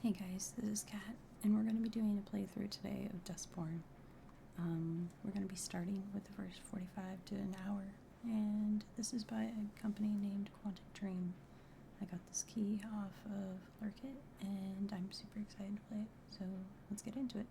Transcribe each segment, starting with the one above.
Hey guys, this is Kat, and we're going to be doing a playthrough today of Dustborn. We're going to be starting with the first 45 to an hour, and this is by a company named Quantic Dream. I got this key off of Lurkit, and I'm super excited to play it, so let's get into it.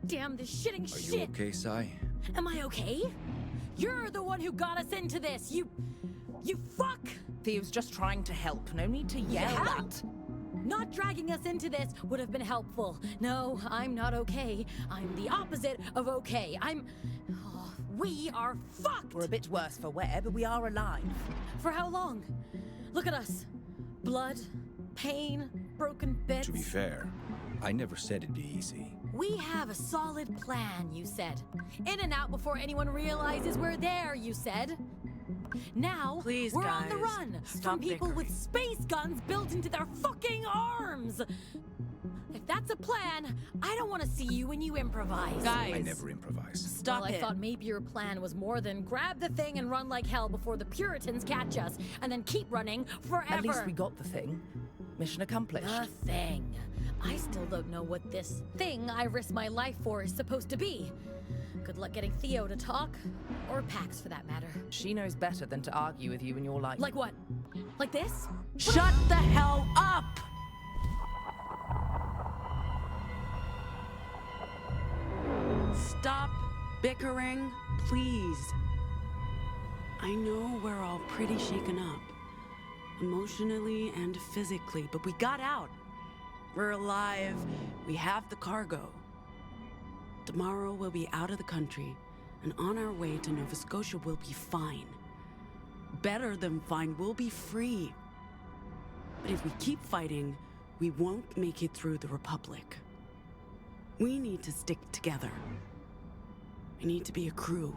Damn this shitting shit! Are you okay, Sai? Am I okay? You're the one who got us into this, you fuck! Theo's just trying to help. No need to yell at. Not dragging us into this would have been helpful. No, I'm not okay. I'm the opposite of okay. We are fucked! We're a bit worse for wear, but we are alive. For how long? Look at us. Blood, pain, broken bits. To be fair, I never said it'd be easy. We have a solid plan, you said. In and out before anyone realizes we're there, you said. Now, please, we're guys, on the run from people with space guns built into their fucking arms! If that's a plan, I don't want to see you when you improvise. Guys, I never improvise. Stop I thought maybe your plan was more than grab the thing and run like hell before the Puritans catch us, and then keep running forever. At least we got the thing. Mission accomplished. The thing. I still don't know what this thing I risked my life for is supposed to be. Good luck getting Theo to talk, or Pax for that matter. She knows better than to argue with you when you're like... Like what? Like this? Shut the hell up! Stop bickering, please. I know we're all pretty shaken up, emotionally and physically, but we got out. We're alive. We have the cargo. Tomorrow we'll be out of the country, and on our way to Nova Scotia we'll be fine. Better than fine, we'll be free. But if we keep fighting, we won't make it through the Republic. We need to stick together. We need to be a crew.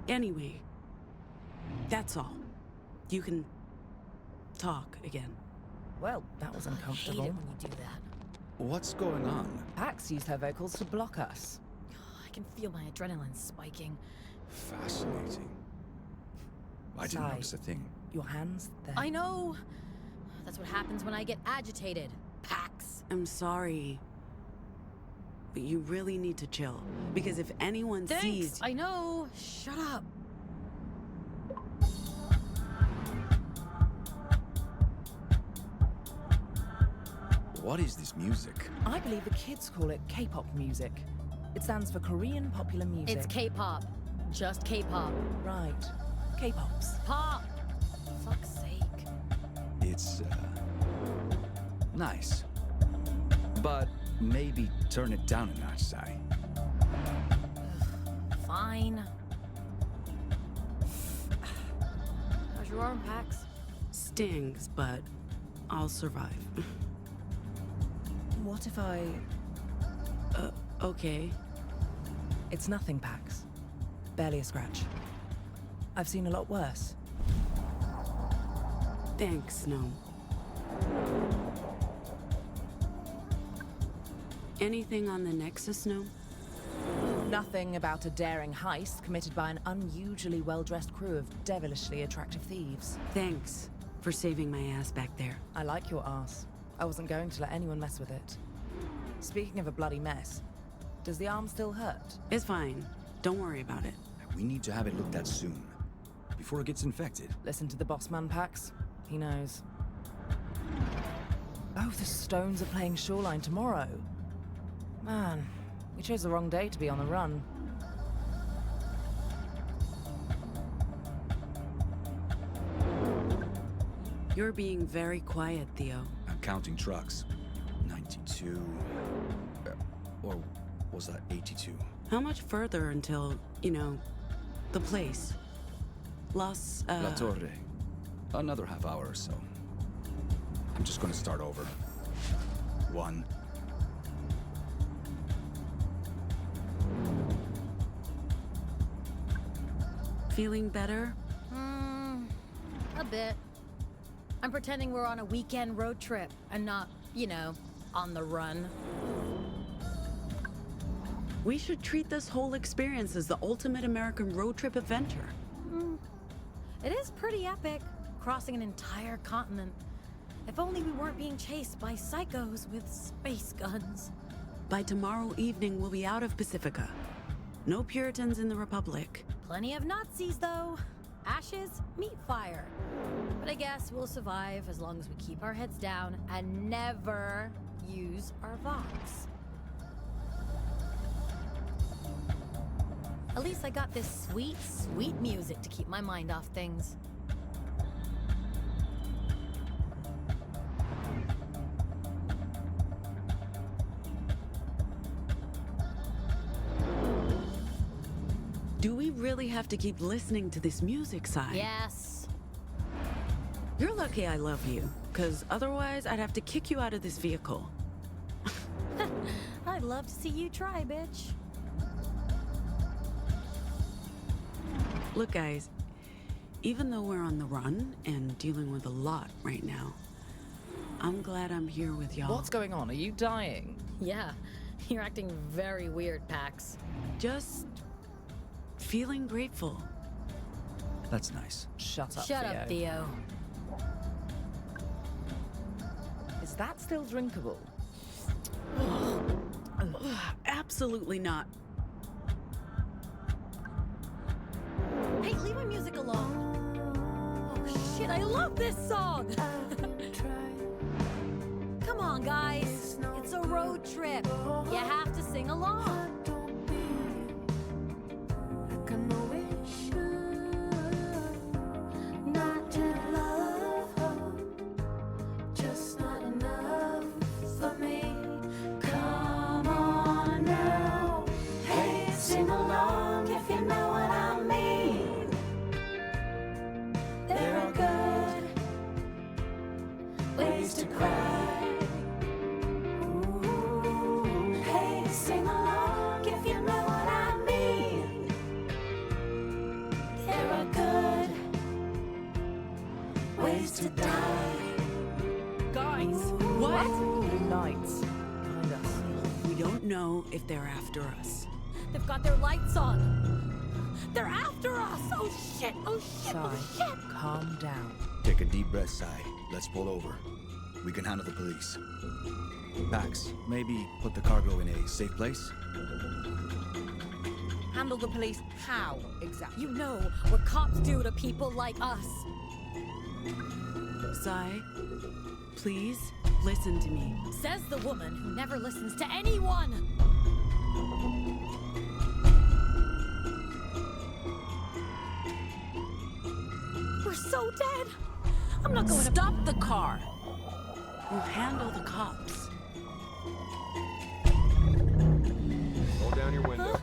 Anyway, that's all. You can talk again. Well, that was I hate uncomfortable. it when you do that. What's going on? Pax used her vocals to block us. I can feel my adrenaline spiking. Fascinating. I didn't Sai, notice a thing. Your hands, they're... I know. That's what happens when I get agitated. Pax. I'm sorry. But you really need to chill. Because if anyone Thanks. sees... I know. Shut up. What is this music? I believe the kids call it K-pop music. It stands for Korean popular music. It's K-pop. Just K-pop. Right. K-pops. Pop. For fuck's sake. It's, nice. But maybe turn it down a notch, Sai. Fine. How's your arm, Pax? Stings, but I'll survive. What if I... Okay. It's nothing, Pax. Barely a scratch. I've seen a lot worse. Thanks, Snow. Anything on the Nexus, Snow? Nothing about a daring heist committed by an unusually well-dressed crew of devilishly attractive thieves. Thanks for saving my ass back there. I like your ass. I wasn't going to let anyone mess with it. Speaking of a bloody mess, does the arm still hurt? It's fine. Don't worry about it. We need to have it looked at soon. Before it gets infected. Listen to the boss man, Pax. He knows. Oh, the Stones are playing Shoreline tomorrow. Man, we chose the wrong day to be on the run. You're being very quiet, Theo. I'm counting trucks. 92... or was that 82? How much further until, you know, the place? La Torre. Another half hour or so. I'm just gonna start over. 1. Feeling better? A bit. I'm pretending we're on a weekend road trip and not, you know, on the run. We should treat this whole experience as the ultimate American road trip adventure. It is pretty epic, crossing an entire continent. If only we weren't being chased by psychos with space guns. By tomorrow evening, we'll be out of Pacifica. No Puritans in the Republic. Plenty of Nazis, though. Ashes, meat fire. But I guess we'll survive as long as we keep our heads down and never use our Vox. At least I got this sweet, sweet music to keep my mind off things. Do we really have to keep listening to this music, Sai? Yes. You're lucky I love you, because otherwise I'd have to kick you out of this vehicle. I'd love to see you try, bitch. Look, guys, even though we're on the run and dealing with a lot right now, I'm glad I'm here with y'all. What's going on? Are you dying? Yeah, you're acting very weird, Pax. Just feeling grateful. That's nice. Shut up, Shut up, Theo. Is that still drinkable? Absolutely not. Hey, leave my music alone. Oh shit, I love this song! Come on, guys. It's a road trip. You have to sing along. To die. Guys, what? Knights. Behind us. We don't know if they're after us. They've got their lights on. They're after us! Oh shit! Oh shit! Sai, Oh shit! calm down. Take a deep breath, Sai. Let's pull over. We can handle the police. Pax, maybe put the cargo in a safe place? Handle the police how, exactly? You know what cops do to people like us. Sai, please listen to me. Says the woman who never listens to anyone. We're so dead. I'm not going to Stop the car. We'll handle the cops. Roll down your window.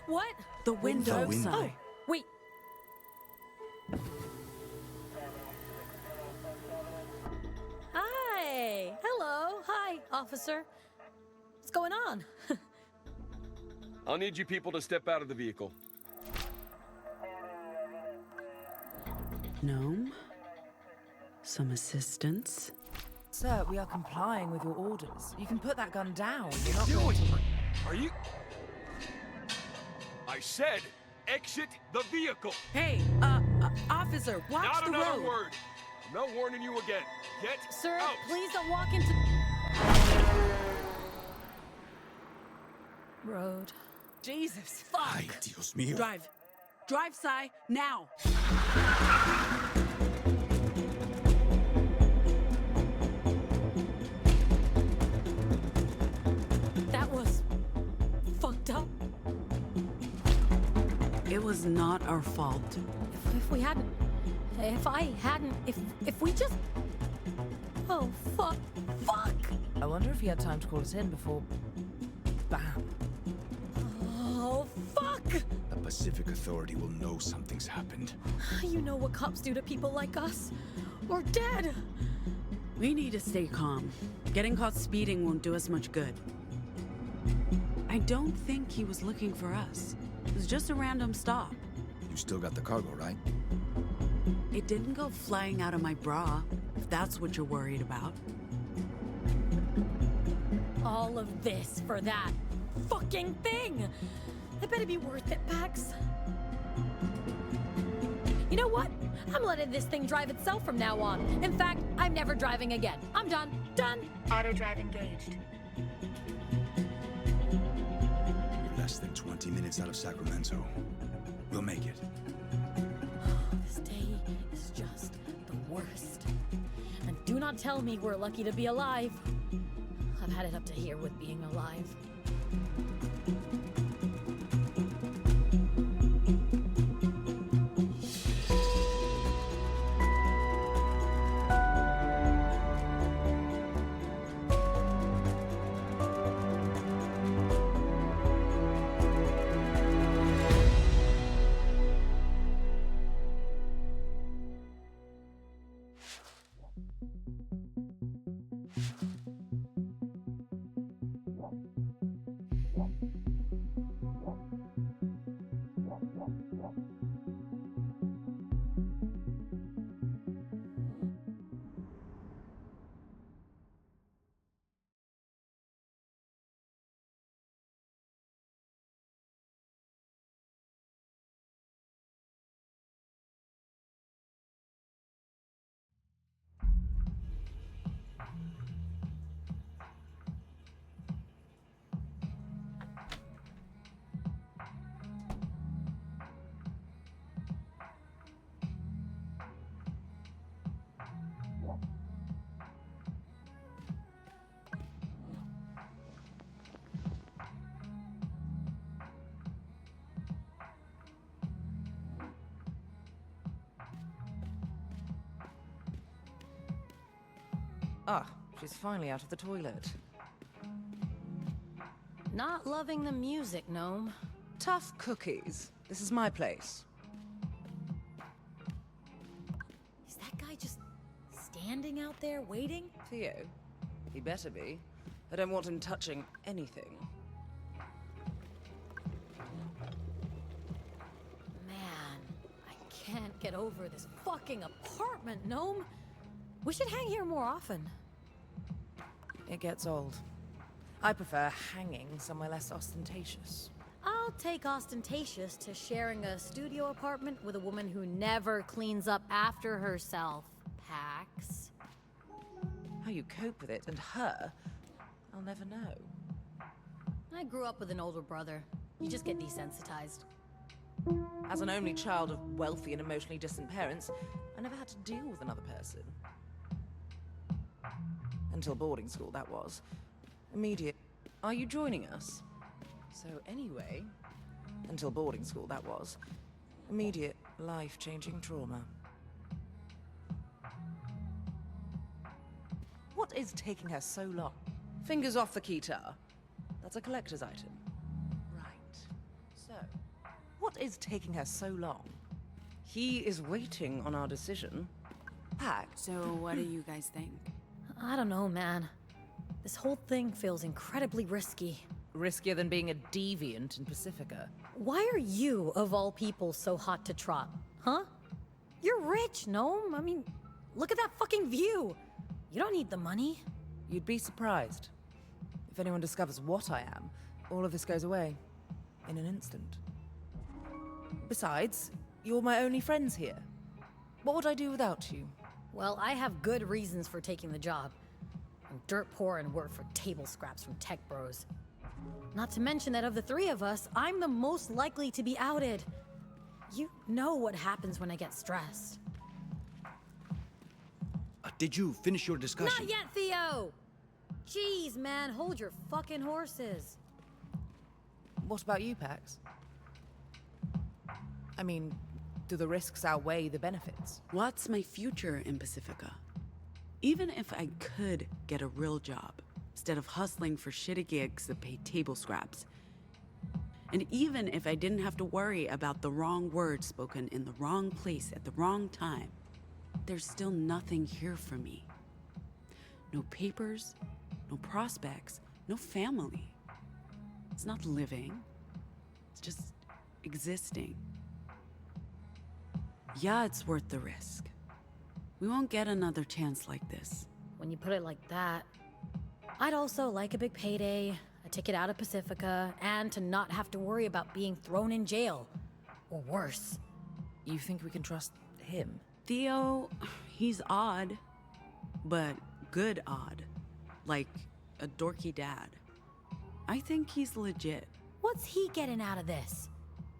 What? The window, The window. Sai. Wait. Hi. Hello. Hi, officer. What's going on? I'll need you people to step out of the vehicle. Gnome? Some assistance? Sir, we are complying with your orders. You can put that gun down. What are you doing? Are you... I said, exit the vehicle. Hey, officer, watch Not the another road. word. I'm not warning you again. Get Sir, out. please don't walk into... Road. Jesus, fuck. Ay, Dios mío. Drive. Drive, Sai, now. That was... fucked up. It was not our fault. If we hadn't... If I hadn't... If we just... Oh, fuck. Fuck! I wonder if he had time to call us in before... Bam. Oh, fuck! The Pacific Authority will know something's happened. You know what cops do to people like us? We're dead! We need to stay calm. Getting caught speeding won't do us much good. I don't think he was looking for us. It was just a random stop. You still got the cargo, right? It didn't go flying out of my bra, if that's what you're worried about. All of this for that fucking thing! It better be worth it, Pax. You know what? I'm letting this thing drive itself from now on. In fact, I'm never driving again. I'm done. Done! Auto drive engaged. We're less than 20 minutes out of Sacramento. We'll make it. This day is just the worst. And do not tell me we're lucky to be alive. I've had it up to here with being alive. Ah, she's finally out of the toilet. Not loving the music, Gnome. Tough cookies. This is my place. Is that guy just standing out there waiting? Theo? He better be. I don't want him touching anything. Man, I can't get over this fucking apartment, Gnome. We should hang here more often. It gets old. I prefer hanging somewhere less ostentatious. I'll take ostentatious to sharing a studio apartment with a woman who never cleans up after herself, Pax. How you cope with it and her, I'll never know. I grew up with an older brother. You just get desensitized. As an only child of wealthy and emotionally distant parents, I never had to deal with another person. Until boarding school, that was. Immediate. Are you joining us? So anyway, until boarding school, that was. Immediate, life-changing trauma. What is taking her so long? Fingers off the guitar. That's a collector's item. Right. So, what is taking her so long? He is waiting on our decision. Pack. So what do you guys think? I don't know, man. This whole thing feels incredibly risky. Riskier than being a deviant in Pacifica. Why are you, of all people, so hot to trot? Huh? You're rich, Gnome. I mean, look at that fucking view. You don't need the money. You'd be surprised. If anyone discovers what I am, all of this goes away. In an instant. Besides, you're my only friends here. What would I do without you? Well, I have good reasons for taking the job. I'm dirt poor and work for table scraps from tech bros. Not to mention that of the three of us, I'm the most likely to be outed. You know what happens when I get stressed. Did you finish your discussion? Not yet, Theo! Jeez, man, hold your fucking horses. What about you, Pax? I mean, Do the risks outweigh the benefits? What's my future in Pacifica? Even if I could get a real job, instead of hustling for shitty gigs that pay table scraps, and even if I didn't have to worry about the wrong words spoken in the wrong place at the wrong time, there's still nothing here for me. No papers, no prospects, no family. It's not living, it's just existing. Yeah, it's worth the risk. We won't get another chance like this. When you put it like that, I'd also like a big payday, a ticket out of Pacifica, and to not have to worry about being thrown in jail. Or worse. You think we can trust him? Theo, he's odd, but good odd. Like a dorky dad. I think he's legit. What's he getting out of this?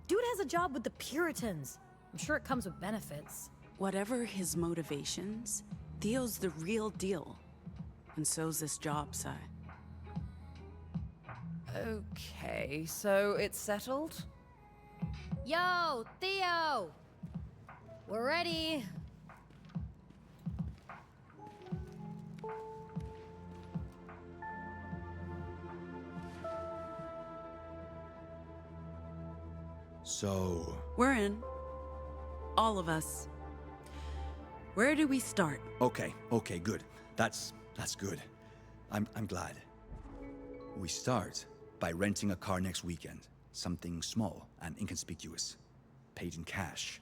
Dude has a job with the Puritans. I'm sure it comes with benefits. Whatever his motivations, Theo's the real deal. And so's this job, Sai. Okay, so it's settled? Yo, Theo! We're ready. So... We're in. All of us. Where do we start? Okay, good. That's good. I'm glad. We start by renting a car next weekend. Something small and inconspicuous. Paid in cash.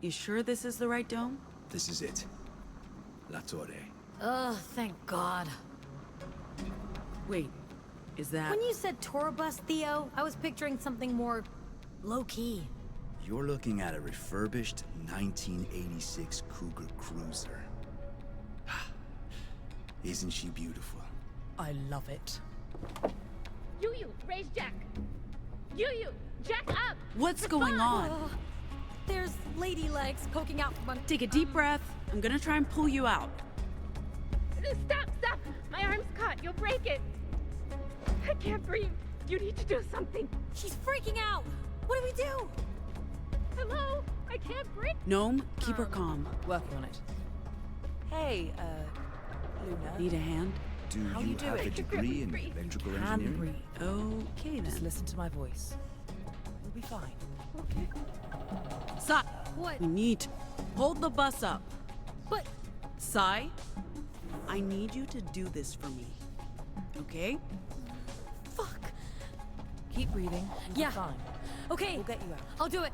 You sure this is the right dome? This is it. La Torre. Ugh, thank God. Wait, is that... When you said tour bus, Theo, I was picturing something more low-key. You're looking at a refurbished 1986 Cougar Cruiser. Isn't she beautiful? I love it. You, raise Jack. You, Jack up! What's going on? There's lady legs poking out from... Take a deep breath. I'm gonna try and pull you out. Stop! My arm's caught. You'll break it. I can't breathe. You need to do something. She's freaking out! What do we do? Hello? I can't breathe. Gnome, keep her calm. Working on it. Hey, Luna. Need a hand? Do How you you have a doing? degree in electrical Can engineering? breathe. Okay Just then. listen to my voice. You'll be fine. Sai, What? we need to hold the bus up. But... Sai, I need you to do this for me. Okay? Fuck. Keep breathing. You'll Yeah. be fine. Okay. We'll get you out. I'll do it.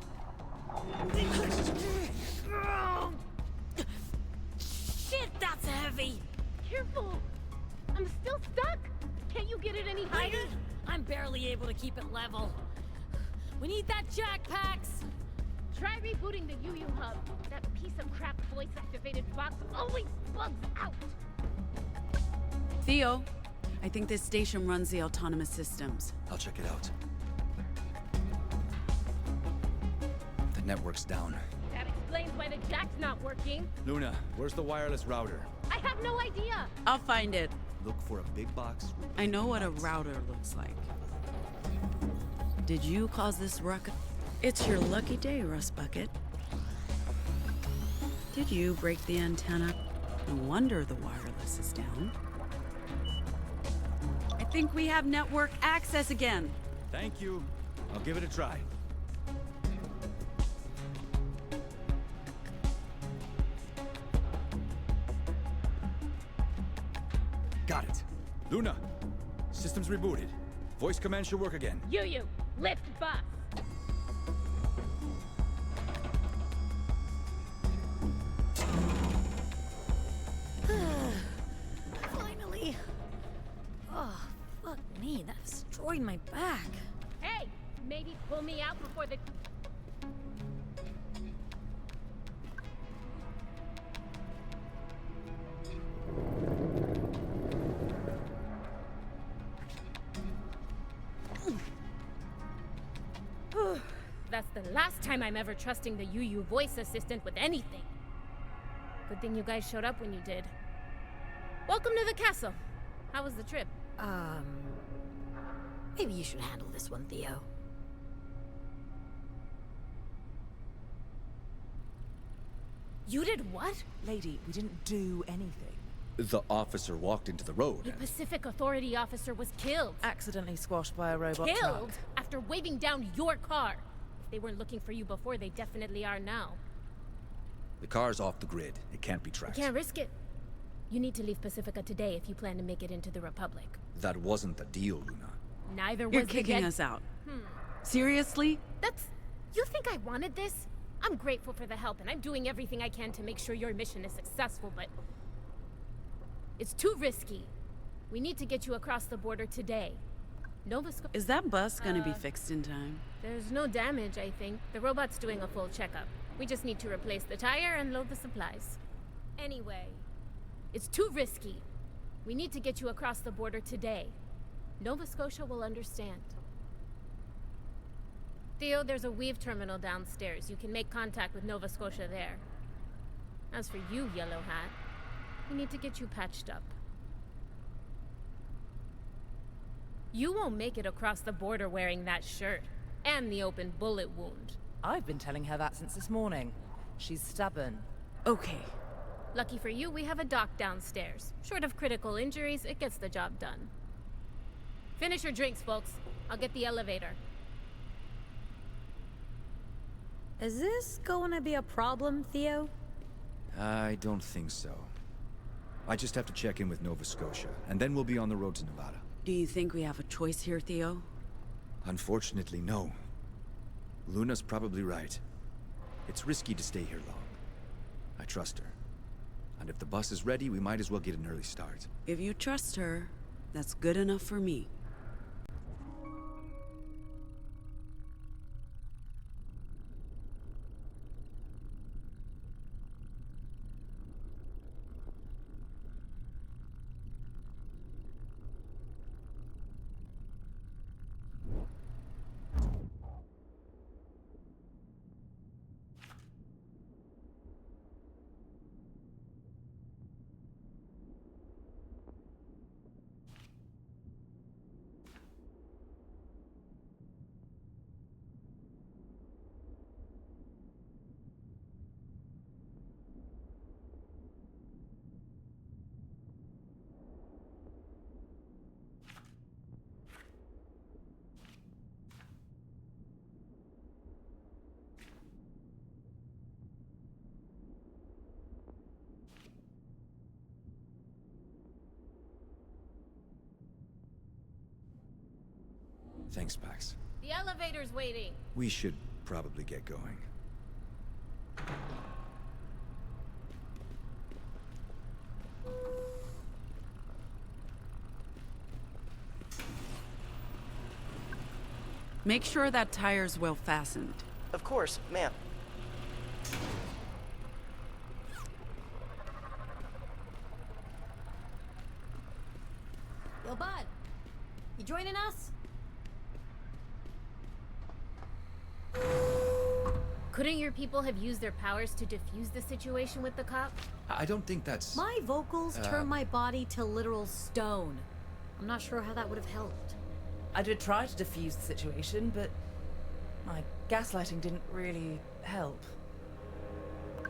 Shit, that's heavy. Careful. I'm still stuck. Can't you get it any higher? I'm barely able to keep it level. We need that jackpacks. Try rebooting the UU hub. That piece of crap voice-activated box always bugs out. Theo, I think this station runs the autonomous systems. I'll check it out. The network's down. That explains why the jack's not working. Luna, where's the wireless router? I have no idea. I'll find it. Look for a big box. with I know what a lights. router looks like. Did you cause this ruckus? It's your lucky day, Rust Bucket. Did you break the antenna? No wonder the wireless is down. I think we have network access again. Thank you. I'll give it a try. Got it. Luna, system's rebooted. Voice command should work again. Yu, lift bus. Finally. Oh, fuck me, that destroyed my back. Hey, maybe pull me out before the... That's the last time I'm ever trusting the UU voice assistant with anything. Good thing you guys showed up when you did. Welcome to the castle. How was the trip? Maybe you should handle this one, Theo. You did what? Lady, we didn't do anything. The officer walked into the road A and... Pacific Authority officer was killed. Accidentally squashed by a robot Killed truck. after waving down your car. If they weren't looking for you before, they definitely are now. The car's off the grid. It can't be tracked. Can't risk it. You need to leave Pacifica today if you plan to make it into the Republic. That wasn't the deal, Luna. Neither You're was the kicking dead... us out. Seriously? That's... You think I wanted this? I'm grateful for the help, and I'm doing everything I can to make sure your mission is successful, but... It's too risky. We need to get you across the border today. Nova Scotia... Is that bus gonna be fixed in time? There's no damage, I think. The robot's doing a full checkup. We just need to replace the tire and load the supplies. Anyway, it's too risky. We need to get you across the border today. Nova Scotia will understand. Theo, there's a Weave terminal downstairs. You can make contact with Nova Scotia there. As for you, Yellow Hat, we need to get you patched up. You won't make it across the border wearing that shirt. And the open bullet wound. I've been telling her that since this morning. She's stubborn. Okay. Lucky for you, we have a doc downstairs. Short of critical injuries, it gets the job done. Finish your drinks, folks. I'll get the elevator. Is this going to be a problem, Theo? I don't think so. I just have to check in with Nova Scotia, and then we'll be on the road to Nevada. Do you think we have a choice here, Theo? Unfortunately, no. Luna's probably right. It's risky to stay here long. I trust her. And if the bus is ready, we might as well get an early start. If you trust her, that's good enough for me. Thanks, Pax. The elevator's waiting. We should probably get going. Make sure that tire's well fastened. Of course, ma'am. Yo, bud. You joining us? Couldn't your people have used their powers to defuse the situation with the cop? I don't think that's... My vocals turn my body to literal stone. I'm not sure how that would have helped. I did try to defuse the situation, but my gaslighting didn't really help.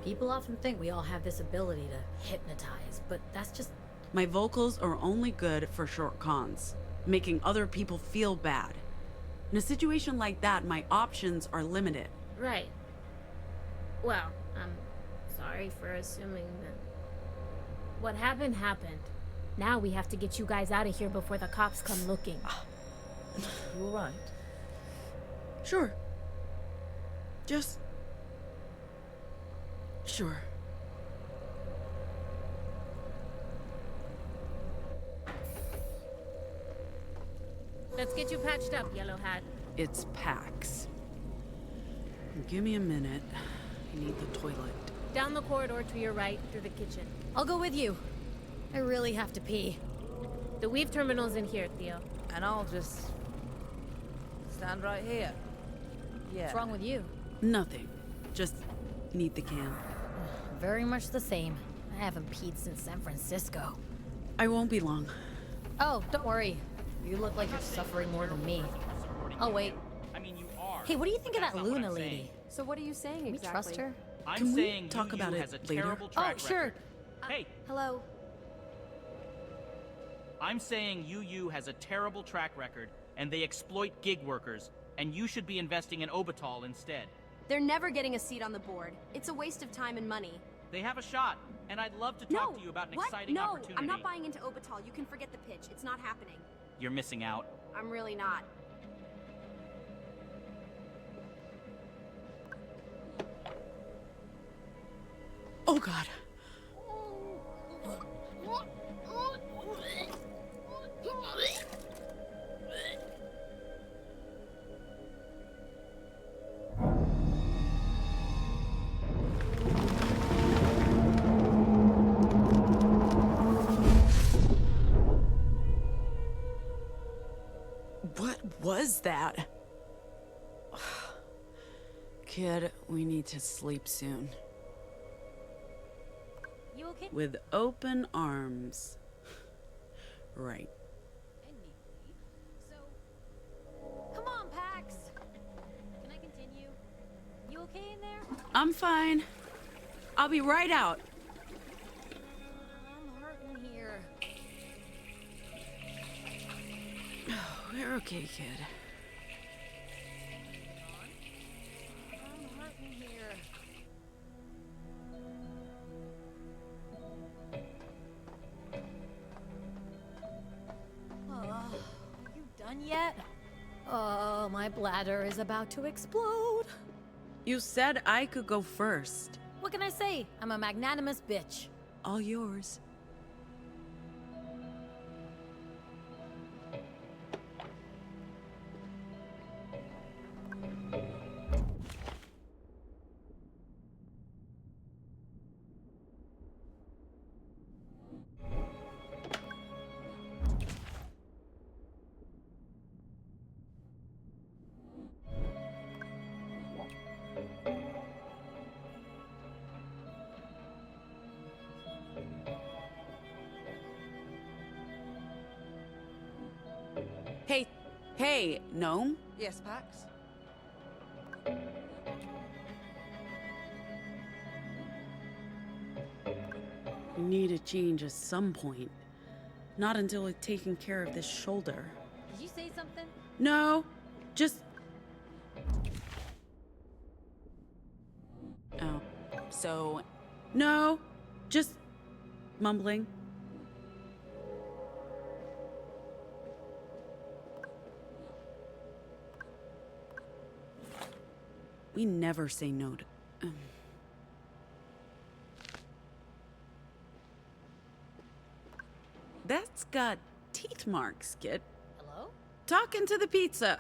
People often think we all have this ability to hypnotize, but that's just... My vocals are only good for short cons, making other people feel bad. In a situation like that, my options are limited. Right. Well, I'm sorry for assuming that... What happened, happened. Now we have to get you guys out of here before the cops come looking. You alright? Sure. Just... Sure. Let's get you patched up, Yellow Hat. It's Pax. Give me a minute. I need the toilet. Down the corridor to your right, through the kitchen. I'll go with you. I really have to pee. The weave terminal's in here, Theo. And I'll just stand right here. Yeah. What's wrong with you? Nothing. Just need the can. Very much the same. I haven't peed since San Francisco. I won't be long. Oh, don't worry. You look like you're suffering more than me. I'll wait. I mean, you are. Hey, what do you think of That's that not what Luna I'm lady? saying. So what are you saying Can we exactly? trust her? I'm Can we saying talk about it has a later? terrible Oh, track sure. record. Hey, Hello? I'm saying UU has a terrible track record, and they exploit gig workers, and you should be investing in Obital instead. They're never getting a seat on the board. It's a waste of time and money. They have a shot, and I'd love to talk to you about an exciting no, opportunity. I'm not buying into Obital. You can forget the pitch. It's not happening. You're missing out. I'm really not. Oh god. What was that? Kid, we need to sleep soon. You okay? With open arms. Right. So, come on, Pax. Can I continue? You okay in there? I'm fine. I'll be right out. I'm hurting here. We're okay, kid. I'm hurting here. Are you done yet? Oh, my bladder is about to explode. You said I could go first. What can I say? I'm a magnanimous bitch. All yours. Hey, gnome? Yes, Pax? We need a change at some point. Not until we've taken care of this shoulder. Did you say something? No, just... Oh. So... No, just... mumbling. We never say no to... That's got teeth marks, kid. Hello? Talking to the pizza.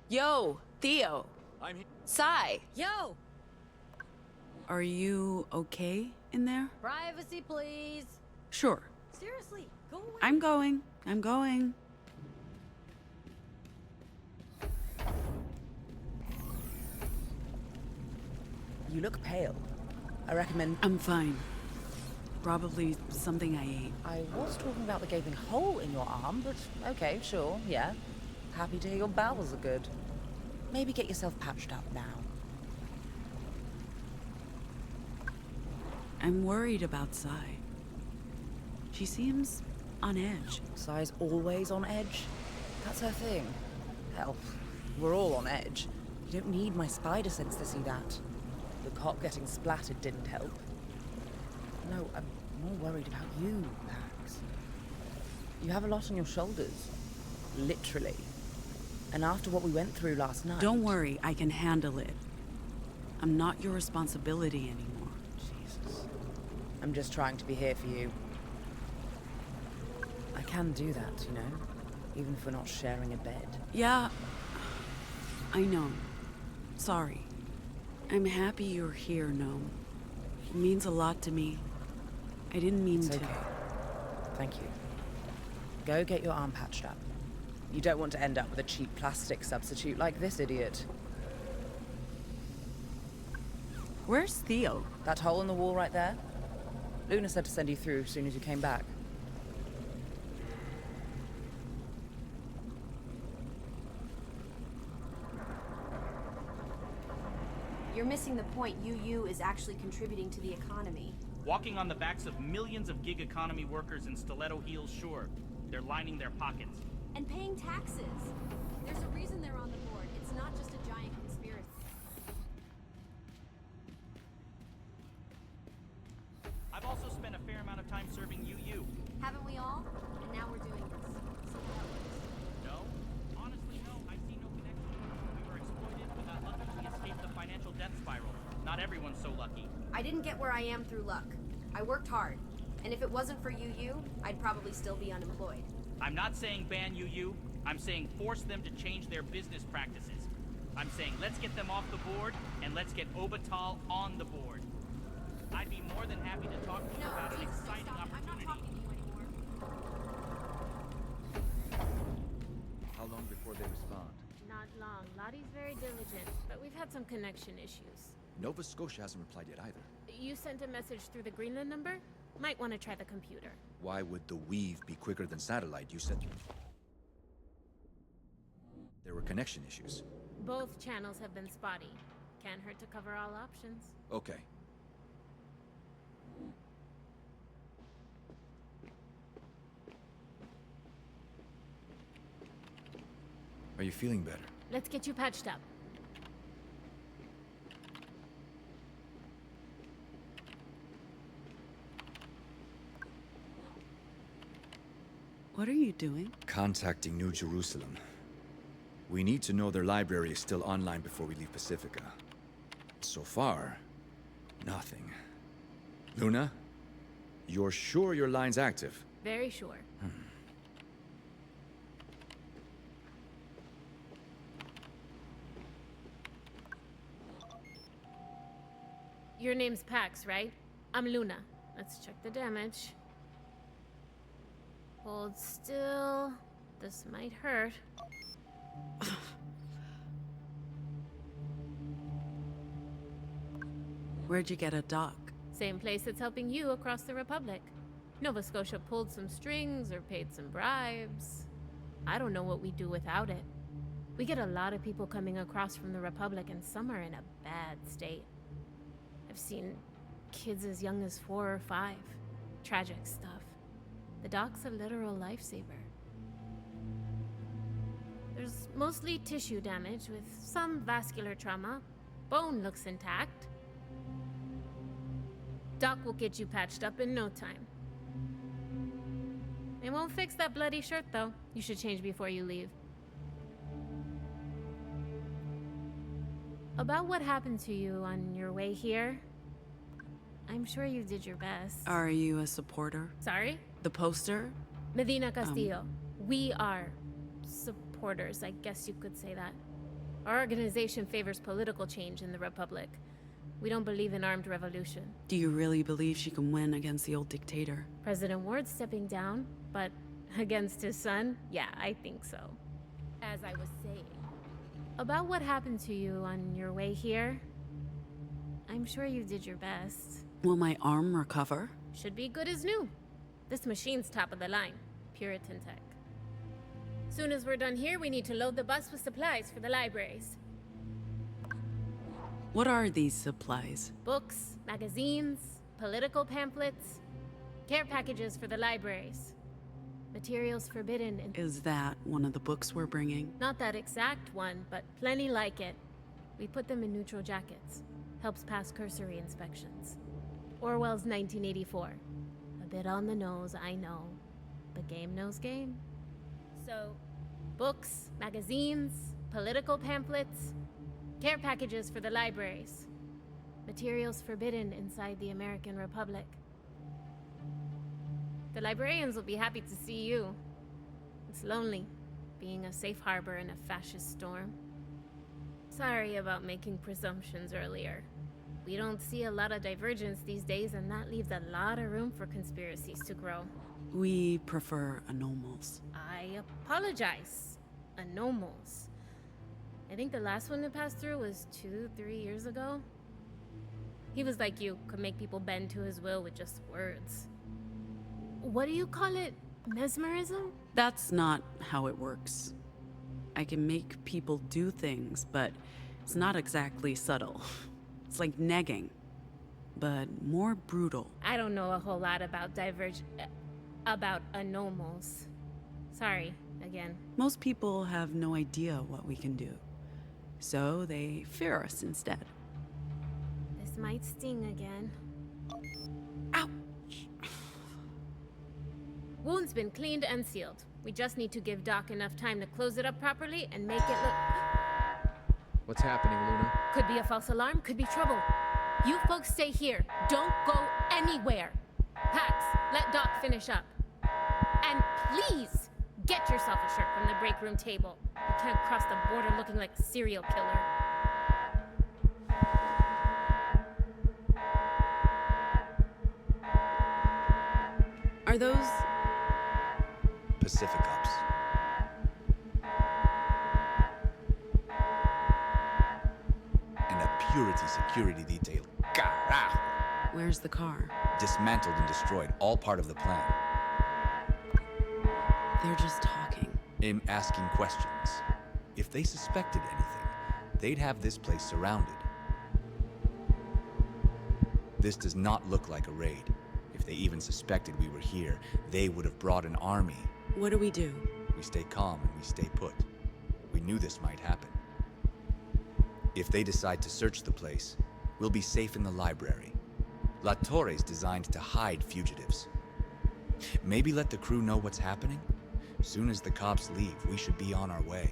Yo, Theo. I'm here. Sai! Yo! Are you okay in there? Privacy, please. Sure. Seriously, go away. I'm going. I'm going. You look pale. I recommend... I'm fine. Probably something I ate. I was talking about the gaping hole in your arm, but okay, sure, yeah. Happy to hear your bowels are good. Maybe get yourself patched up now. I'm worried about Sai. She seems on edge. Sai's always on edge. That's her thing. Hell, we're all on edge. You don't need my spider sense to see that. The cop getting splattered didn't help. No, I'm more worried about you, Pax. You have a lot on your shoulders. Literally. And after what we went through last night... Don't worry, I can handle it. I'm not your responsibility anymore. Jesus. I'm just trying to be here for you. I can do that, you know? Even if we're not sharing a bed. Yeah, I know. Sorry. I'm happy you're here, Gnome. It means a lot to me. I didn't mean It's to. okay. Thank you. Go get your arm patched up. You don't want to end up with a cheap plastic substitute like this idiot. Where's Theo? That hole in the wall right there? Luna said to send you through as soon as you came back. You're missing the point. UU is actually contributing to the economy. Walking on the backs of millions of gig economy workers in stiletto heels, sure. They're lining their pockets. And paying taxes. There's a reason they're on the board. It's not just a giant conspiracy. I've also spent a fair amount of time serving UU. Haven't we all? And now we're doing this. So how that works. No? Honestly, no. I see no connection. We were exploited, but not lucky we escaped the financial death spiral. Not everyone's so lucky. I didn't get where I am through luck. I worked hard. And if it wasn't for UU, I'd probably still be unemployed. I'm not saying ban UU. I'm saying force them to change their business practices. I'm saying let's get them off the board, and let's get Obital on the board. I'd be more than happy to talk to you about an exciting opportunity. I'm not talking to you anymore. How long before they respond? Not long. Lottie's very diligent, but we've had some connection issues. Nova Scotia hasn't replied yet either. You sent a message through the Greenland number? Might want to try the computer. Why would the weave be quicker than satellite? You said there were connection issues. Both channels have been spotty. Can't hurt to cover all options. Okay. Are you feeling better? Let's get you patched up. What are you doing? Contacting New Jerusalem. We need to know their library is still online before we leave Pacifica. So far, nothing. Luna, you're sure your line's active? Very sure. Your name's Pax, right? I'm Luna. Let's check the damage. Hold still. This might hurt. Where'd you get a dock? Same place that's helping you across the Republic. Nova Scotia pulled some strings or paid some bribes. I don't know what we'd do without it. We get a lot of people coming across from the Republic, and some are in a bad state. I've seen kids as young as 4 or 5. Tragic stuff. The dock's a literal lifesaver. There's mostly tissue damage with some vascular trauma. Bone looks intact. Doc will get you patched up in no time. It won't fix that bloody shirt, though. You should change before you leave. About what happened to you on your way here, I'm sure you did your best. Are you a supporter? Sorry? The poster? Medina Castillo. We are supporters, I guess you could say that. Our organization favors political change in the Republic. We don't believe in armed revolution. Do you really believe she can win against the old dictator? President Ward's stepping down, but against his son? Yeah, I think so. As I was saying, about what happened to you on your way here, I'm sure you did your best. Will my arm recover? Should be good as new. This machine's top of the line. Puritan tech. Soon as we're done here, we need to load the bus with supplies for the libraries. What are these supplies? Books, magazines, political pamphlets, care packages for the libraries, materials forbidden in... Is that one of the books we're bringing? Not that exact one, but plenty like it. We put them in neutral jackets. Helps pass cursory inspections. Orwell's 1984. A bit on the nose, I know. But game knows game. So, books, magazines, political pamphlets, care packages for the libraries, materials forbidden inside the American Republic. The librarians will be happy to see you. It's lonely, being a safe harbor in a fascist storm. Sorry about making presumptions earlier. We don't see a lot of divergence these days, and that leaves a lot of room for conspiracies to grow. We prefer anomals. I apologize. Anomals. I think the last one to pass through was 2-3 years ago. He was like you, could make people bend to his will with just words. What do you call it? Mesmerism? That's not how it works. I can make people do things, but it's not exactly subtle. It's like negging, but more brutal. I don't know a whole lot about about anomals. Sorry, again. Most people have no idea what we can do, so they fear us instead. This might sting again. Ouch! Wound's been cleaned and sealed. We just need to give Doc enough time to close it up properly and make it look... What's happening, Luna? Could be a false alarm, could be trouble. You folks stay here. Don't go anywhere. Pax, let Doc finish up. And please, get yourself a shirt from the break room table. You can't cross the border looking like a serial killer. Are those... Pacific Ops. And a Purity security detail. Carajo! Where's the car? Dismantled and destroyed, all part of the plan. They're just talking. I'm asking questions. If they suspected anything, they'd have this place surrounded. This does not look like a raid. If they even suspected we were here, they would have brought an army. What do? We stay calm and we stay put. We knew this might happen. If they decide to search the place, we'll be safe in the library. La Torre's designed to hide fugitives. Maybe let the crew know what's happening? Soon as the cops leave, we should be on our way.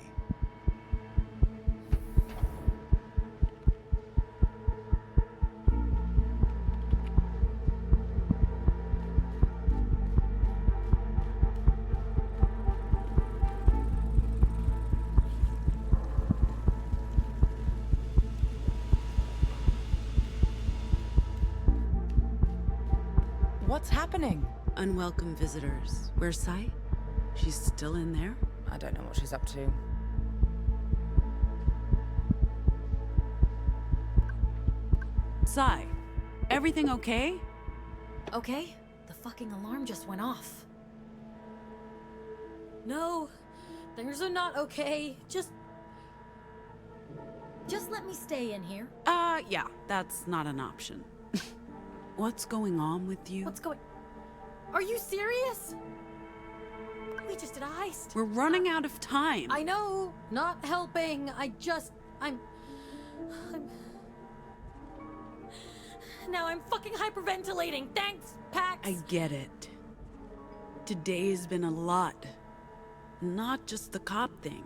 What's happening? Unwelcome visitors. Where's Sai? She's still in there? I don't know what she's up to. Sai, everything okay? Okay? The fucking alarm just went off. No, things are not okay. Just let me stay in here. Yeah, that's not an option. What's going on with you? Are you serious? We just did a heist. We're running out of time. I know, not helping. I'm now I'm fucking hyperventilating. Thanks, Pax. I get it. Today's been a lot. Not just the cop thing.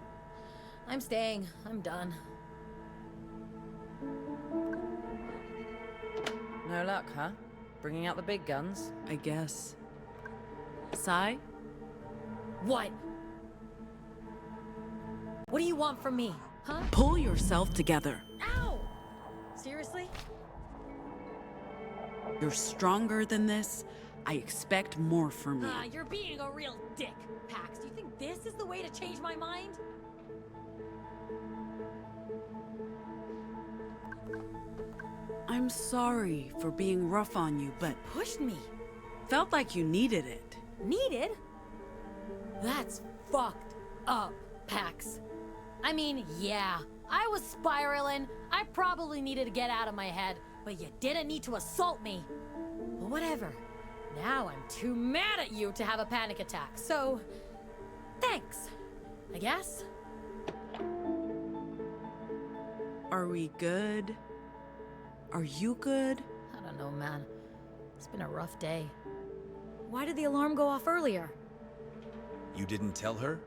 I'm staying. I'm done. No luck, huh? Bringing out the big guns? I guess. Sai? What? What do you want from me, huh? Pull yourself together. Ow! Seriously? You're stronger than this. I expect more from you. You're being a real dick, Pax. Do you think this is the way to change my mind? I'm sorry for being rough on you, but Pushed me. felt like you needed it. Needed? That's fucked up, Pax. I mean, yeah, I was spiraling. I probably needed to get out of my head, but you didn't need to assault me. Whatever. Now I'm too mad at you to have a panic attack, so... thanks, I guess. Are we good? Are you good? I don't know, man. It's been a rough day. Why did the alarm go off earlier? You didn't tell her?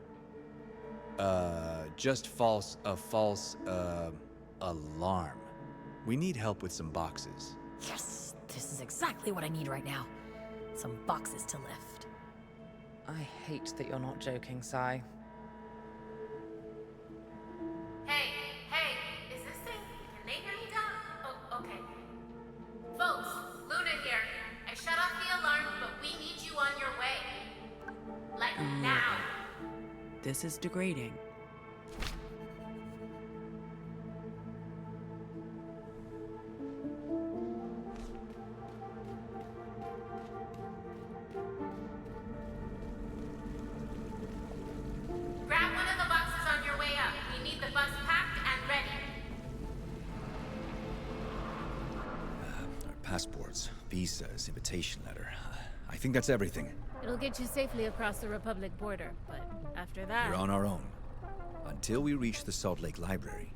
Just a false alarm. We need help with some boxes. Yes! This is exactly what I need right now. Some boxes to lift. I hate that you're not joking, Sai. Hey, is this thing? Can they hear me down? Oh, okay. Folks, Luna here. I shut off the alarm, but we need you on your way. Like now. This is degrading. Grab one of the boxes on your way up. We need the bus packed and ready. Our passports, visas, invitation letter. I think that's everything. It'll get you safely across the Republic border, but after that... We're on our own. Until we reach the Salt Lake Library.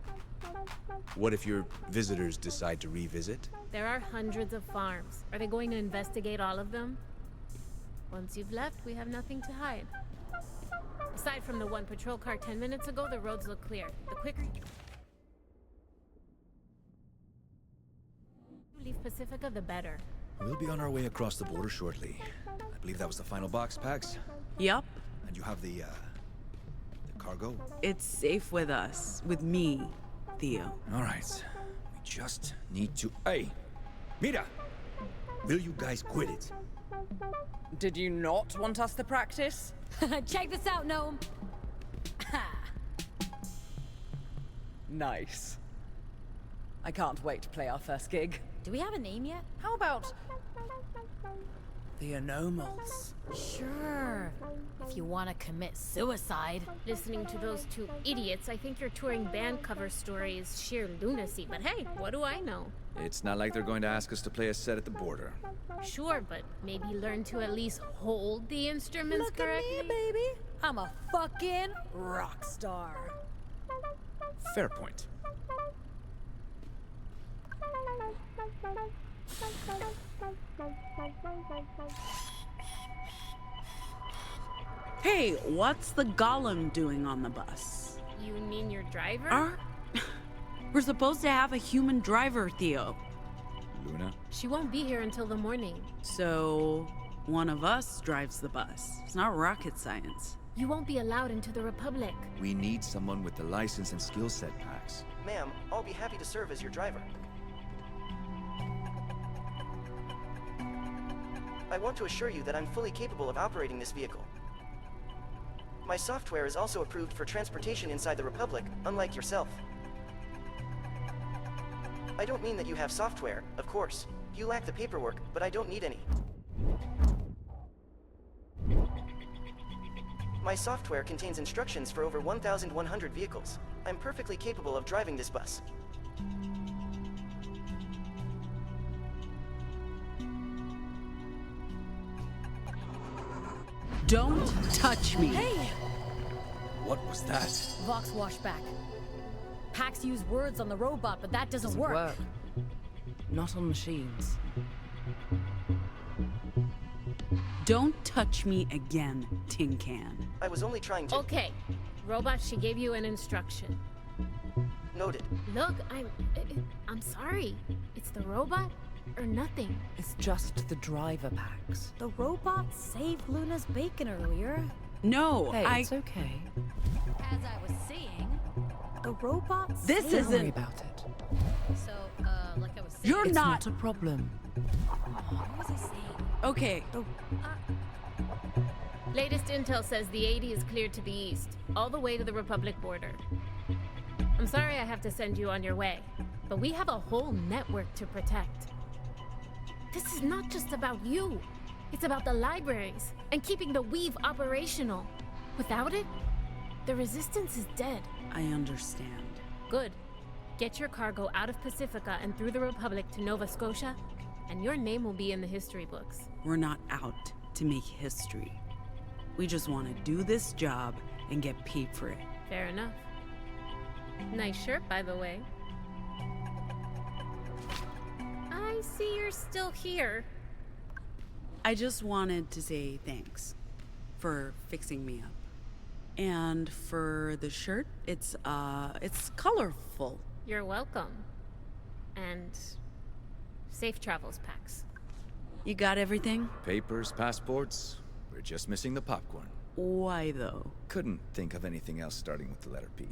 What if your visitors decide to revisit? There are hundreds of farms. Are they going to investigate all of them? Once you've left, we have nothing to hide. Aside from the one patrol car 10 minutes ago, the roads look clear. The quicker you leave Pacifica, the better. We'll be on our way across the border shortly. I believe that was the final box, Pax. Yup. And you have the cargo? It's safe with us. With me, Theo. All right. We just need to... Hey! Mira! Will you guys quit it? Did you not want us to practice? Check this out, Gnome! Nice. I can't wait to play our first gig. Do we have a name yet? How about... the Anomals? Sure. If you want to commit suicide. Listening to those two idiots, I think your touring band cover story is sheer lunacy, but hey, what do I know? It's not like they're going to ask us to play a set at the border. Sure, but maybe learn to at least hold the instruments Look correctly. at me, baby. I'm a fucking rock star. Fair point. Hey, what's the golem doing on the bus? You mean your driver? We're supposed to have a human driver, Theo. Luna? She won't be here until the morning. So, one of us drives the bus. It's not rocket science. You won't be allowed into the Republic. We need someone with the license and skill set, Pax. Ma'am, I'll be happy to serve as your driver. I want to assure you that I'm fully capable of operating this vehicle. My software is also approved for transportation inside the Republic, unlike yourself. I don't mean that you have software, of course. You lack the paperwork, but I don't need any. My software contains instructions for over 1,100 vehicles. I'm perfectly capable of driving this bus. Don't touch me! Hey! What was that? Vox washback. Pax used words on the robot, but that doesn't work. Not on machines. Don't touch me again, Tin Can. I was only trying to... Okay. Robot, she gave you an instruction. Noted. Look, I'm sorry. It's the robot or nothing. It's just the driver, Pax. The robot saved Luna's bacon earlier. No, Hey, it's okay. As I was saying, the robot This saved... isn't- Don't worry about it. So, like I was saying... You're It's not... not a problem. What was I saying? Okay, Latest intel says the 80 is cleared to the east, all the way to the Republic border. I'm sorry I have to send you on your way, but we have a whole network to protect. This is not just about you. It's about the libraries and keeping the Weave operational. Without it, the Resistance is dead. I understand. Good. Get your cargo out of Pacifica and through the Republic to Nova Scotia, and your name will be in the history books. We're not out to make history. We just want to do this job and get paid for it. Fair enough. Nice shirt, by the way. I see you're still here. I just wanted to say thanks for fixing me up. And for the shirt, it's colorful. You're welcome. And safe travels, Pax. You got everything? Papers, passports. We're just missing the popcorn. Why though? Couldn't think of anything else starting with the letter P.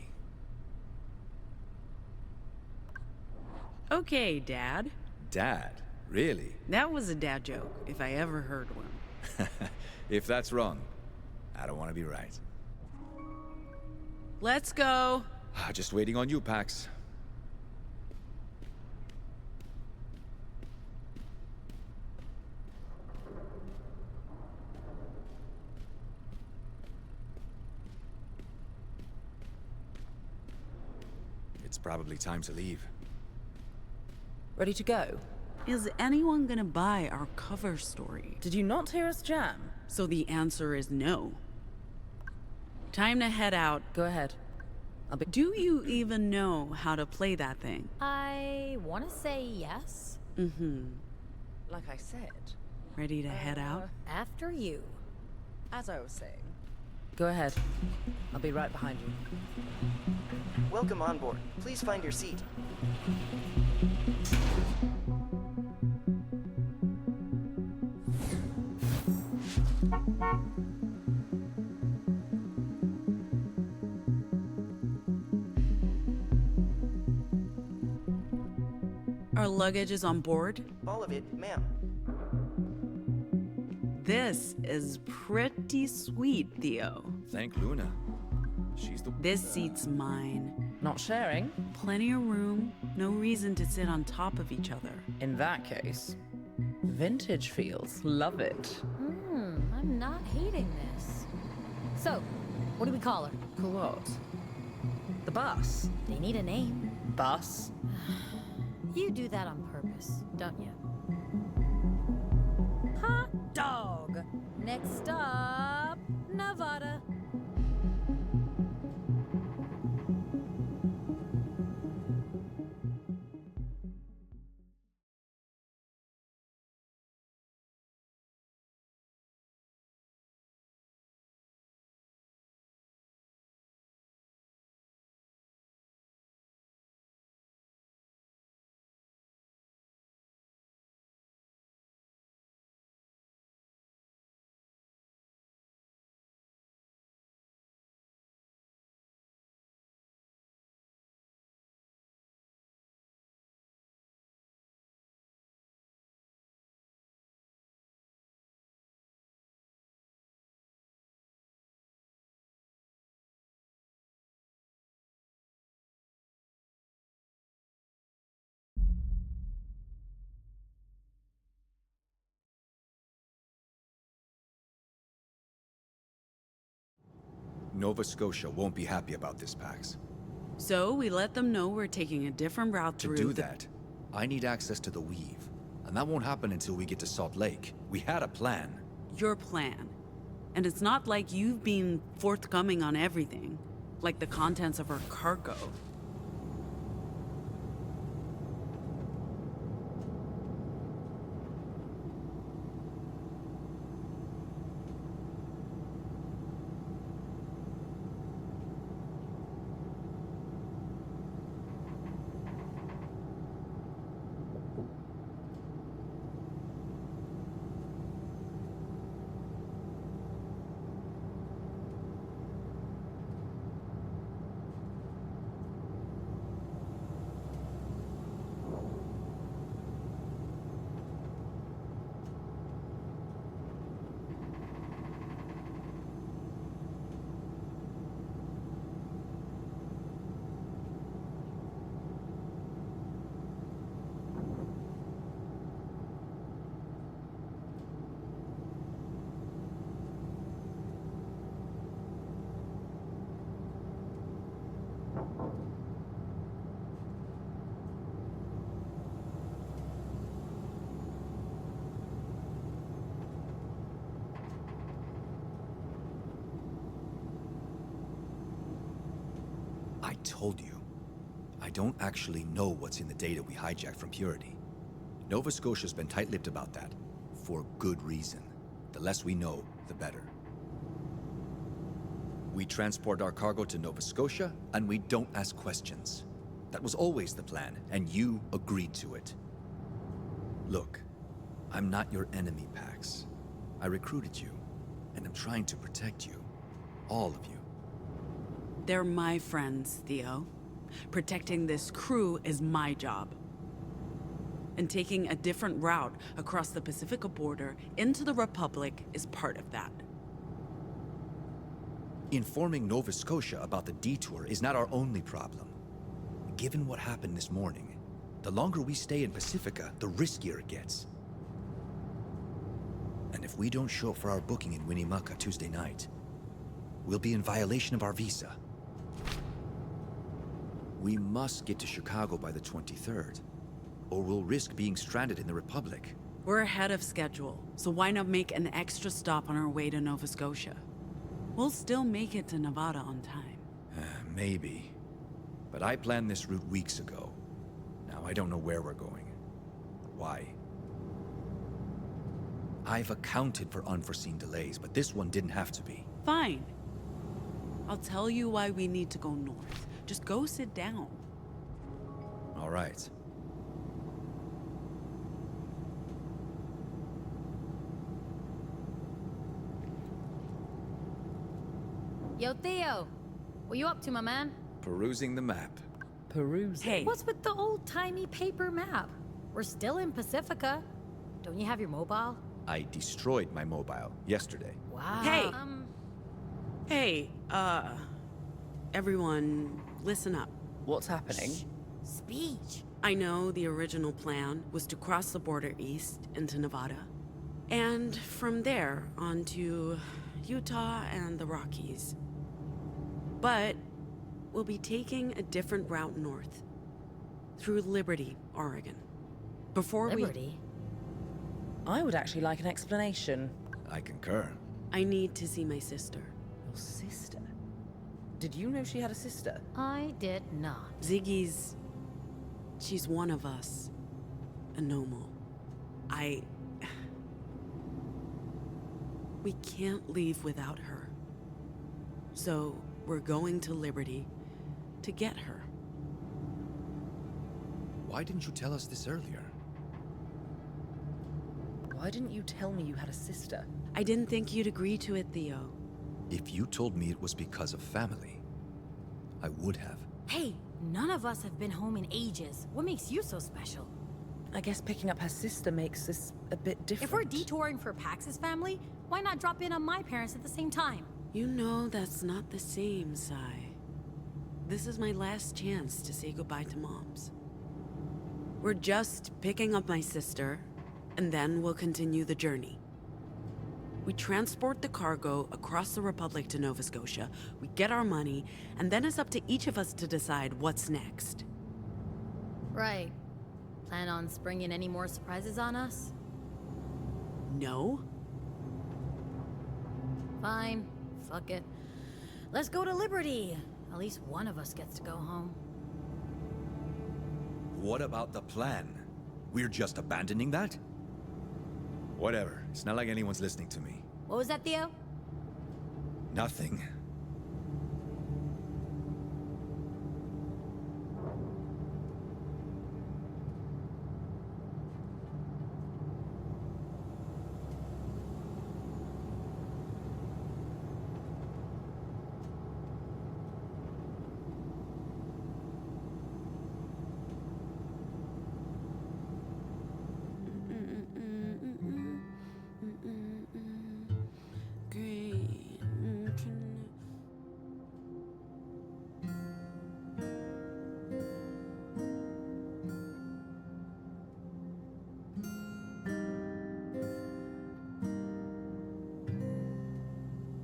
Okay, Dad. Dad? Really? That was a dad joke, if I ever heard one. If that's wrong, I don't want to be right. Let's go. Just waiting on you, Pax. It's probably time to leave. Ready to go? Is anyone gonna buy our cover story? Did you not hear us jam? So the answer is no. Time to head out. Go ahead. Do you even know how to play that thing? I want to say yes. Mm-hmm. Like I said, Ready to head out? After you. as I was saying, Go ahead. I'll be right behind you. welcome on board. Please find your seat. Our luggage is on board. All of it, ma'am. This is pretty sweet, Theo. Thank Luna. She's the... This seat's mine. Not sharing? Plenty of room, no reason to sit on top of each other. In that case, vintage feels. Love it. I'm not hating this. So, what do we call her? Cool what? The bus? They need a name. Bus? You do that on purpose, don't you? Hot dog! Next stop, Nevada. Nova Scotia won't be happy about this, Pax. So we let them know we're taking a different route To through do that, I need access to the Weave. And that won't happen until we get to Salt Lake. We had a plan. Your plan. And it's not like you've been forthcoming on everything, like the contents of our cargo. told you. I don't actually know what's in the data we hijacked from Purity. Nova Scotia's been tight-lipped about that, for good reason. The less we know, the better. We transport our cargo to Nova Scotia, and we don't ask questions. That was always the plan, and you agreed to it. Look, I'm not your enemy, Pax. I recruited you, and I'm trying to protect you. All of you. They're my friends, Theo. Protecting this crew is my job. And taking a different route across the Pacifica border into the Republic is part of that. Informing Nova Scotia about the detour is not our only problem. Given what happened this morning, the longer we stay in Pacifica, the riskier it gets. And if we don't show up for our booking in Winnemucca Tuesday night, we'll be in violation of our visa. We must get to Chicago by the 23rd, or we'll risk being stranded in the Republic. We're ahead of schedule, so why not make an extra stop on our way to Nova Scotia? We'll still make it to Nevada on time. Maybe. But I planned this route weeks ago. Now I don't know where we're going. Why? I've accounted for unforeseen delays, but this one didn't have to be. Fine. I'll tell you why we need to go north. Just go sit down. All right. Yo, Theo! What you up to, my man? Perusing the map. Perusing? Hey. What's with the old-timey paper map? We're still in Pacifica. Don't you have your mobile? I destroyed my mobile yesterday. Wow. Hey! Hey, everyone, listen up. What's happening? Speech. I know the original plan was to cross the border east into Nevada, and from there on to Utah and the Rockies. But we'll be taking a different route north, through Liberty, Oregon. Before Liberty? I would actually like an explanation. I concur. I need to see my sister. Your sister? Did you know she had a sister? I did not. She's one of us. A Nomal. We can't leave without her. So, we're going to Liberty to get her. Why didn't you tell us this earlier? Why didn't you tell me you had a sister? I didn't think you'd agree to it, Theo. If you told me it was because of family, I would have. Hey, none of us have been home in ages. What makes you so special? I guess picking up her sister makes this a bit different. If we're detouring for Pax's family, why not drop in on my parents at the same time? You know that's not the same, Sai. This is my last chance to say goodbye to Moms. We're just picking up my sister, and then we'll continue the journey. We transport the cargo across the Republic to Nova Scotia, we get our money, and then it's up to each of us to decide what's next. Right. Plan on springing any more surprises on us? No? Fine. Fuck it. Let's go to Liberty. At least one of us gets to go home. What about the plan? We're just abandoning that? Whatever. It's not like anyone's listening to me. What was that, Theo? Nothing.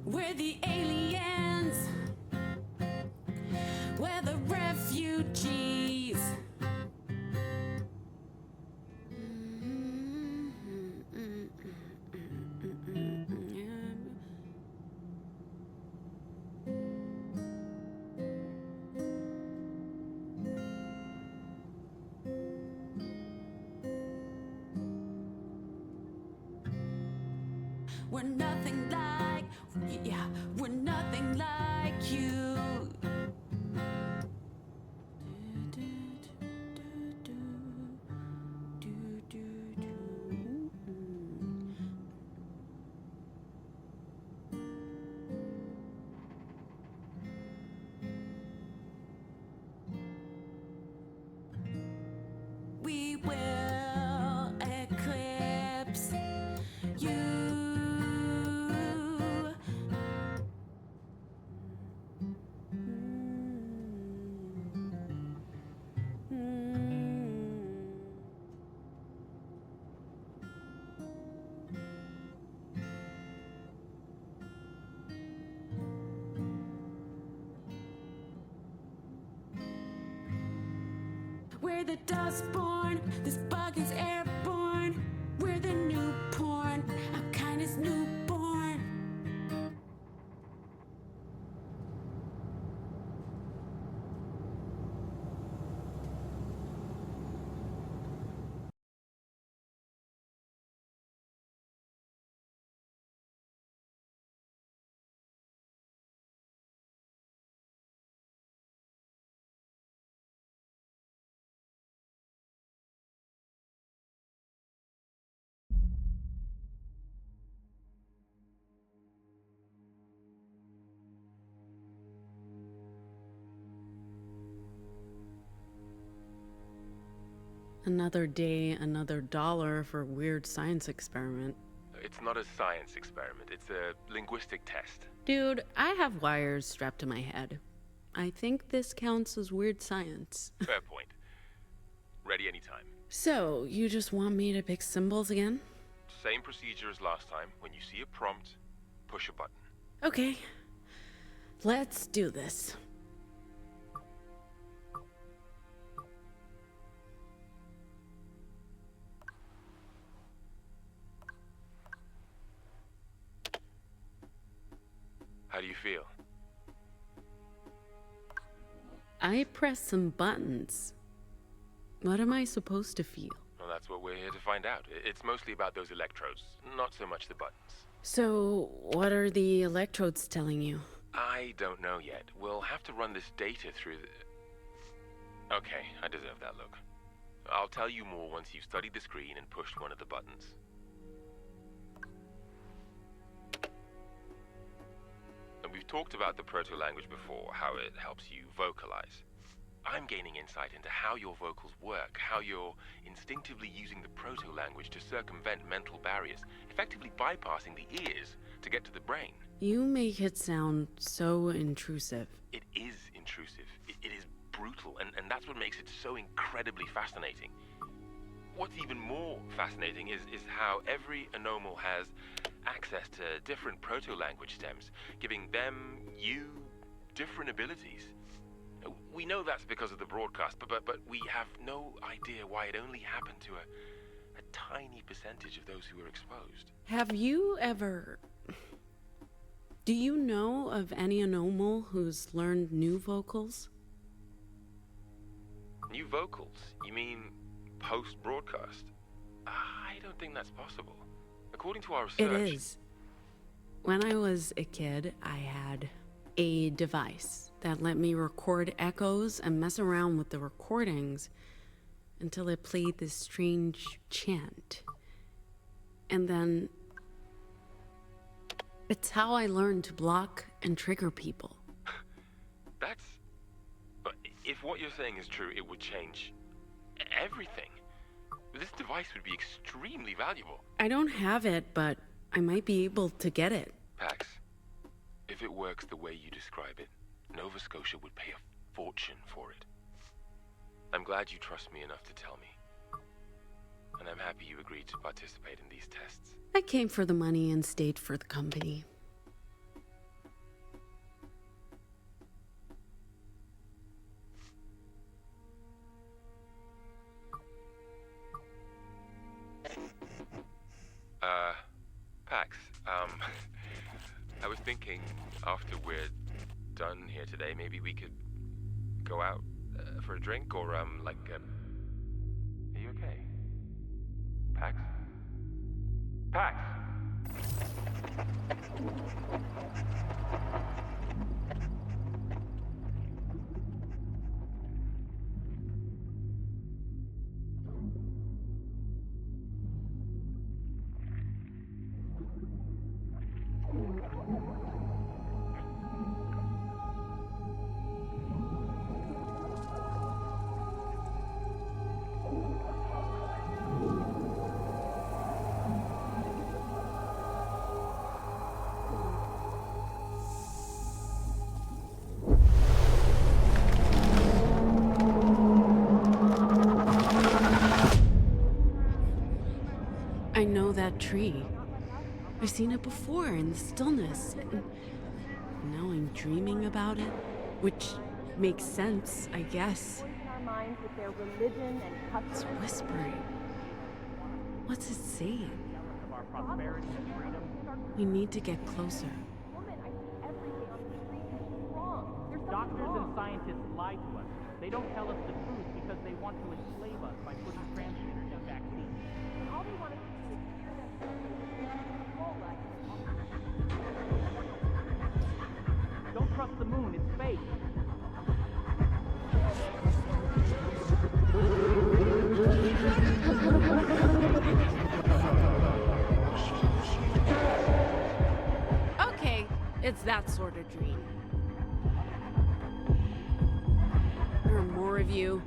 We're the aliens. We're the refugees. We're nothing like, yeah, we're nothing like you. We will eclipse you. We're the Dustborn, this bug is airborne. We're the new porn, our kind is newborn. Another day, another dollar for a weird science experiment. It's not a science experiment, it's a linguistic test. Dude, I have wires strapped to my head. I think this counts as weird science. Fair point. Ready anytime. So, you just want me to pick symbols again? Same procedure as last time. When you see a prompt, push a button. Okay. Let's do this. How do you feel? I pressed some buttons. What am I supposed to feel? Well, that's what we're here to find out. It's mostly about those electrodes, not so much the buttons. So, what are the electrodes telling you? I don't know yet. We'll have to run this data through the... Okay, I deserve that look. I'll tell you more once you've studied the screen and pushed one of the buttons. And we've talked about the proto-language before, how it helps you vocalize. I'm gaining insight into how your vocals work, how you're instinctively using the proto-language to circumvent mental barriers, effectively bypassing the ears to get to the brain. You make it sound so intrusive. It is intrusive. It is brutal, and that's what makes it so incredibly fascinating. What's even more fascinating is how every anomal has access to different proto-language stems, giving them, you, different abilities. We know that's because of the broadcast, but we have no idea why it only happened to a tiny percentage of those who were exposed. Have you ever... Do you know of any anomal who's learned new vocals? New vocals? You mean post-broadcast? I don't think that's possible. According to our research... It is. When I was a kid, I had a device that let me record echoes and mess around with the recordings until it played this strange chant. And then... It's how I learned to block and trigger people. That's... But if what you're saying is true, it would change everything. This device would be extremely valuable. I don't have it, but I might be able to get it. Pax, if it works the way you describe it, Nova Scotia would pay a fortune for it. I'm glad you trust me enough to tell me. And I'm happy you agreed to participate in these tests. I came for the money and stayed for the company. Pax, I was thinking after we're done here today, maybe we could go out for a drink or, are you okay? Pax? Pax! I know that tree. I've seen it before in the stillness. And now I'm dreaming about it, which makes sense, I guess. It's whispering. What's it saying? We need to get closer. Doctors and scientists lie to us. They don't tell us the truth because they want to enslave us by putting transgenders in vaccines. All they want us to do is hear them Don't trust the moon, it's fake. Okay, it's that sort of dream. There are more of you.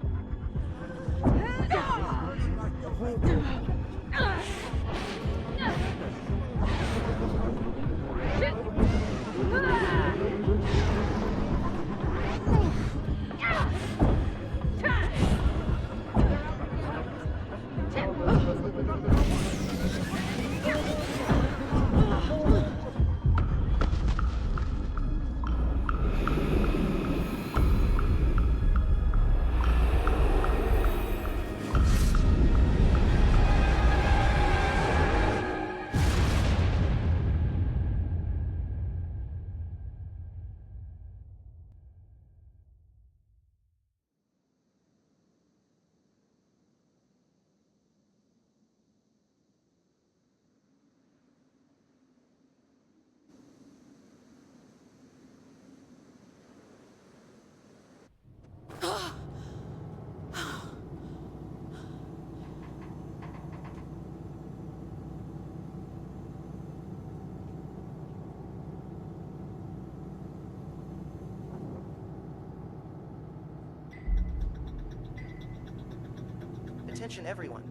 Attention everyone.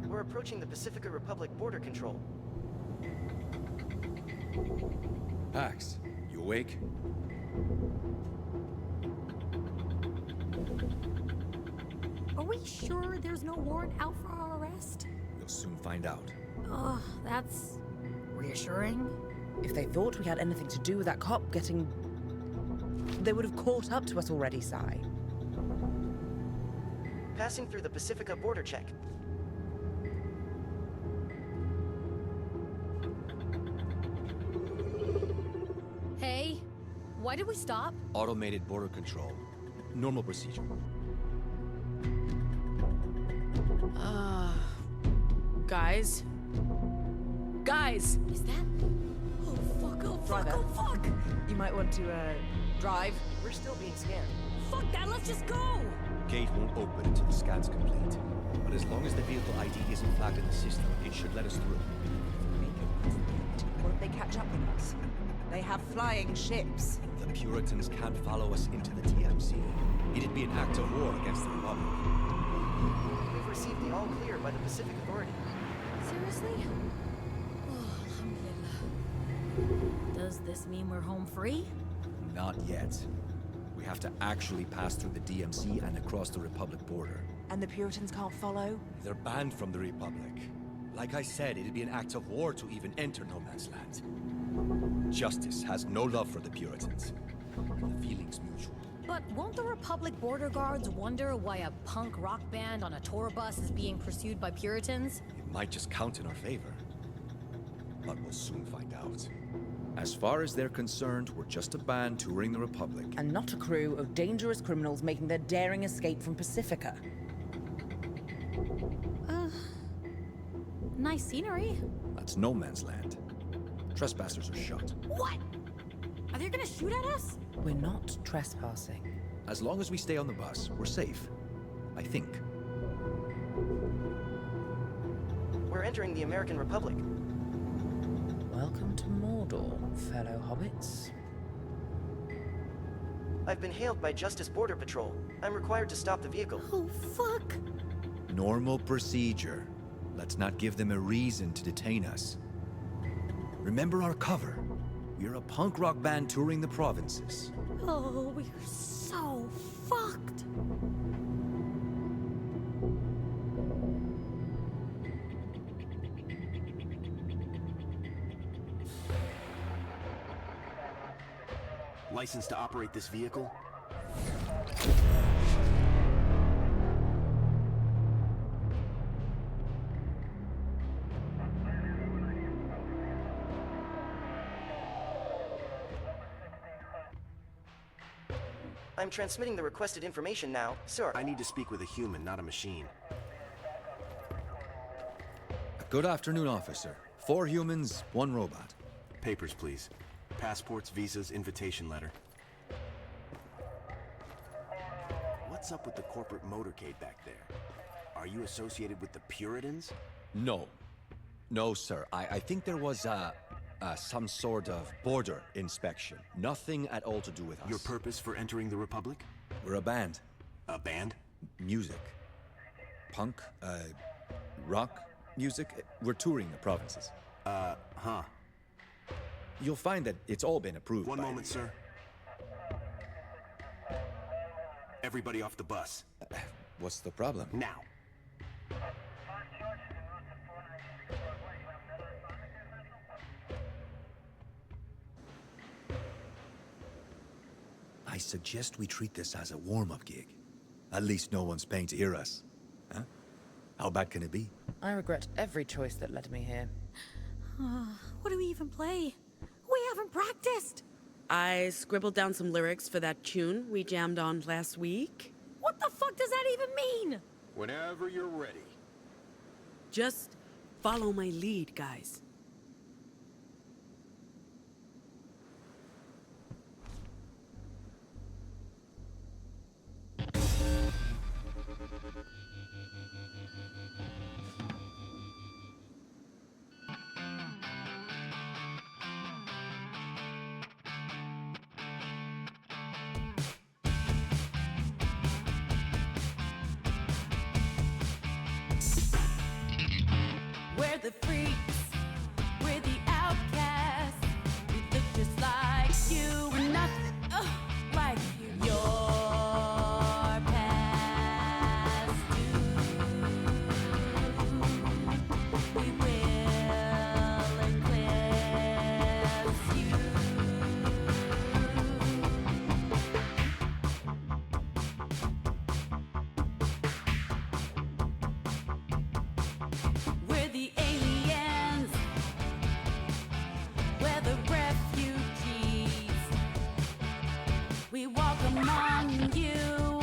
We're approaching the Pacifica Republic border control. Pax, you awake? Are we sure there's no warrant out for our arrest? We'll soon find out. Ugh, that's reassuring. If they thought we had anything to do with that cop getting... They would have caught up to us already, Sai. Passing through the Pacifica border check. Hey, why did we stop? Automated border control. Normal procedure. Guys? Guys! Is that... Oh, fuck, oh, fuck, Driver. oh, fuck! You might want to, drive. We're still being scanned. Fuck that, let's just go! Gate won't open until the scan's complete. But as long as the vehicle ID isn't flagged in the system, it should let us through. What if they catch up with us? They have flying ships. The Puritans can't follow us into the DMZ. It'd be an act of war against the Republic. We've received the all clear by the Pacific Authority. Seriously? Oh, alhamdulillah. Does this mean we're home free? Not yet. We have to actually pass through the DMZ and across the Republic border. And the Puritans can't follow? They're banned from the Republic. Like I said, it'd be an act of war to even enter no man's land. Justice has no love for the Puritans. The feeling's mutual. But won't the Republic border guards wonder why a punk rock band on a tour bus is being pursued by Puritans? It might just count in our favor. But we'll soon find out. As far as they're concerned, we're just a band touring the Republic. And not a crew of dangerous criminals making their daring escape from Pacifica. Nice scenery. That's no man's land. Trespassers are shot. What? Are they gonna shoot at us? We're not trespassing. As long as we stay on the bus, we're safe. I think. We're entering the American Republic. Welcome to Mordor, fellow hobbits. I've been hailed by Justice Border Patrol. I'm required to stop the vehicle. Oh, fuck! Normal procedure. Let's not give them a reason to detain us. Remember our cover. We're a punk rock band touring the provinces. Oh, we're so fucked. License to operate this vehicle? I'm transmitting the requested information now, sir. I need to speak with a human, not a machine. Good afternoon, officer. 4 humans, 1 robot. Papers, please. Passports, visas, invitation letter. What's up with the corporate motorcade back there? Are you associated with the Puritans? No. No, sir. I think there was some sort of border inspection. Nothing at all to do with us. Your purpose for entering the Republic? We're a band. A band? Music. Punk, rock music. We're touring the provinces. Huh. You'll find that it's all been approved. One moment, sir. Everybody off the bus. What's the problem? Now. I suggest we treat this as a warm-up gig. At least no one's paying to hear us. Huh? How bad can it be? I regret every choice that led me here. What do we even play? We haven't practiced! I scribbled down some lyrics for that tune we jammed on last week. What the fuck does that even mean? Whenever you're ready. Just follow my lead, guys. We're the freaks, we're the outcasts. We look just like you, we're nothing like you. Your past due. We will eclipse you. We're the aliens. We're the refugees. We walk among you.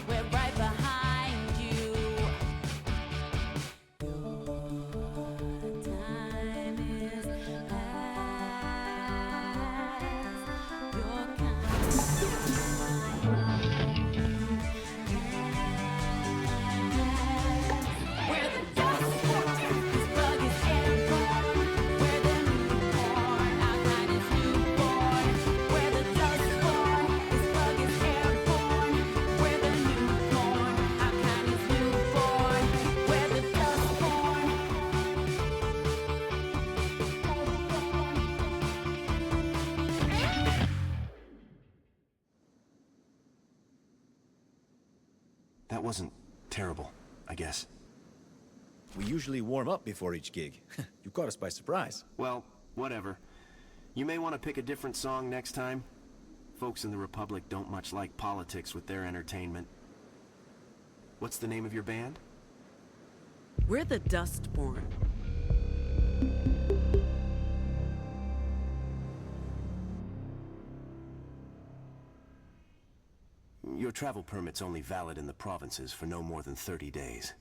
We're right behind you. Your time is past. Your We're the Dustborn. This bug is airborne. We're the newborn. Our kind is newborn. We're the Dustborn. This bug is airborne. We're the newborn. Our kind is newborn. We're the Dustborn. That wasn't terrible, I guess. We usually warm up before each gig. You caught us by surprise. Well, whatever. You may want to pick a different song next time. Folks in the Republic don't much like politics with their entertainment. What's the name of your band? We're the Dustborn. Your travel permit's only valid in the provinces for no more than 30 days.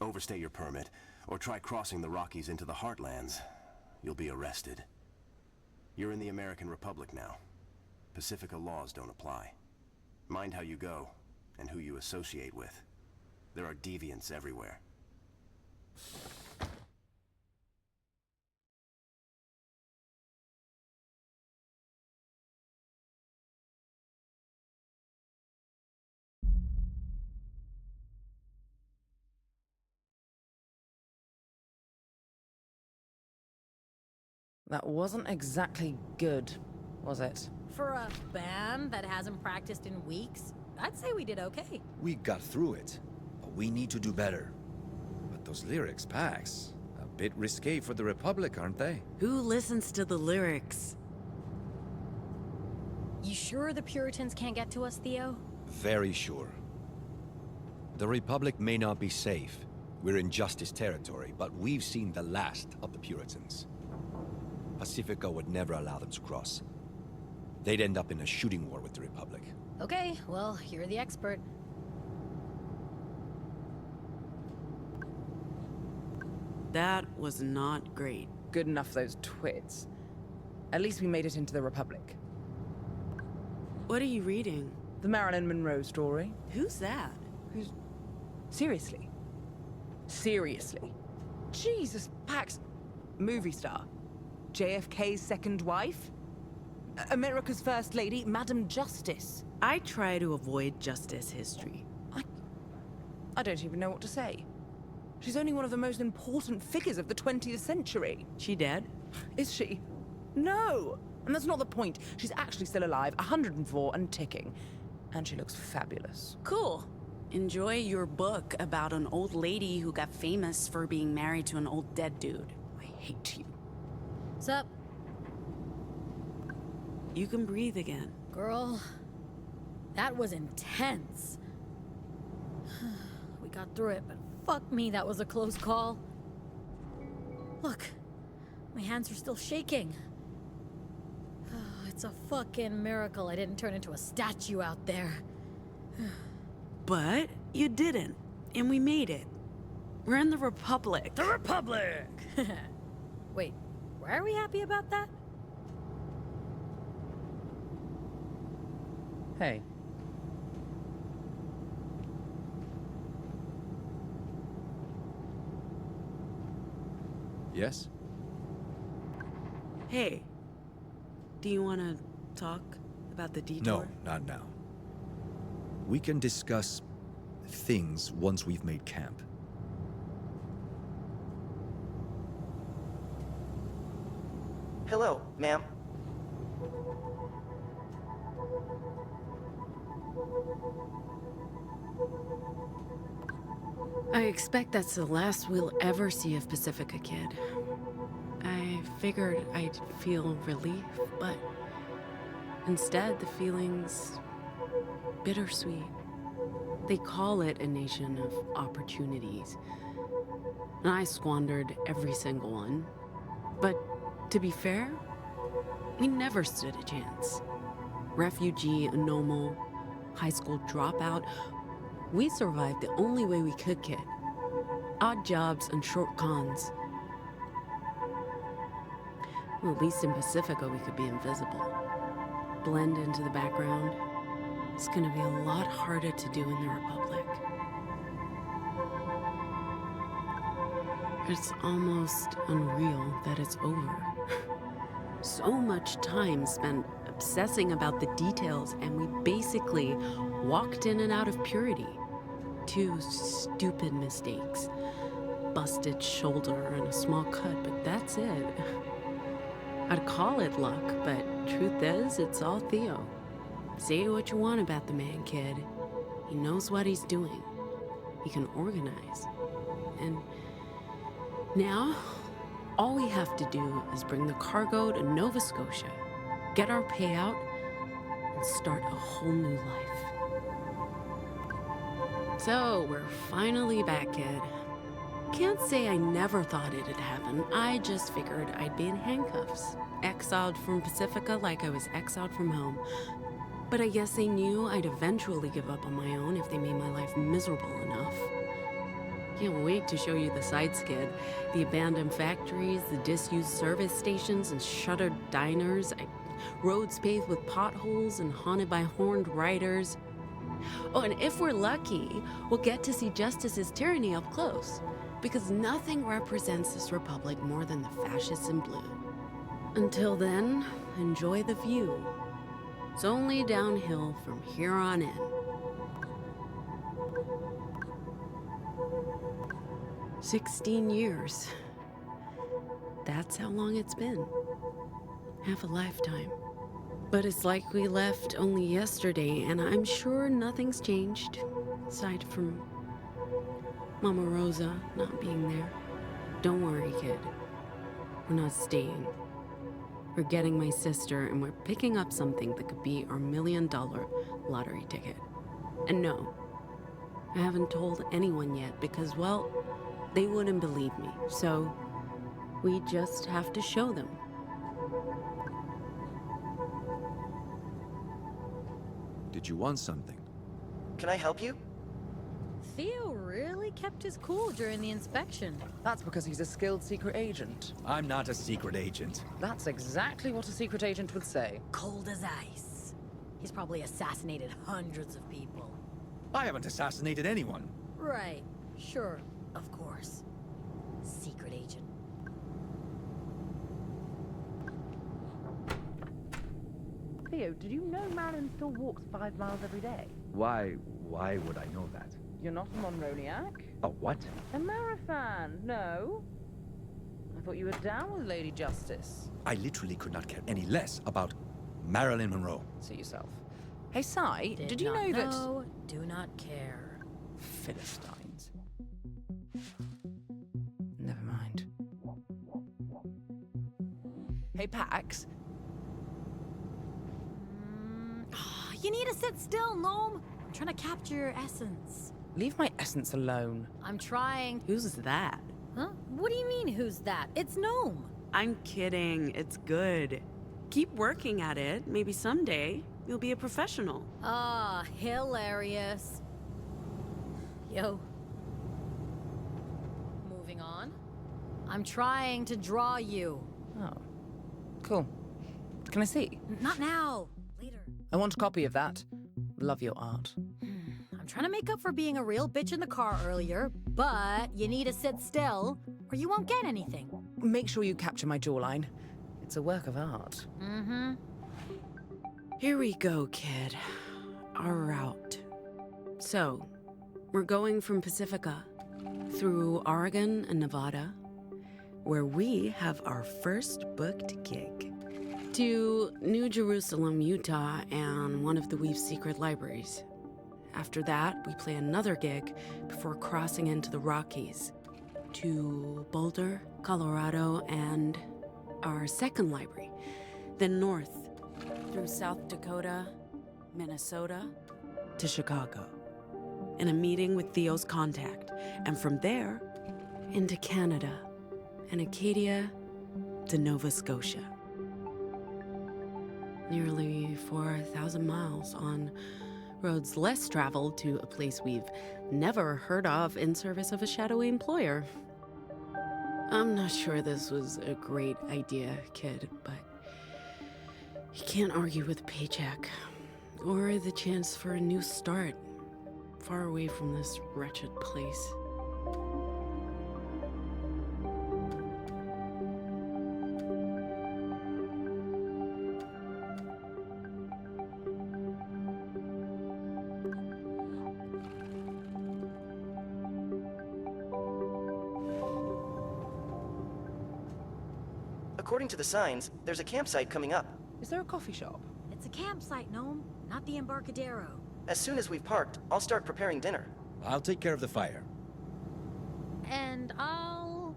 overstay your permit, or try crossing the Rockies into the Heartlands, you'll be arrested. You're in the American Republic now. Pacifica laws don't apply. Mind how you go, and who you associate with. There are deviants everywhere. That wasn't exactly good, was it? For a band that hasn't practiced in weeks, I'd say we did okay. We got through it, but we need to do better. But those lyrics, Pax, a bit risque for the Republic, aren't they? Who listens to the lyrics? You sure the Puritans can't get to us, Theo? Very sure. The Republic may not be safe. We're in Justice territory, but we've seen the last of the Puritans. Pacifica would never allow them to cross. They'd end up in a shooting war with the Republic. Okay, well, you're the expert. That was not great. Good enough, those twits. At least we made it into the Republic. What are you reading? The Marilyn Monroe story. Who's that? Who's... Seriously? Seriously? Jesus, Pax. Movie star. JFK's second wife? America's First Lady, Madam Justice. I try to avoid justice history. I don't even know what to say. She's only one of the most important figures of the 20th century. She dead? Is she? No! And that's not the point. She's actually still alive, 104 and ticking. And she looks fabulous. Cool. Enjoy your book about an old lady who got famous for being married to an old dead dude. I hate you. Sup? You can breathe again. Girl, that was intense. We got through it, but fuck me, that was a close call. Look, my hands are still shaking. It's a fucking miracle I didn't turn into a statue out there. But you didn't, and we made it. We're in the Republic. The Republic! Wait, why are we happy about that? Hey. Yes? Hey. Do you want to talk about the detour? No, not now. We can discuss things once we've made camp. Hello, ma'am. I expect that's the last we'll ever see of Pacifica, kid. I figured I'd feel relief, but instead the feeling's bittersweet. They call it a nation of opportunities, and I squandered every single one. But to be fair, we never stood a chance. Refugee, anomal, high school dropout, we survived the only way we could, kid. Odd jobs and short cons. Well, at least in Pacifica we could be invisible. Blend into the background. It's gonna be a lot harder to do in the Republic. It's almost unreal that it's over. So much time spent obsessing about the details, and we basically walked in and out of purity. 2 stupid mistakes. Busted shoulder and a small cut, but that's it. I'd call it luck, but truth is, it's all Theo. Say what you want about the man, kid. He knows what he's doing. He can organize. And now, all we have to do is bring the cargo to Nova Scotia, get our payout, and start a whole new life. So, we're finally back, kid. Can't say I never thought it'd happen. I just figured I'd be in handcuffs. Exiled from Pacifica like I was exiled from home. But I guess they knew I'd eventually give up on my own if they made my life miserable enough. Can't wait to show you the sights, kid. The abandoned factories, the disused service stations and shuttered diners, roads paved with potholes and haunted by horned riders. Oh, and if we're lucky, we'll get to see Justice's tyranny up close. Because nothing represents this republic more than the fascists in blue. Until then, enjoy the view. It's only downhill from here on in. 16 years. That's how long it's been. Half a lifetime. But it's like we left only yesterday, and I'm sure nothing's changed, aside from Mama Rosa not being there. Don't worry, kid. We're not staying. We're getting my sister, and we're picking up something that could be our $1 million lottery ticket. And no, I haven't told anyone yet because, well, they wouldn't believe me. So we just have to show them. Did you want something? Can I help you? Theo really kept his cool during the inspection. That's because he's a skilled secret agent. I'm not a secret agent. That's exactly what a secret agent would say. Cold as ice. He's probably assassinated hundreds of people. I haven't assassinated anyone. Right. Sure. Of course. Secret agent. Theo, did you know Marin still walks 5 miles every day? Why would I know that? You're not a Monroniac? A what? A Marifan, no? I thought you were down with Lady Justice. I literally could not care any less about Marilyn Monroe. See yourself. Hey, Sai, did you know that... No, do not care. Philistines. Never mind. Hey, Pax. You need to sit still, Gnome. I'm trying to capture your essence. Leave my essence alone. I'm trying. Who's that? Huh? What do you mean, who's that? It's Gnome. I'm kidding. It's good. Keep working at it. Maybe someday you'll be a professional. Ah, hilarious. Yo. Moving on. I'm trying to draw you. Oh. Cool. Can I see? Not now. Later. I want a copy of that. Love your art. I'm trying to make up for being a real bitch in the car earlier, but you need to sit still, or you won't get anything. Make sure you capture my jawline. It's a work of art. Mm-hmm. Here we go, kid. Our route. So, we're going from Pacifica through Oregon and Nevada, where we have our first booked gig, to New Jerusalem, Utah, and one of the Weave's secret libraries. After that, we play another gig before crossing into the Rockies, to Boulder, Colorado, and our second library. Then north, through South Dakota, Minnesota, to Chicago, in a meeting with Theo's contact, and from there, into Canada, and Acadia to Nova Scotia. Nearly 4,000 miles on roads less traveled to a place we've never heard of in service of a shadowy employer. I'm not sure this was a great idea, kid, but you can't argue with a paycheck or the chance for a new start far away from this wretched place. According to the signs, there's a campsite coming up. Is there a coffee shop? It's a campsite, Gnome, not the Embarcadero. As soon as we've parked, I'll start preparing dinner. I'll take care of the fire. And I'll,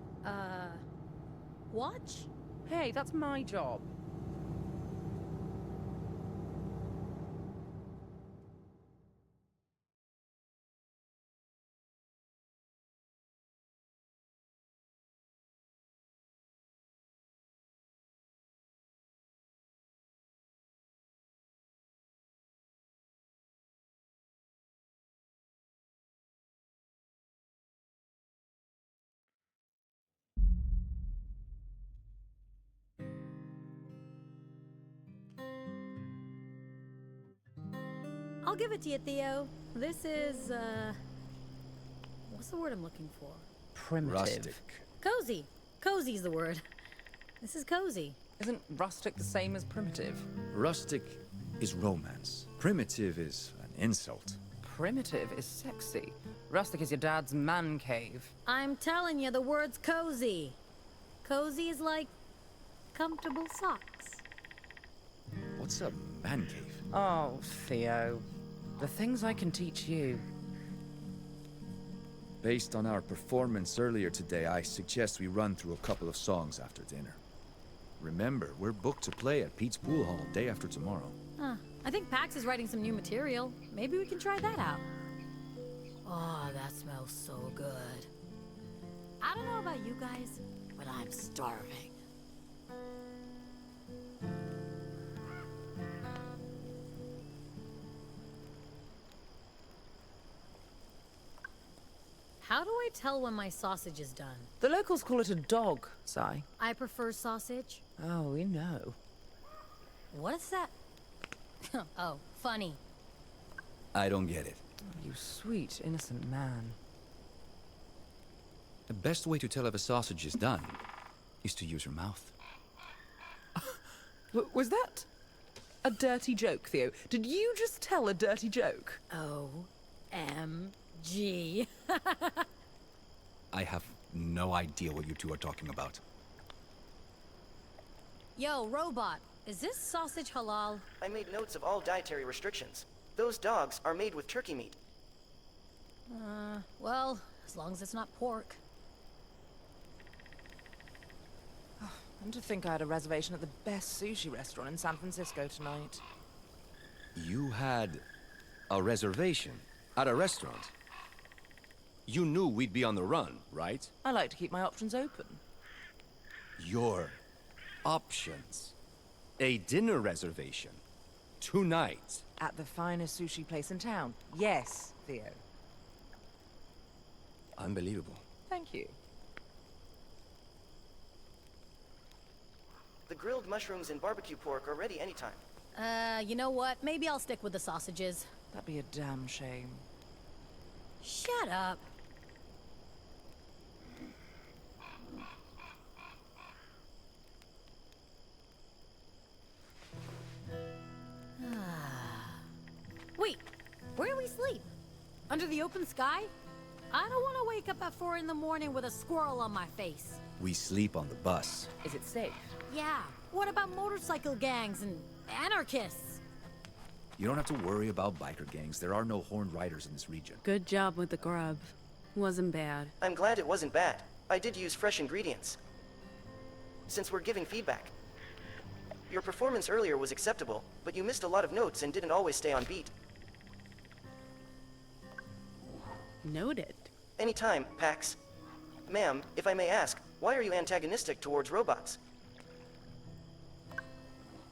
watch? Hey, that's my job. I'll give it to you, Theo. This is, what's the word I'm looking for? Primitive. Rustic. Cozy. Cozy's the word. This is cozy. Isn't rustic the same as primitive? Rustic is romance. Primitive is an insult. Primitive is sexy. Rustic is your dad's man cave. I'm telling you, the word's cozy. Cozy is like comfortable socks. What's a man cave? Oh, Theo. The things I can teach you. Based on our performance earlier today, I suggest we run through a couple of songs after dinner. Remember, we're booked to play at Pete's Pool Hall day after tomorrow. Huh. I think Pax is writing some new material. Maybe we can try that out. Oh, that smells so good. I don't know about you guys, but I'm starving. How do I tell when my sausage is done? The locals call it a dog, Sai. I prefer sausage. Oh, we know. What is that? Oh, funny. I don't get it. You sweet, innocent man. The best way to tell if a sausage is done is to use your mouth. Was that a dirty joke, Theo? Did you just tell a dirty joke? OMG. I have no idea what you two are talking about. Yo, robot, is this sausage halal? I made notes of all dietary restrictions. Those dogs are made with turkey meat. Well, as long as it's not pork. And to think I had a reservation at the best sushi restaurant in San Francisco tonight. You had a reservation at a restaurant? You knew we'd be on the run, right? I like to keep my options open. Your options. A dinner reservation. Tonight. At the finest sushi place in town. Yes, Theo. Unbelievable. Thank you. The grilled mushrooms and barbecue pork are ready anytime. You know what? Maybe I'll stick with the sausages. That'd be a damn shame. Shut up. Wait, where do we sleep? Under the open sky? I don't want to wake up at 4 in the morning with a squirrel on my face. We sleep on the bus. Is it safe? Yeah, what about motorcycle gangs and anarchists? You don't have to worry about biker gangs. There are no horned riders in this region. Good job with the grub. Wasn't bad. I'm glad it wasn't bad. I did use fresh ingredients. Since we're giving feedback. Your performance earlier was acceptable, but you missed a lot of notes and didn't always stay on beat. Noted. Anytime, Pax. Ma'am, if I may ask, why are you antagonistic towards robots?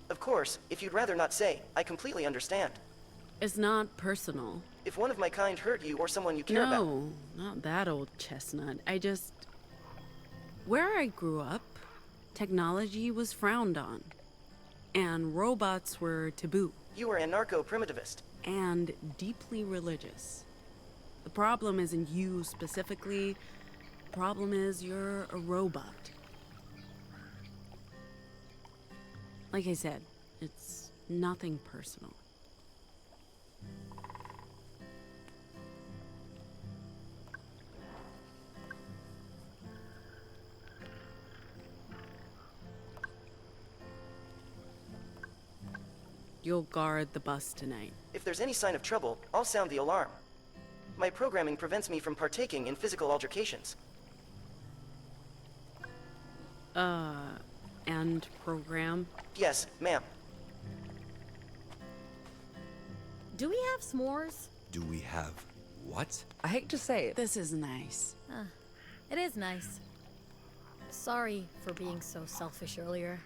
Of course, if you'd rather not say, I completely understand. It's not personal. If one of my kind hurt you or someone you care about... No, not that old chestnut. Where I grew up, technology was frowned on. And robots were taboo. You were anarcho-primitivist. And deeply religious. The problem isn't you specifically. The problem is you're a robot. Like I said, it's nothing personal. You'll guard the bus tonight. If there's any sign of trouble, I'll sound the alarm. My programming prevents me from partaking in physical altercations. And program? Yes, ma'am. Do we have s'mores? Do we have what? I hate to say it. This is nice. It is nice. Sorry for being so selfish earlier.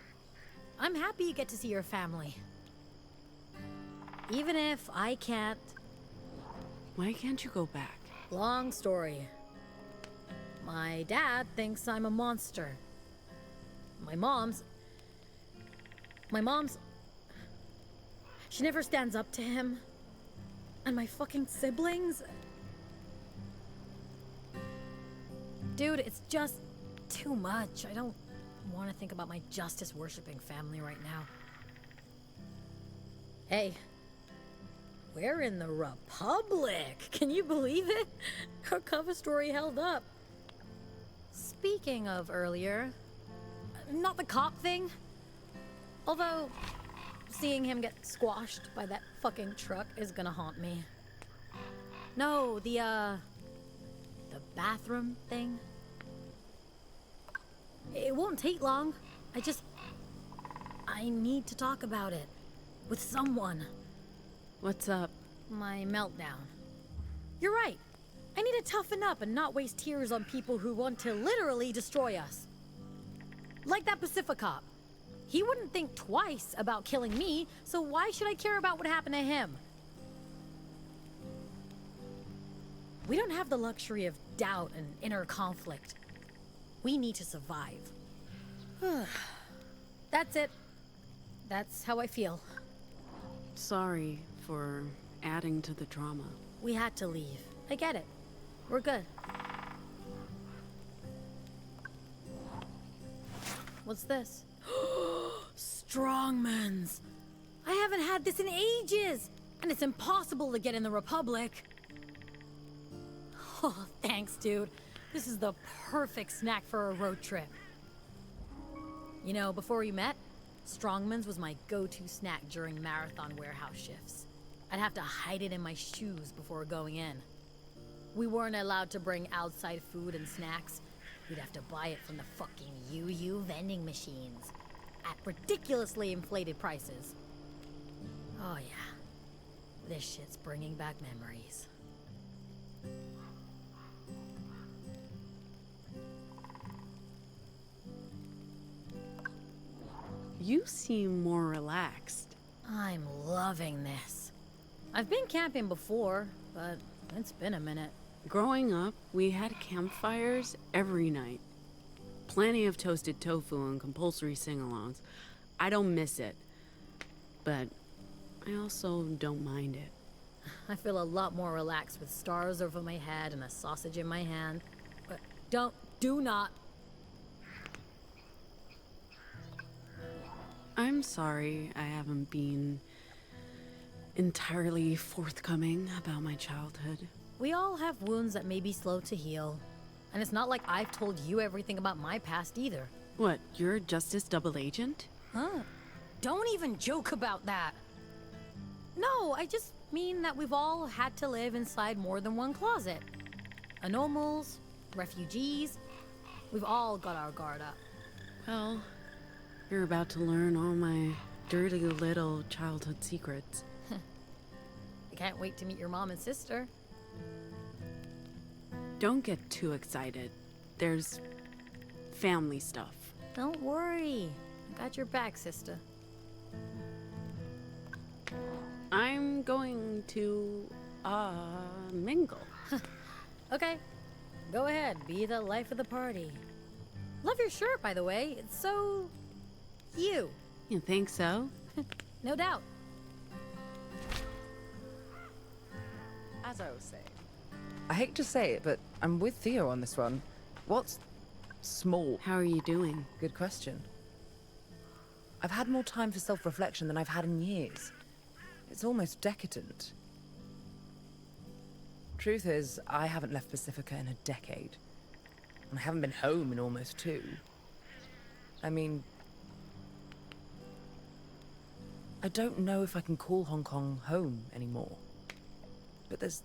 I'm happy you get to see your family. Even if I can't. Why can't you go back? Long story. My dad thinks I'm a monster. My mom's... She never stands up to him. And my fucking siblings? Dude, it's just too much. I don't want to think about my justice-worshipping family right now. Hey, we're in the Republic! Can you believe it? Our cover story held up. Speaking of earlier, not the cop thing. Although, seeing him get squashed by that fucking truck is gonna haunt me. No, the bathroom thing. It won't take long. I need to talk about it. With someone. What's up? My meltdown. You're right. I need to toughen up and not waste tears on people who want to literally destroy us. Like that Pacific cop. He wouldn't think twice about killing me, so why should I care about what happened to him? We don't have the luxury of doubt and inner conflict. We need to survive. That's it. That's how I feel. Sorry for adding to the drama. We had to leave. I get it. We're good. What's this? Strongmans! I haven't had this in ages! And it's impossible to get in the Republic. Oh, thanks, dude. This is the perfect snack for a road trip. You know, before we met, Strongman's was my go-to snack during marathon warehouse shifts. I'd have to hide it in my shoes before going in. We weren't allowed to bring outside food and snacks. We'd have to buy it from the fucking UU vending machines at ridiculously inflated prices. Oh yeah, this shit's bringing back memories. You seem more relaxed. I'm loving this. I've been camping before, but it's been a minute. Growing up, we had campfires every night. Plenty of toasted tofu and compulsory sing-alongs. I don't miss it, but I also don't mind it. I feel a lot more relaxed with stars over my head and a sausage in my hand. But do not. I'm sorry I haven't been entirely forthcoming about my childhood. We all have wounds that may be slow to heal. And it's not like I've told you everything about my past either. What, you're a Justice double agent? Huh? Don't even joke about that. No, I just mean that we've all had to live inside more than one closet. Anomals, refugees, we've all got our guard up. Well, you're about to learn all my dirty little childhood secrets. I can't wait to meet your mom and sister. Don't get too excited. There's family stuff. Don't worry. I got your back, sister. I'm going to, mingle. Okay. Go ahead. Be the life of the party. Love your shirt, by the way. It's so... you. You think so? No doubt. As I was saying, I hate to say it, but I'm with Theo on this one. What's small? How are you doing? Good question. I've had more time for self-reflection than I've had in years. It's almost decadent. Truth is, I haven't left Pacifica in a decade. And I haven't been home in almost 2. I mean... I don't know if I can call Hong Kong home anymore. But there's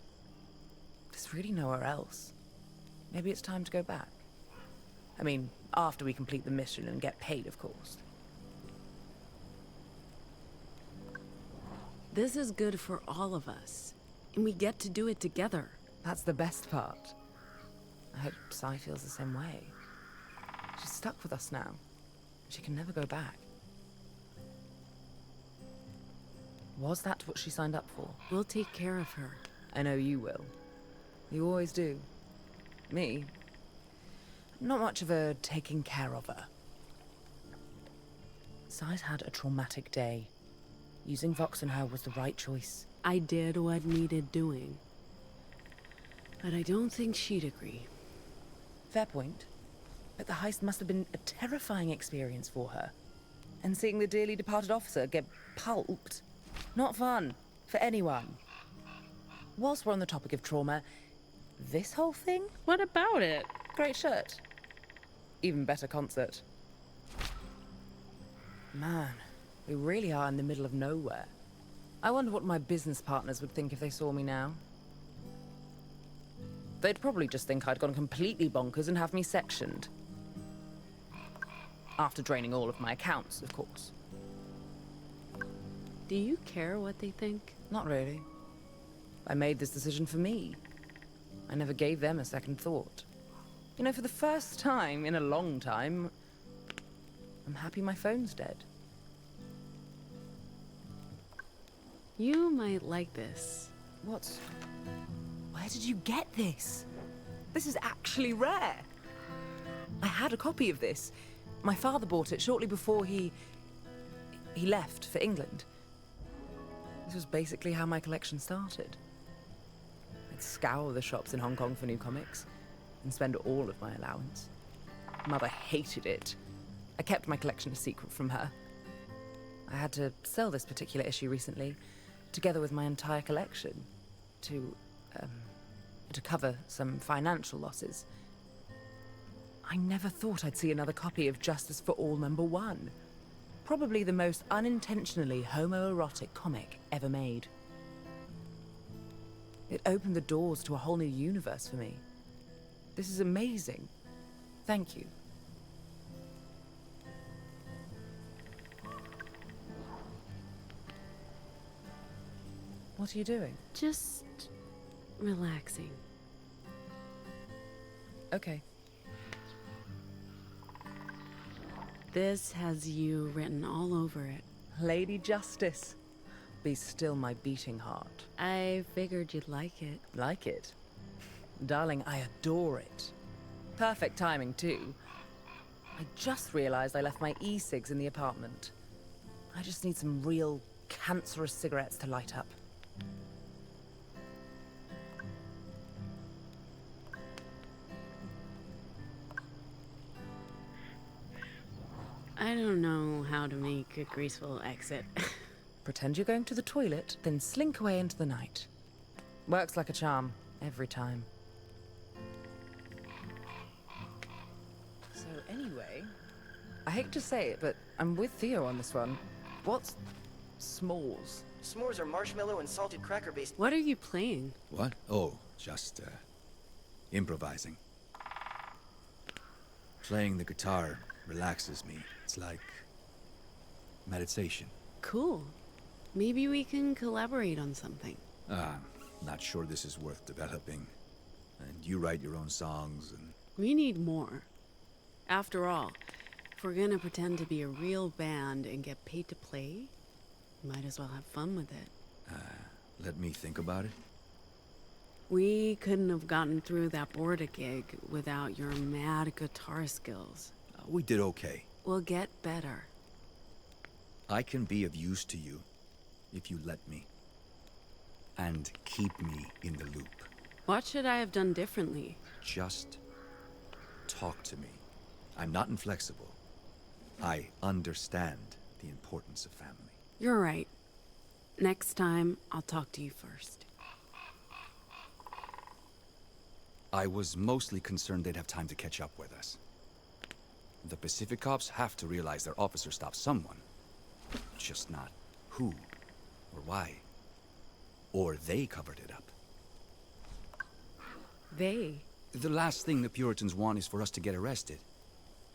really nowhere else. Maybe it's time to go back. I mean, after we complete the mission and get paid, of course. This is good for all of us. And we get to do it together. That's the best part. I hope Sai feels the same way. She's stuck with us now. She can never go back. Was that what she signed up for? We'll take care of her. I know you will. You always do. Me? Not much of a taking care of her. Sai's had a traumatic day. Using Vox and her was the right choice. I did what needed doing. But I don't think she'd agree. Fair point. But the heist must have been a terrifying experience for her. And seeing the dearly departed officer get pulped, not fun for anyone. Whilst we're on the topic of trauma, this whole thing? What about it? Great shirt. Even better concert. Man, we really are in the middle of nowhere. I wonder what my business partners would think if they saw me now. They'd probably just think I'd gone completely bonkers and have me sectioned. After draining all of my accounts, of course. Do you care what they think? Not really. I made this decision for me. I never gave them a second thought. You know, for the first time in a long time, I'm happy my phone's dead. You might like this. What? Where did you get this? This is actually rare. I had a copy of this. My father bought it shortly before he left for England. This was basically how my collection started. I'd scour the shops in Hong Kong for new comics and spend all of my allowance. Mother hated it. I kept my collection a secret from her. I had to sell this particular issue recently, together with my entire collection, to cover some financial losses. I never thought I'd see another copy of Justice for All #1. Probably the most unintentionally homoerotic comic ever made. It opened the doors to a whole new universe for me. This is amazing. Thank you. What are you doing? Just relaxing. Okay. This has you written all over it. Lady Justice. Be still my beating heart. I figured you'd like it. Like it? Darling, I adore it. Perfect timing, too. I just realized I left my e-cigs in the apartment. I just need some real cancerous cigarettes to light up. I don't know how to make a graceful exit. Pretend you're going to the toilet, then slink away into the night. Works like a charm, every time. So anyway, I hate to say it, but I'm with Theo on this one. What's s'mores? S'mores are marshmallow and salted cracker based. What are you playing? What? Oh, just, improvising. Playing the guitar relaxes me. It's like meditation. Cool. Maybe we can collaborate on something. Not sure this is worth developing. And you write your own songs and... We need more. After all, if we're gonna pretend to be a real band and get paid to play, might as well have fun with it. Let me think about it. We couldn't have gotten through that Borda gig without your mad guitar skills. We did okay. We'll get better. I can be of use to you if you let me. And keep me in the loop. What should I have done differently? Just talk to me. I'm not inflexible. I understand the importance of family. You're right. Next time, I'll talk to you first. I was mostly concerned they'd have time to catch up with us. The Pacific cops have to realize their officer stopped someone. Just not who or why. Or they covered it up. They? The last thing the Puritans want is for us to get arrested.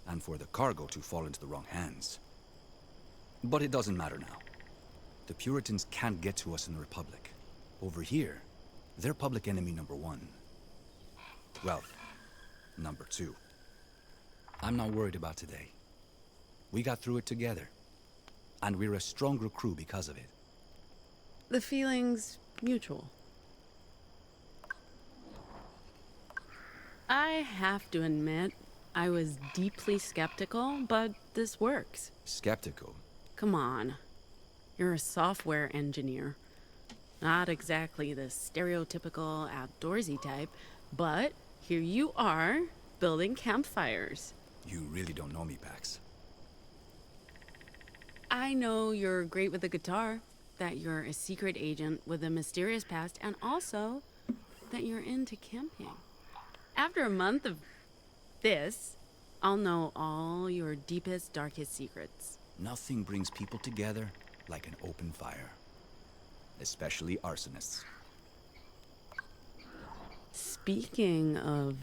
And for the cargo to fall into the wrong hands. But it doesn't matter now. The Puritans can't get to us in the Republic. Over here, they're public enemy #1. Well, #2. I'm not worried about today. We got through it together. And we're a stronger crew because of it. The feeling's mutual. I have to admit, I was deeply skeptical, but this works. Skeptical? Come on. You're a software engineer. Not exactly the stereotypical outdoorsy type, but here you are, building campfires. You really don't know me, Pax. I know you're great with the guitar, that you're a secret agent with a mysterious past, and also that you're into camping. After a month of this, I'll know all your deepest, darkest secrets. Nothing brings people together like an open fire. Especially arsonists. Speaking of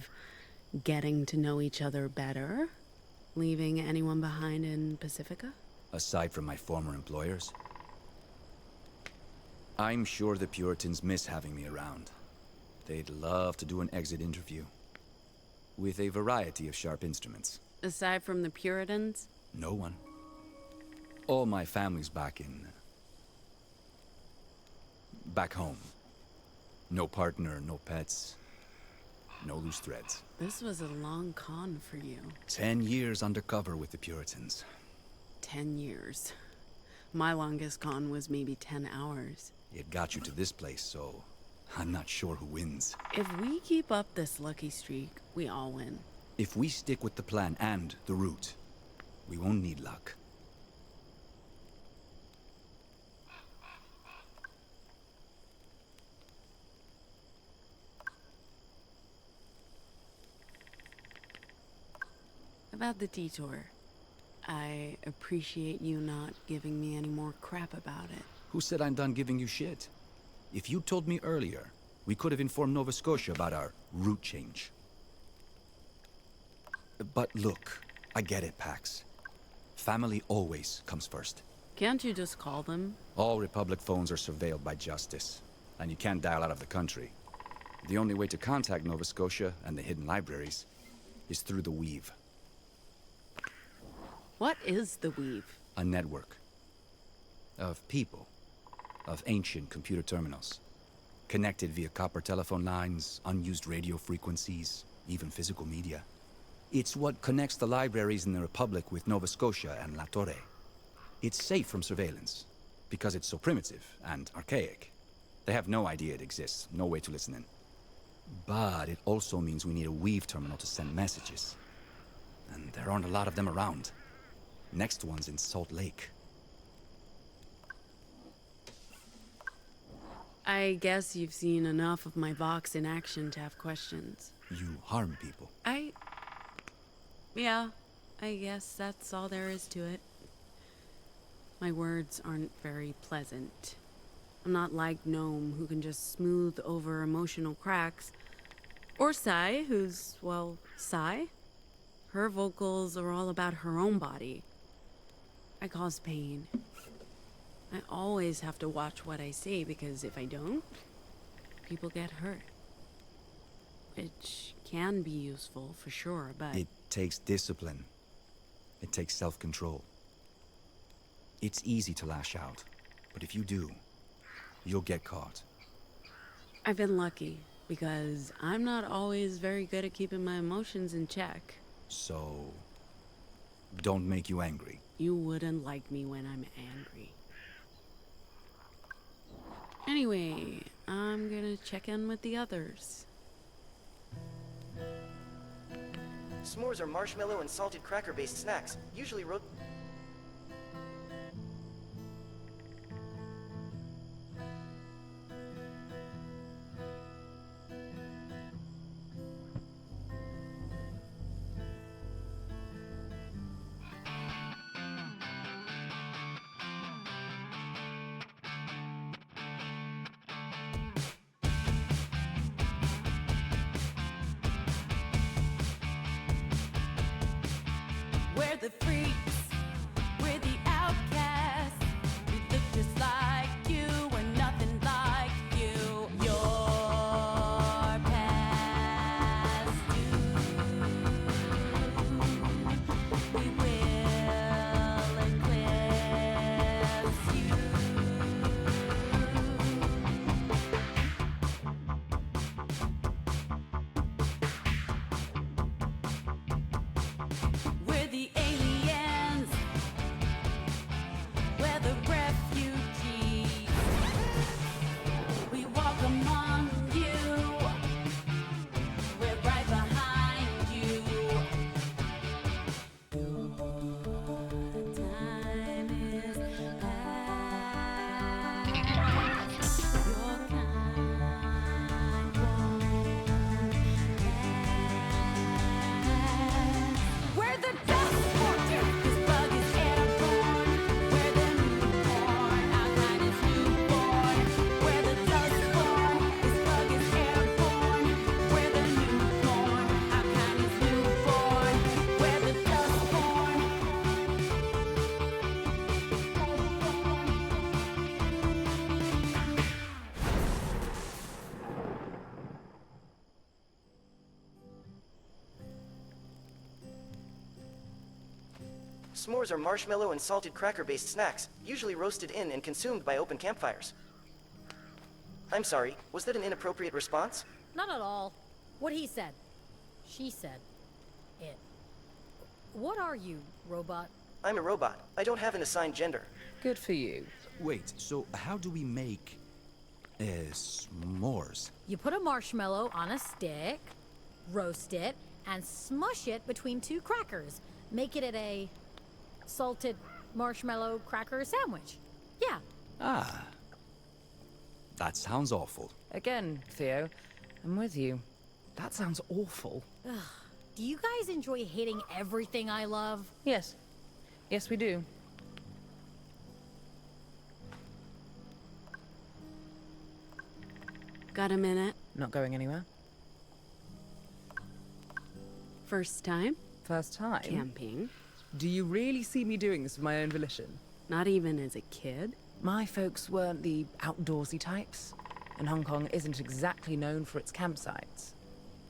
getting to know each other better, leaving anyone behind in Pacifica? Aside from my former employers, I'm sure the Puritans miss having me around. They'd love to do an exit interview. With a variety of sharp instruments. Aside from the Puritans? No one. All my family's back home. No partner, no pets, no loose threads. This was a long con for you. 10 years undercover with the Puritans. 10 years. My longest con was maybe 10 hours. It got you to this place, so I'm not sure who wins. If we keep up this lucky streak, we all win. If we stick with the plan and the route, we won't need luck. About the detour, I appreciate you not giving me any more crap about it. Who said I'm done giving you shit? If you told me earlier, we could have informed Nova Scotia about our route change. But look, I get it, Pax. Family always comes first. Can't you just call them? All Republic phones are surveilled by justice, and you can't dial out of the country. The only way to contact Nova Scotia and the hidden libraries is through the Weave. What is the Weave? A network. Of people. Of ancient computer terminals. Connected via copper telephone lines, unused radio frequencies, even physical media. It's what connects the libraries in the Republic with Nova Scotia and La Torre. It's safe from surveillance, because it's so primitive and archaic. They have no idea it exists, no way to listen in. But it also means we need a Weave terminal to send messages. And there aren't a lot of them around. Next one's in Salt Lake. I guess you've seen enough of my box in action to have questions. You harm people. Yeah, I guess that's all there is to it. My words aren't very pleasant. I'm not like Gnome, who can just smooth over emotional cracks. Or Sai, who's, well, Sai. Her vocals are all about her own body. I cause pain. I always have to watch what I say, because if I don't, people get hurt. Which can be useful, for sure, but... It takes discipline. It takes self-control. It's easy to lash out, but if you do, you'll get caught. I've been lucky, because I'm not always very good at keeping my emotions in check. So, don't make you angry. You wouldn't like me when I'm angry. Anyway, I'm gonna check in with the others. S'mores are marshmallow and salted cracker-based snacks, usually We're the freaks, we're the outcasts. We look just like you, we're nothing like you. Your past due. We will eclipse you. We're the aliens. S'mores are marshmallow and salted cracker-based snacks, usually roasted in and consumed by open campfires. I'm sorry, was that an inappropriate response? Not at all. What he said. She said. It. What are you, robot? I'm a robot. I don't have an assigned gender. Good for you. Wait, so how do we make s'mores? You put a marshmallow on a stick, roast it, and smush it between two crackers. Make it a salted marshmallow cracker sandwich. Yeah. Ah. That sounds awful. Again, Theo, I'm with you. That sounds awful. Ugh. Do you guys enjoy hating everything I love? Yes. Yes, we do. Got a minute? Not going anywhere. First time? First time? Camping. Do you really see me doing this of my own volition? Not even as a kid? My folks weren't the outdoorsy types, and Hong Kong isn't exactly known for its campsites.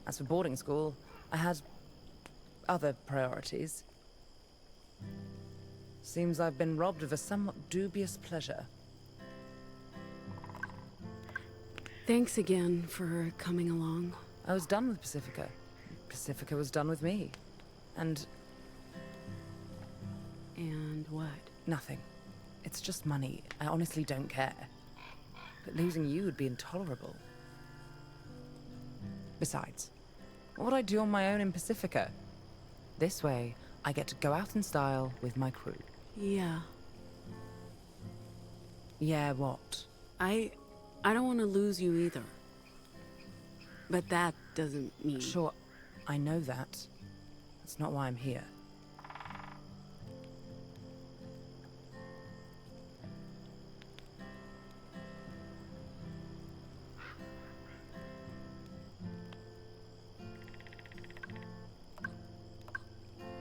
As for boarding school, I had other priorities. Seems I've been robbed of a somewhat dubious pleasure. Thanks again for coming along. I was done with Pacifica. Pacifica was done with me. And what? Nothing. It's just money. I honestly don't care. But losing you would be intolerable. Besides, what would I do on my own in Pacifica? This way, I get to go out in style with my crew. Yeah. Yeah, what? I don't want to lose you either. But that doesn't mean... Sure, I know that. That's not why I'm here.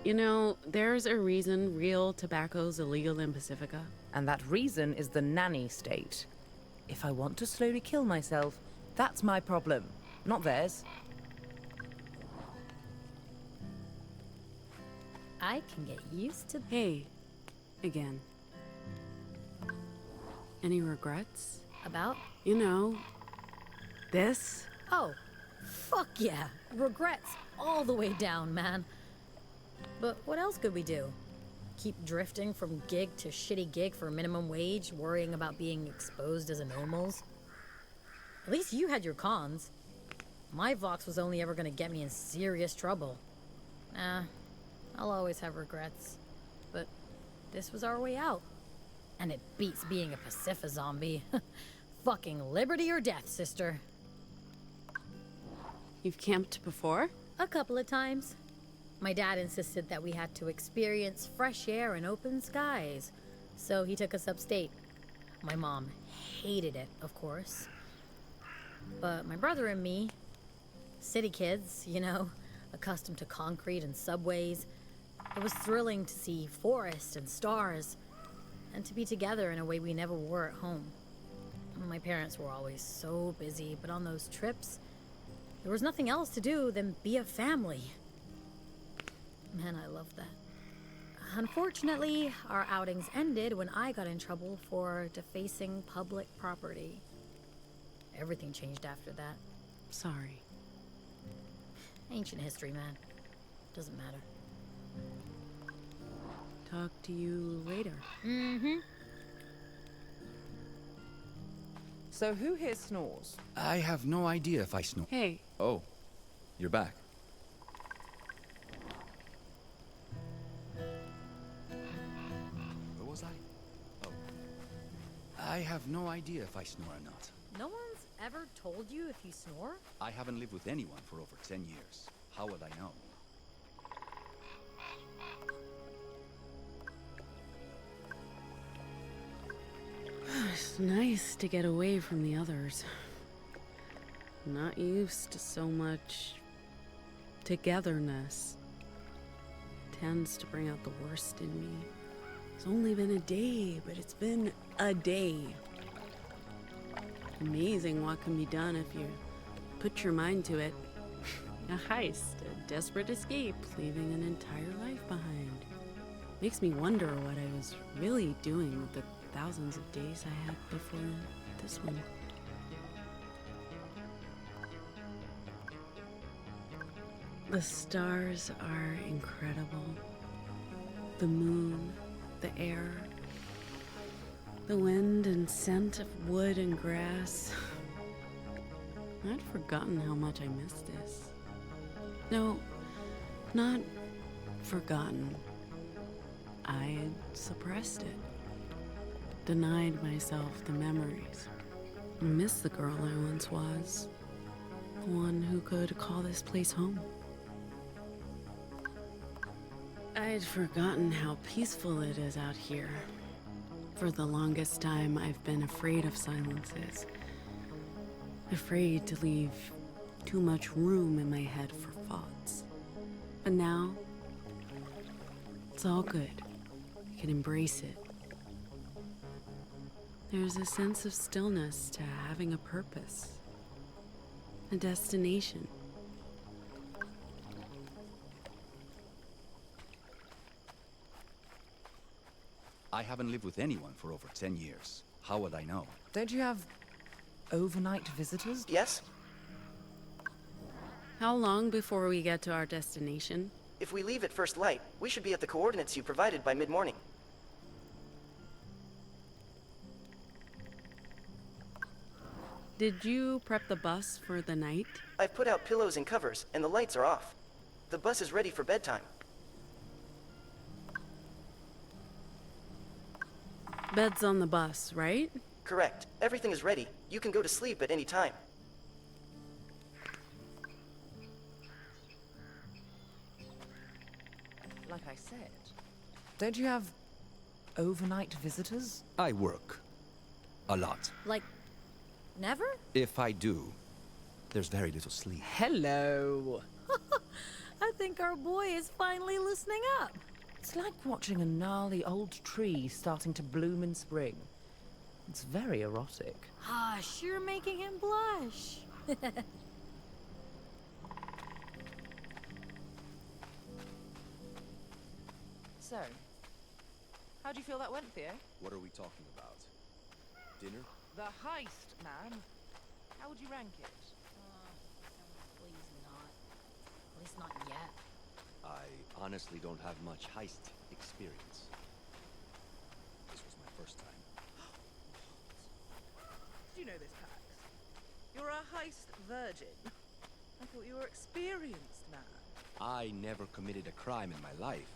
You know, there's a reason real tobacco's illegal in Pacifica. And that reason is the nanny state. If I want to slowly kill myself, that's my problem, not theirs. I can get used to... Hey, again. Any regrets? About? You know, this? Oh, fuck yeah. Regrets all the way down, man. But what else could we do? Keep drifting from gig to shitty gig for minimum wage, worrying about being exposed as anomals? At least you had your cons. My Vox was only ever gonna get me in serious trouble. I'll always have regrets. But this was our way out. And it beats being a Pacifica zombie. Fucking liberty or death, sister. You've camped before? A couple of times. My dad insisted that we had to experience fresh air and open skies, so he took us upstate. My mom hated it, of course. But my brother and me, city kids, you know, accustomed to concrete and subways, it was thrilling to see forests and stars, and to be together in a way we never were at home. My parents were always so busy, but on those trips, there was nothing else to do than be a family. Man, I love that. Unfortunately, our outings ended when I got in trouble for defacing public property. Everything changed after that. Sorry. Ancient history, man. Doesn't matter. Talk to you later. Mm-hmm. So who here snores? I have no idea if I snore. Hey. Oh, you're back. Where was I? Oh. I have no idea if I snore or not. No one's ever told you if you snore? I haven't lived with anyone for over 10 years. How would I know? It's nice to get away from the others. Not used to so much togetherness. Tends to bring out the worst in me. It's only been a day, but it's been a day. Amazing what can be done if you put your mind to it. A heist, a desperate escape, leaving an entire life behind. Makes me wonder what I was really doing with the thousands of days I had before this one. The stars are incredible. The moon, the air, the wind and scent of wood and grass. I'd forgotten how much I missed this. No, not forgotten. I had suppressed it. Denied myself the memories. I miss the girl I once was. The one who could call this place home. I'd forgotten how peaceful it is out here. For the longest time, I've been afraid of silences. Afraid to leave too much room in my head for thoughts. But now, it's all good. I can embrace it. There's a sense of stillness to having a purpose. A destination. I haven't lived with anyone for over 10 years. How would I know? Don't you have overnight visitors? Yes? How long before we get to our destination? If we leave at first light, we should be at the coordinates you provided by mid-morning. Did you prep the bus for the night? I've put out pillows and covers, and the lights are off. The bus is ready for bedtime. Bed's on the bus, right? Correct. Everything is ready. You can go to sleep at any time. Like I said, don't you have overnight visitors? I work. A lot. Like, never? If I do, there's very little sleep. Hello. I think our boy is finally listening up. It's like watching a gnarly old tree starting to bloom in spring. It's very erotic. Hush, you're making him blush. So, how do you feel that went, Theo? What are we talking about? Dinner? The heist, man. How would you rank it? Please not. At least not yet. I honestly don't have much heist experience. This was my first time. Did you know this, Pax? You're a heist virgin. I thought you were experienced, man. I never committed a crime in my life.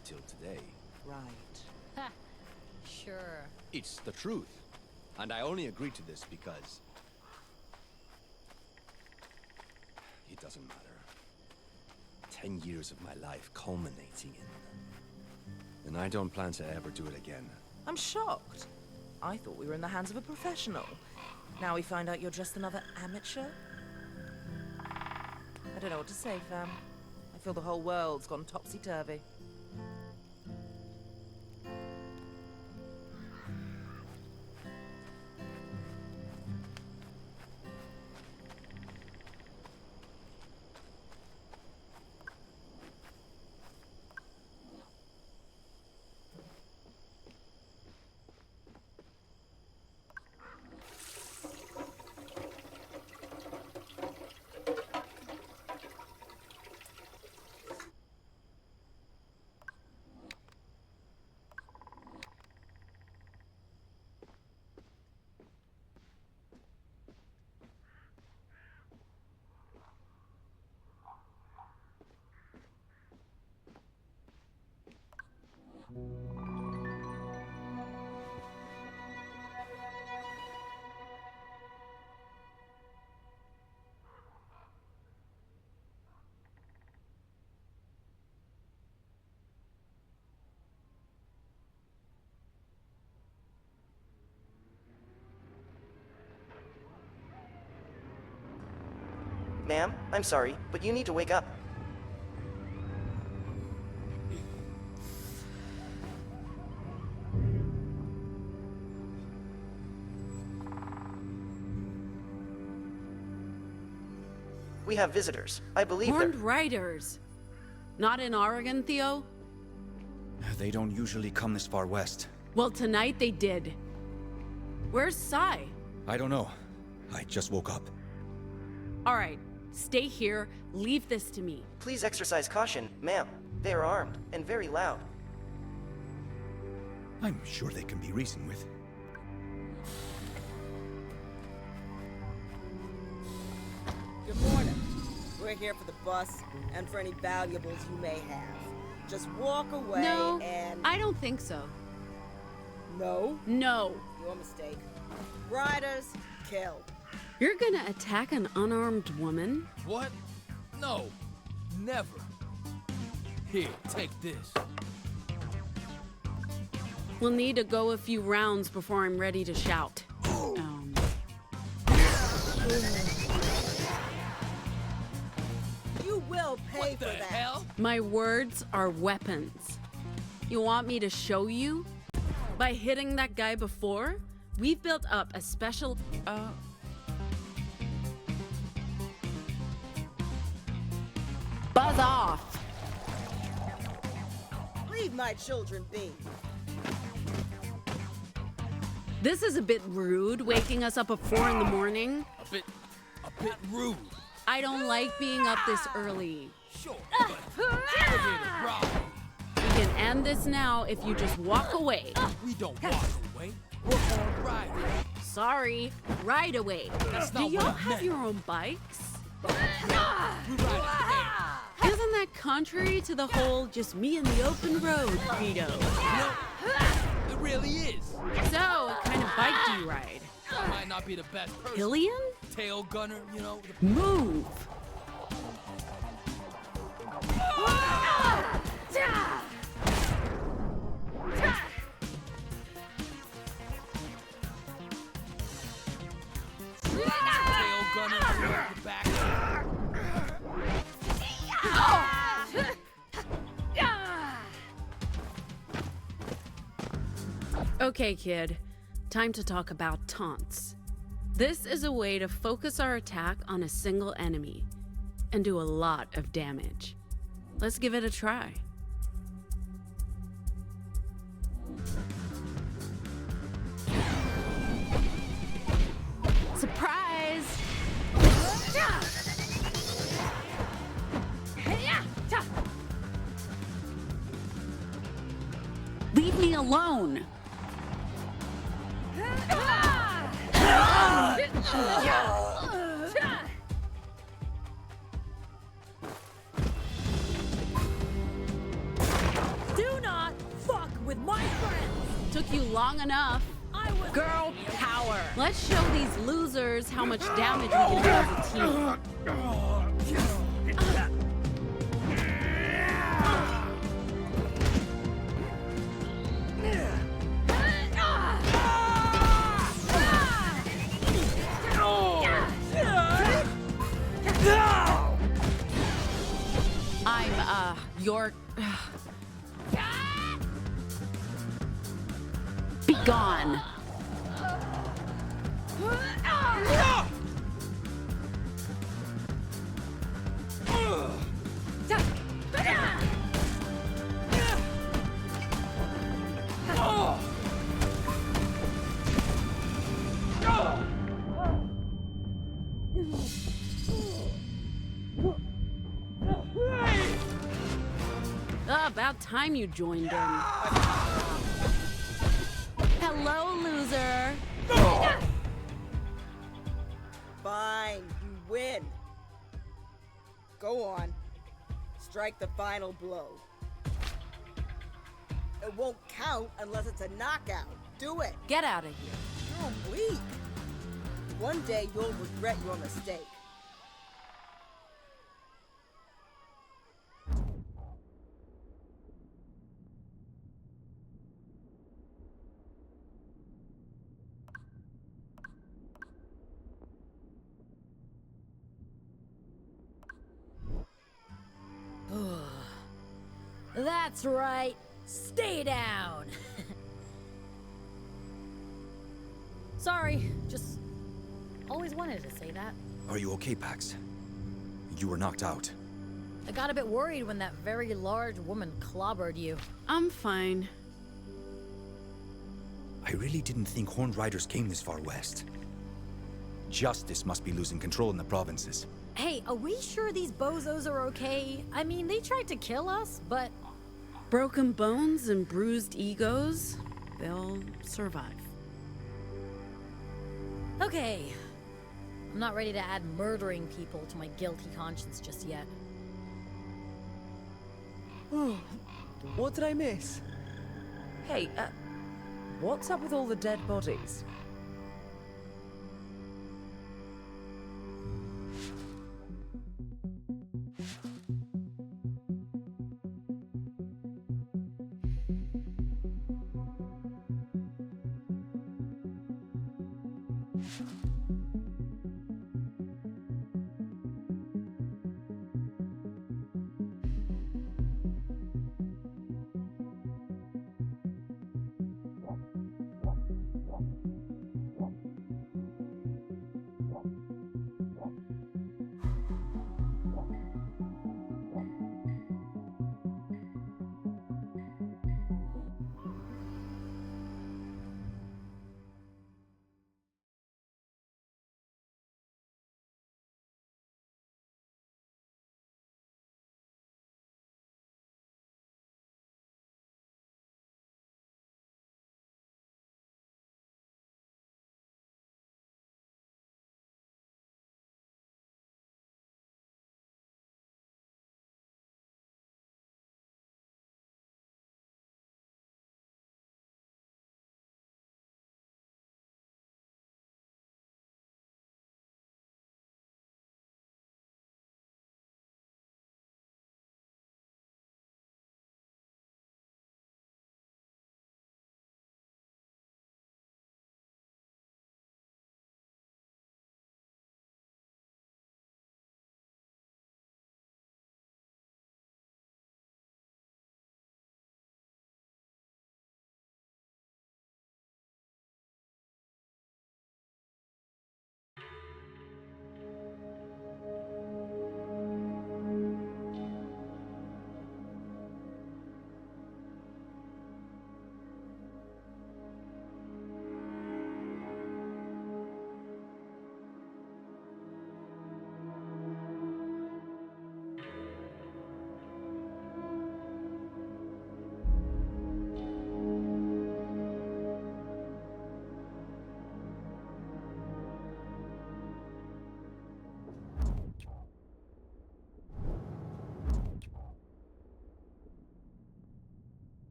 Until today. Right. Ha! Sure. It's the truth. And I only agreed to this because... it doesn't matter. 10 years of my life culminating in... and I don't plan to ever do it again. I'm shocked. I thought we were in the hands of a professional. Now we find out you're just another amateur? I don't know what to say, fam. I feel the whole world's gone topsy-turvy. Ma'am, I'm sorry, but you need to wake up. We have visitors. I believe Horned they're... riders. Not in Oregon, Theo? They don't usually come this far west. Well, tonight they did. Where's Sai? I don't know. I just woke up. All right, stay here. Leave this to me. Please exercise caution, ma'am. They are armed and very loud. I'm sure they can be reasoned with. Good morning. We're here for the bus and for any valuables you may have. Just walk away No, and... I don't think so. No? No. Your mistake. Riders, kill. You're gonna attack an unarmed woman? What? No. Never. Here, take this. We'll need to go a few rounds before I'm ready to shout. You will pay for that. Hell? My words are weapons. You want me to show you? By hitting that guy before, we've built up a special... Buzz off! Leave my children be. This is a bit rude, waking us up at 4 in the morning. A bit rude. I don't like being up this early. Sure, but we're here to rob. We can end this now if you just walk away. We don't walk away. We're all riding. Sorry, ride away. That's Do not y'all what I have meant. your own bikes? We ride in the air. Isn't that contrary to the whole just me in the open road credo? No, it really is. So, what kind of bike do you ride? I might not be the best person. Pillion? Tail gunner, you know. The... Move! Tail gunner, the back. Okay, kid. Time to talk about taunts. This is a way to focus our attack on a single enemy and do a lot of damage. Let's give it a try. Surprise! Leave me alone! Do not fuck with my friends! Took you long enough. Girl power! Let's show these losers how much damage we can do as a team. Your... Be gone! About time you joined in. Hello, loser. Fine, you win. Go on. Strike the final blow. It won't count unless it's a knockout. Do it. Get out of here. You're weak. One day you'll regret your mistake. That's right. Stay down. Sorry, just always wanted to say that. Are you okay, Pax? You were knocked out. I got a bit worried when that very large woman clobbered you. I'm fine. I really didn't think Horned Riders came this far west. Justice must be losing control in the provinces. Hey, are we sure these bozos are okay? I mean, they tried to kill us, but... Broken bones and bruised egos, they'll survive. Okay. I'm not ready to add murdering people to my guilty conscience just yet. Oh, what did I miss? Hey, what's up with all the dead bodies?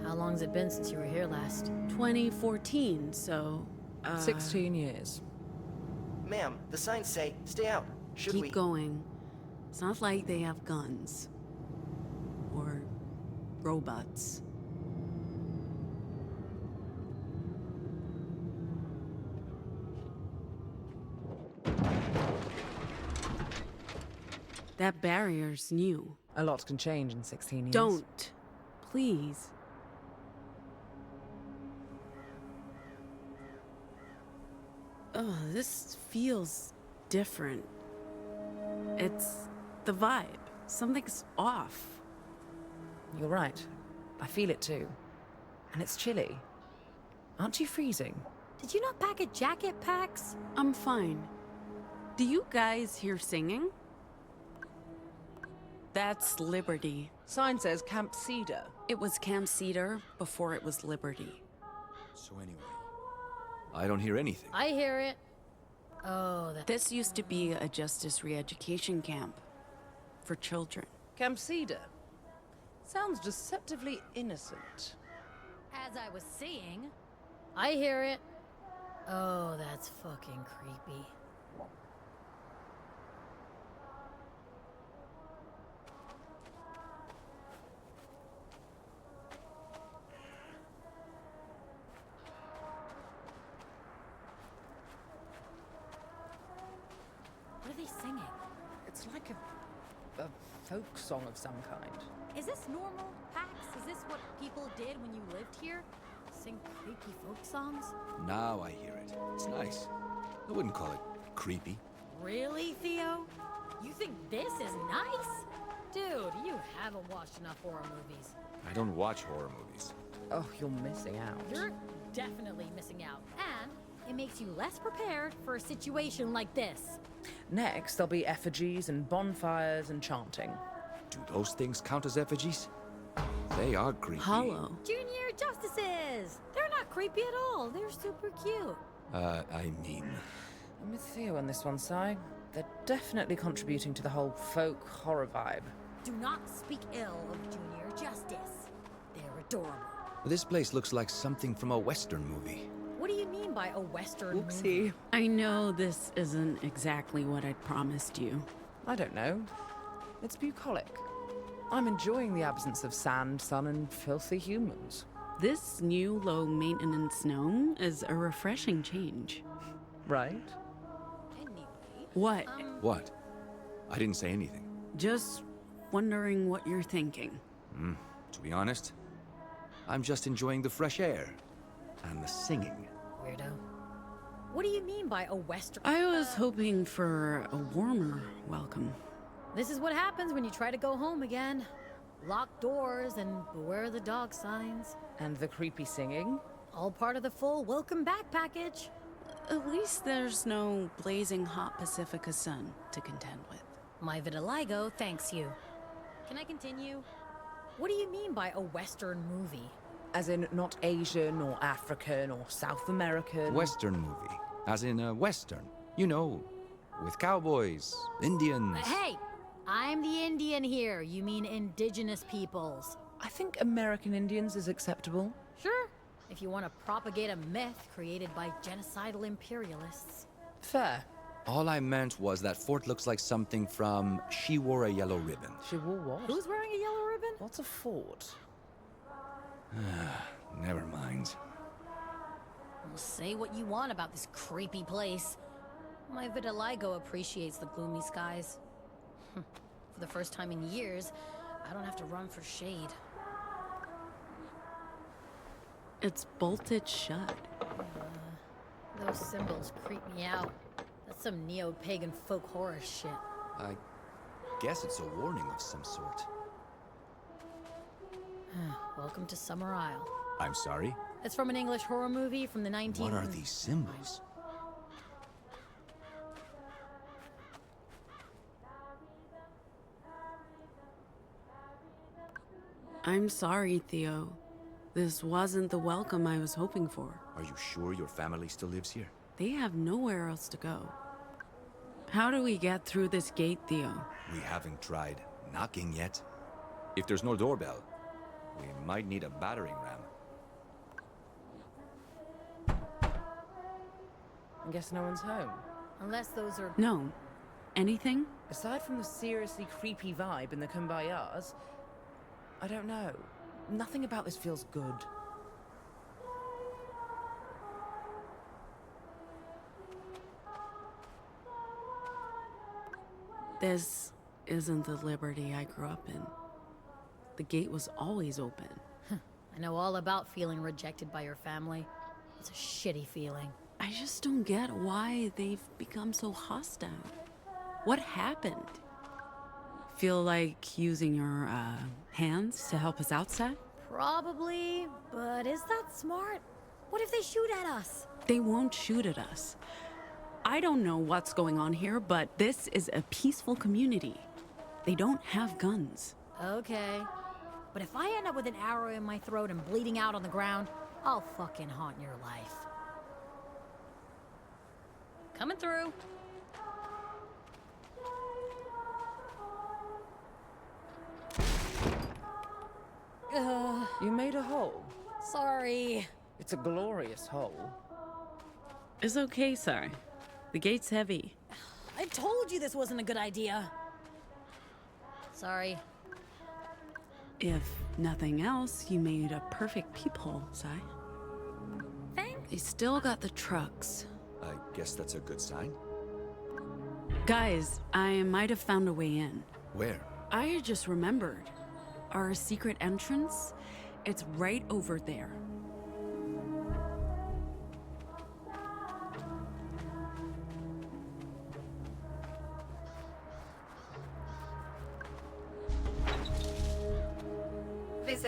How long's it been since you were here last? 2014, so... 16 years. Ma'am, the signs say, stay out. Should we? Keep going. It's not like they have guns. Or... robots. That barrier's new. A lot can change in 16 years. Don't. Please. Oh, this feels different. It's the vibe. Something's off. You're right. I feel it too. And it's chilly. Aren't you freezing? Did you not pack a jacket, Pax? I'm fine. Do you guys hear singing? That's Liberty. Sign says Camp Cedar. It was Camp Cedar before it was Liberty. So anyway, I don't hear anything. I hear it. Oh, that... This used to be a justice re-education camp. For children. Camp Cedar. Sounds deceptively innocent. As I was saying, I hear it. Oh, that's fucking creepy. What are they singing? It's like a folk song of some kind. Is this normal, Pax? Is this what people did when you lived here? sing creepy folk songs? Now I hear it. It's nice. I wouldn't call it creepy. Really, Theo? You think this is nice? Dude, you haven't watched enough horror movies. I don't watch horror movies. Oh, you're missing out. You're definitely missing out. And it makes you less prepared for a situation like this. Next, there'll be effigies and bonfires and chanting. Do those things count as effigies? They are creepy. Hollow. Junior Justices! They're not creepy at all. They're super cute. I mean... I'm with Theo on this one, Si. They're definitely contributing to the whole folk horror vibe. Do not speak ill of Junior Justice. They're adorable. This place looks like something from a Western movie. What do you mean by a Western movie? Oopsie. I know this isn't exactly what I'd promised you. I don't know. It's bucolic. I'm enjoying the absence of sand, sun, and filthy humans. This new low-maintenance gnome is a refreshing change. Right? What? What? I didn't say anything. Just wondering what you're thinking. To be honest, I'm just enjoying the fresh air and the singing. Weirdo. What do you mean by a Western? I was hoping for a warmer welcome. This is what happens when you try to go home again. Locked doors and beware the dog signs. And the creepy singing? All part of the full welcome back package. At least there's no blazing hot Pacifica sun to contend with. My vitiligo thanks you. Can I continue? What do you mean by a Western movie? As in not Asian or African or South American? Western movie. As in a Western. You know, with cowboys, Indians. Hey! I'm the Indian here. You mean indigenous peoples. I think American Indians is acceptable. Sure. If you want to propagate a myth created by genocidal imperialists. Fair. All I meant was that fort looks like something from She Wore a Yellow Ribbon. She wore what? Who's wearing a yellow ribbon? What's a fort? Never mind. Well, say what you want about this creepy place. My vitiligo appreciates the gloomy skies. For the first time in years, I don't have to run for shade. It's bolted shut. Those symbols creep me out. That's some neo-pagan folk horror shit. I guess it's a warning of some sort. Welcome to Summer Isle. I'm sorry? It's from an English horror movie from the 19... What are these symbols? I'm sorry, Theo. This wasn't the welcome I was hoping for. Are you sure your family still lives here? They have nowhere else to go. How do we get through this gate, Theo? We haven't tried knocking yet. If there's no doorbell, we might need a battering ram. I guess no one's home. Unless those are... No. Anything? Aside from the seriously creepy vibe in the kumbayas, I don't know. Nothing about this feels good. This isn't the Liberty I grew up in. The gate was always open. I know all about feeling rejected by your family. It's a shitty feeling. I just don't get why they've become so hostile. What happened? Feel like using your, hands to help us outside? Probably, but is that smart? What if they shoot at us? They won't shoot at us. I don't know what's going on here, but this is a peaceful community. They don't have guns. Okay. But if I end up with an arrow in my throat and bleeding out on the ground, I'll fucking haunt your life. Coming through. You made a hole. Sorry. It's a glorious hole. It's okay, sir. The gate's heavy. I told you this wasn't a good idea. Sorry. If nothing else, you made a perfect peephole, Si. Thanks. They still got the trucks. I guess that's a good sign. Guys, I might have found a way in. Where? I just remembered. Our secret entrance, it's right over there.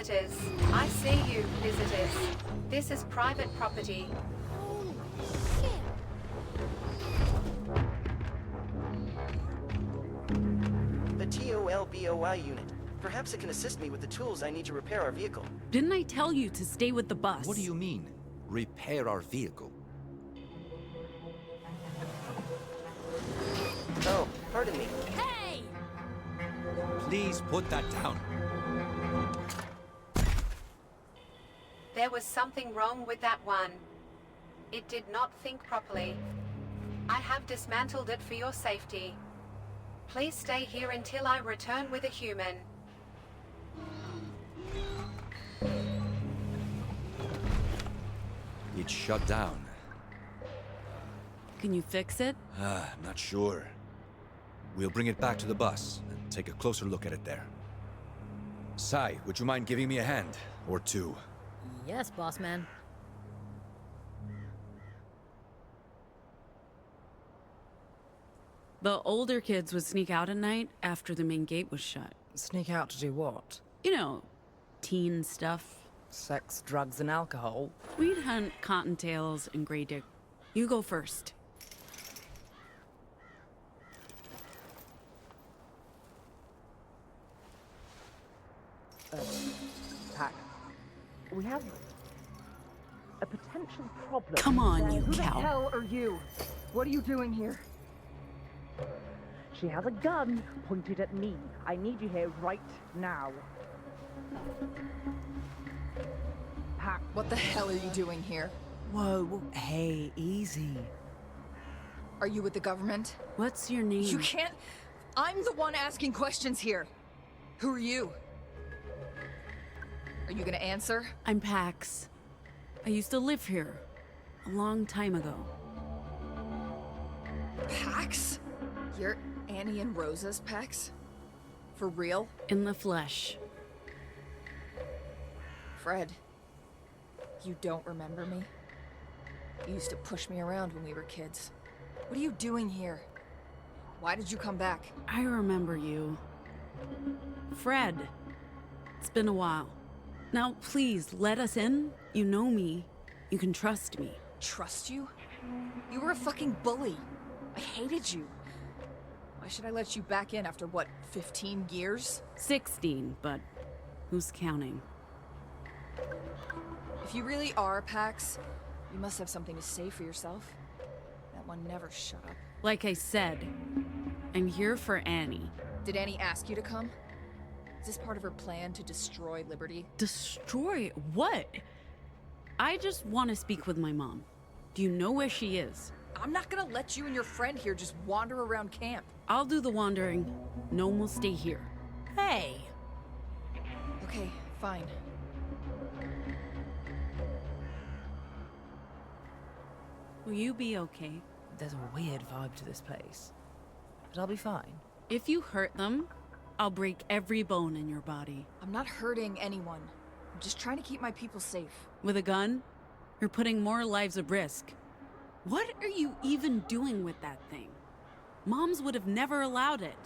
visitors. I see you, visitors. This is private property. The TOLBOI unit. Perhaps it can assist me with the tools I need to repair our vehicle. Didn't I tell you to stay with the bus? What do you mean? Repair our vehicle? Oh, pardon me. Hey! Please put that down. There was something wrong with that one. It did not think properly. I have dismantled it for your safety. Please stay here until I return with a human. It's shut down. Can you fix it? Not sure. We'll bring it back to the bus and take a closer look at it there. Sai, would you mind giving me a hand? Or two? Yes, boss man. The older kids would sneak out at night after the main gate was shut. Sneak out to do what? You know, teen stuff. Sex, drugs, and alcohol. We'd hunt cottontails and gray dick. You go first. Pack. We have a potential problem. Come on, you Who cow. the hell are you? What are you doing here? She has a gun pointed at me. I need you here right now. Pack. What the hell are you doing here? Whoa, hey, easy. Are you with the government? What's your name? You can't... I'm the one asking questions here. Who are you? Are you gonna answer? I'm Pax. I used to live here. A long time ago. Pax? You're Annie and Rosa's Pax? For real? In the flesh. Fred, you don't remember me? You used to push me around when we were kids. What are you doing here? Why did you come back? I remember you. Fred. It's been a while. Now, please, let us in. You know me. You can trust me. Trust you? You were a fucking bully. I hated you. Why should I let you back in after, what, 15 years? 16, but who's counting? If you really are Pax, you must have something to say for yourself. That one never shut up. Like I said, I'm here for Annie. Did Annie ask you to come? Is this part of her plan to destroy Liberty? Destroy what? I just want to speak with my mom. Do you know where she is? I'm not gonna let you and your friend here just wander around camp. I'll do the wandering. Gnome will stay here. Hey! Okay, fine. Will you be okay? There's a weird vibe to this place. But I'll be fine. If you hurt them, I'll break every bone in your body. I'm not hurting anyone. I'm just trying to keep my people safe. With a gun? You're putting more lives at risk. What are you even doing with that thing? Moms would have never allowed it.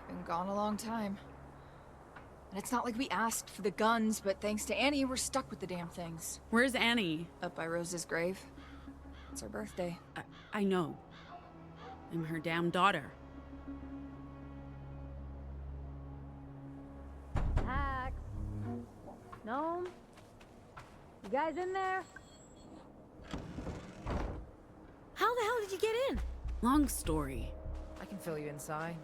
Been gone a long time. And it's not like we asked for the guns, but thanks to Annie, we're stuck with the damn things. Where's Annie? Up by Rose's grave. It's her birthday. I know. I'm her damn daughter. Pax. Gnome? You guys in there? How the hell did you get in? Long story. I can fill you inside.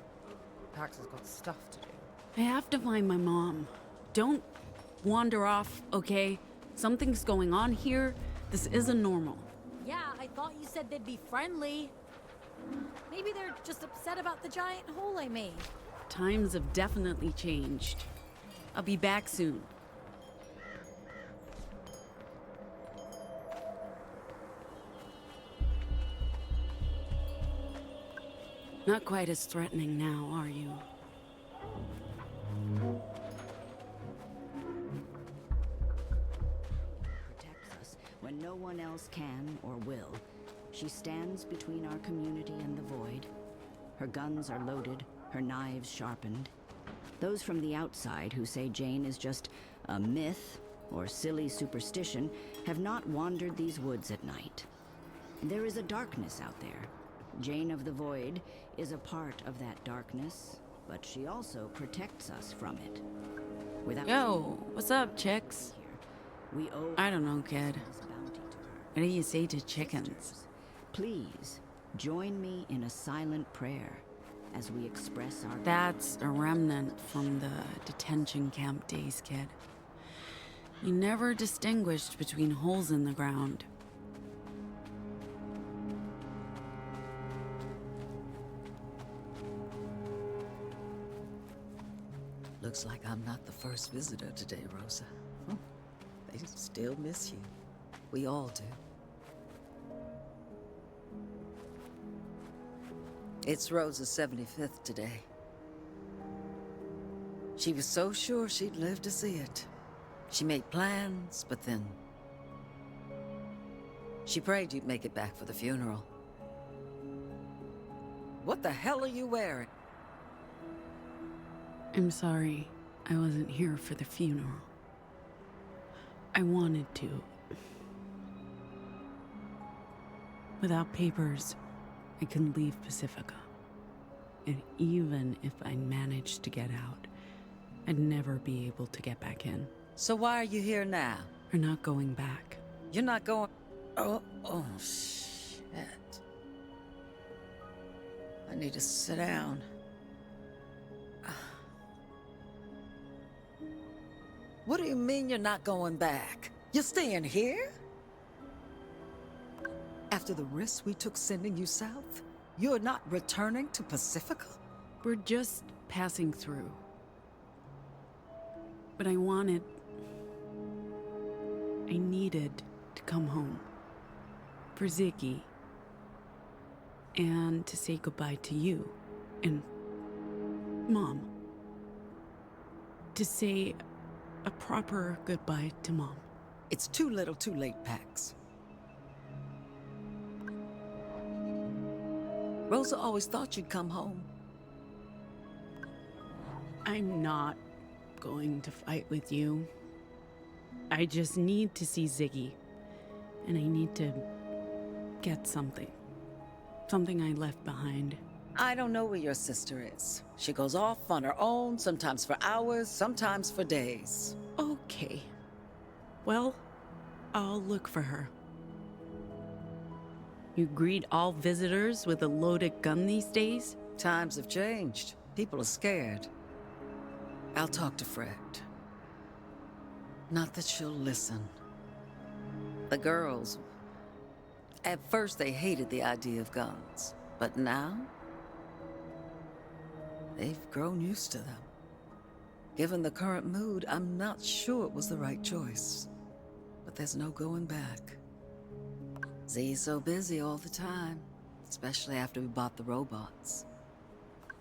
Pax has got stuff to do. I have to find my mom. Don't wander off, okay? Something's going on here. This isn't normal. Yeah, I thought you said they'd be friendly. Maybe they're just upset about the giant hole I made. Times have definitely changed. I'll be back soon. Not quite as threatening now, are you? Protects us when no one else can or will. She stands between our community and the void. Her guns are loaded, her knives sharpened. Those from the outside who say Jane is just A myth or silly superstition have not wandered these woods at night. There is a darkness out there. Jane of the Void is a part of that darkness, but she also protects us from it. Without Yo, what's up, chicks? we owe I don't know, kid. What do you say to chickens? Please join me in a silent prayer as we express our That's a remnant from the detention camp days, kid. You never distinguished between holes in the ground. Looks like I'm not the first visitor today, Rosa. They still miss you. We all do. It's Rosa's 75th today. She was so sure she'd live to see it. She made plans, but then... she prayed you'd make it back for the funeral. What the hell are you wearing? I'm sorry, I wasn't here for the funeral. I wanted to. Without papers, I couldn't leave Pacifica. And even if I managed to get out, I'd never be able to get back in. So why are you here now? We're not going back. You're not going... Oh, shit. I need to sit down. What do you mean you're not going back? You're staying here? After the risk we took sending you south, you're not returning to Pacifica? We're just passing through. But I needed to come home. For Ziggy. And to say goodbye to you. And Mom. To say a proper goodbye to Mom. It's too little too late, Pax. Rosa always thought you'd come home. I'm not going to fight with you. I just need to see Ziggy. And I need to get something. Something I left behind. I don't know where your sister is. She goes off on her own, sometimes for hours, sometimes for days. Okay. Well, I'll look for her. You greet all visitors with a loaded gun these days? Times have changed. People are scared. I'll talk to Fred. Not that she'll listen. The girls... at first they hated the idea of guns. But now... they've grown used to them. Given the current mood, I'm not sure it was the right choice. But there's no going back. Z's so busy all the time, especially after we bought the robots.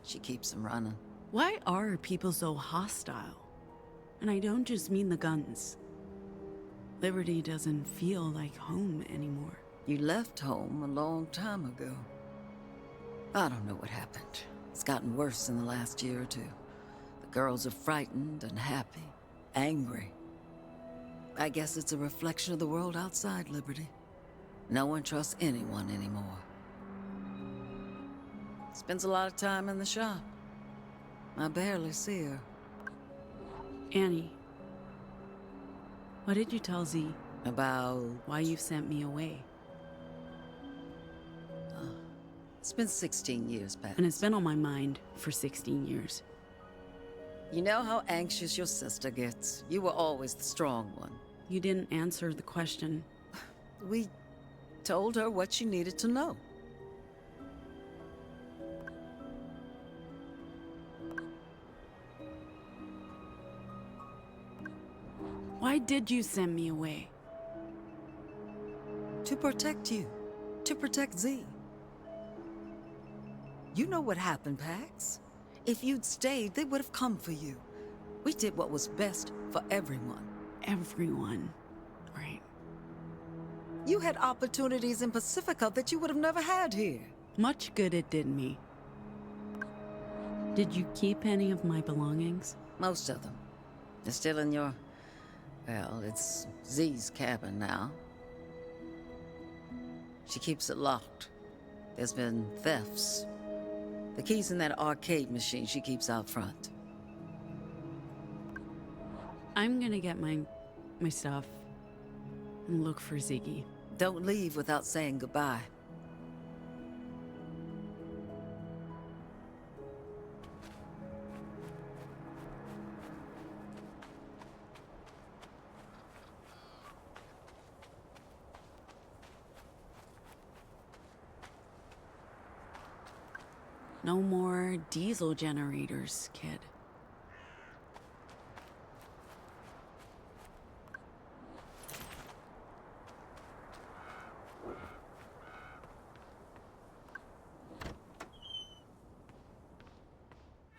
She keeps them running. Why are people so hostile? And I don't just mean the guns. Liberty doesn't feel like home anymore. You left home a long time ago. I don't know what happened. It's gotten worse in the last year or two. The girls are frightened and happy, angry. I guess it's a reflection of the world outside Liberty. No one trusts anyone anymore. Spends a lot of time in the shop. I barely see her. Annie, what did you tell Z? About... why you sent me away? It's been 16 years, Pat. And it's been on my mind for 16 years. You know how anxious your sister gets. You were always the strong one. You didn't answer the question. We told her what she needed to know. Why did you send me away? To protect you. To protect Z. You know what happened, Pax. If you'd stayed, they would have come for you. We did what was best for everyone. Everyone, right? You had opportunities in Pacifica that you would have never had here. Much good it did me. Did you keep any of my belongings? Most of them. They're still in your Well, it's Z's cabin now. She keeps it locked. There's been thefts. The key's in that arcade machine she keeps out front. I'm gonna get my stuff and look for Ziggy. Don't leave without saying goodbye. No more diesel generators, kid.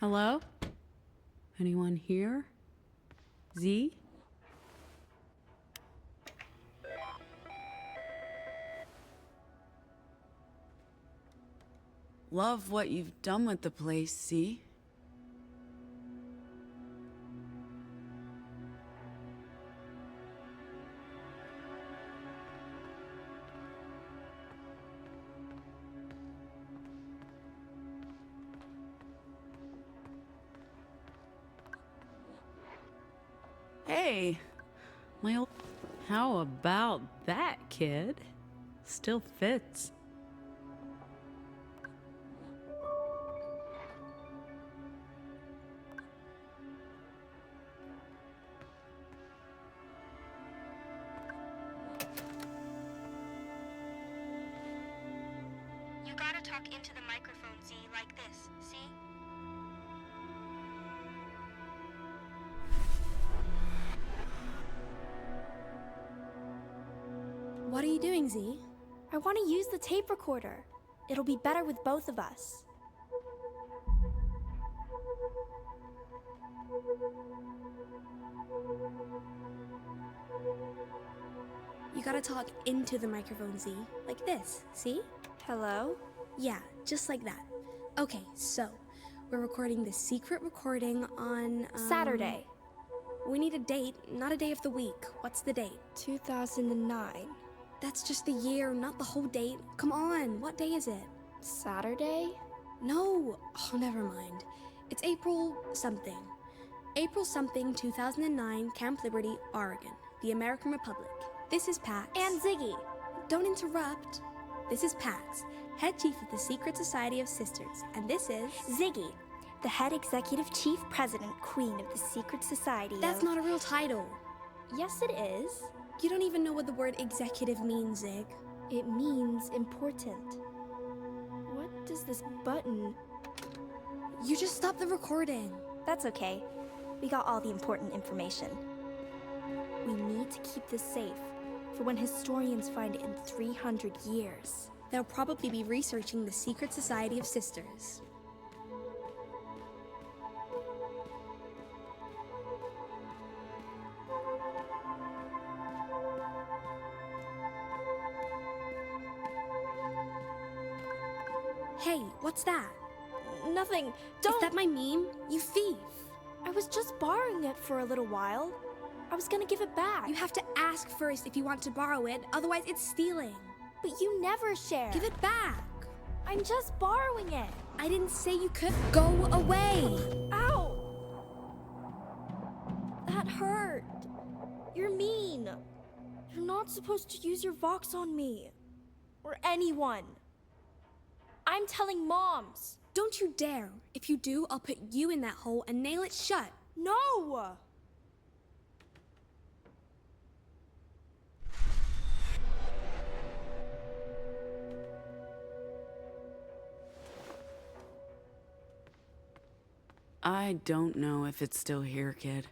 Hello? Anyone here? Z? Love what you've done with the place, Z. Hey, my old... How about that, kid? Still fits. You gotta talk into the microphone, Z, like this, see? What are you doing, Z? I want to use the tape recorder. It'll be better with both of us. You gotta talk into the microphone, Z. Like this, see? Hello? Yeah, just like that. Okay, so we're recording the secret recording on Saturday. We need a date, not a day of the week. What's the date? 2009. That's just the year, not the whole date. Come on, what day is it? Saturday? No, oh, never mind. It's April something. April something 2009, Camp Liberty, Oregon, the American Republic. This is Pax. And Ziggy. Don't interrupt. This is Pax, head chief of the Secret Society of Sisters, and this is... Ziggy, the head executive chief president queen of the secret society That's not a real title. Yes, it is. You don't even know what the word executive means, Zig. It means important. What does this button... You just stopped the recording. That's okay. We got all the important information. We need to keep this safe for when historians find it in 300 years. They'll probably be researching the Secret Society of Sisters. Hey, what's that? Nothing. Don't... Is that my meme? You thief! I was just borrowing it for a little while. I was gonna give it back. You have to ask first if you want to borrow it, otherwise it's stealing. But you never share. Give it back. I'm just borrowing it. I didn't say you could. Go away. Ow! That hurt. You're mean. You're not supposed to use your Vox on me. Or anyone. I'm telling moms. Don't you dare. If you do, I'll put you in that hole and nail it shut. No! I don't know if it's still here, kid.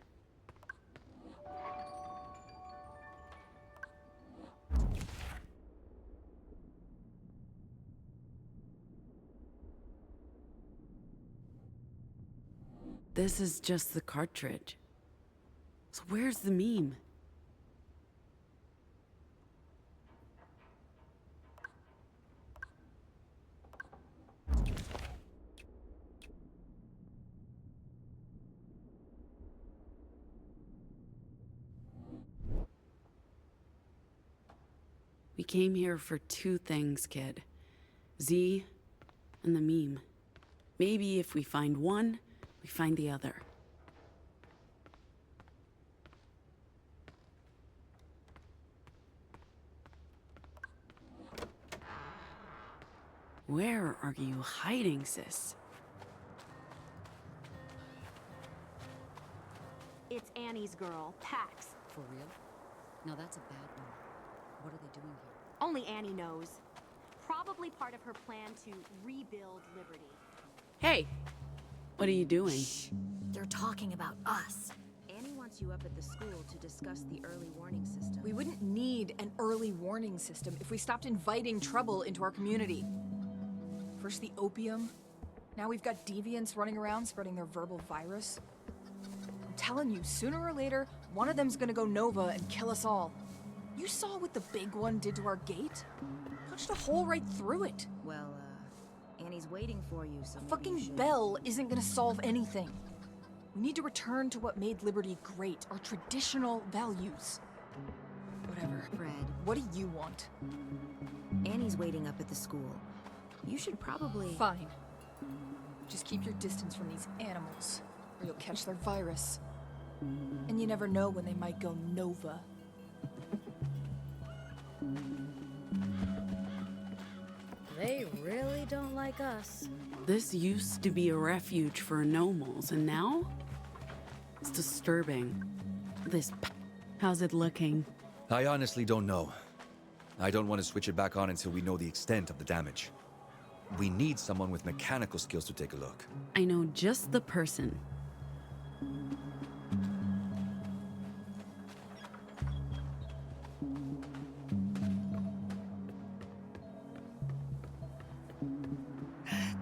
This is just the cartridge. So where's the meme? We came here for two things, kid. Z and the meme. Maybe if we find one, we find the other. Where are you hiding, sis? It's Annie's girl, Pax. For real? Now that's a bad one. What are they doing here? Only Annie knows. Probably part of her plan to rebuild Liberty. Hey! What are you doing? They're talking about us. Annie wants you up at the school to discuss the early warning system. We wouldn't need an early warning system if we stopped inviting trouble into our community. First the opium, now we've got deviants running around spreading their verbal virus. I'm telling you, sooner or later, one of them's gonna go Nova and kill us all. You saw what the big one did to our gate? Punched a hole right through it. Well, Annie's waiting for you, so A fucking bell isn't gonna solve anything. We need to return to what made Liberty great, our traditional values. Whatever. Fred. What do you want? Annie's waiting up at the school. You should probably... Fine. Just keep your distance from these animals, or you'll catch their virus. And you never know when they might go Nova. They really don't like us. This used to be a refuge for anomals, and now? It's disturbing. How's it looking? I honestly don't know. I don't want to switch it back on until we know the extent of the damage. We need someone with mechanical skills to take a look. I know just the person.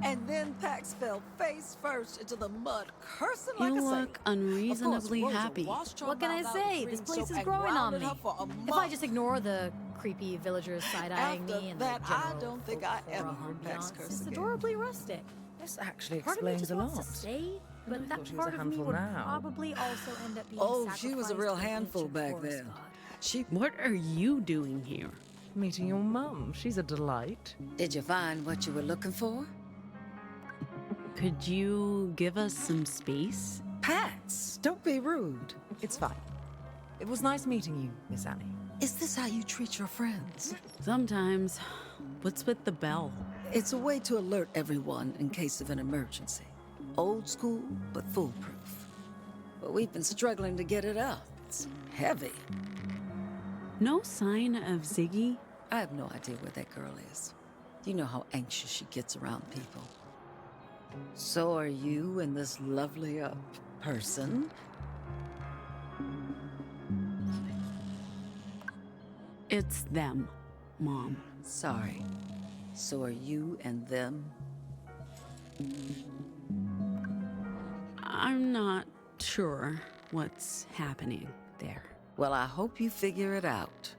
And then Pax fell face first into the mud, cursing like You a saint. look unreasonably Of course, Rosa happy. washed her What can I mouth out with say? cream This place soap is and growing on grounded me. her for a If I month. just ignore the creepy villagers side-eyeing After me and that, the general I don't think I ever folklore heard Pax ambiance, curse it's again. adorably rustic. This actually Part of me explains just a wants lot. to stay, I but thought that she was a part of me handful would now. probably also end up being Oh, she was a real sacrificed to an handful ancient back forest then. god. What are you doing here? Meeting your mum. She's a delight. Did you find what you were looking for? Could you give us some space? Pax, don't be rude. It's fine. It was nice meeting you, Miss Annie. Is this how you treat your friends? Sometimes. What's with the bell? It's a way to alert everyone in case of an emergency. Old school, but foolproof. But we've been struggling to get it up. It's heavy. No sign of Ziggy? I have no idea where that girl is. You know how anxious she gets around people. So are you and this lovely, person? It's them, Mom. Sorry. So are you and them? I'm not sure what's happening there. Well, I hope you figure it out.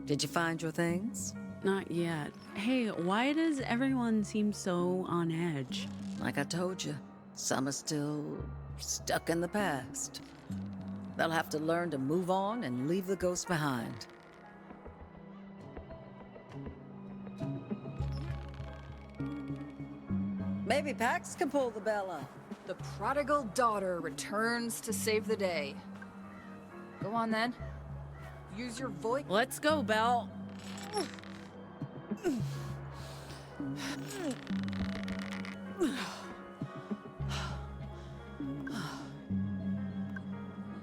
Did you find your things? Not yet. Hey, why does everyone seem so on edge? Like I told you, some are still stuck in the past. They'll have to learn to move on and leave the ghost behind. Maybe Pax can pull the bell up. The prodigal daughter returns to save the day. Go on then. Use your voice. Let's go, Belle.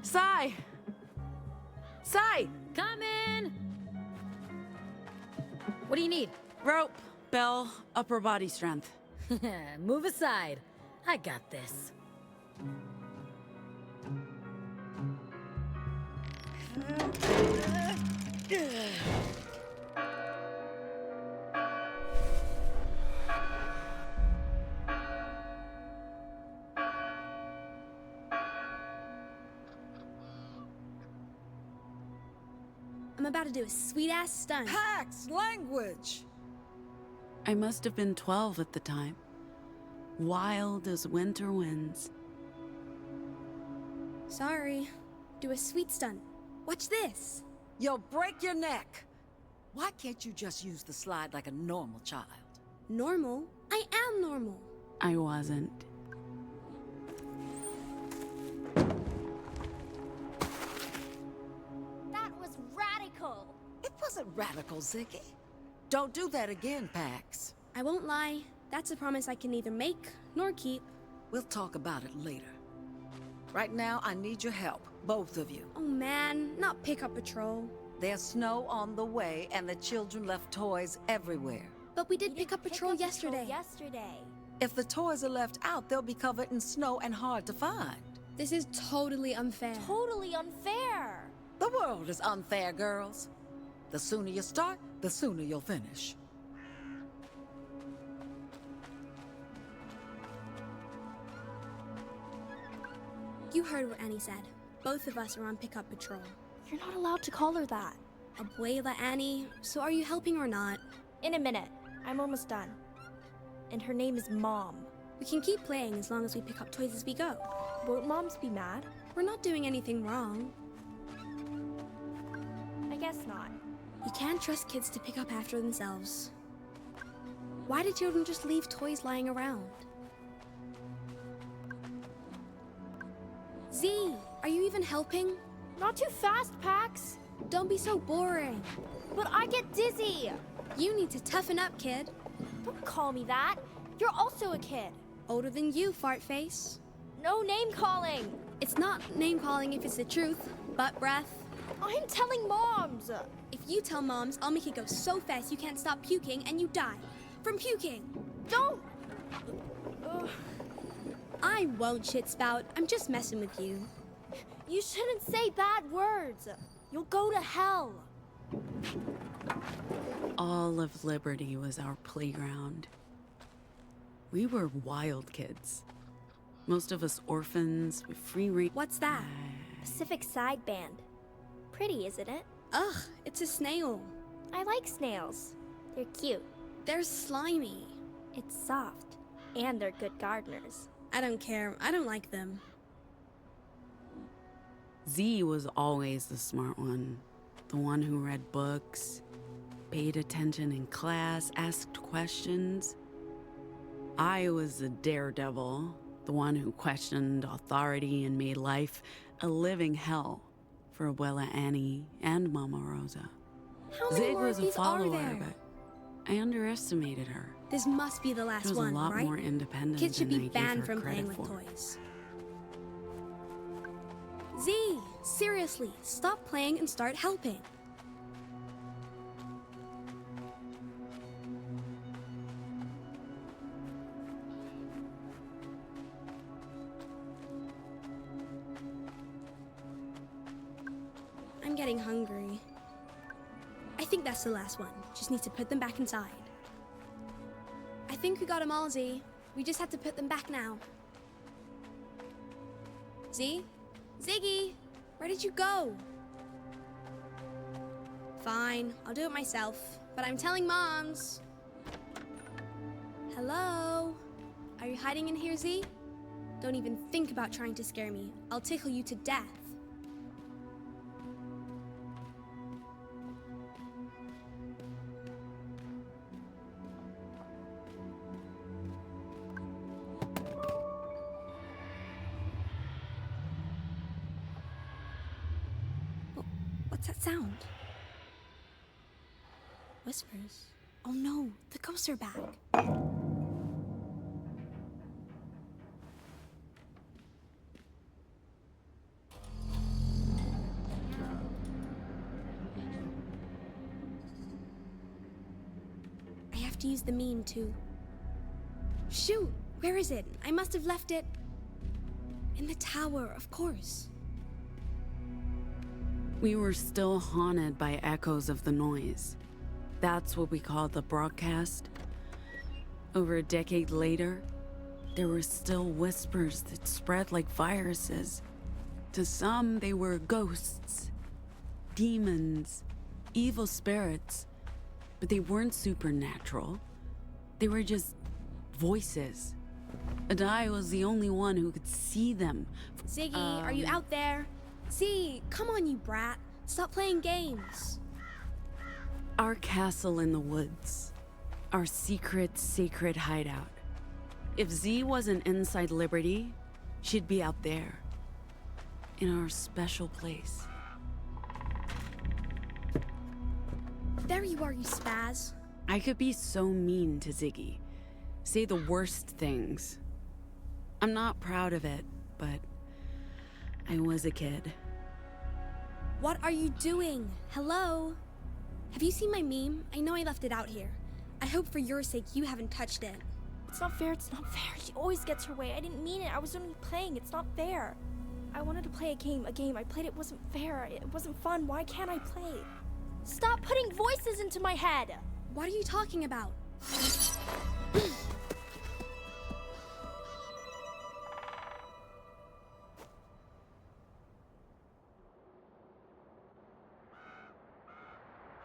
Sai! Sai! Come in! What do you need? Rope, Belle, upper body strength. Move aside. I got this. I'm about to do a sweet-ass stunt. Pax, language! I must have been 12 at the time. Wild as winter winds. Sorry. Do a sweet stunt. Watch this. You'll break your neck. Why can't you just use the slide like a normal child? Normal? I am normal. I wasn't. That was radical. It wasn't radical, Ziggy. Don't do that again, Pax. I won't lie. That's a promise I can neither make nor keep. We'll talk about it later. Right now, I need your help, both of you. Oh man, not pickup patrol. There's snow on the way, and the children left toys everywhere. But we did pick up patrol yesterday. If the toys are left out, they'll be covered in snow and hard to find. This is totally unfair. Totally unfair. The world is unfair, girls. The sooner you start, the sooner you'll finish. You heard what Annie said. Both of us are on pickup patrol. You're not allowed to call her that. Abuela Annie, so are you helping or not? In a minute. I'm almost done. And her name is Mom. We can keep playing as long as we pick up toys as we go. Won't moms be mad? We're not doing anything wrong. I guess not. You can't trust kids to pick up after themselves. Why do children just leave toys lying around? Z, are you even helping? Not too fast, Pax. Don't be so boring. But I get dizzy. You need to toughen up, kid. Don't call me that. You're also a kid. Older than you, fart face. No name calling. It's not name calling if it's the truth. Butt breath. I'm telling moms. If you tell moms, I'll make it go so fast you can't stop puking and you die. From puking. Don't. I won't, shit spout. I'm just messing with you. You shouldn't say bad words. You'll go to hell. All of Liberty was our playground. We were wild kids. Most of us orphans with free reign. What's that? Pacific Sideband. Pretty, isn't it? Ugh, it's a snail. I like snails. They're cute. They're slimy. It's soft. And they're good gardeners. I don't care. I don't like them. Z was always the smart one. The one who read books, paid attention in class, asked questions. I was the daredevil, the one who questioned authority and made life a living hell for Abuela Annie and Mama Rosa. How many Zig more was of a these are follower, there? but I underestimated her. This must be the last She was one, a lot right? more independent Kids should than be I gave banned her from credit playing with for. toys. Z, seriously, stop playing and start helping. I'm getting hungry. I think that's the last one. Just need to put them back inside. I think we got them all, Z. We just have to put them back now. Z? Ziggy! Where did you go? Fine, I'll do it myself. But I'm telling moms. Hello? Are you hiding in here, Z? Don't even think about trying to scare me. I'll tickle you to death. What's that sound? Whispers. Oh no, the ghosts are back. I have to use the mean too. Shoot! Where is it? I must have left it in the tower, of course. We were still haunted by echoes of the noise. That's what we called the broadcast. Over a decade later, there were still whispers that spread like viruses. To some, they were ghosts, demons, evil spirits, but they weren't supernatural. They were just voices. And I was the only one who could see them. Ziggy, are you out there? Z, come on, you brat. Stop playing games. Our castle in the woods. Our secret, sacred hideout. If Z wasn't inside Liberty, she'd be out there. In our special place. There you are, you spaz. I could be so mean to Ziggy. Say the worst things. I'm not proud of it, but I was a kid. What are you doing? Hello? Have you seen my meme? I know I left it out here. I hope for your sake you haven't touched it. It's not fair, it's not fair. She always gets her way. I didn't mean it. I was only playing. It's not fair. I wanted to play a game. I played it wasn't fair. It wasn't fun. Why can't I play? Stop putting voices into my head! What are you talking about?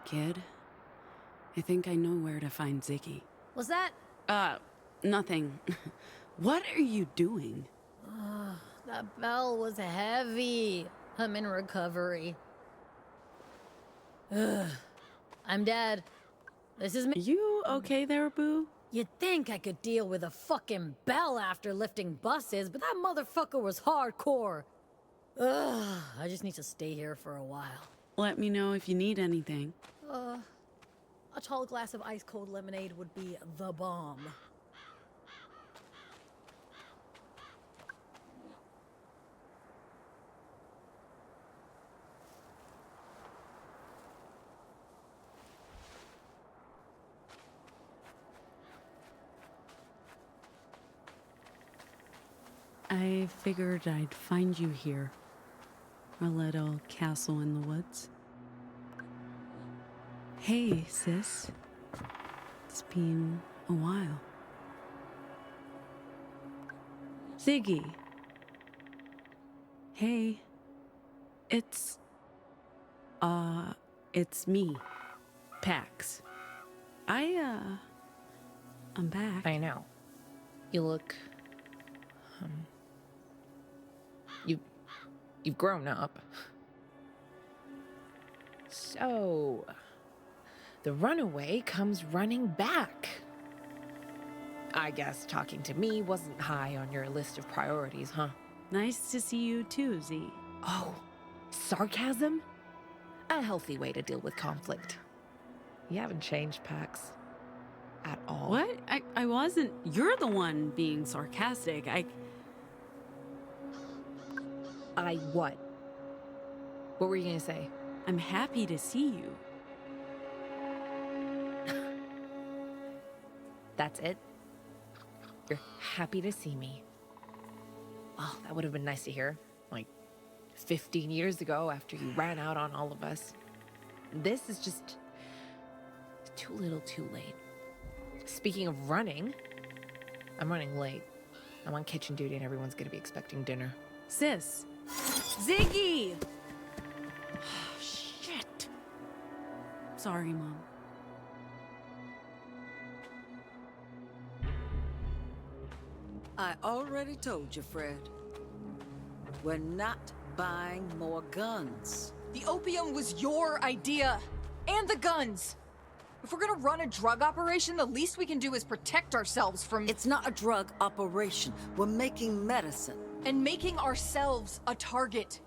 Kid, I think I know where to find Ziggy. Was that? Nothing. What are you doing? That bell was heavy. I'm in recovery. Ugh. I'm dead. This is me. You okay there, boo? You'd think I could deal with a fucking bell after lifting buses, but that motherfucker was hardcore. Ugh. I just need to stay here for a while. Let me know if you need anything. A tall glass of ice-cold lemonade would be the bomb. I figured I'd find you here. Our little castle in the woods. Hey, sis. It's been a while. Ziggy. Hey. It's me. Pax. I'm back. I know. You look... You've grown up. So... the runaway comes running back. I guess talking to me wasn't high on your list of priorities, huh? Nice to see you too, Z. Oh, sarcasm? A healthy way to deal with conflict. You haven't changed, Pax. At all. What? I wasn't... You're the one being sarcastic. I what? What were you gonna say? I'm happy to see you. That's it? You're happy to see me. Oh, that would have been nice to hear. Like, 15 years ago after you ran out on all of us. This is just... too little too late. Speaking of running, I'm running late. I'm on kitchen duty and everyone's gonna be expecting dinner. Sis! Ziggy! Shit! Sorry, Mom. I already told you, Fred. We're not buying more guns. The opium was your idea. And the guns. If we're gonna run a drug operation, the least we can do is protect ourselves from... It's not a drug operation. We're making medicine. And making ourselves a target.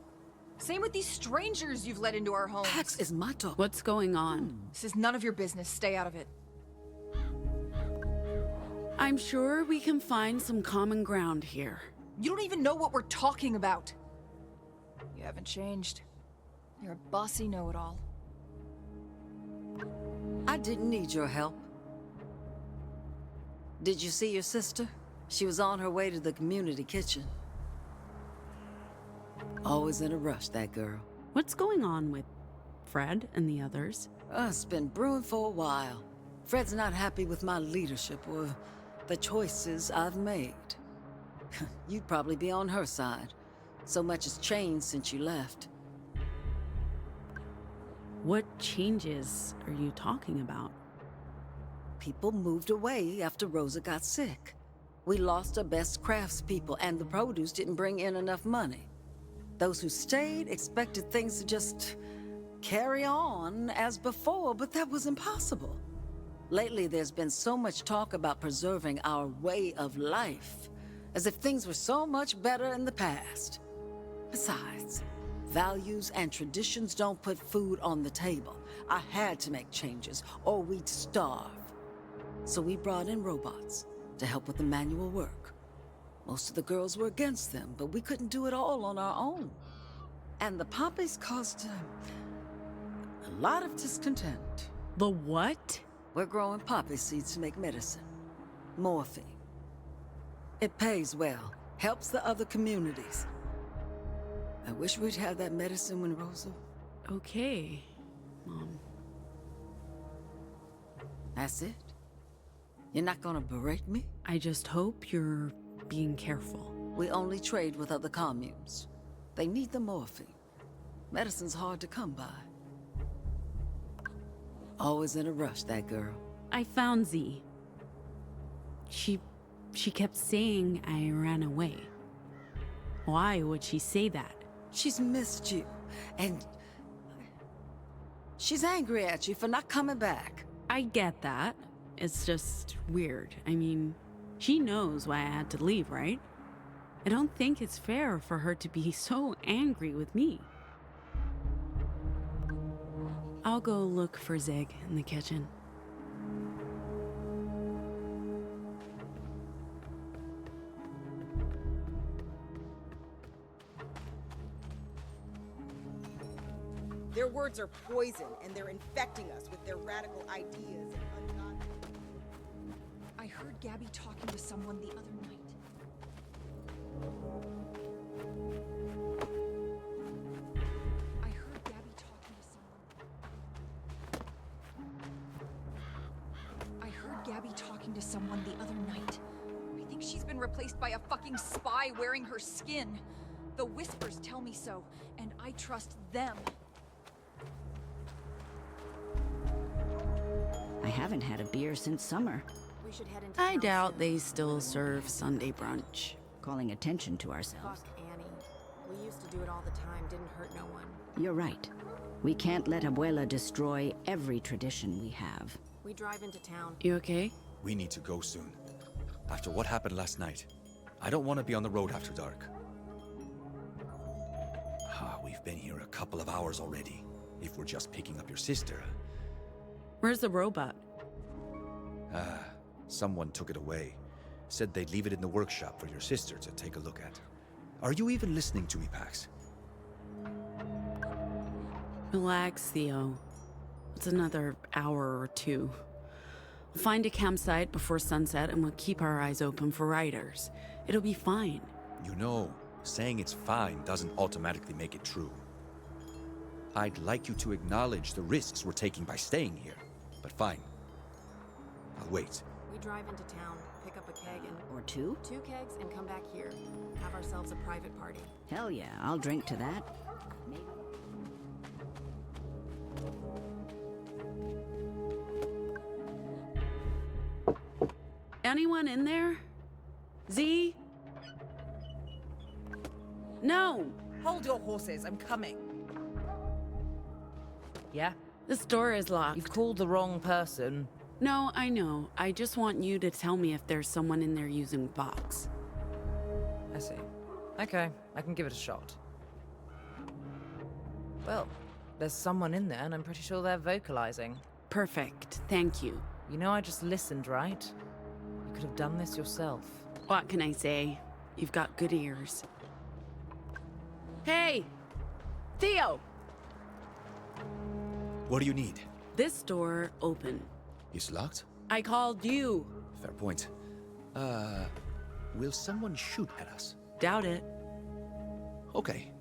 Same with these strangers you've let into our homes. Pax is my talk. What's going on? This is none of your business. Stay out of it. I'm sure we can find some common ground here. You don't even know what we're talking about. You haven't changed. You're a bossy know-it-all. I didn't need your help. Did you see your sister? She was on her way to the community kitchen. Always in a rush, that girl. What's going on with Fred and the others? It's been brewing for a while. Fred's not happy with my leadership or the choices I've made. You'd probably be on her side. So much has changed since you left. What changes are you talking about? People moved away after Rosa got sick. We lost our best craftspeople, and the produce didn't bring in enough money. Those who stayed expected things to just carry on as before, but that was impossible. Lately, there's been so much talk about preserving our way of life, as if things were so much better in the past. Besides, values and traditions don't put food on the table. I had to make changes, or we'd starve. So we brought in robots to help with the manual work. Most of the girls were against them, but we couldn't do it all on our own. And the poppies caused a lot of discontent. The what? We're growing poppy seeds to make medicine. Morphine. It pays well, helps the other communities. I wish we'd had that medicine when Rosa... Okay, Mom. That's it? You're not gonna berate me? I just hope you're being careful. We only trade with other communes. They need the morphine. Medicine's hard to come by. Always in a rush, that girl. I found Z. She kept saying I ran away. Why would she say that? She's missed you, and she's angry at you for not coming back. I get that. It's just weird. I mean, she knows why I had to leave, right? I don't think it's fair for her to be so angry with me. I'll go look for Zig in the kitchen. Their words are poison, and they're infecting us with their radical ideas and ungodly... I heard Gabby talking to someone the other night. Someone the other night. I think she's been replaced by a fucking spy wearing her skin. The whispers tell me so, and I trust them. I haven't had a beer since summer. We should head into I town doubt soon. they still serve Sunday brunch. Calling attention to ourselves. Fuck Annie. We used to do it all the time, didn't hurt no one. You're right. We can't let Abuela destroy every tradition we have. We drive into town. You okay? We need to go soon. After what happened last night, I don't want to be on the road after dark. We've been here a couple of hours already. If we're just picking up your sister. Where's the robot? Someone took it away. Said they'd leave it in the workshop for your sister to take a look at. Are you even listening to me, Pax? Relax, Theo. It's another hour or two. We'll find a campsite before sunset and we'll keep our eyes open for riders. It'll be fine. You know, saying it's fine doesn't automatically make it true. I'd like you to acknowledge the risks we're taking by staying here, but fine. I'll wait. We drive into town, pick up a keg and... Or two? 2 kegs and come back here. Have ourselves a private party. Hell yeah, I'll drink to that. Maybe. Anyone in there? Z? No! Hold your horses, I'm coming. Yeah? This door is locked. You've called the wrong person. No, I know. I just want you to tell me if there's someone in there using box. I see. Okay, I can give it a shot. Well, there's someone in there, and I'm pretty sure they're vocalizing. Perfect. Thank you. You know I just listened, right? You could have done this yourself. What can I say? You've got good ears. Hey! Theo! What do you need? This door open. It's locked? I called you. Fair point. Will someone shoot at us? Doubt it. Okay.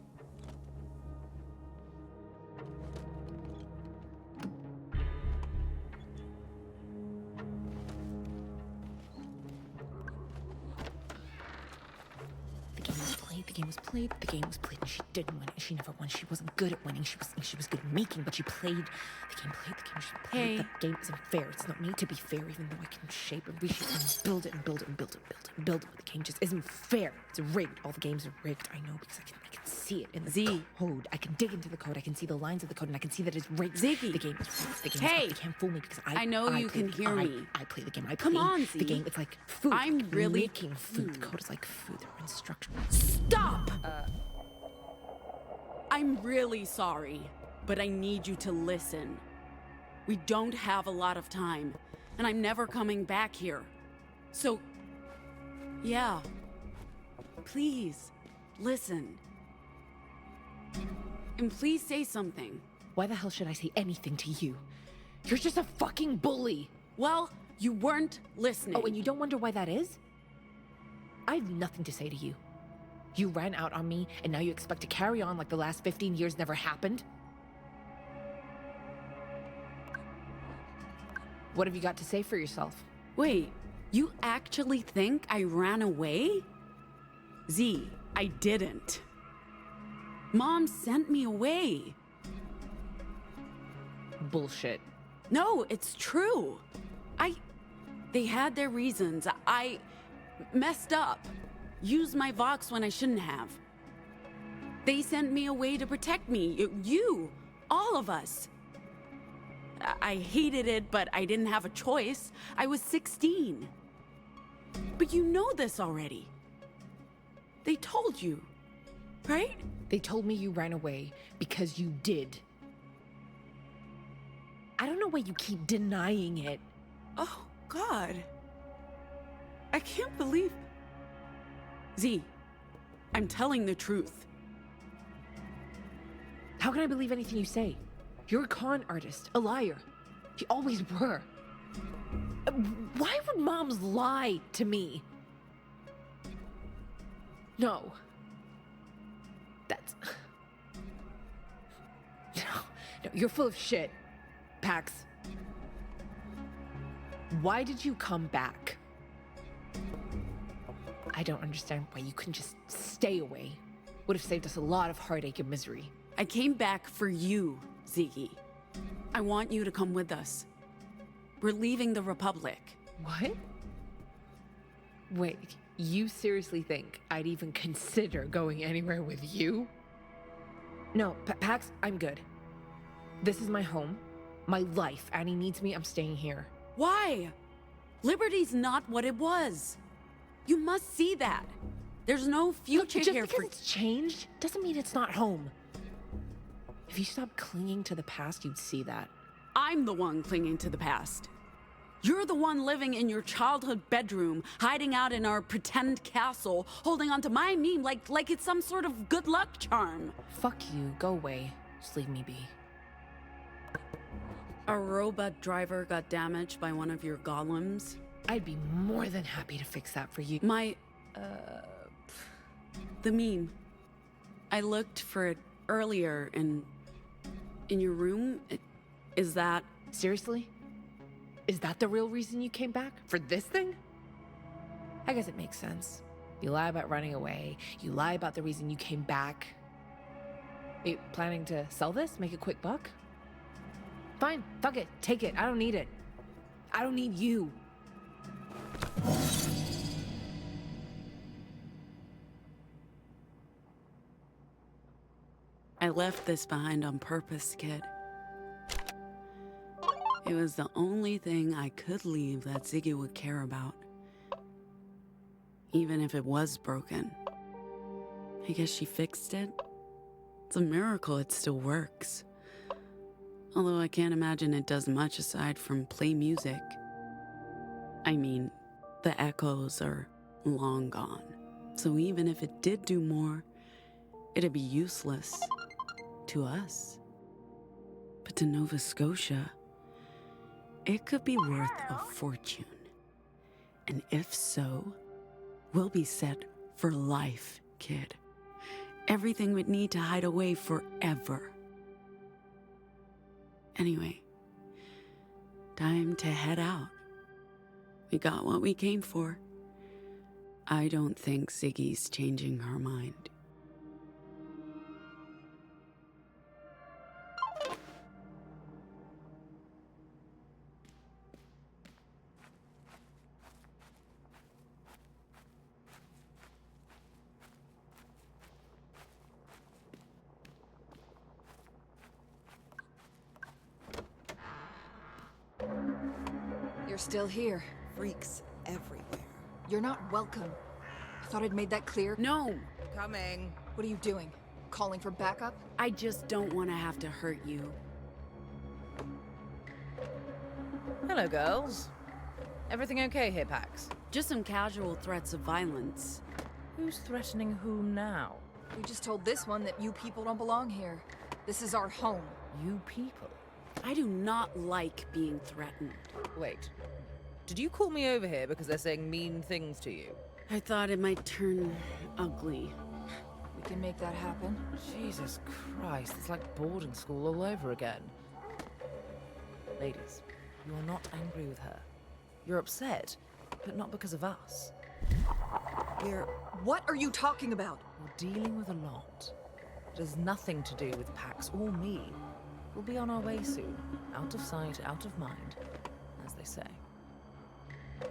The game was played, the game was played, and she didn't win, and she never won. She wasn't good at winning. She was good at making, but she played the game she played. Hey. The game isn't fair. It's not made to be fair, even though I can shape and reshape and build it and build it and build it and build it and build it. But the game just isn't fair. It's rigged. All the games are rigged. I know because I can see it in the code. I can dig into the code. I can see the lines of the code, and I can see that it's rigged. Ziggy. The game is rigged. The game Hey. is rigged. You can't fool me because I know you play can the- hear me. I play the game. I Come play on, the Z. game. It's like food. I'm like really- making food. The code is like food. There are instructions. Stop! I'm really sorry, but I need you to listen. We don't have a lot of time, and I'm never coming back here. So, yeah. Please, listen. And please say something. Why the hell should I say anything to you? You're just a fucking bully. Well, you weren't listening. Oh, and you don't wonder why that is? I have nothing to say to you. You ran out on me, and now you expect to carry on like the last 15 years never happened? What have you got to say for yourself? Wait, you actually think I ran away? Z, I didn't. Mom sent me away. Bullshit. No, it's true. They had their reasons. I messed up. Used my Vox when I shouldn't have. They sent me away to protect me. You. All of us. I hated it, but I didn't have a choice. I was 16. But you know this already. They told you, right? They told me you ran away because you did. I don't know why you keep denying it. Oh, God. I can't believe... Z, I'm telling the truth. How can I believe anything you say? You're a con artist, a liar. You always were. Why would moms lie to me? No. That's... No, you're full of shit, Pax. Why did you come back? I don't understand why you couldn't just stay away. Would have saved us a lot of heartache and misery. I came back for you, Ziggy. I want you to come with us. We're leaving the Republic. What? Wait, you seriously think I'd even consider going anywhere with you? No, Pax, I'm good. This is my home, my life. Annie needs me, I'm staying here. Why? Liberty's not what it was. You must see that. There's no future just here because it's changed doesn't mean it's not home. If you stopped clinging to the past, you'd see that. I'm the one clinging to the past. You're the one living in your childhood bedroom, hiding out in our pretend castle, holding onto my meme like it's some sort of good luck charm. Fuck you, go away. Just leave me be. A robot driver got damaged by one of your golems. I'd be more than happy to fix that for you. The meme. I looked for it earlier in your room. Is that... Seriously? Is that the real reason you came back? For this thing? I guess it makes sense. You lie about running away. You lie about the reason you came back. Are you planning to sell this? Make a quick buck? Fine, fuck it. Take it. I don't need it. I don't need you. I left this behind on purpose, kid. It was the only thing I could leave that Ziggy would care about. Even if it was broken. I guess she fixed it. It's a miracle it still works. Although I can't imagine it does much aside from play music. I mean, the echoes are long gone. So even if it did do more, it'd be useless to us. But to Nova Scotia, it could be worth a fortune. And if so, we'll be set for life, kid. Everything would need to hide away forever. Anyway, time to head out. We got what we came for. I don't think Ziggy's changing her mind. They're still here. Freaks everywhere. You're not welcome. I thought I'd made that clear. No! Coming. What are you doing? Calling for backup? I just don't want to have to hurt you. Hello, girls. Everything okay here, Pax? Just some casual threats of violence. Who's threatening who now? We just told this one that you people don't belong here. This is our home. You people? I do not like being threatened. Wait. Did you call me over here because they're saying mean things to you? I thought it might turn ugly. We can make that happen. Jesus Christ, it's like boarding school all over again. Ladies, you are not angry with her. You're upset, but not because of us. What are you talking about? We're dealing with a lot. It has nothing to do with Pax or me. We'll be on our way soon. Out of sight, out of mind, as they say.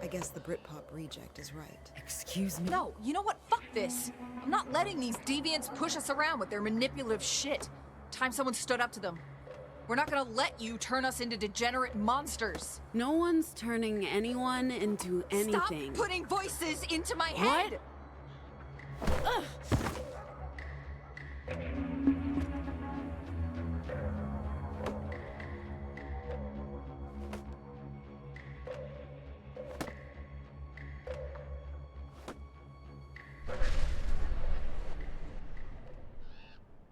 I guess the Britpop reject is right. Excuse me? No, you know what? Fuck this. I'm not letting these deviants push us around with their manipulative shit. Time someone stood up to them. We're not gonna let you turn us into degenerate monsters. No one's turning anyone into anything. Stop putting voices into my head! Ugh.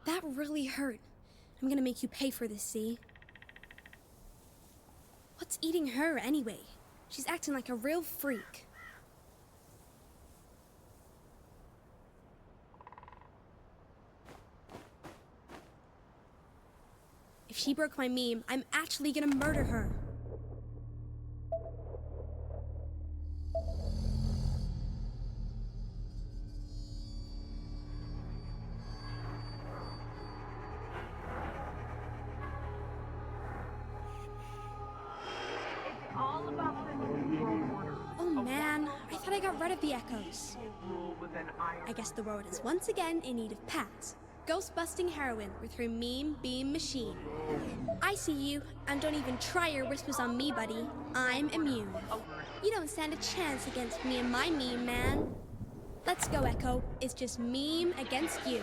That really hurt. I'm gonna make you pay for this, see? What's eating her anyway? She's acting like a real freak. If she broke my meme, I'm actually gonna murder her. Oh man, I thought I got rid of the echoes. I guess the world is once again in need of Pax, ghost-busting heroine with her meme beam machine. I see you, and don't even try your whispers on me, buddy. I'm immune. You don't stand a chance against me and my meme, man. Let's go, Echo. It's just meme against you.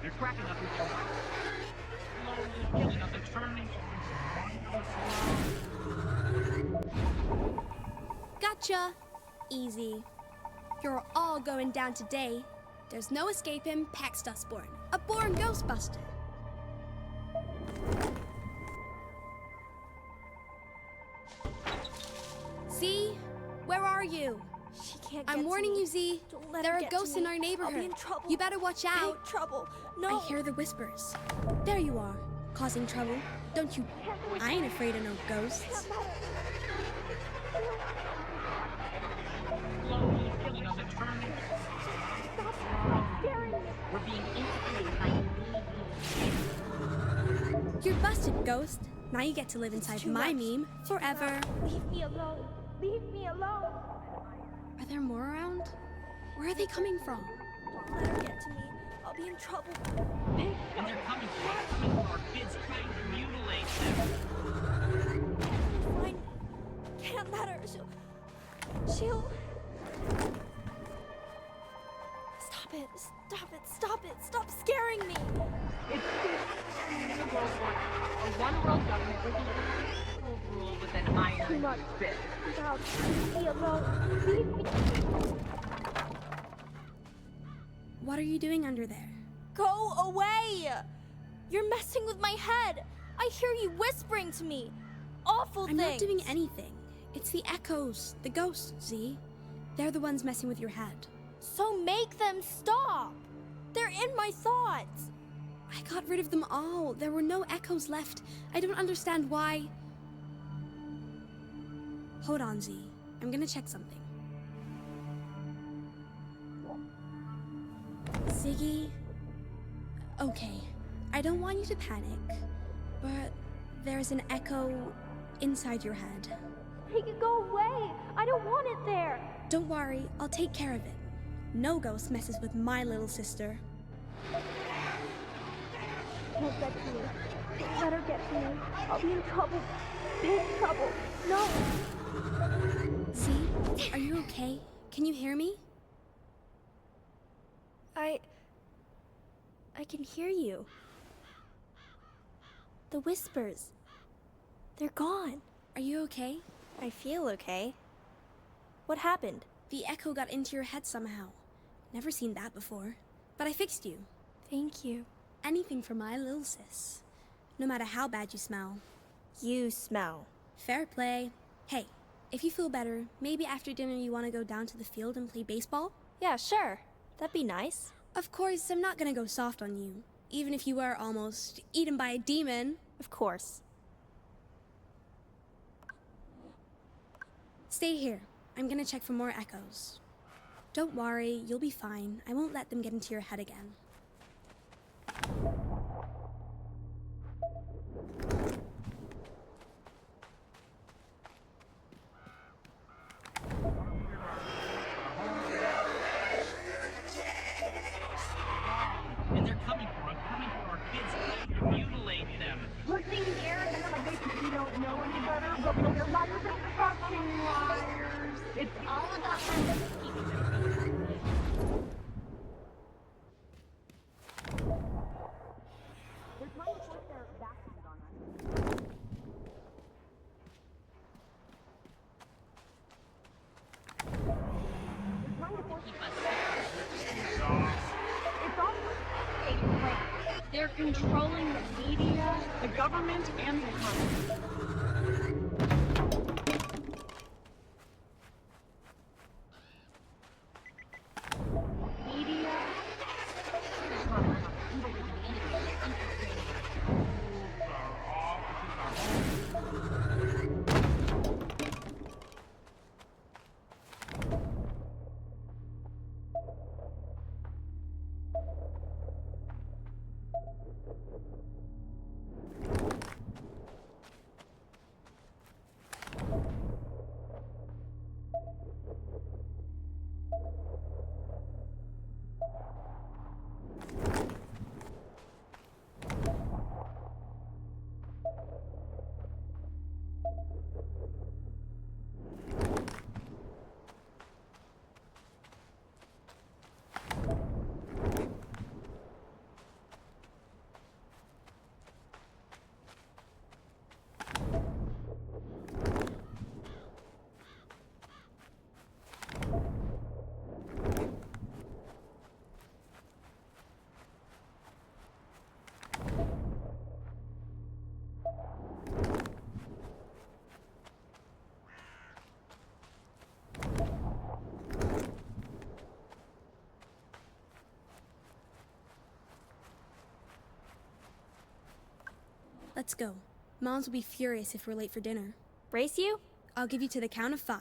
They're cracking up each other. Slowly killing us and turning. Gotcha! Easy. You're all going down today. There's no escaping Pax Dustborn, a born ghostbuster. Z, where are you? She can't I'm get to warning me. you, Z. Don't let There her are get to ghosts in me. our neighborhood. I'll be in trouble. You better watch out. Big trouble. No. I hear the whispers. There you are, causing trouble. Don't you? I ain't afraid of no ghosts. Slowly killing us and turning. We're being infiltrated by You're busted, ghost. Now you get to live inside too my much. meme forever. Leave me alone. Leave me alone. Are there more around? Where are they coming from? Don't let her get to me. I'll be in trouble. And they're coming for us, coming for our kids, trying to mutilate them. Fine. Can't let her. She'll. Stop it. Stop it. Stop it. Stop scaring me. It's a one world government with a rule with an iron fist. Now, leave me alone. Leave me. What are you doing under there? Go away! You're messing with my head. I hear you whispering to me. Awful I'm things. not doing anything. It's the echoes, the ghosts, Z. They're the ones messing with your head. So make them stop. They're in my thoughts. I got rid of them all. There were no echoes left. I don't understand why. Hold on, Z. I'm gonna check something. Ziggy. Okay, I don't want you to panic, but there's an echo inside your head. Make it go away. I don't want it there. Don't worry, I'll take care of it. No ghost messes with my little sister. Can't get to me. Don't let her get to me. I'll be in trouble. Big trouble. No! See? Are you okay? Can you hear me? I can hear you. The whispers. They're gone. Are you okay? I feel okay. What happened? The echo got into your head somehow. Never seen that before. But I fixed you. Thank you. Anything for my little sis. No matter how bad you smell. You smell. Fair play. Hey, if you feel better, maybe after dinner you want to go down to the field and play baseball? Yeah, sure. That'd be nice. Of course, I'm not gonna go soft on you. Even if you were almost eaten by a demon. Of course. Stay here. I'm gonna check for more echoes. Don't worry, you'll be fine. I won't let them get into your head again. And they're coming for our kids to mutilate them. We're seeing air and then basically we don't know any better, but we're like the fucking liars. It's all about keeping them. They're trying to force their vaccines on us. They're trying to force It's all a plan. They're controlling the media, the government, and the economy. Media. Let's go. Moms will be furious if we're late for dinner. Race you? I'll give you to the count of 5.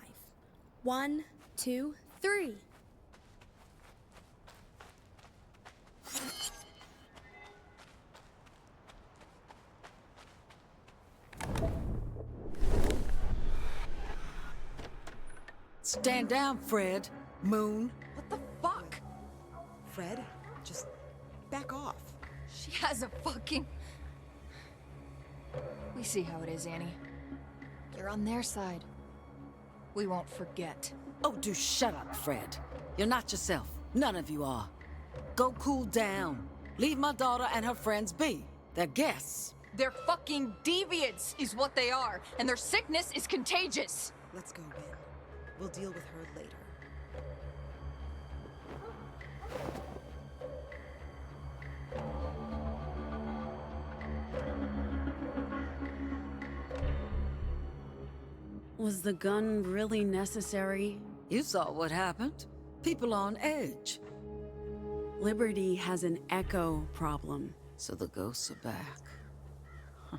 1, 2, 3. Stand down, Fred. Moon. What the fuck? Fred, just back off. She has a fucking... We see how it is, Annie. You're on their side. We won't forget. Oh, do shut up, Fred. You're not yourself. None of you are. Go cool down. Leave my daughter and her friends be. They're guests. They're fucking deviants, is what they are, and their sickness is contagious. Let's go, Ben. We'll deal with her later. Was the gun really necessary? You saw what happened. People on edge. Liberty has an echo problem. So the ghosts are back. Huh.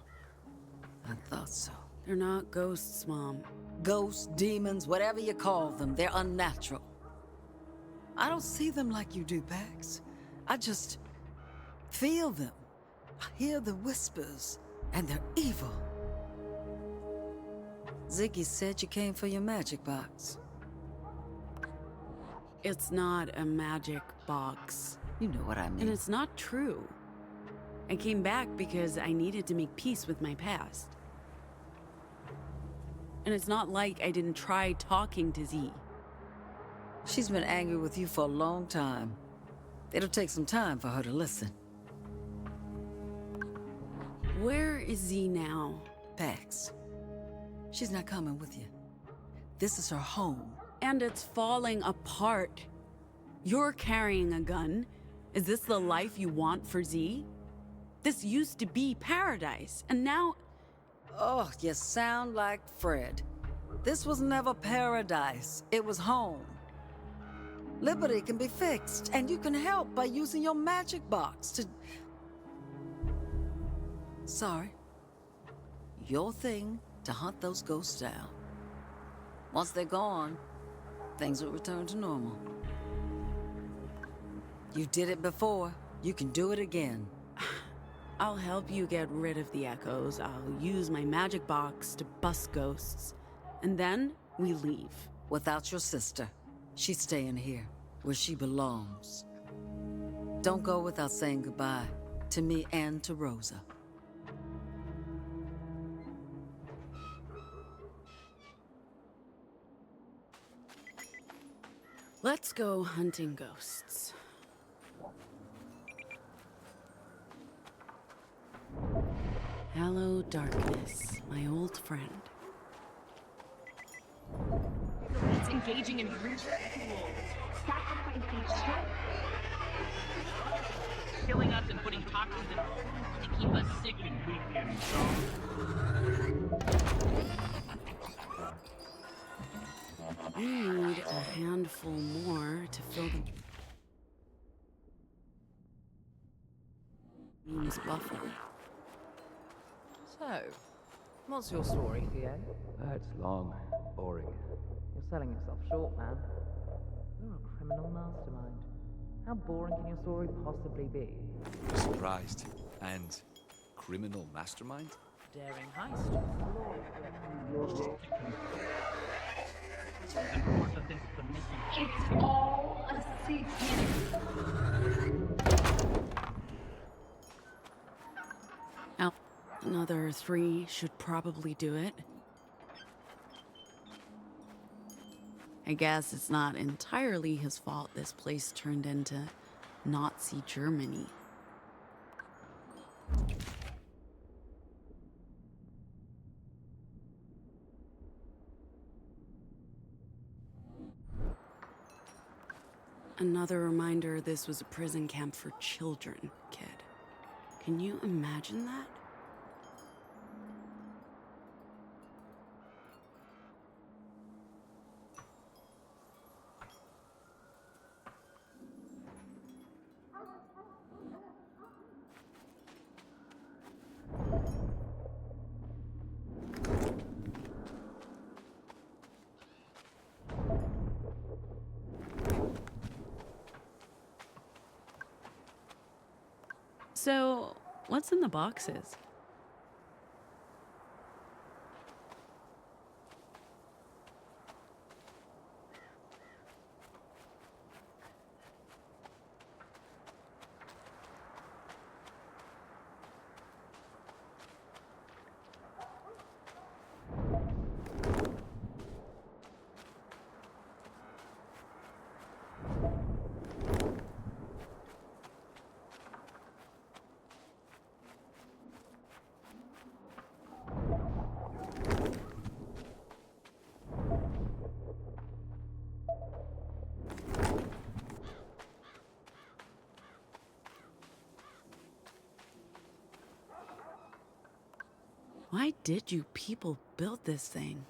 I thought so. They're not ghosts, Mom. Ghosts, demons, whatever you call them, they're unnatural. I don't see them like you do, Pax. I just feel them. I hear the whispers, and they're evil. Ziggy said you came for your magic box. It's not a magic box. You know what I mean. And it's not true. I came back because I needed to make peace with my past. And it's not like I didn't try talking to Z. She's been angry with you for a long time. It'll take some time for her to listen. Where is Z now? Pax. She's not coming with you. This is her home. And it's falling apart. You're carrying a gun. Is this the life you want for Z? This used to be paradise, and now... Oh, you sound like Fred. This was never paradise. It was home. Liberty can be fixed, and you can help by using your magic box to... Sorry. Your thing to hunt those ghosts down. Once they're gone, things will return to normal. You did it before. You can do it again. I'll help you get rid of the echoes. I'll use my magic box to bust ghosts. And then we leave. Without your sister. She's staying here, where she belongs. Don't go without saying goodbye to me and to Rosa. Let's go hunting ghosts. Hello, darkness, my old friend. It's engaging in ritual. Sacrificing children. Killing us and putting toxins in our food to keep us sick and weak and We need a handful more to fill the means buffer. So, what's your story, Theo? It's long, boring. You're selling yourself short, man. You're a criminal mastermind. How boring can your story possibly be? Surprised. And criminal mastermind? Daring heist. It's all a secret. Now, another 3 should probably do it. I guess it's not entirely his fault this place turned into Nazi Germany. Another reminder this was a prison camp for children, kid. Can you imagine that? So, what's in the boxes? Why did you people build this thing?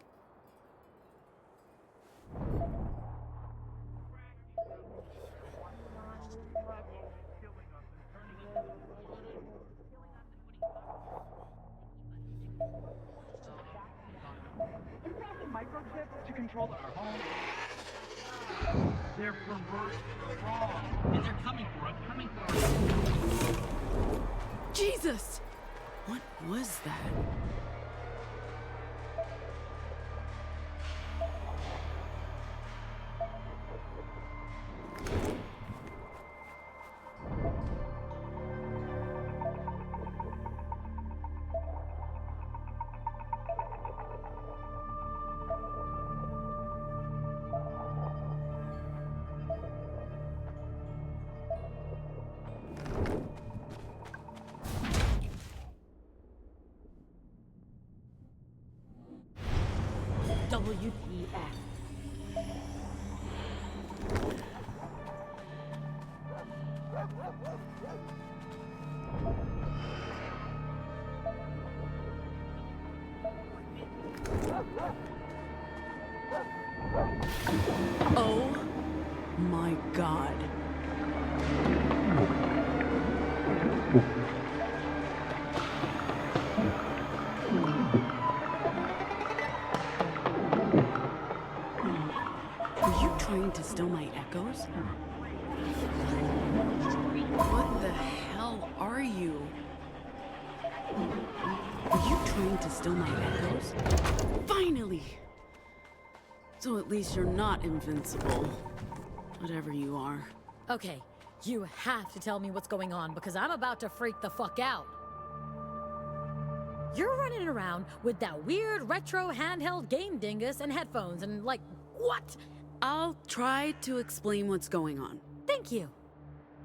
Microchips to control our home. They're perverse, wrong, and they're coming for us, Jesus! What was that? WTF. Oh my god. Are you trying to steal my echoes? What the hell are you? Are you trying to steal my echoes? Finally! So at least you're not invincible. Whatever you are. Okay, you have to tell me what's going on because I'm about to freak the fuck out. You're running around with that weird retro handheld game dingus and headphones and like, what? I'll try to explain what's going on. Thank you.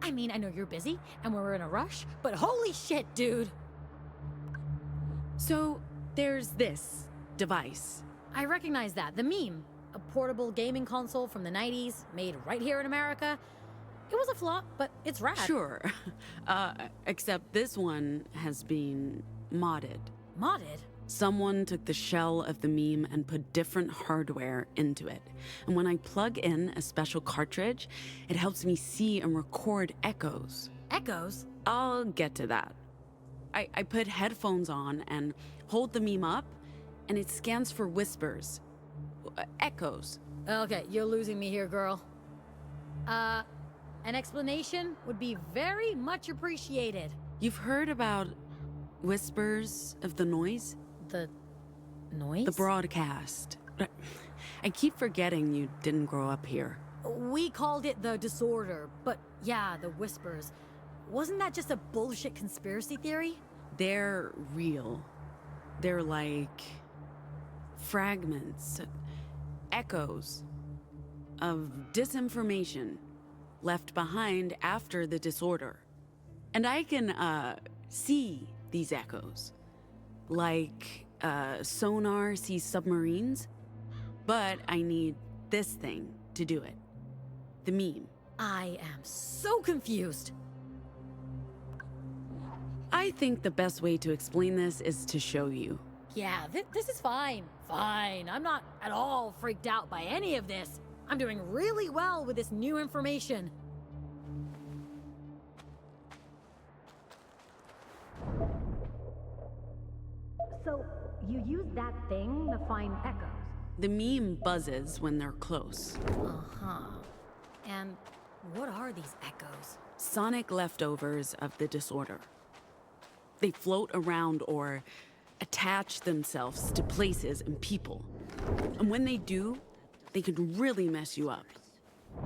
I mean, I know you're busy and we're in a rush, but holy shit, dude. So, there's this device. I recognize that, the meme. A portable gaming console from the 90s, made right here in America. It was a flop, but it's rad. Sure. Except this one has been modded. Modded? Someone took the shell of the meme and put different hardware into it. And when I plug in a special cartridge, it helps me see and record echoes. Echoes? I'll get to that. I put headphones on and hold the meme up, and it scans for whispers. Echoes. Okay, you're losing me here, girl. An explanation would be very much appreciated. You've heard about whispers of the noise? The noise? The broadcast. I keep forgetting you didn't grow up here. We called it the disorder, but yeah, the whispers. Wasn't that just a bullshit conspiracy theory? They're real. They're like fragments, echoes of disinformation left behind after the disorder. And I can see these echoes, like sonar sees submarines, but I need this thing to do it. The meme. I am so confused. I think the best way to explain this is to show you. Yeah, this is fine. Fine. I'm not at all freaked out by any of this. I'm doing really well with this new information. So, you use that thing to find echoes? The meme buzzes when they're close. Uh-huh. And what are these echoes? Sonic leftovers of the disorder. They float around or attach themselves to places and people. And when they do, they can really mess you up.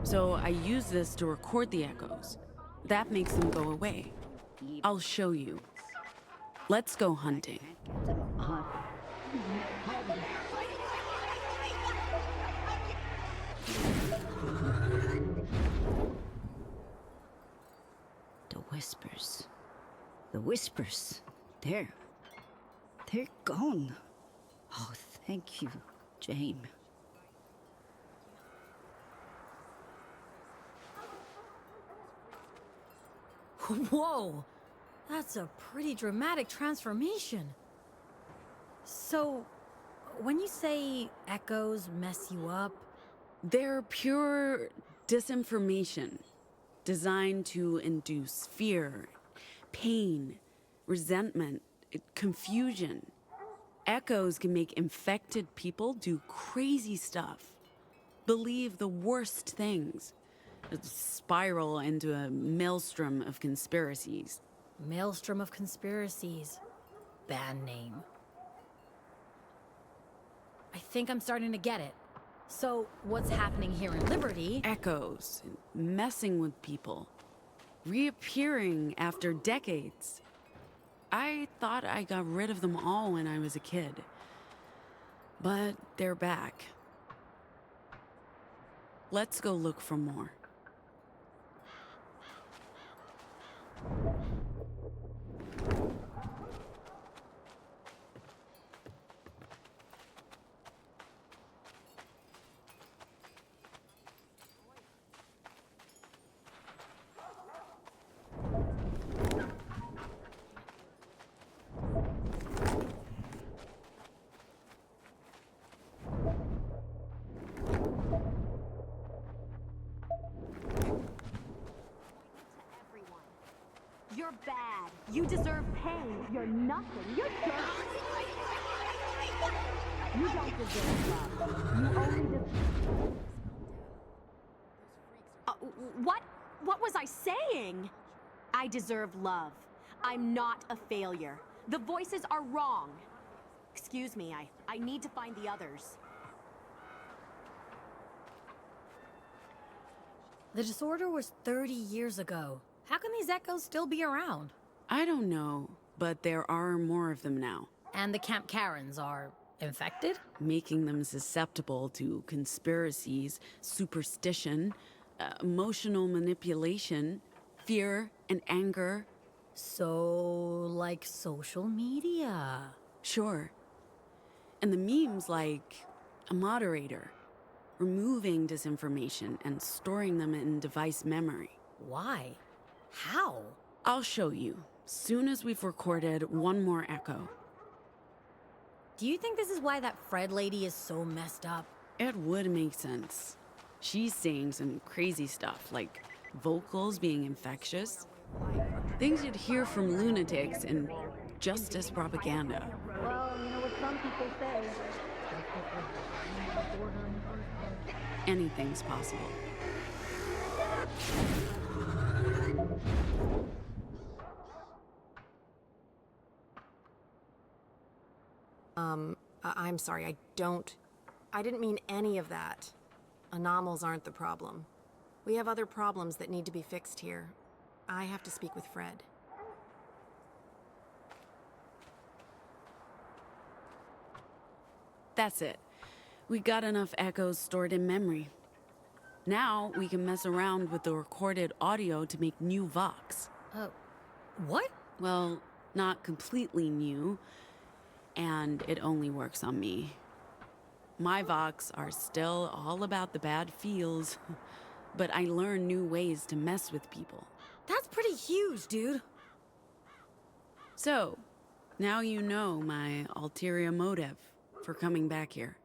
So I use this to record the echoes. That makes them go away. I'll show you. Let's go hunting. The whispers. The whispers. They're gone. Oh, thank you, Jane. Whoa! That's a pretty dramatic transformation. So, when you say echoes mess you up... They're pure disinformation, designed to induce fear, pain, resentment, confusion. Echoes can make infected people do crazy stuff, believe the worst things, spiral into a maelstrom of conspiracies. Maelstrom of conspiracies. Bad name. I think I'm starting to get it. So, what's happening here in Liberty? Echoes, messing with people, reappearing after decades. I thought I got rid of them all when I was a kid. But they're back. Let's go look for more. bad. You deserve pain. You're nothing. You're dirt. You don't deserve love. You only deserve... What was I saying? I deserve love. I'm not a failure. The voices are wrong. Excuse me, I need to find the others. The disorder was 30 years ago. How can these echoes still be around? I don't know, but there are more of them now. And the Camp Karens are infected? Making them susceptible to conspiracies, superstition, emotional manipulation, fear and anger. So, like social media? Sure. And the memes like a moderator, removing disinformation and storing them in device memory. Why? How? I'll show you, soon as we've recorded one more echo. Do you think this is why that Fred lady is so messed up? It would make sense. She's saying some crazy stuff, like vocals being infectious. Things you'd hear from lunatics and justice propaganda. Well, you know what some people say. Anything's possible. I'm sorry, I didn't mean any of that. Anomals aren't the problem. We have other problems that need to be fixed here. I have to speak with Fred. That's it. We got enough echoes stored in memory. Now we can mess around with the recorded audio to make new Vox. What? Well, not completely new, and it only works on me. My Vox are still all about the bad feels, but I learn new ways to mess with people. That's pretty huge, dude. So, now you know my ulterior motive for coming back here.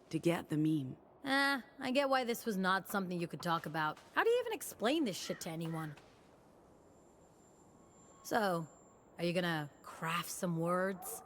To get the meme. I get why this was not something you could talk about. How do you even explain this shit to anyone? So, are you gonna craft some words?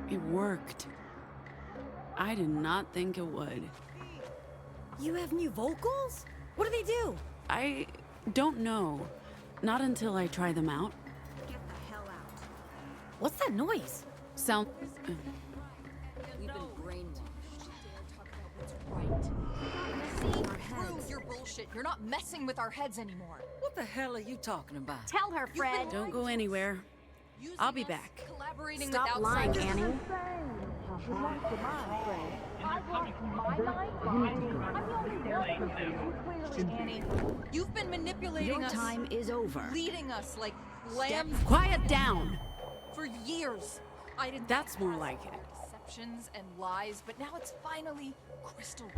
It worked. I did not think it would. You have new vocals? What do they do? I don't know. Not until I try them out. Get the hell out. What's that noise? Sound... We've been brainwashed. Prove your bullshit. You're not messing with our heads anymore. What the hell are you talking about? Tell her, Fred. Don't go anywhere. I'll be back. Collaborating Stop with lying, outsiders. Annie. Annie, you've been manipulating Your us. time is over. Leading us like lambs Quiet down! for years. I didn't. That's more like it. Deceptions and lies, but now it's finally crystal.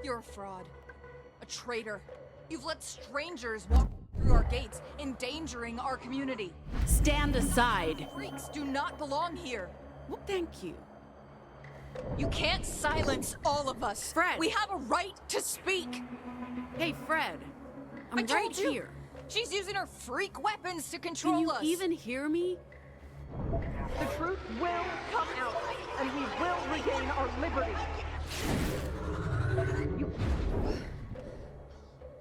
You're a fraud, a traitor. You've let strangers walk through our gates, endangering our community. Stand aside. Freaks do not belong here. Well, thank you. You can't silence all of us. Fred! We have a right to speak. Hey, Fred. I I'm told right you. here. She's using her freak weapons to control Can you us. even hear me? The truth will come out, and we will regain our liberty.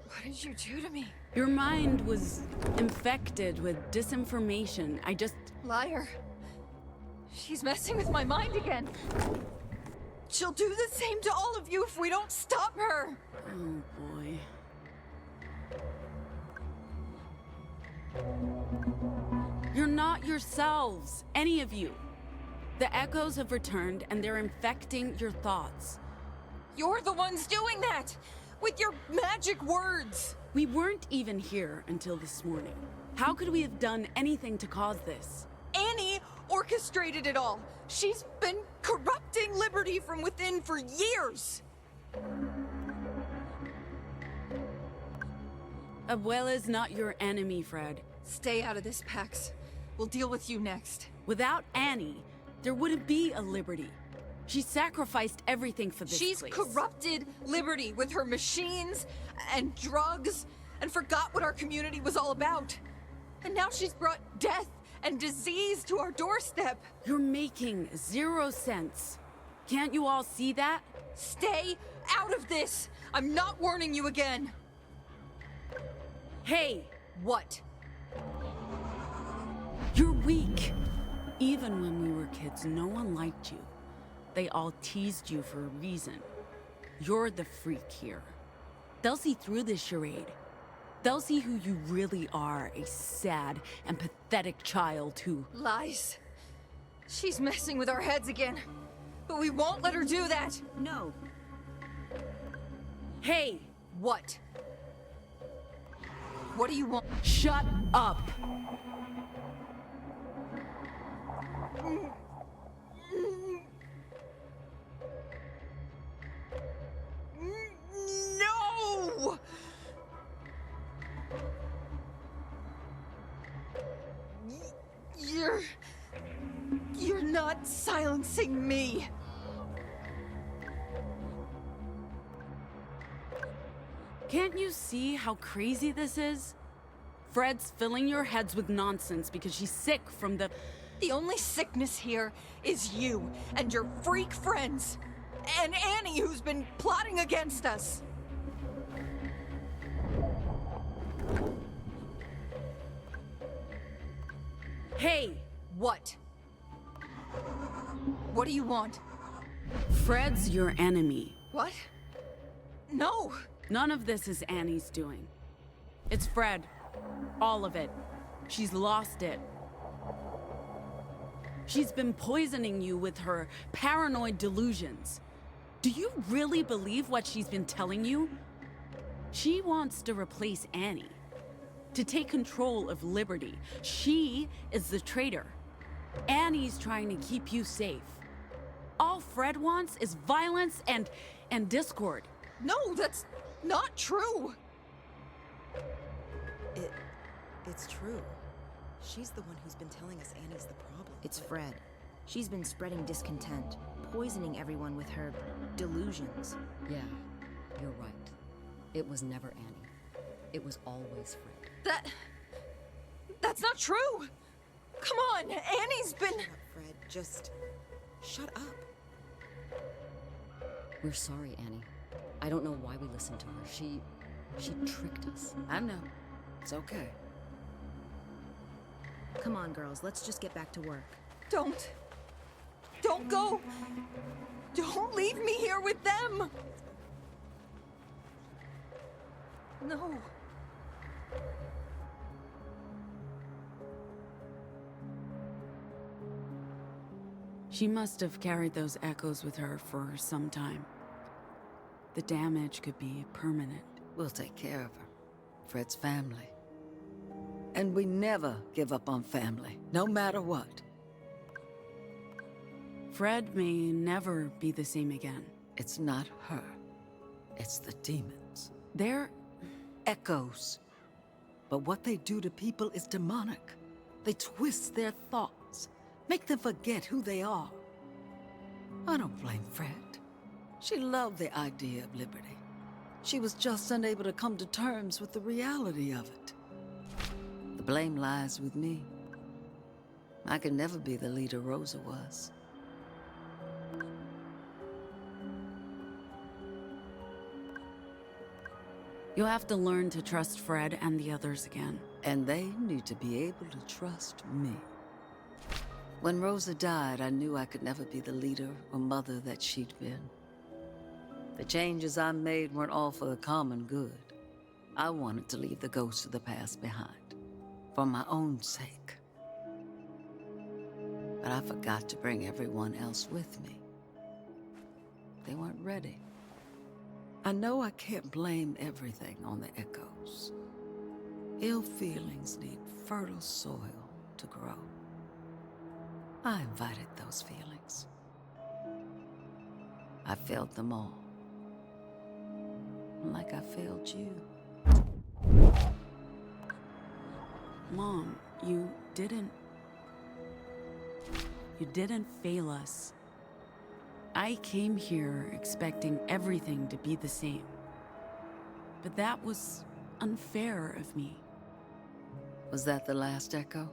What did you do to me? Your mind was infected with disinformation. I just... Liar. She's messing with my mind again. She'll do the same to all of you if we don't stop her. Oh, boy. You're not yourselves, any of you. The echoes have returned and they're infecting your thoughts. You're the ones doing that! With your magic words! We weren't even here until this morning. How could we have done anything to cause this? Annie orchestrated it all. She's been corrupting liberty from within for years. Abuela's not your enemy, Fred. Stay out of this, Pax. We'll deal with you next. Without Annie, there wouldn't be a Liberty. She sacrificed everything for this She's place. corrupted Liberty with her machines and drugs and forgot what our community was all about. And now she's brought death and disease to our doorstep. You're making 0 sense. Can't you all see that? Stay out of this! I'm not warning you again. Hey! What? You're weak. Even when we were kids, no one liked you. They all teased you for a reason. You're the freak here. They'll see through this charade. They'll see who you really are, a sad and pathetic child who... Lies. She's messing with our heads again. But we won't let her do that. No. Hey! What? What do you want? Shut up! No! You're not silencing me. Can't you see how crazy this is? Fred's filling your heads with nonsense because she's sick from the... The only sickness here is you and your freak friends. And Annie, who's been plotting against us. Hey! What? What do you want? Fred's your enemy. What? No! None of this is Annie's doing. It's Fred. All of it. She's lost it. She's been poisoning you with her paranoid delusions. Do you really believe what she's been telling you? She wants to replace Annie. To take control of Liberty. She is the traitor. Annie's trying to keep you safe. All Fred wants is violence and discord. No, that's not true. It's true. She's the one who's been telling us Annie's the problem. It's Fred. She's been spreading discontent, poisoning everyone with her delusions. Yeah, you're right. It was never Annie. It was always Fred. That's not true! Come on, Annie's been... Shut up, Fred. Just... shut up. We're sorry, Annie. I don't know why we listened to her. She tricked us. I know. It's okay. Come on, girls, let's just get back to work. Don't go! Don't leave me here with them! No. She must have carried those echoes with her for some time. The damage could be permanent. We'll take care of her. Fred's family. And we never give up on family, no matter what. Fred may never be the same again. It's not her. It's the demons. They're... echoes. But what they do to people is demonic. They twist their thoughts, make them forget who they are. I don't blame Fred. She loved the idea of liberty. She was just unable to come to terms with the reality of it. The blame lies with me. I could never be the leader Rosa was. You'll have to learn to trust Fred and the others again. And they need to be able to trust me. When Rosa died, I knew I could never be the leader or mother that she'd been. The changes I made weren't all for the common good. I wanted to leave the ghosts of the past behind, for my own sake. But I forgot to bring everyone else with me. They weren't ready. I know I can't blame everything on the echoes. Ill feelings need fertile soil to grow. I invited those feelings. I failed them all. Like I failed you. Mom, you didn't fail us. I came here expecting everything to be the same. But that was unfair of me. Was that the last echo?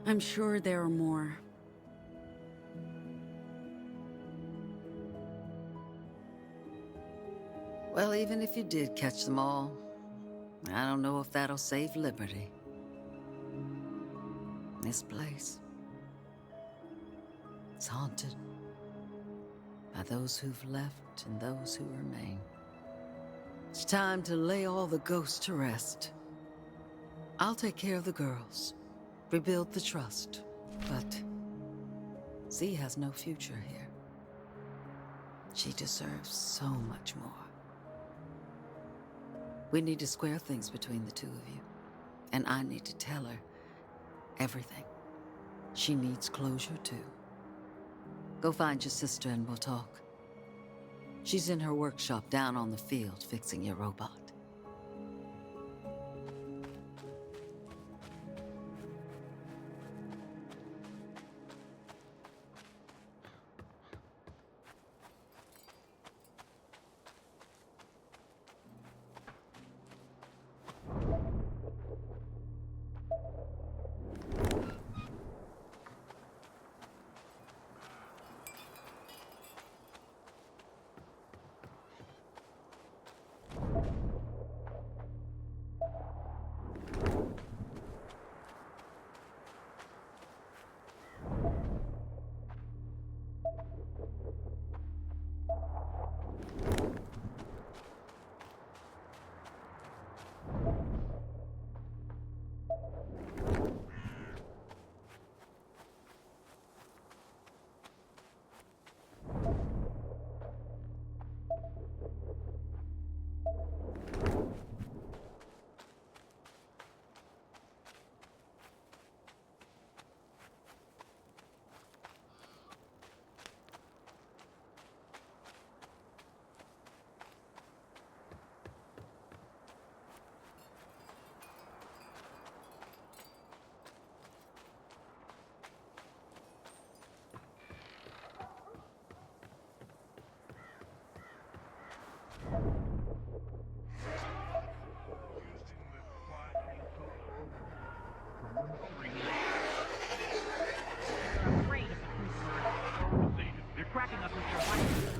I'm sure there are more. Well, even if you did catch them all, I don't know if that'll save Liberty. This place, it's haunted by those who've left and those who remain. It's time to lay all the ghosts to rest. I'll take care of the girls, rebuild the trust, but Z has no future here. She deserves so much more. We need to square things between the two of you, and I need to tell her everything. She needs closure too. Go find your sister and we'll talk. She's in her workshop down on the field fixing your robot. They're cracking us with their lights.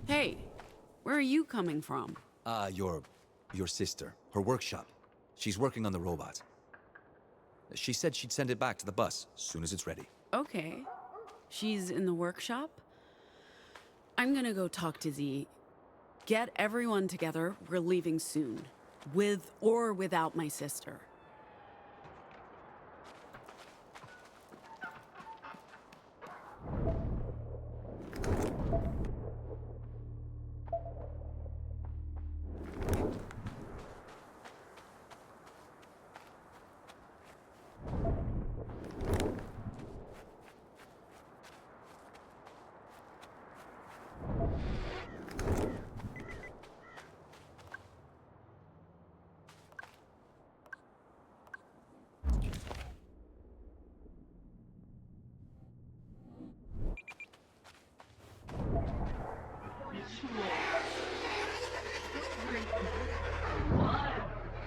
Hey, where are you coming from? Your sister. Her workshop. She's working on the robot. She said she'd send it back to the bus as soon as it's ready. Okay. She's in the workshop? I'm gonna go talk to Z. Get everyone together. We're leaving soon. With or without my sister.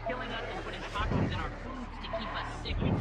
Killing us and putting toxins in our foods to keep us sick and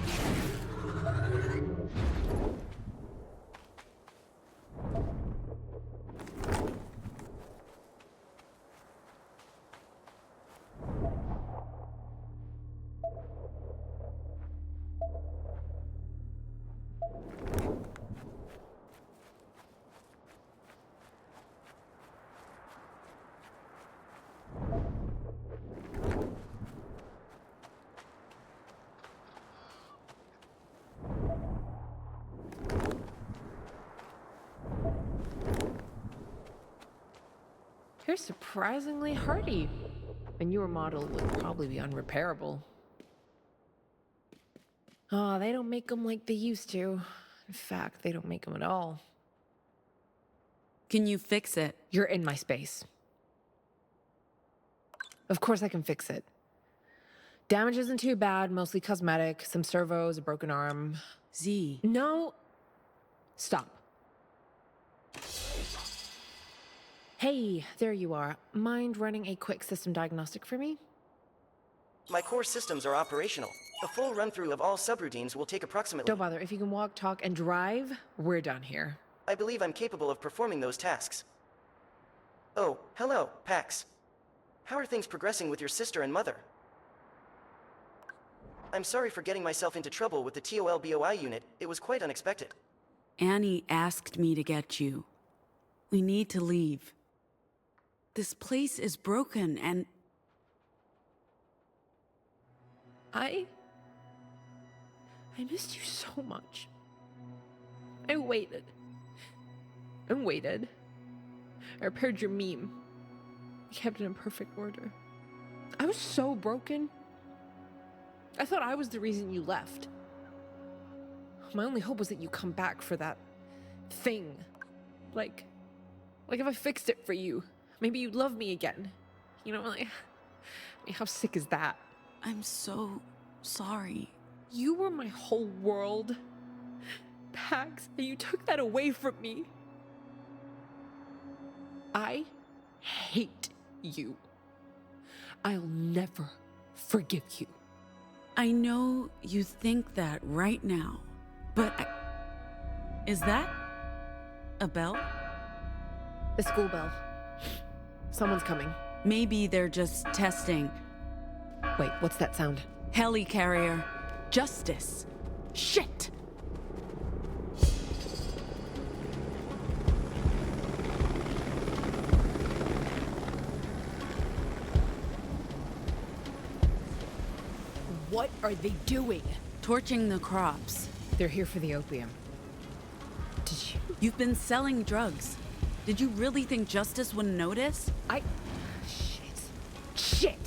You're surprisingly hardy. A newer model would probably be unrepairable. Oh, they don't make them like they used to. In fact, they don't make them at all. Can you fix it? You're in my space. Of course I can fix it. Damage isn't too bad, mostly cosmetic. Some servos, a broken arm. Z. No. Stop. Hey, there you are. Mind running a quick system diagnostic for me? My core systems are operational. A full run-through of all subroutines will take approximately... Don't bother. If you can walk, talk, and drive, we're done here. I believe I'm capable of performing those tasks. Oh, hello, Pax. How are things progressing with your sister and mother? I'm sorry for getting myself into trouble with the TOLBOI unit. It was quite unexpected. Annie asked me to get you. We need to leave. This place is broken and... I missed you so much. I waited. And waited. I repaired your meme. I kept it in perfect order. I was so broken. I thought I was the reason you left. My only hope was that you come back for that thing. Like if I fixed it for you, maybe you'd love me again. You know, like, I mean, how sick is that? I'm so sorry. You were my whole world, Pax, and you took that away from me. I hate you. I'll never forgive you. I know you think that right now, but is that a bell? The school bell. Someone's coming. Maybe they're just testing. Wait, what's that sound? Helicarrier. Justice. Shit! What are they doing? Torching the crops. They're here for the opium. Did you? You've been selling drugs. Did you really think Justice wouldn't notice? Shit!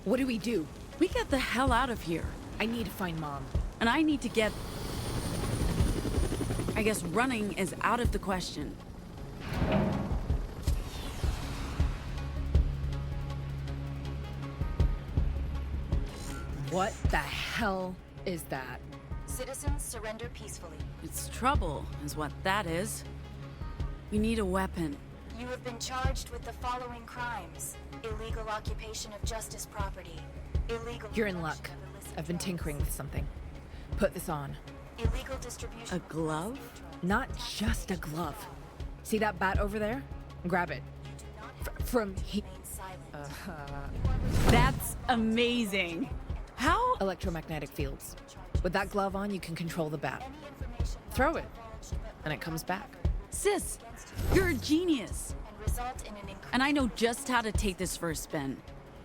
What do we do? We get the hell out of here. I need to find Mom. And I need to get... I guess running is out of the question. What the hell is that? Citizens surrender peacefully. It's trouble, is what that is. We need a weapon. You have been charged with the following crimes: illegal occupation of justice property, illegal... You're in luck. I've been tinkering with something. Put this on. Illegal distribution... A glove? Not just a glove. See that bat over there? Grab it. From he... That's amazing. How? Electromagnetic fields. With that glove on, you can control the bat. Throw it, and it comes back. Sis, you're a genius. And I know just how to take this for a spin.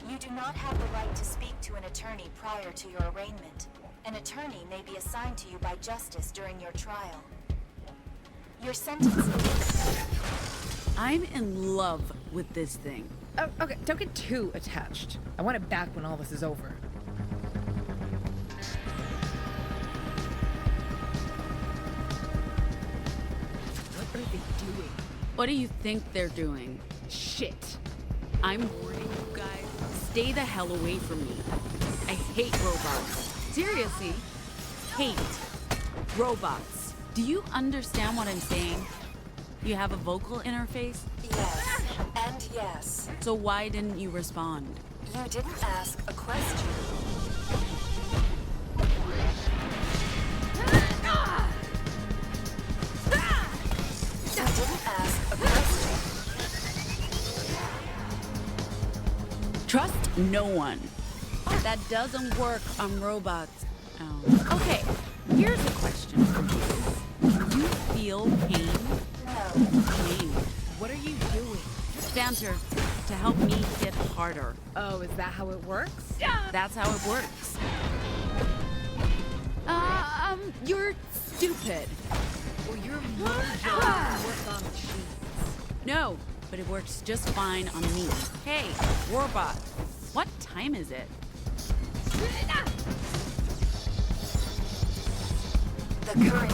You do not have the right to speak to an attorney prior to your arraignment. An attorney may be assigned to you by justice during your trial. Your sentence is... I'm in love with this thing. Oh, okay, don't get too attached. I want it back when all this is over. What are they doing? What do you think they're doing? Shit. I'm warning you guys. Stay the hell away from me. I hate robots. Seriously. Hate robots. Do you understand what I'm saying? You have a vocal interface? Yes, and yes. So why didn't you respond? You didn't ask a question. You didn't ask a question. Trust no one. That doesn't work on robots. Oh. Okay, here's a question for you. Do you feel pain? No. Pain. What are you doing? Stanter, to help me hit harder. Oh, is that how it works? That's how it works. You're stupid. Well, your mojo works on machines. No, but it works just fine on me. Hey, Warbot, what time is it? The current...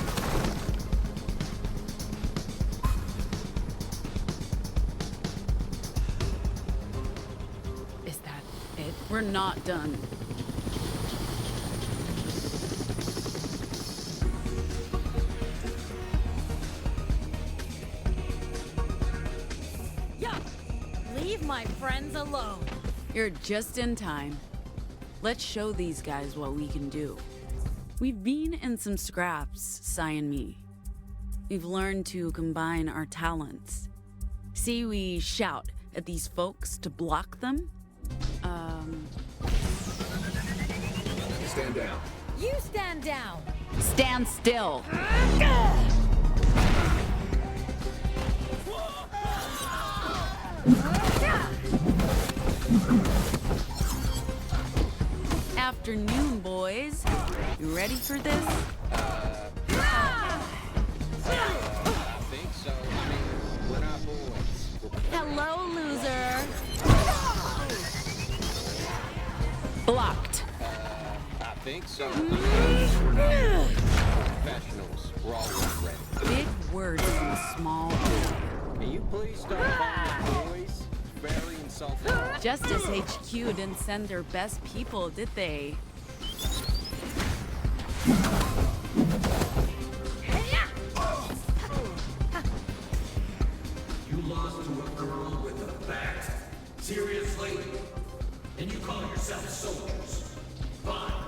Is that it? We're not done. Leave my friends alone. You're just in time. Let's show these guys what we can do. We've been in some scraps, Sai and me. We've learned to combine our talents. See, we shout at these folks to block them. Stand down. You stand down. Stand still. Afternoon, boys. You ready for this? I think so. I mean, we're not boys. Hello, loser. Blocked. I think so. Professionals. We're always ready. Big words from a small boy. Can you please stop calling boys? Very insulting. Justice HQ didn't send their best people, did they? You lost to a girl with a bat? Seriously? And you call yourself soldiers? Fine.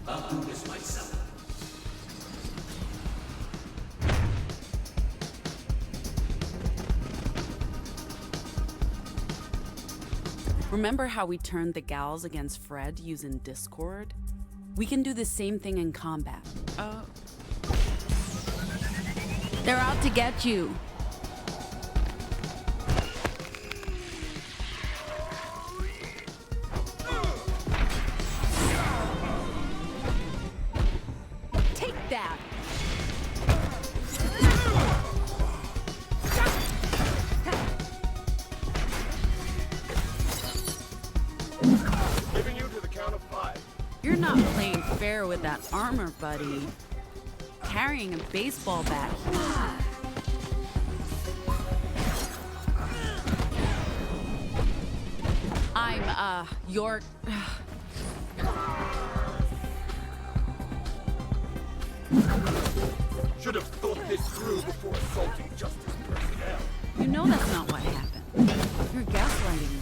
I'll do this myself. Remember how we turned the gals against Fred using Discord? We can do the same thing in combat. They're out to get you. Take that. Giving you to the count of 5. You're not playing fair with that armor, buddy. Carrying a baseball bat. I'm, your... Should have thought this through before assaulting justice personnel. You know that's not what happened. You're gaslighting me.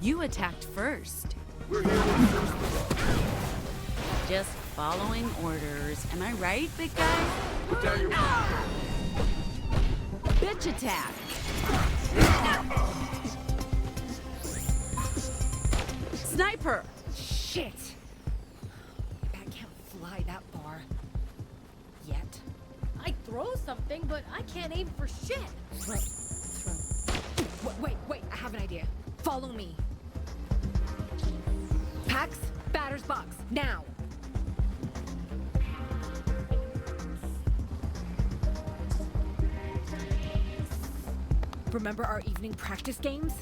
You attacked first. We're here to enforce the law. Just following orders. Am I right, big guy? Put down your weapon. Bitch attack. Sniper. Shit. Bat can't fly that throw something, but I can't aim for shit. Throw. Wait, I have an idea. Follow me. Pax, batter's box, now. Remember our evening practice games?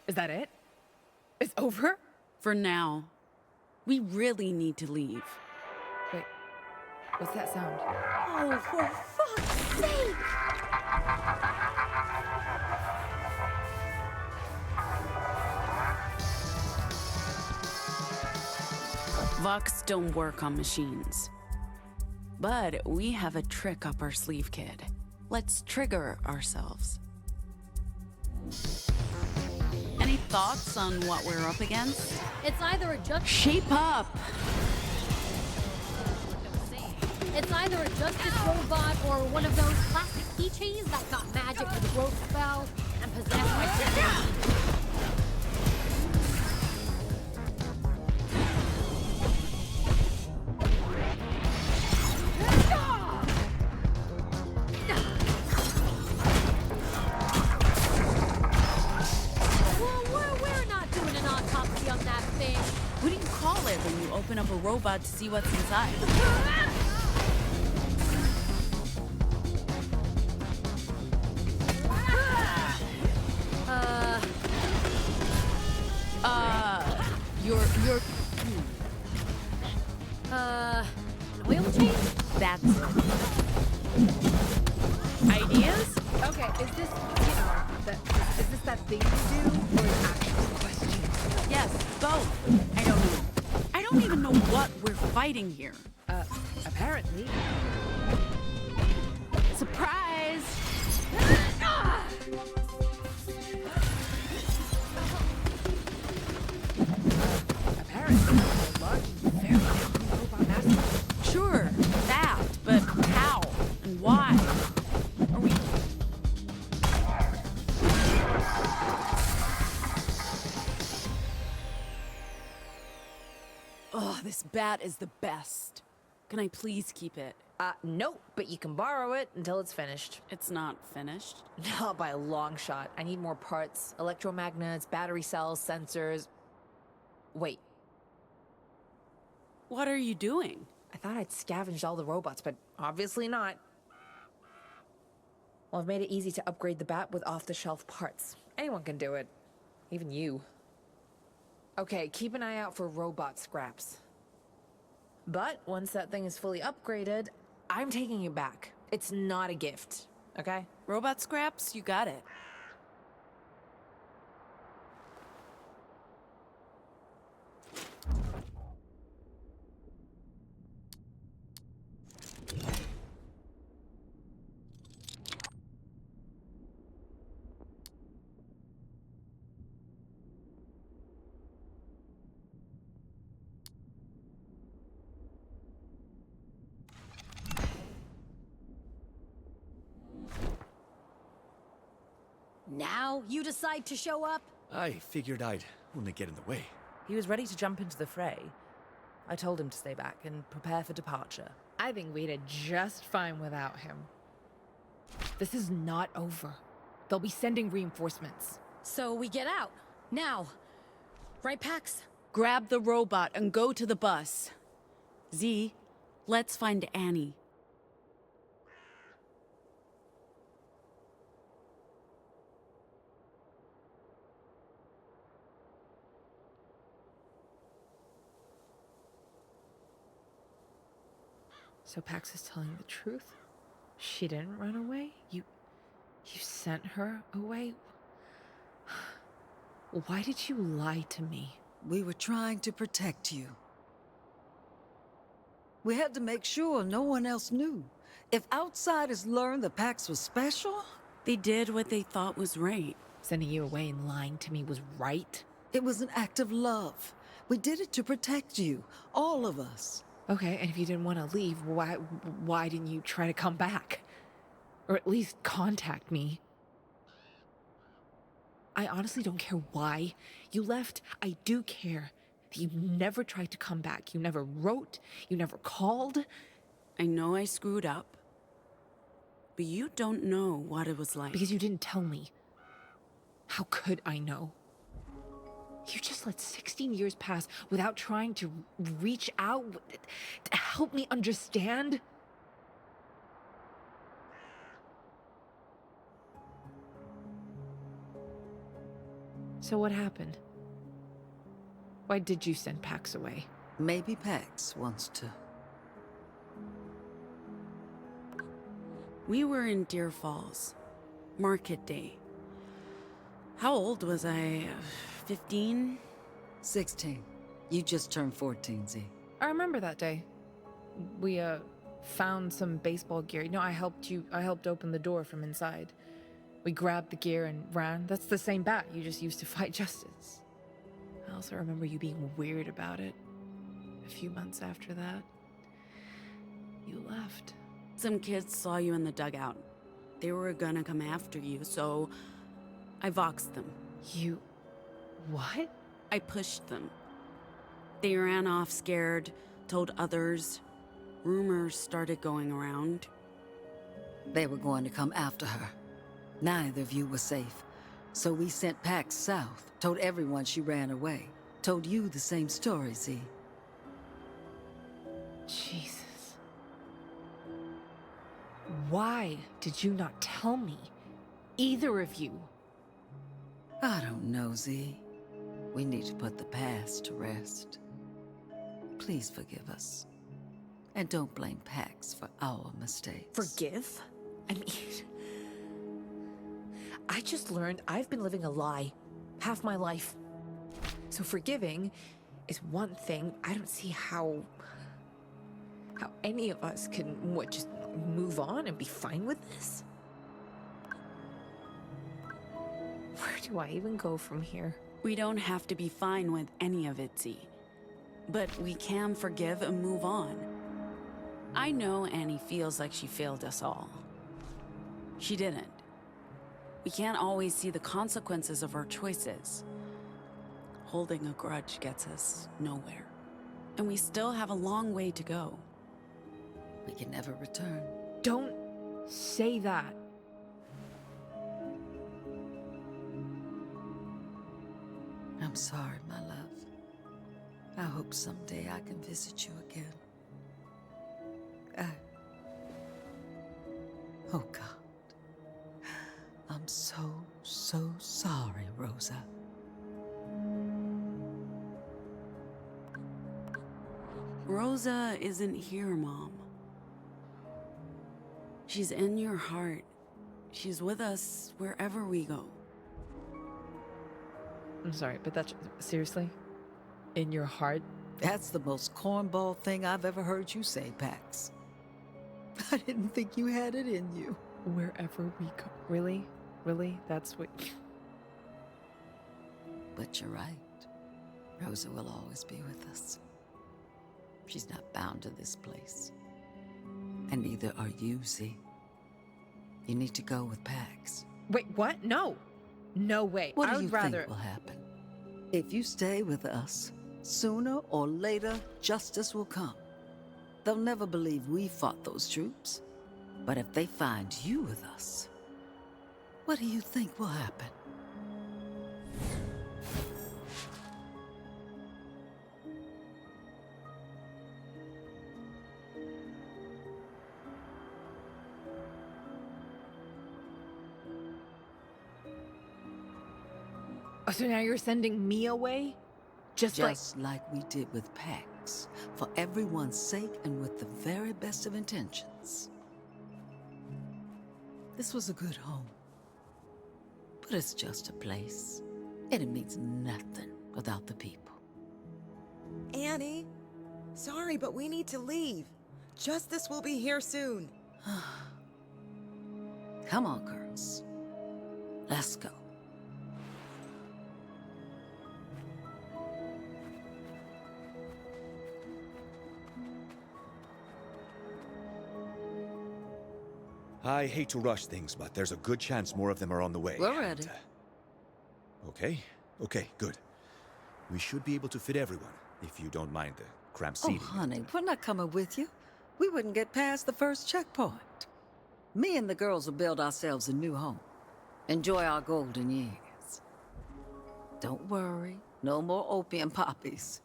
Is that it? It's over? For now. We really need to leave. Wait, what's that sound? Oh, for fuck's sake! Vox don't work on machines. But we have a trick up our sleeve, kid. Let's trigger ourselves. Any thoughts on what we're up against? It's either a justice... Shape up! It's either a justice robot or one of those plastic keychains that got magic with a growth spell and possessed by something. Open up a robot to see what's inside. You're... an oil change? That's... Ideas? Okay, is this, is this that thing you do, or an actual question? Yes, both. I don't know. I don't even know what we're fighting here. Apparently. Surprise! Apparently, a large and very different robot master. Sure, that, but how and why? Are we... Oh, this bat is the best. Can I please keep it? Nope, but you can borrow it until it's finished. It's not finished? Not by a long shot. I need more parts. Electromagnets, battery cells, sensors. Wait. What are you doing? I thought I'd scavenged all the robots, but obviously not. Well, I've made it easy to upgrade the bat with off-the-shelf parts. Anyone can do it. Even you. Okay, keep an eye out for robot scraps. But once that thing is fully upgraded, I'm taking it back. It's not a gift, okay? Robot scraps? You got it. Now you decide to show up? I figured I'd only get in the way. He was ready to jump into the fray. I told him to stay back and prepare for departure. I think we did just fine without him. This is not over. They'll be sending reinforcements. So we get out. Now. Right, Pax? Grab the robot and go to the bus. Z, let's find Annie. So Pax is telling the truth? She didn't run away? You sent her away? Why did you lie to me? We were trying to protect you. We had to make sure no one else knew. If outsiders learned the Pax was special... They did what they thought was right. Sending you away and lying to me was right? It was an act of love. We did it to protect you, all of us. Okay, and if you didn't want to leave, why didn't you try to come back? Or at least contact me? I honestly don't care why you left. I do care that you never tried to come back. You never wrote. You never called. I know I screwed up. But you don't know what it was like. Because you didn't tell me. How could I know? You just let 16 years pass without trying to reach out to help me understand? So what happened? Why did you send Pax away? Maybe Pax wants to. We were in Deer Falls. Market day. How old was I? 15? 16. You just turned 14, Z. I remember that day. We, found some baseball gear. You know, I helped open the door from inside. We grabbed the gear and ran. That's the same bat you just used to fight Justice. I also remember you being weird about it. A few months after that, you left. Some kids saw you in the dugout. They were gonna come after you, so I voxed them. You... what? I pushed them. They ran off scared, told others. Rumors started going around. They were going to come after her. Neither of you were safe. So we sent Pax south, told everyone she ran away. Told you the same story, Z. Jesus. Why did you not tell me? Either of you. I don't know, Z. We need to put the past to rest. Please forgive us. And don't blame Pax for our mistakes. Forgive? I mean... I just learned I've been living a lie half my life. So forgiving is one thing. I don't see how any of us can, just move on and be fine with this? Where do I even go from here? We don't have to be fine with any of it, Z. But we can forgive and move on. I know Annie feels like she failed us all. She didn't. We can't always see the consequences of our choices. Holding a grudge gets us nowhere. And we still have a long way to go. We can never return. Don't say that. I'm sorry, my love. I hope someday I can visit you again. Oh, God. I'm so sorry, Rosa. Rosa isn't here, Mom. She's in your heart. She's with us wherever we go. I'm sorry, but that's... seriously? In your heart? That's the most cornball thing I've ever heard you say, Pax. I didn't think you had it in you. Wherever we go. Really? Really? That's what... But you're right. Rosa will always be with us. She's not bound to this place. And neither are you, Z. You need to go with Pax. Wait, what? No. No way. What I do you would rather... think will happen? If you stay with us, sooner or later, justice will come. They'll never believe we fought those troops. But if they find you with us, what do you think will happen? Oh, so now you're sending me away? Just like we did with Pax, for everyone's sake and with the very best of intentions. This was a good home. But it's just a place. And it means nothing without the people. Annie, sorry, but we need to leave. Justice will be here soon. Come on, girls. Let's go. I hate to rush things, but there's a good chance more of them are on the way. We're ready. Okay, good. We should be able to fit everyone, if you don't mind the cramped Oh, seating. honey, we're not coming with you. We wouldn't get past the first checkpoint. Me and the girls will build ourselves a new home. Enjoy our golden years. Don't worry, no more opium poppies.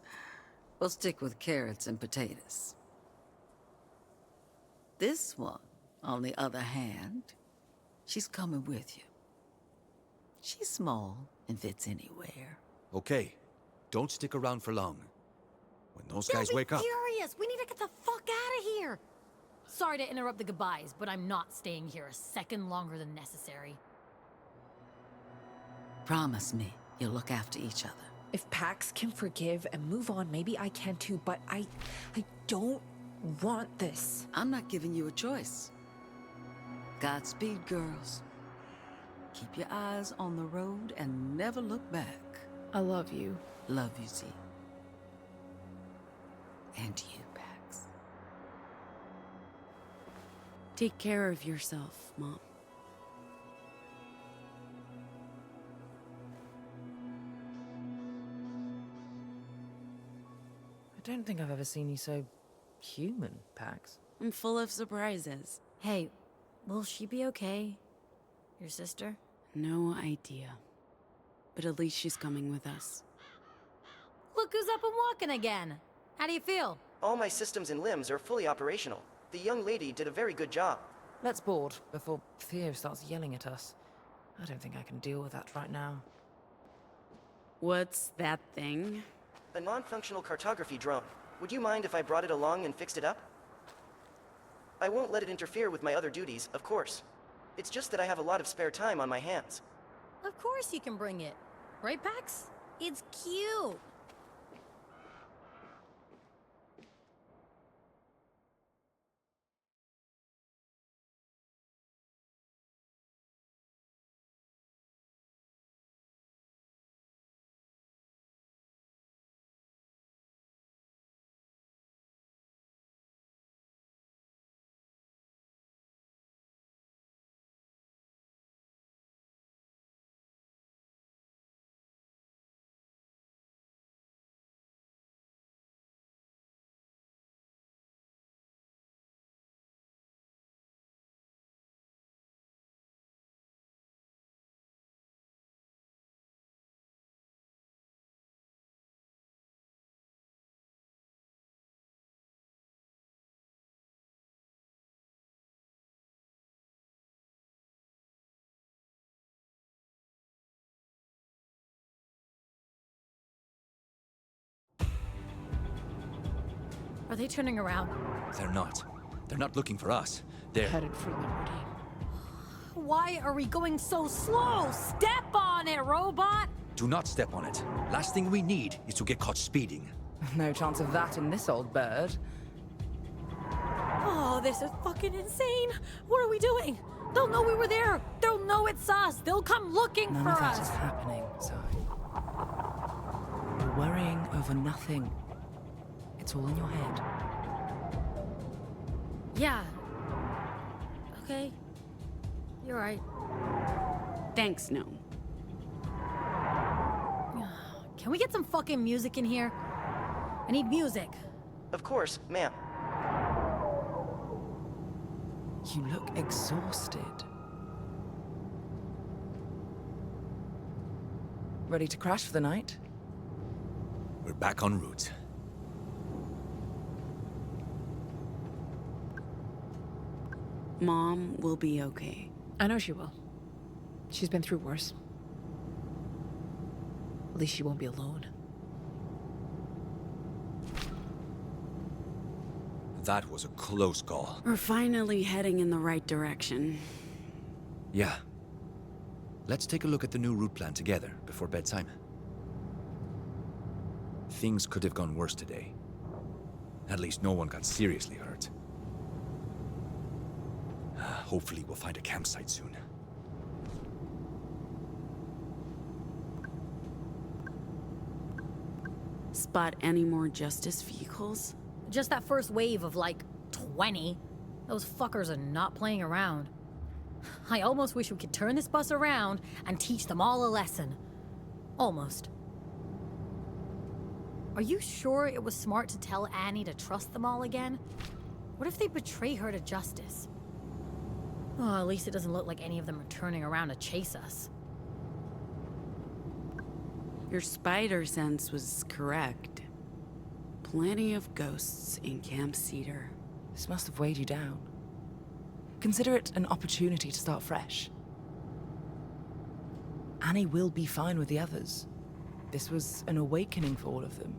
We'll stick with carrots and potatoes. This one, on the other hand, she's coming with you. She's small and fits anywhere. Okay, don't stick around for long. When those They'll guys be wake up... furious. We need to get the fuck out of here. Sorry to interrupt the goodbyes, but I'm not staying here a second longer than necessary. Promise me you'll look after each other. If Pax can forgive and move on, maybe I can too, but I don't want this. I'm not giving you a choice. Godspeed, girls. Keep your eyes on the road and never look back. I love you. Love you, Z. And you, Pax. Take care of yourself, Mom. I don't think I've ever seen you so human, Pax. I'm full of surprises. Hey, will she be okay? Your sister? No idea. But at least she's coming with us. Look who's up and walking again. How do you feel? All my systems and limbs are fully operational. The young lady did a very good job. Let's board before Theo starts yelling at us. I don't think I can deal with that right now. What's that thing? A non-functional cartography drone. Would you mind if I brought it along and fixed it up? I won't let it interfere with my other duties, of course. It's just that I have a lot of spare time on my hands. Of course you can bring it. Right, Pax? It's cute. Are they turning around? They're not. They're not looking for us. They're... headed for Liberty. Why are we going so slow? Step on it, robot! Do not step on it. Last thing we need is to get caught speeding. No chance of that in this old bird. Oh, this is fucking insane. What are we doing? They'll know we were there. They'll know it's us. They'll come looking None for of that us. is happening, Si. You're worrying over nothing. It's all in your head. Yeah. Okay. You're right. Thanks, Gnome. Can we get some fucking music in here? I need music. Of course, ma'am. You look exhausted. Ready to crash for the night? We're back en route. Mom will be okay. I know she will. She's been through worse. At least she won't be alone. That was a close call. We're finally heading in the right direction. Yeah. Let's take a look at the new route plan together before bedtime. Things could have gone worse today. At least no one got seriously hurt. hopefully we'll find a campsite soon. Spot any more justice vehicles? Just that first wave of like 20. Those fuckers are not playing around. I almost wish we could turn this bus around and teach them all a lesson. Almost. Are you sure it was smart to tell Annie to trust them all again? What if they betray her to justice? Oh, at least it doesn't look like any of them are turning around to chase us. Your spider sense was correct. Plenty of ghosts in Camp Cedar. This must have weighed you down. Consider it an opportunity to start fresh. Annie will be fine with the others. This was an awakening for all of them.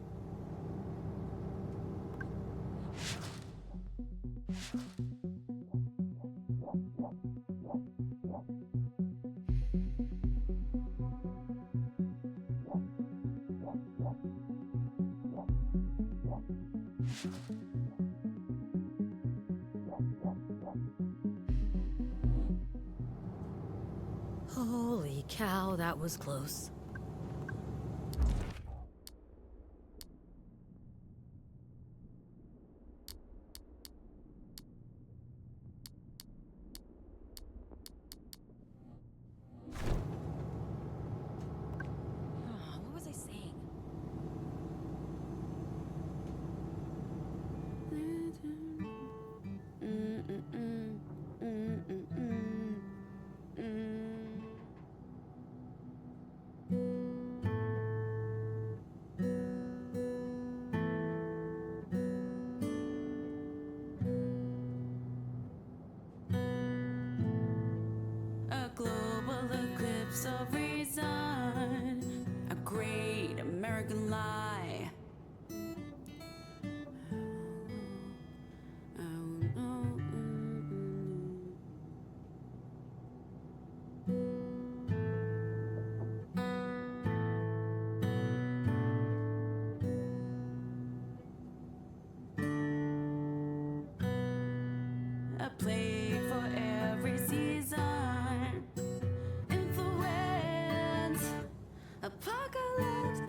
Holy cow, that was close. What was I saying? A global eclipse of reason, a great American lie. A plague for every season. Influence. Apocalypse.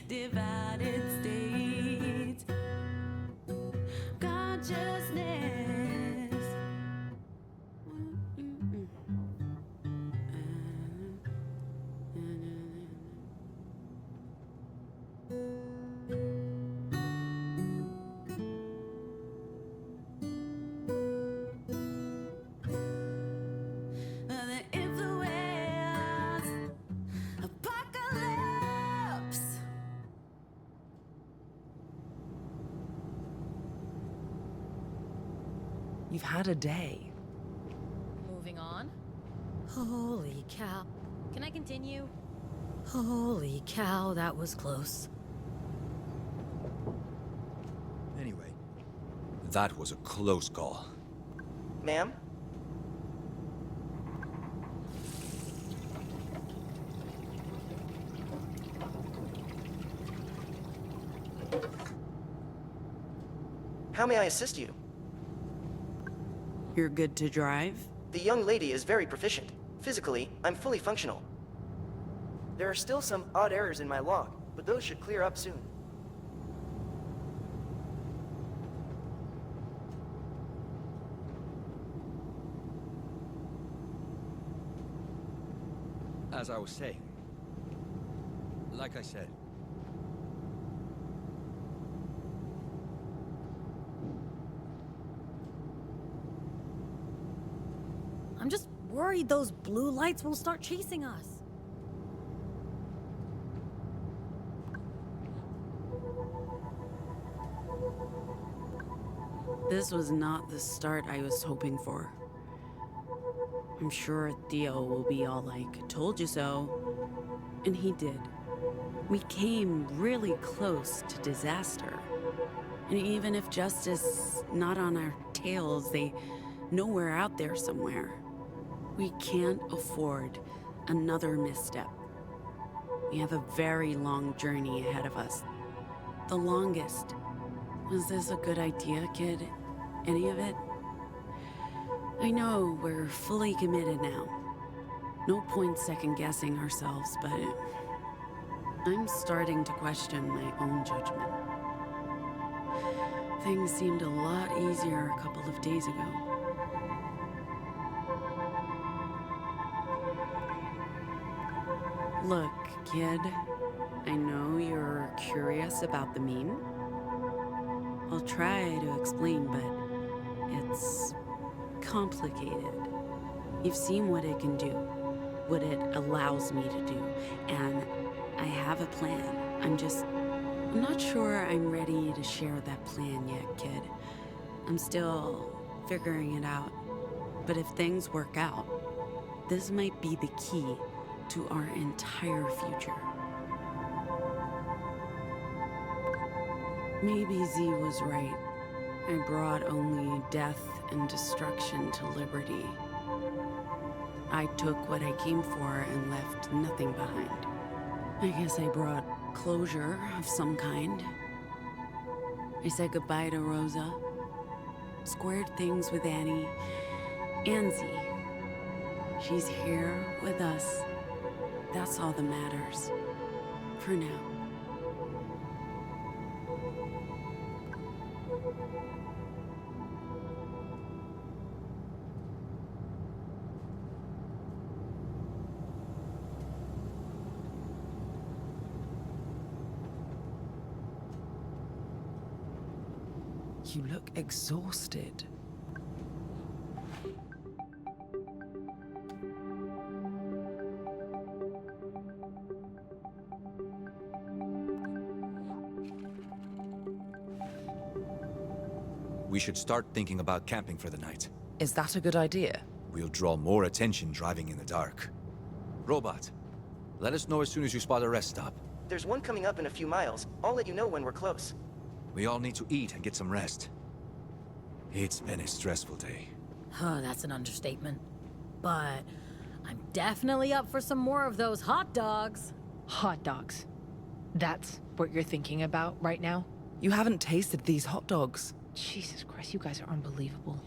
Divided states. Consciousness. The influence. Apocalypse. You've had a day. Moving on. Holy cow. Can I continue? Holy cow, that was close. Anyway, that was a close call. Ma'am? How may I assist you? You're good to drive? The young lady is very proficient. Physically, I'm fully functional. There are still some odd errors in my log, but those should clear up soon. As I was saying, like I said, I'm just worried those blue lights will start chasing us. This was not the start I was hoping for. I'm sure Theo will be all like, told you so. And he did. We came really close to disaster. And even if justice not on our tails, they know we're out there somewhere. We can't afford another misstep. We have a very long journey ahead of us. The longest. Was this a good idea, kid? Any of it? I know we're fully committed now. No point second-guessing ourselves, but I'm starting to question my own judgment. Things seemed a lot easier a couple of days ago. Look, kid, I know you're curious about the meme. I'll try to explain, but it's complicated. You've seen what it can do, what it allows me to do, and I have a plan. I'm not sure I'm ready to share that plan yet, kid. I'm still figuring it out. But if things work out, this might be the key to our entire future. Maybe Z was right. I brought only death and destruction to Liberty. I took what I came for and left nothing behind. I guess I brought closure of some kind. I said goodbye to Rosa, squared things with Annie, and Z. She's here with us. That's all that matters. For now. You look exhausted. We should start thinking about camping for the night. Is that a good idea? We'll draw more attention driving in the dark. Robot, let us know as soon as you spot a rest stop. There's one coming up in a few miles. I'll let you know when we're close. We all need to eat and get some rest. It's been a stressful day. Huh, that's an understatement. But I'm definitely up for some more of those hot dogs. Hot dogs. That's what you're thinking about right now? You haven't tasted these hot dogs. Jesus Christ, you guys are unbelievable.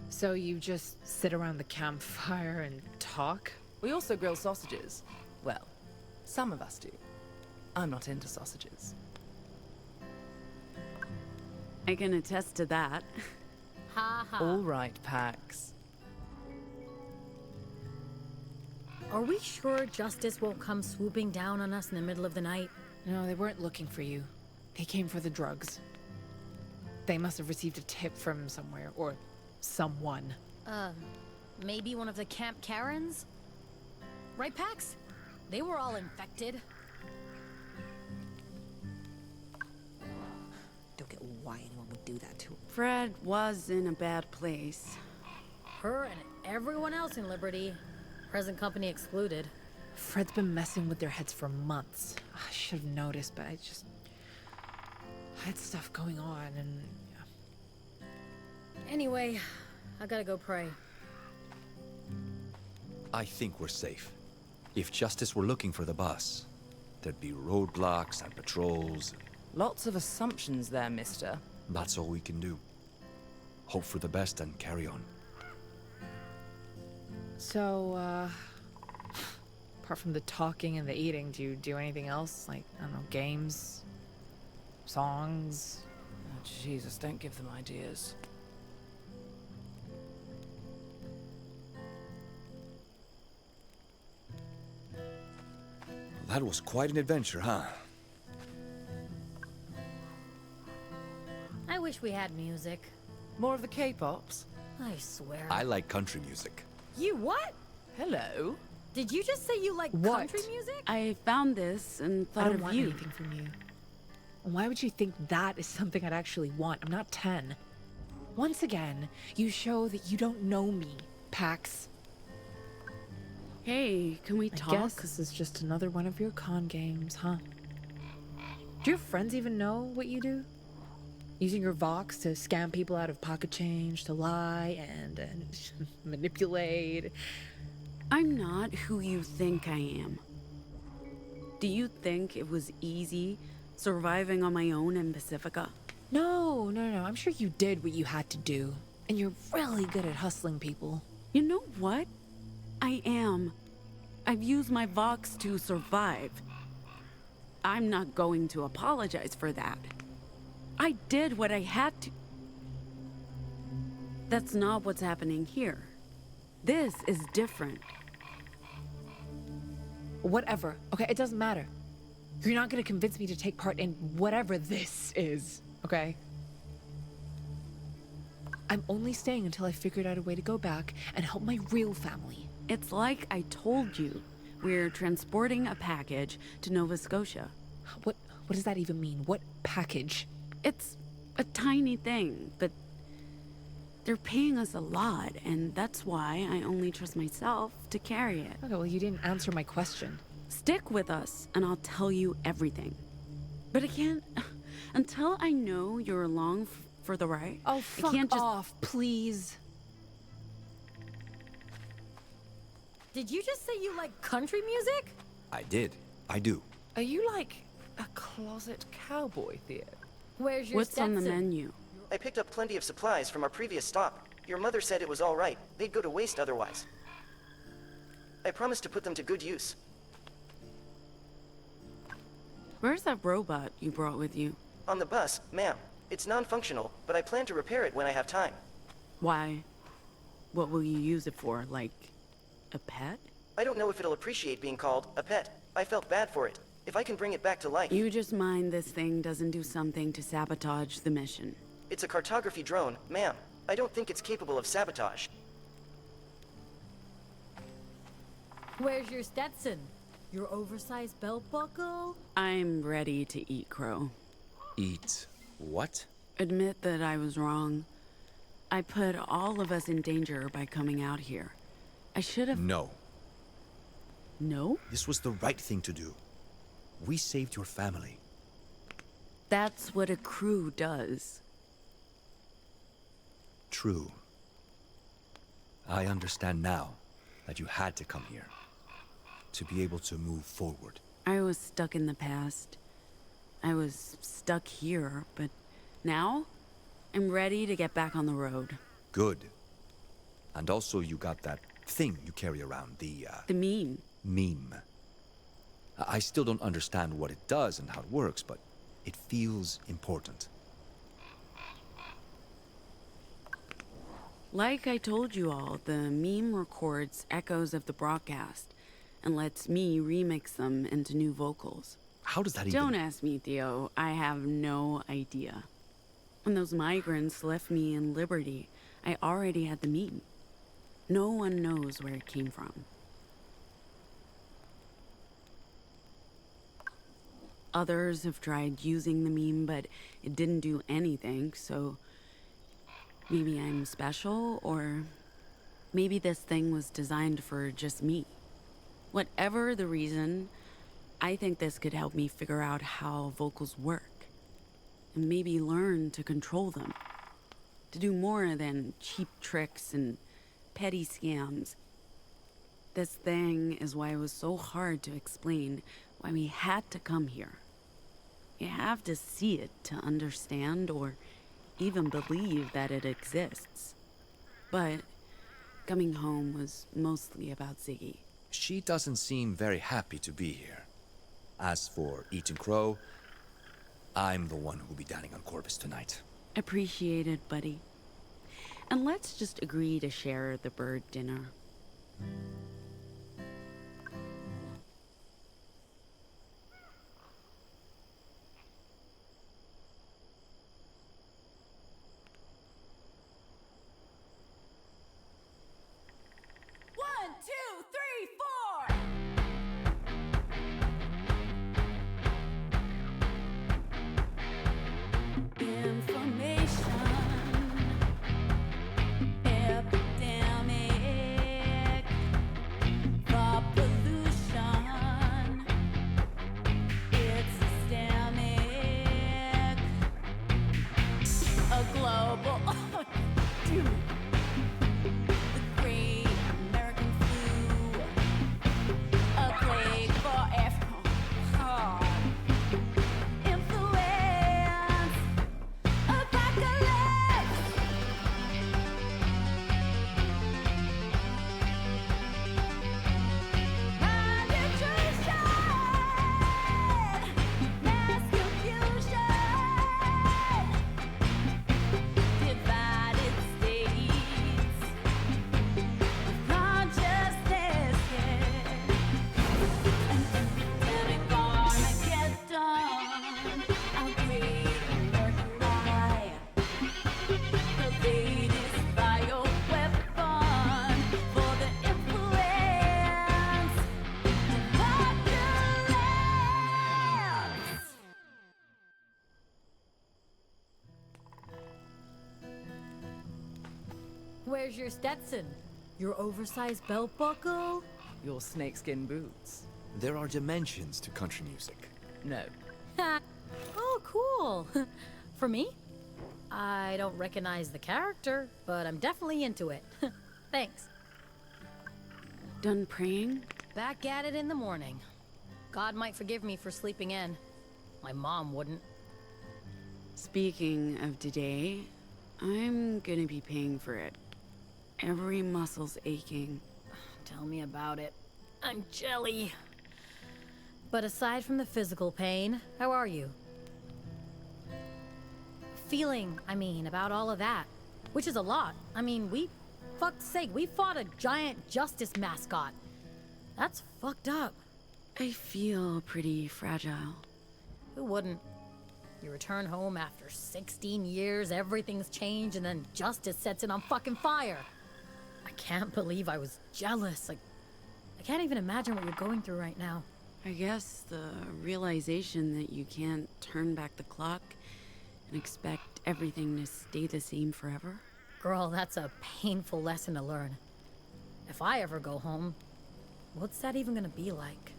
So you just sit around the campfire and talk? We also grill sausages. Well, some of us do. I'm not into sausages. I can attest to that. Ha ha. All right, Pax. Are we sure Justice won't come swooping down on us in the middle of the night? No, they weren't looking for you. They came for the drugs. They must have received a tip from somewhere, or someone. Maybe one of the Camp Karens? Right, Pax? They were all infected. Don't get why anyone would do that to her. Fred was in a bad place. Her and everyone else in Liberty. Present company excluded. Fred's been messing with their heads for months. I should have noticed, but I had stuff going on, and Anyway, I gotta go pray. I think we're safe. If Justice were looking for the bus, there'd be roadblocks and patrols. Lots of assumptions there, mister. That's all we can do. Hope for the best and carry on. so, apart from the talking and the eating, do you do anything else? Like, I don't know, games? Songs? Oh, Jesus, don't give them ideas. That was quite an adventure, huh? I wish we had music. More of the K-pops? I swear. I like country music. You what? Hello? Did you just say you like country music? I found this and I thought don't of want you. anything from you. Why would you think that is something I'd actually want? I'm not 10. Once again, you show that you don't know me, Pax. Hey, can we I talk? guess this is just another one of your con games, huh? Do your friends even know what you do? Using your Vox to scam people out of pocket change, to lie and manipulate. I'm not who you think I am. Do you think it was easy surviving on my own in Pacifica? No. I'm sure you did what you had to do. And you're really good at hustling people. You know what? I am. I've used my Vox to survive. I'm not going to apologize for that. I did what I had to. That's not what's happening here. This is different. Whatever. Okay, it doesn't matter. You're not gonna convince me to take part in whatever this is, okay? I'm only staying until I figured out a way to go back and help my real family. It's like I told you. We're transporting a package to Nova Scotia. What does that even mean? What package? It's a tiny thing, but they're paying us a lot, and that's why I only trust myself to carry it. Okay, well, you didn't answer my question. Stick with us, and I'll tell you everything. But I can't... Until I know you're along for the ride, Oh, I fuck can't just... off, please. Did you just say you like country music? I did. I do. Are you like a closet cowboy, Theo? Where's your What's on the Stetson? menu? I picked up plenty of supplies from our previous stop. Your mother said it was all right. They'd go to waste otherwise. I promised to put them to good use. Where's that robot you brought with you? On the bus, ma'am. It's non-functional, but I plan to repair it when I have time. Why? What will you use it for? Like, a pet? I don't know if it'll appreciate being called a pet. I felt bad for it. If I can bring it back to life... You just mind this thing doesn't do something to sabotage the mission. It's a cartography drone, ma'am. I don't think it's capable of sabotage. Where's your Stetson? Your oversized belt buckle? I'm ready to eat crow. Eat what? Admit that I was wrong. I put all of us in danger by coming out here. I should have... No. No? This was the right thing to do. We saved your family. That's what a crew does. True. I understand now that you had to come here. To be able to move forward. I was stuck in the past. I was stuck here, but now I'm ready to get back on the road. Good. And also you got that thing you carry around, the meme. Meme. I still don't understand what it does and how it works, but it feels important. Like I told you all, the meme records echoes of the broadcast and lets me remix them into new vocals. How does that even... Don't ask me, Theo. I have no idea. When those migrants left me in Liberty, I already had the meme. No one knows where it came from. Others have tried using the meme, but it didn't do anything, so maybe I'm special, or maybe this thing was designed for just me. Whatever the reason, I think this could help me figure out how vocals work. and maybe learn to control them. To do more than cheap tricks and petty scams. This thing is why it was so hard to explain why we had to come here. You have to see it to understand or even believe that it exists. But coming home was mostly about Ziggy. She doesn't seem very happy to be here. As for eating crow, I'm the one who'll be dining on Corvus tonight. Appreciated, buddy. And let's just agree to share the bird dinner. Where's your Stetson? Your oversized belt buckle? Your snakeskin boots. There are dimensions to country music. No. Oh, cool. For me? I don't recognize the character, but I'm definitely into it. Thanks. Done praying? Back at it in the morning. God might forgive me for sleeping in. My mom wouldn't. Speaking of today, I'm gonna be paying for it. Every muscle's aching. Tell me about it. I'm jelly. But aside from the physical pain, how are you? Feeling, about all of that. Which is a lot. Fuck's sake, we fought a giant justice mascot. That's fucked up. I feel pretty fragile. Who wouldn't? You return home after 16 years, everything's changed, and then justice sets it on fucking fire. I can't believe I was jealous. I can't even imagine what you're going through right now. I guess the realization that you can't turn back the clock and expect everything to stay the same forever. Girl, that's a painful lesson to learn. If I ever go home, what's that even gonna be like?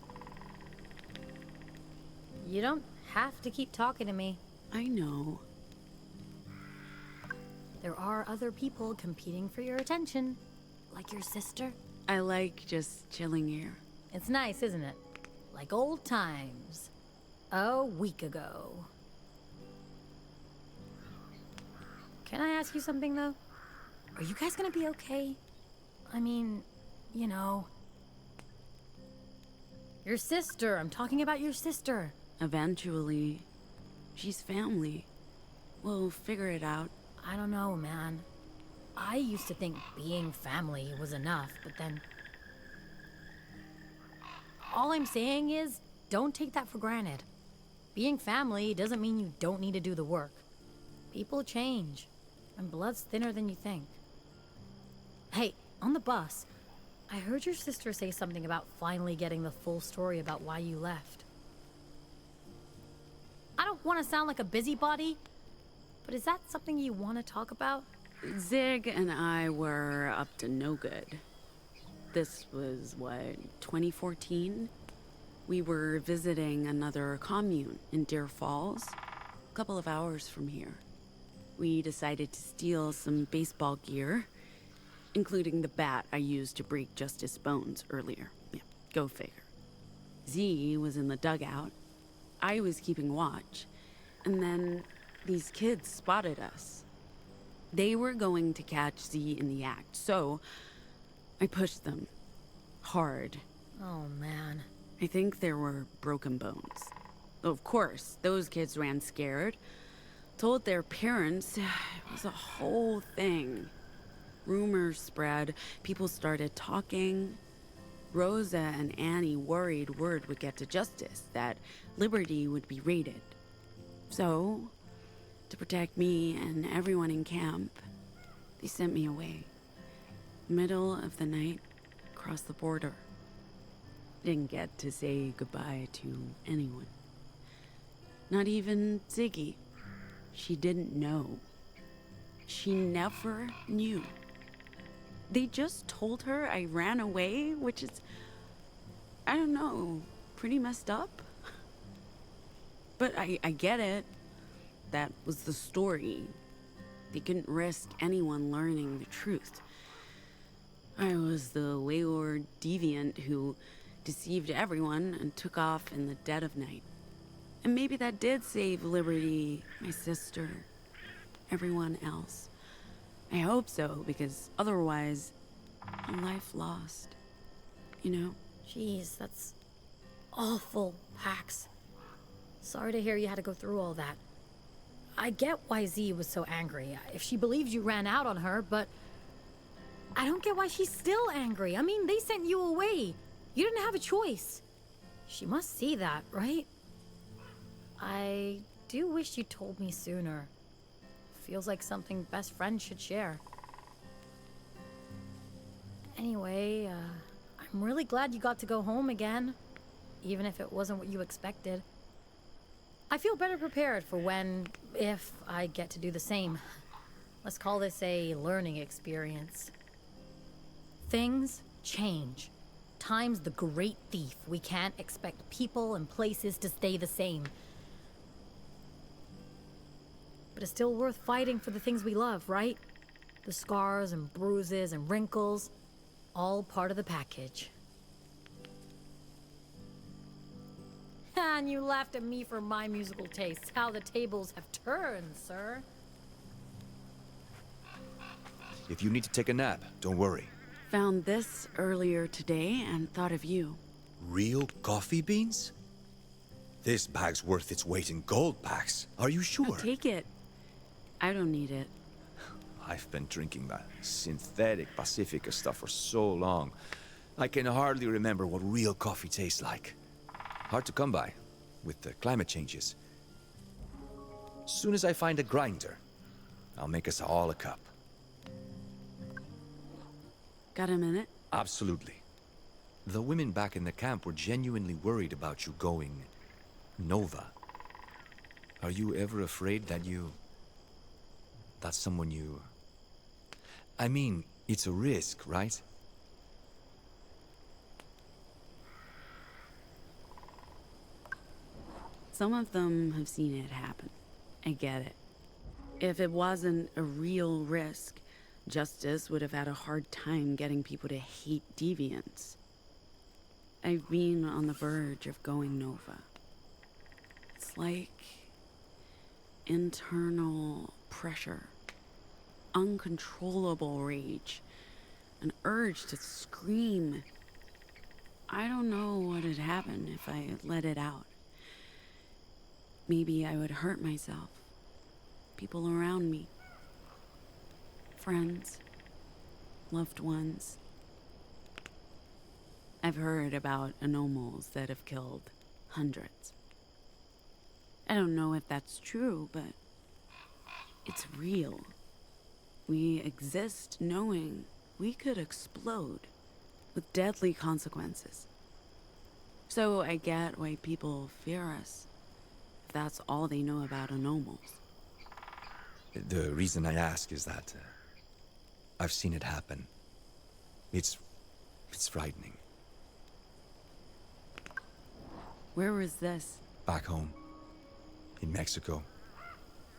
You don't have to keep talking to me. I know. There are other people competing for your attention, like your sister. I like just chilling here. It's nice, isn't it? Like old times. A week ago. Can I ask you something, though? Are you guys gonna be okay? You know... Your sister. I'm talking about your sister. Eventually. She's family. We'll figure it out. I don't know, man. I used to think being family was enough, but then... All I'm saying is, don't take that for granted. Being family doesn't mean you don't need to do the work. People change, and blood's thinner than you think. Hey, on the bus, I heard your sister say something about finally getting the full story about why you left. I don't want to sound like a busybody, but is that something you want to talk about? Zig and I were up to no good. This was, 2014? We were visiting another commune in Deer Falls. couple of hours from here. We decided to steal some baseball gear, including the bat I used to break Justice's bones earlier. Yeah, go figure. Z was in the dugout. I was keeping watch. And then these kids spotted us. They were going to catch Z in the act, so I pushed them. Hard. Oh, man. I think there were broken bones. Of course, those kids ran scared. Told their parents. It was a whole thing. Rumors spread. People started talking. Rosa and Annie worried word would get to Justice, that Liberty would be raided. So, to protect me and everyone in camp, they sent me away. Middle of the night, across the border. Didn't get to say goodbye to anyone. Not even Ziggy. She didn't know. She never knew. They just told her I ran away, which is, I don't know, pretty messed up. But I get it. That was the story. They couldn't risk anyone learning the truth. I was the wayward deviant who deceived everyone and took off in the dead of night. And maybe that did save Liberty, my sister, everyone else. I hope so, because otherwise, life lost. You know? Jeez, that's awful, Pax. Sorry to hear you had to go through all that. I get why Z was so angry. If she believes you ran out on her, but I don't get why she's still angry. I mean, they sent you away. You didn't have a choice. She must see that, right? I do wish you told me sooner. Feels like something best friends should share. Anyway, I'm really glad you got to go home again, even if it wasn't what you expected. I feel better prepared for when, if I get to do the same. Let's call this a learning experience. Things change. Time's the great thief. We can't expect people and places to stay the same. But it's still worth fighting for the things we love, right? The scars and bruises and wrinkles, all part of the package. And you laughed at me for my musical tastes. How the tables have turned, sir. If you need to take a nap, don't worry. Found this earlier today and thought of you. Real coffee beans? This bag's worth its weight in gold, Pax. Are you sure? Now take it. I don't need it. I've been drinking that synthetic Pacifica stuff for so long. I can hardly remember what real coffee tastes like. Hard to come by, with the climate changes. Soon as I find a grinder, I'll make us all a cup. Got a minute? Absolutely. The women back in the camp were genuinely worried about you going Nova. Are you ever afraid that that's someone you... I mean, it's a risk, right? Some of them have seen it happen. I get it. If it wasn't a real risk, Justice would have had a hard time getting people to hate deviants. I've been on the verge of going Nova. It's like internal pressure, uncontrollable rage, an urge to scream. I don't know what'd happen if I let it out. Maybe I would hurt myself, people around me, friends, loved ones. I've heard about anomals that have killed hundreds. I don't know if that's true, but it's real. We exist knowing we could explode with deadly consequences. So I get why people fear us, if that's all they know about anomals. The reason I ask is that I've seen it happen. It's frightening. Where was this? Back home. In Mexico.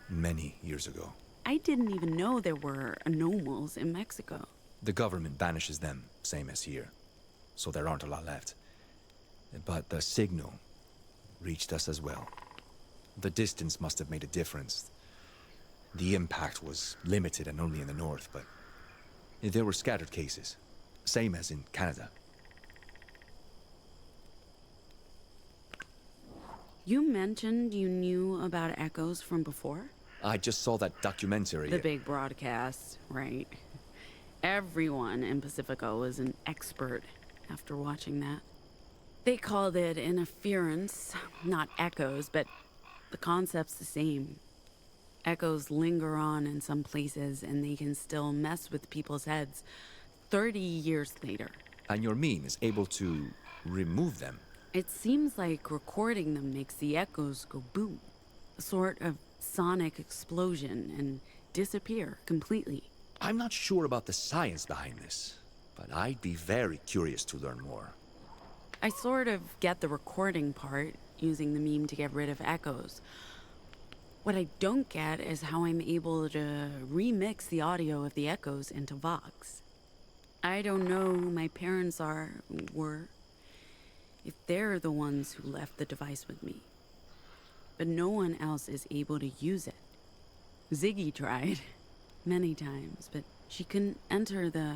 Many years ago. I didn't even know there were anomals in Mexico. The government banishes them, same as here. So there aren't a lot left. But the signal reached us as well. The distance must have made a difference. The impact was limited and only in the north, but there were scattered cases. Same as in Canada. You mentioned you knew about echoes from before? I just saw that documentary. The big broadcast, right? Everyone in Pacifico was an expert after watching that. They called it interference, not echoes, but the concept's the same. Echoes linger on in some places, and they can still mess with people's heads 30 years later. And your meme is able to remove them. It seems like recording them makes the echoes go boom. A sort of sonic explosion and disappear completely. I'm not sure about the science behind this, but I'd be very curious to learn more. I sort of get the recording part, using the meme to get rid of echoes. What I don't get is how I'm able to remix the audio of the echoes into Vox. I don't know who my parents were, if they're the ones who left the device with me. But no one else is able to use it. Ziggy tried many times, but she couldn't enter the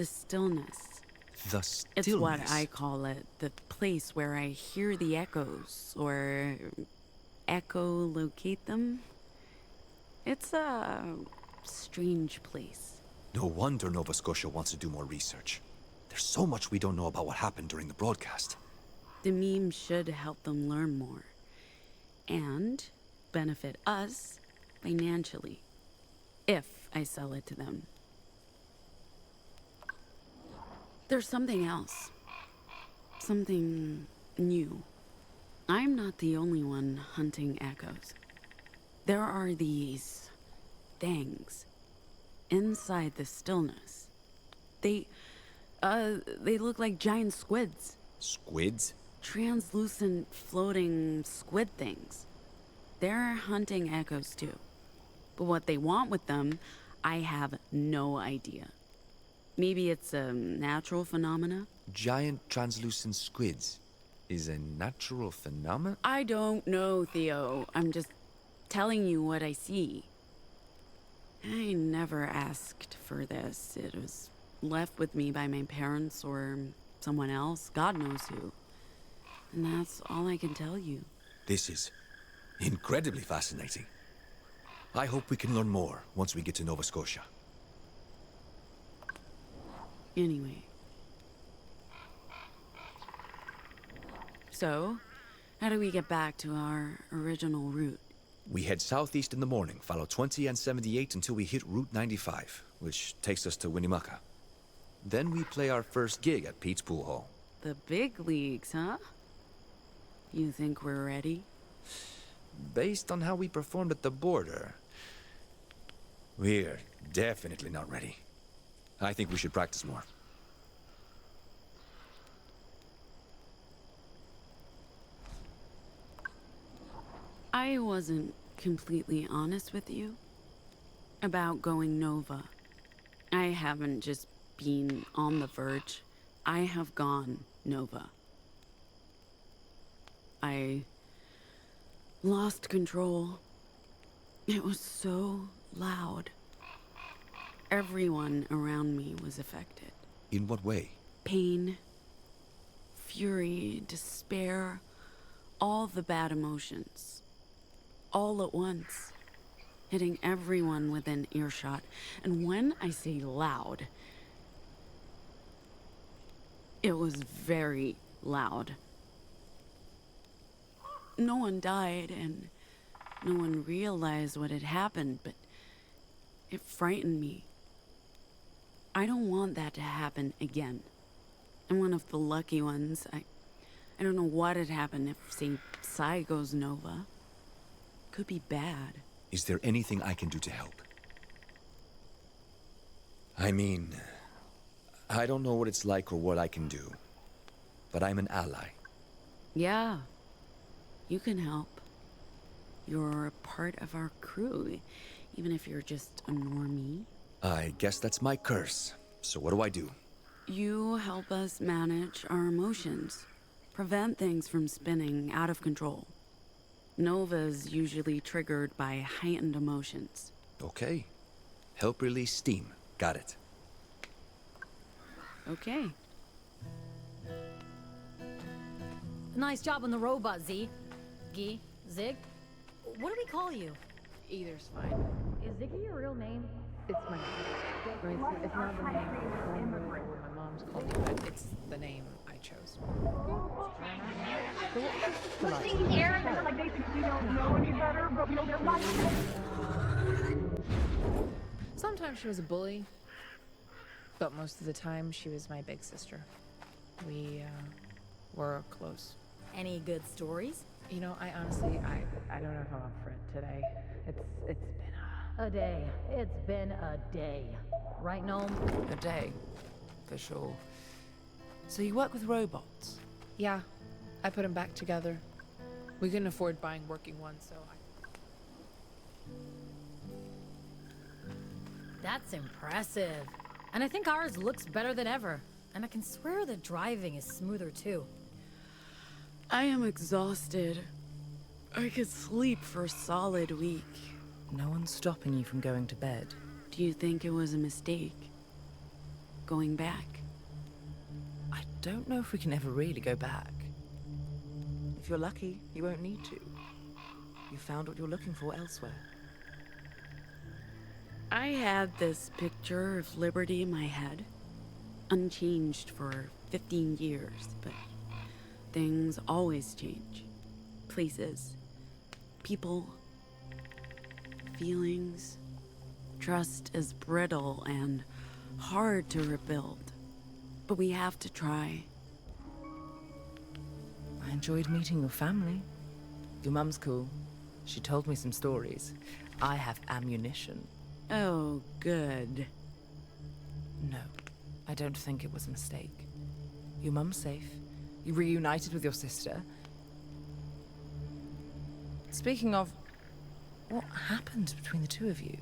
stillness. The stillness? It's what I call it, the place where I hear the echoes, or echolocate them. It's a strange place. No wonder Nova Scotia wants to do more research. There's so much we don't know about what happened during the broadcast. The meme should help them learn more. And benefit us financially, if I sell it to them. There's something else. Something new. I'm not the only one hunting echoes. There are these things inside the stillness. They look like giant squids. Squids? Translucent, floating squid things. They're hunting echoes too. But what they want with them, I have no idea. Maybe it's a natural phenomena? Giant translucent squids is a natural phenomenon? I don't know, Theo. I'm just telling you what I see. I never asked for this. It was left with me by my parents or someone else, God knows who. And that's all I can tell you. This is incredibly fascinating. I hope we can learn more once we get to Nova Scotia. Anyway. So, how do we get back to our original route? We head southeast in the morning, follow 20 and 78 until we hit Route 95, which takes us to Winnemucca. Then we play our first gig at Pete's Pool Hall. The big leagues, huh? You think we're ready? Based on how we performed at the border, we're definitely not ready. I think we should practice more. I wasn't completely honest with you about going Nova. I haven't just been on the verge. I have gone Nova. I lost control. It was so loud. Everyone around me was affected. In what way? Pain, fury, despair, all the bad emotions. All at once, hitting everyone within earshot. And when I say loud, it was very loud. No one died, and no one realized what had happened, but it frightened me. I don't want that to happen again. I'm one of the lucky ones. I don't know what had happened if, say, Psy goes Nova. Could be bad. Is there anything I can do to help? I mean, I don't know what it's like or what I can do, but I'm an ally. Yeah, you can help. You're a part of our crew, even if you're just a normie. I guess that's my curse. So what do I do? You help us manage our emotions, prevent things from spinning out of control. Nova's usually triggered by heightened emotions. Okay. Help release steam. Got it. Okay. Nice job on the robot, Z. Gee, Zig? What do we call you? Either's fine. Is Ziggy your real name? It's my name. It's not the name my mom's called me, but it's the name I chose. Like basically don't know any better, but we don't get lots Sometimes she was a bully, but most of the time she was my big sister. We were close. Any good stories? You know, I honestly, I don't know if I'm up for it today. It's been a day. It's been a day. Right, Gnome? A day, for sure. So you work with robots? Yeah, I put them back together. We couldn't afford buying working ones, so That's impressive. And I think ours looks better than ever. And I can swear the driving is smoother too. I am exhausted. I could sleep for a solid week. No one's stopping you from going to bed. Do you think it was a mistake? Going back? I don't know if we can ever really go back. If you're lucky, you won't need to. You found what you're looking for elsewhere. I had this picture of liberty in my head, unchanged for 15 years, but things always change. Places, people, feelings. Trust is brittle and hard to rebuild, but we have to try. I enjoyed meeting your family. Your mum's cool. She told me some stories. I have ammunition. Oh, good. No, I don't think it was a mistake. Your mum's safe. You reunited with your sister. Speaking of, what happened between the two of you?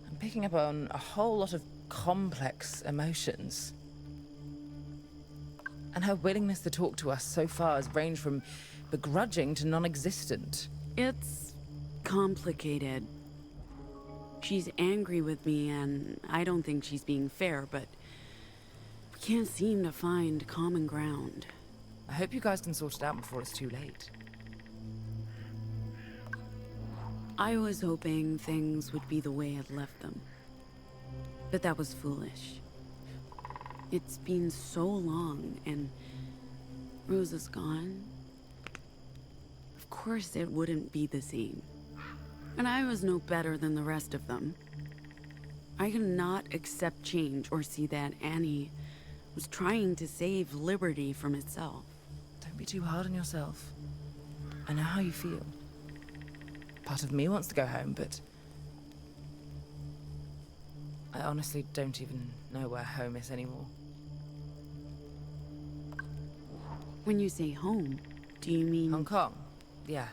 I'm picking up on a whole lot of complex emotions. And her willingness to talk to us so far has ranged from begrudging to non-existent. It's complicated. She's angry with me, and I don't think she's being fair, but we can't seem to find common ground. I hope you guys can sort it out before it's too late. I was hoping things would be the way I'd left them. But that was foolish. It's been so long, and Rosa's gone. Of course it wouldn't be the same. And I was no better than the rest of them. I cannot accept change or see that Annie was trying to save liberty from itself. Don't be too hard on yourself. I know how you feel. Part of me wants to go home, but I honestly don't even know where home is anymore. When you say home, do you mean... Hong Kong? Yeah.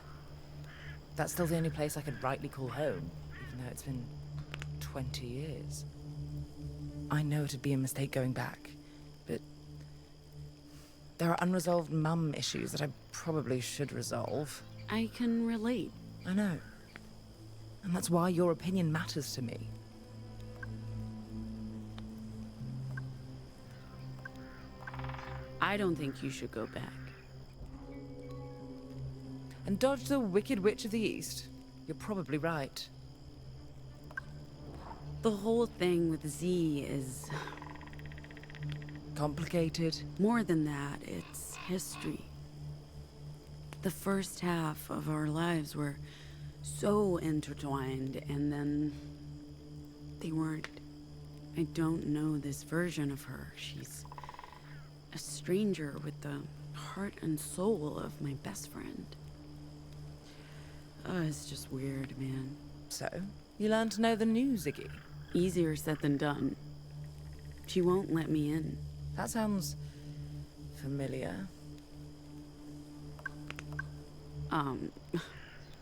That's still the only place I could rightly call home, even though it's been 20 years. I know it'd be a mistake going back, but there are unresolved mum issues that I probably should resolve. I can relate. I know. And that's why your opinion matters to me. I don't think you should go back. And dodge the Wicked Witch of the East? You're probably right. The whole thing with Z is... complicated? More than that, it's history. The first half of our lives were so intertwined, and then they weren't. I don't know this version of her. She's a stranger with the heart and soul of my best friend. It's just weird, man. So, you learned to know the new Ziggy? Easier said than done. She won't let me in. That sounds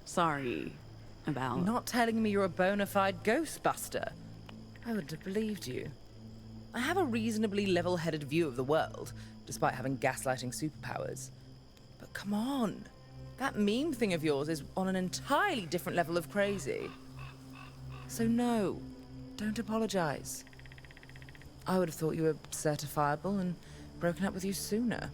Sorry about... Not telling me you're a bona fide ghostbuster. I would have believed you. I have a reasonably level-headed view of the world, despite having gaslighting superpowers. But come on. That meme thing of yours is on an entirely different level of crazy. So no, don't apologize. I would have thought you were certifiable and broken up with you sooner.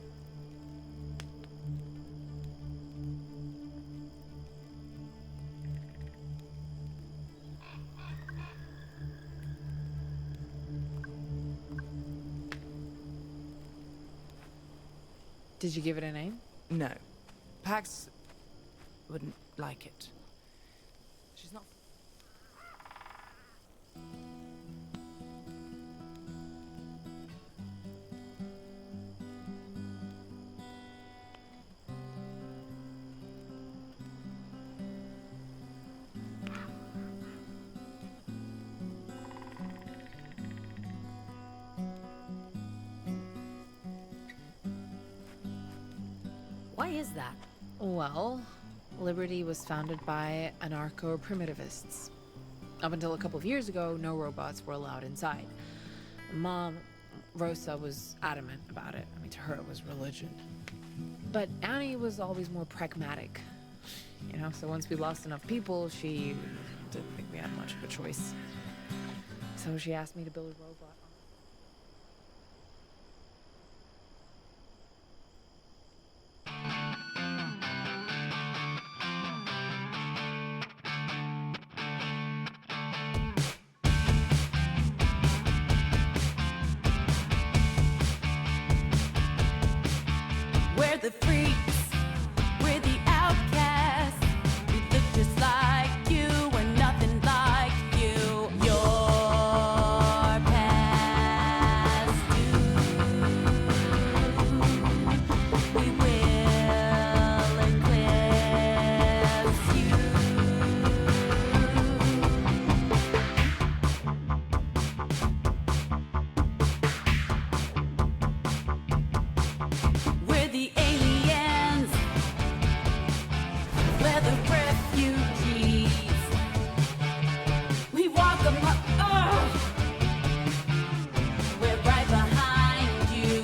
Did you give it a name? No. Pax wouldn't like it. She's not... Why is that? Well, Liberty was founded by anarcho-primitivists. Up until a couple of years ago, no robots were allowed inside. Mom, Rosa, was adamant about it. I mean, to her it was religion. But Annie was always more pragmatic. You know, so once we lost enough people, she didn't think we had much of a choice. So she asked me to build a robot. We're the freaks, we're the outcasts. We look just like you, we're nothing like you. Your past due. We will eclipse you. We're the aliens, we're the refugees. We walk among, we're right behind you.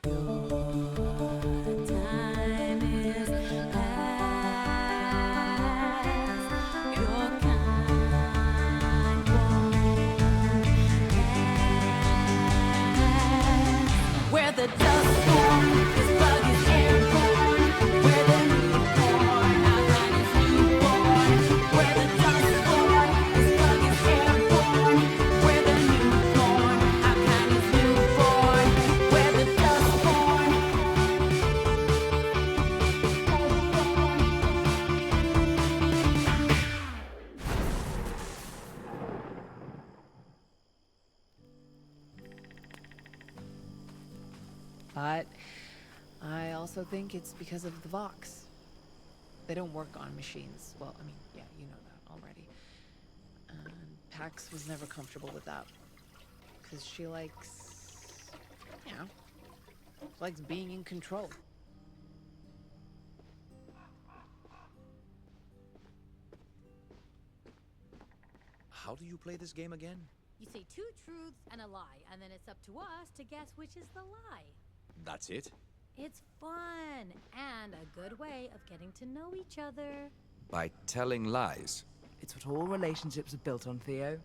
Your time is past. Your kind won't last. We're the Dustborn, this bug is airborne. We're the newborn, our kind is newborn. We're the Dustborn, this bug is airborne. We're the newborn, our kind is newborn. We're the Dustborn. But I also think it's because of the Vox. They don't work on machines. Well, I mean, yeah, you know that already. And Pax was never comfortable with that. Because she likes, you know, she likes being in control. How do you play this game again? You say two truths and a lie, and then it's up to us to guess which is the lie. That's it? It's fun and a good way of getting to know each other. By telling lies. It's what all relationships are built on, Theo.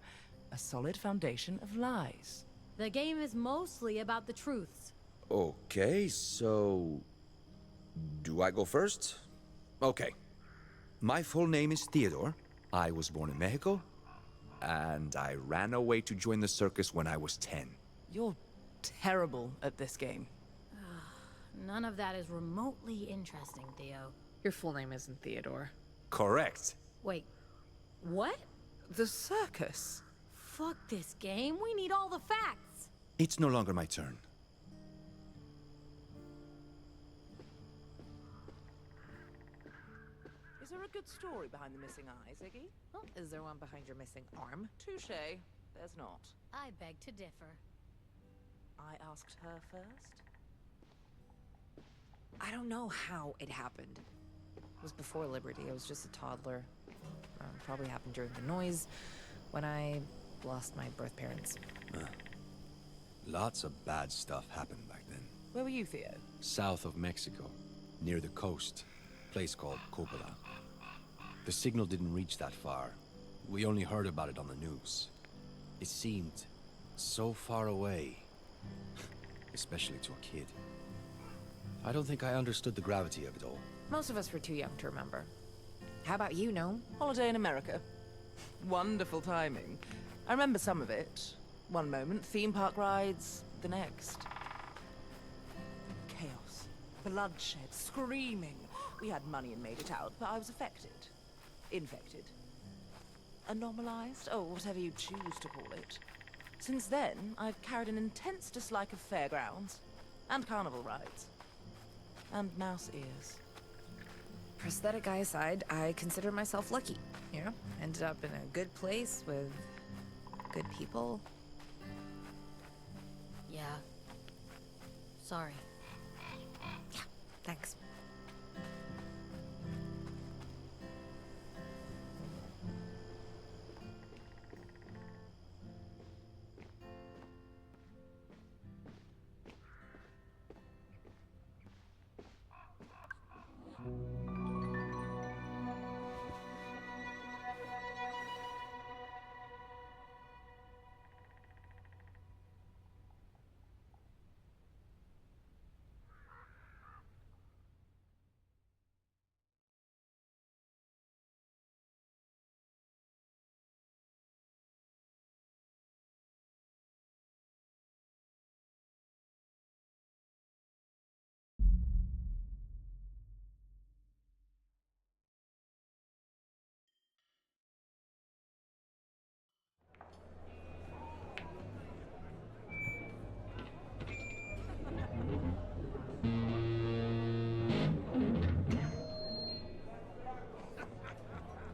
A solid foundation of lies. The game is mostly about the truths. Okay, so... do I go first? Okay. My full name is Theodore. I was born in Mexico. And I ran away to join the circus when I was 10. You're terrible at this game. None of that is remotely interesting, Theo. Your full name isn't Theodore. Correct. Wait, what? The circus? Fuck this game. We need all the facts. It's no longer my turn. Is there a good story behind the missing eyes, Iggy? Oh, is there one behind your missing arm? Touché. There's not. I beg to differ. I asked her first. I don't know how it happened. It was before Liberty. I was just a toddler. Probably happened during the noise when I lost my birth parents. Lots of bad stuff happened back then. Where were you, Theo? South of Mexico, near the coast. Place called Coppola. The signal didn't reach that far. We only heard about it on the news. It seemed so far away. Especially to a kid. I don't think I understood the gravity of it all. Most of us were too young to remember. How about you, Gnome? Holiday in America. Wonderful timing. I remember some of it. One moment, theme park rides, the next. Chaos. Bloodshed. Screaming. We had money and made it out, but I was affected. Infected. Anomalized? Oh, whatever you choose to call it. Since then, I've carried an intense dislike of fairgrounds. And carnival rides. And mouse ears. Prosthetic eye aside, I consider myself lucky. You know, ended up in a good place with good people. Yeah. Sorry. Yeah, thanks.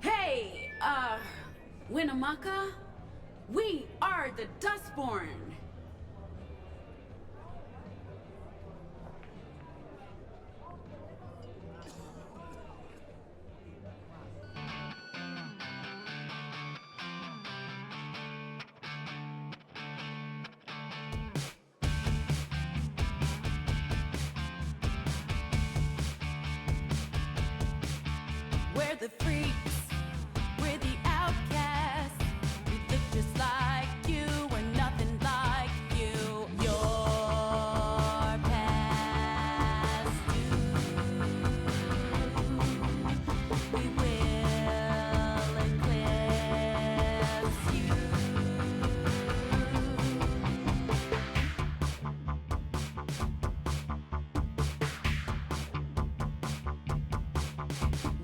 Hey, Winnemucca? We are the Dustborn! We're the freaks, we're the outcasts. We look just like you, we're nothing like you. Your past due. We will eclipse you.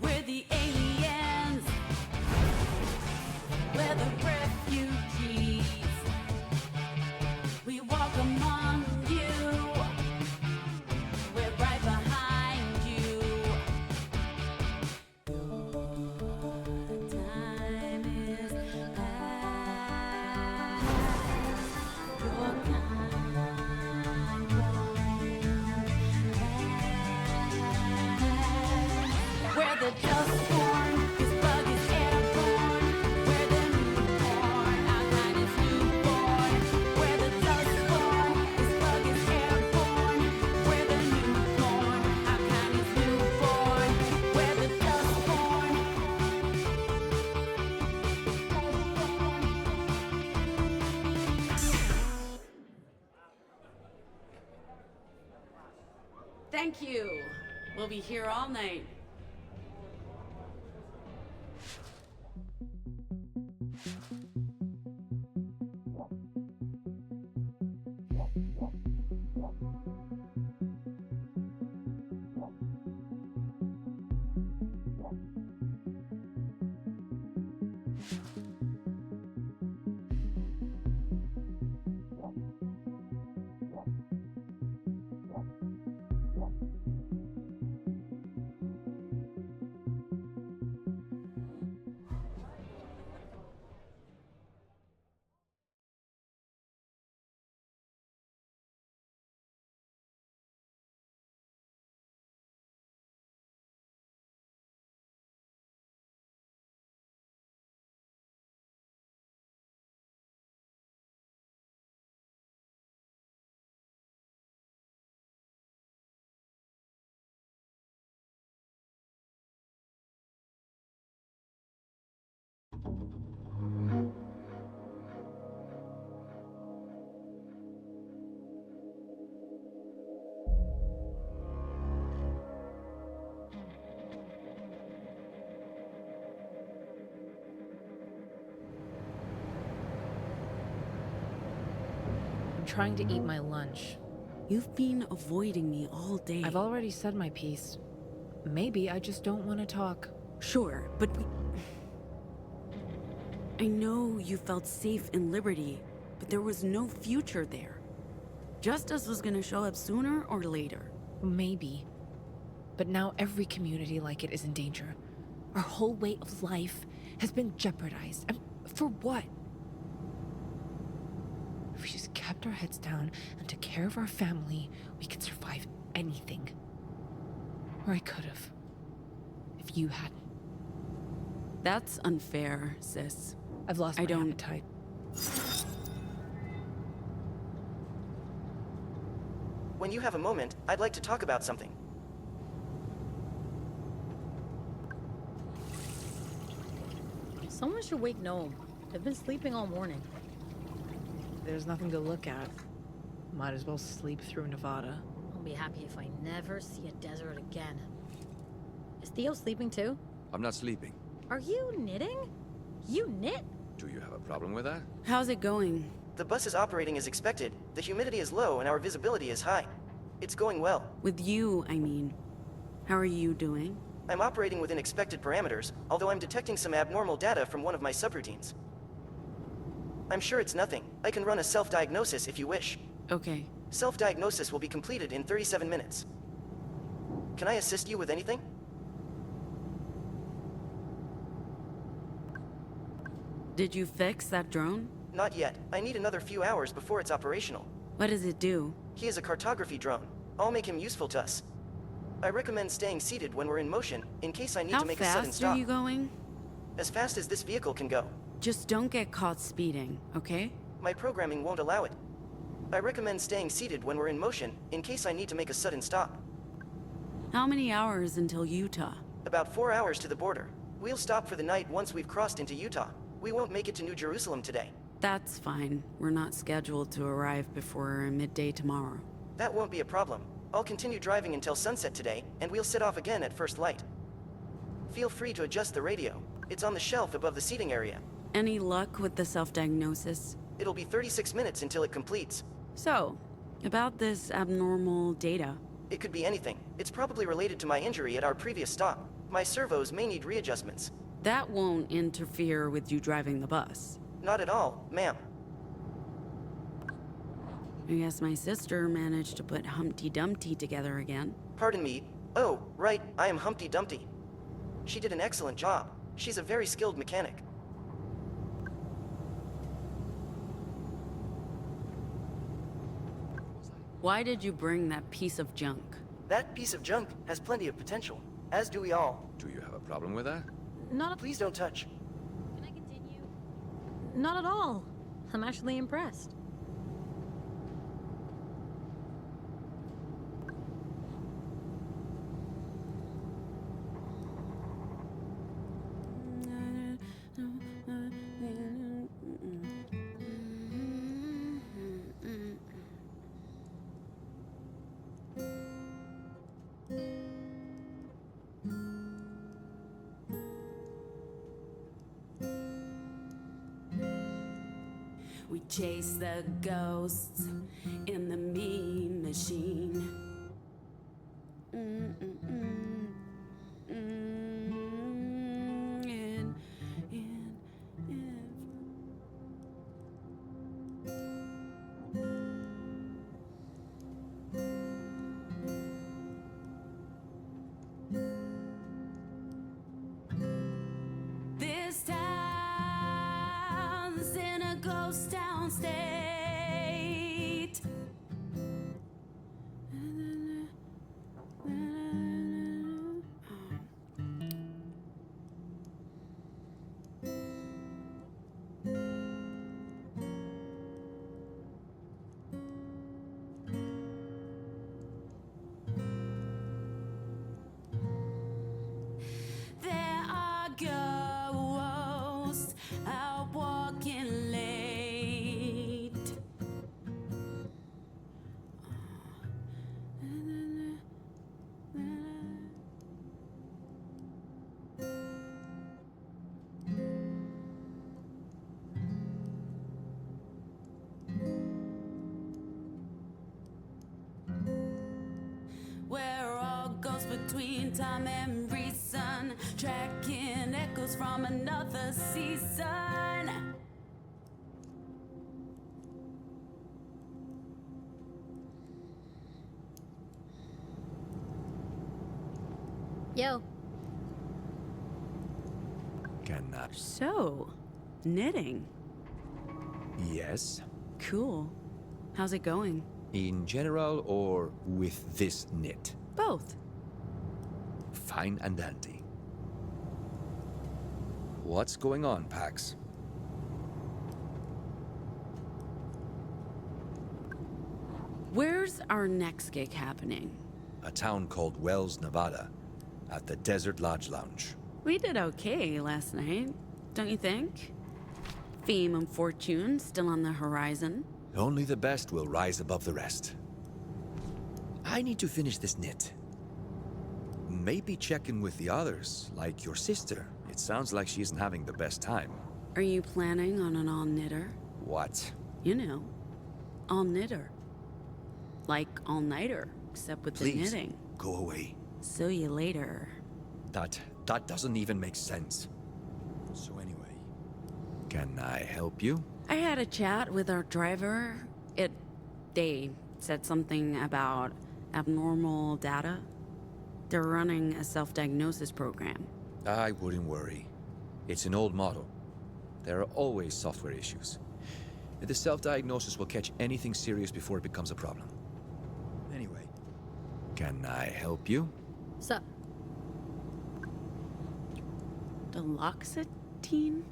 We're the aliens. We're the refugees. We walk among you. We're right behind you. Your time is past. Your kind won't pass. We're the Dustborn. This bug is airborne. We're the newborn. Our kind is newborn. We're the Dustborn. This bug is airborne. We're the newborn. Our kind is newborn. We're the Dustborn. Thank you. We'll be here all night. trying to eat my lunch. You've been avoiding me all day. I've already said my piece. Maybe I just don't want to talk. Sure, but I know you felt safe in Liberty, but there was no future there. Justice was gonna show up sooner or later. Maybe. But now every community like it is in danger. Our whole way of life has been jeopardized. And for what? If we just kept our heads down and took care of our family, we could survive anything. Or I could have. If you hadn't. That's unfair, sis. I've lost my appetite. When you have a moment, I'd like to talk about something. Someone should wake Gnome. They've been sleeping all morning. There's nothing to look at. Might as well sleep through Nevada. I'll be happy if I never see a desert again. Is Theo sleeping too? I'm not sleeping. Are you knitting? You knit? Do you have a problem with that? How's it going? The bus is operating as expected. The humidity is low and our visibility is high. It's going well. With you, I mean. How are you doing? I'm operating within expected parameters, although I'm detecting some abnormal data from one of my subroutines. I'm sure it's nothing. I can run a self-diagnosis if you wish. Okay. Self-diagnosis will be completed in 37 minutes. Can I assist you with anything? Did you fix that drone? Not yet. I need another few hours before it's operational. What does it do? He is a cartography drone. I'll make him useful to us. I recommend staying seated when we're in motion, in case I need to make a sudden stop. How fast are you going? As fast as this vehicle can go. Just don't get caught speeding, okay? My programming won't allow it. I recommend staying seated when we're in motion, in case I need to make a sudden stop. How many hours until Utah? About 4 hours to the border. We'll stop for the night once we've crossed into Utah. We won't make it to New Jerusalem today. That's fine. We're not scheduled to arrive before midday tomorrow. That won't be a problem. I'll continue driving until sunset today, and we'll set off again at first light. Feel free to adjust the radio. It's on the shelf above the seating area. Any luck with the self-diagnosis? It'll be 36 minutes until it completes. So, about this abnormal data. It could be anything. It's probably related to my injury at our previous stop. My servos may need readjustments. That won't interfere with you driving the bus. Not at all, ma'am. I guess my sister managed to put Humpty Dumpty together again. Pardon me. Oh, right, I am Humpty Dumpty. She did an excellent job. She's a very skilled mechanic. Why did you bring that piece of junk? That piece of junk has plenty of potential, as do we all. Do you have a problem with that? Please don't touch. Can I continue? Not at all. I'm actually impressed. We chase the ghosts in the mean machine. This town's in a ghost town state. There are ghosts out walking late. springtime and reason, tracking echoes from another season. Yo. Can So, knitting. Yes. Cool. How's it going? In general or with this knit? Both. Fine and dandy. What's going on, Pax? Where's our next gig happening? A town called Wells, Nevada, at the Desert Lodge Lounge. We did okay last night, don't you think? Fame and fortune still on the horizon. Only the best will rise above the rest. I need to finish this knit. Maybe check in with the others, like your sister. It sounds like she isn't having the best time. Are you planning on an all-knitter? What? You know, all-knitter. Like all-nighter, except with Please, the knitting. go away. See you later. That doesn't even make sense. So anyway, can I help you? I had a chat with our driver. They said something about abnormal data. They're running a self-diagnosis program. I wouldn't worry. It's an old model. There are always software issues. The self-diagnosis will catch anything serious before it becomes a problem. Anyway, can I help you? Sup? Deloxetine?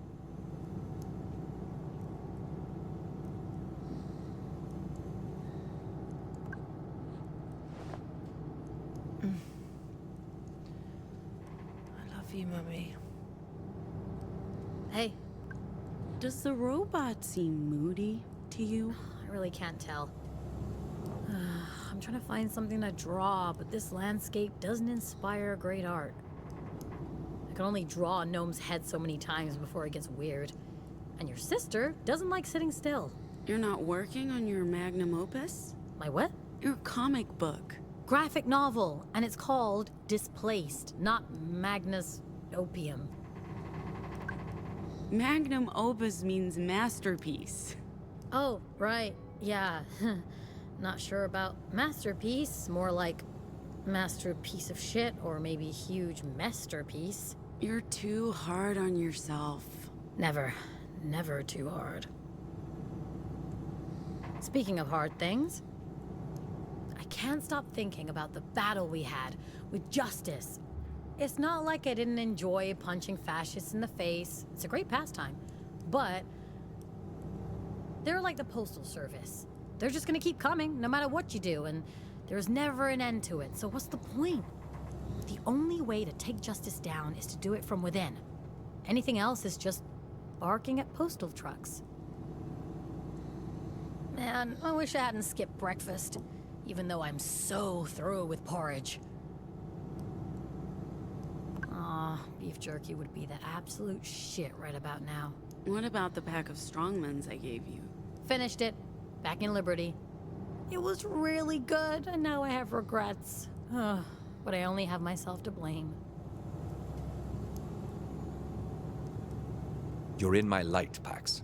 I love you, Mummy. Hey. Does the robot seem moody to you? I really can't tell. I'm trying to find something to draw, but this landscape doesn't inspire great art. I can only draw a gnome's head so many times before it gets weird. And your sister doesn't like sitting still. You're not working on your magnum opus? My what? Your comic book. Graphic novel, and it's called Displaced, not Magnus Opium. Magnum opus means masterpiece. Oh, right. Yeah. Not sure about masterpiece. More like masterpiece of shit, or maybe huge masterpiece. You're too hard on yourself. Never. Never too hard. Speaking of hard things, I can't stop thinking about the battle we had with Justice. It's not like I didn't enjoy punching fascists in the face. It's a great pastime. But they're like the Postal Service. They're just gonna keep coming no matter what you do, and there's never an end to it. So what's the point? The only way to take Justice down is to do it from within. Anything else is just barking at postal trucks. Man, I wish I hadn't skipped breakfast, even though I'm so through with porridge. Aw, beef jerky would be the absolute shit right about now. What about the pack of strongmans I gave you? Finished it. Back in Liberty. It was really good, and now I have regrets. But I only have myself to blame. You're in my light, Pax.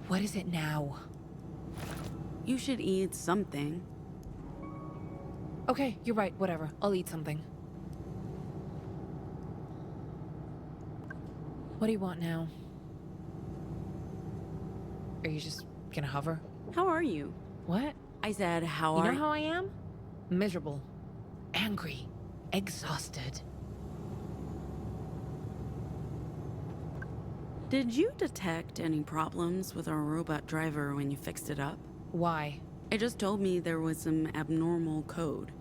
What is it now? You should eat something. Okay, you're right, whatever. I'll eat something. What do you want now? Are you just gonna hover? How are you? What? I said, how You are know how I am? Miserable. Angry. Exhausted. Did you detect any problems with our robot driver when you fixed it up? Why? It just told me there was some abnormal code.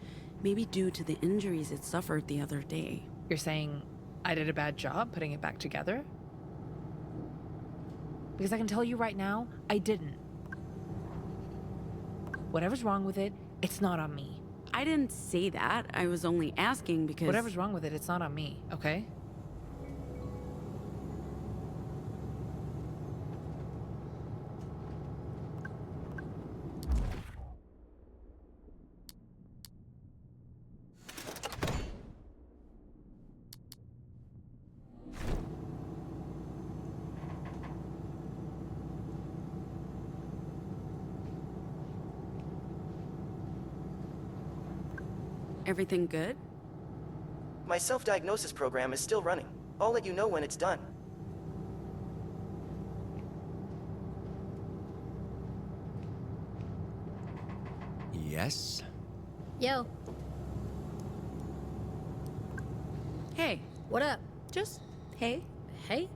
Maybe due to the injuries it suffered the other day. You're saying I did a bad job putting it back together? Because I can tell you right now, I didn't. Whatever's wrong with it, it's not on me. I didn't say that. I was only asking because... Whatever's wrong with it, it's not on me, okay? Everything good? My self-diagnosis program is still running. I'll let you know when it's done. Yes? Yo. Hey. What up? Just hey. Hey?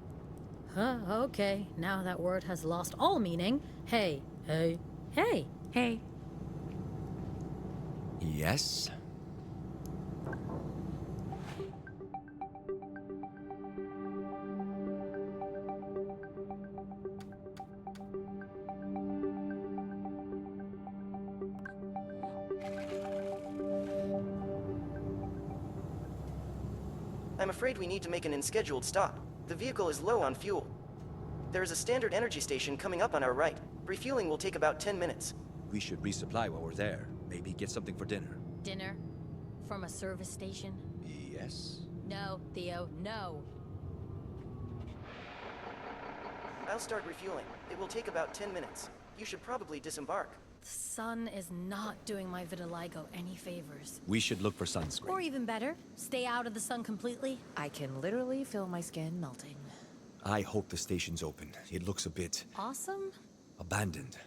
Huh, okay. Now that word has lost all meaning. Hey, hey, hey. Hey. Yes? I'm afraid we need to make an unscheduled stop. The vehicle is low on fuel. There is a standard energy station coming up on our right. Refueling will take about 10 minutes. We should resupply while we're there. Maybe get something for dinner. Dinner? From a service station? Yes? No, Theo, no. I'll start refueling. It will take about 10 minutes. You should probably disembark. The sun is not doing my vitiligo any favors. We should look for sunscreen. Or even better, stay out of the sun completely. I can literally feel my skin melting. I hope the station's open. It looks a bit Awesome? abandoned.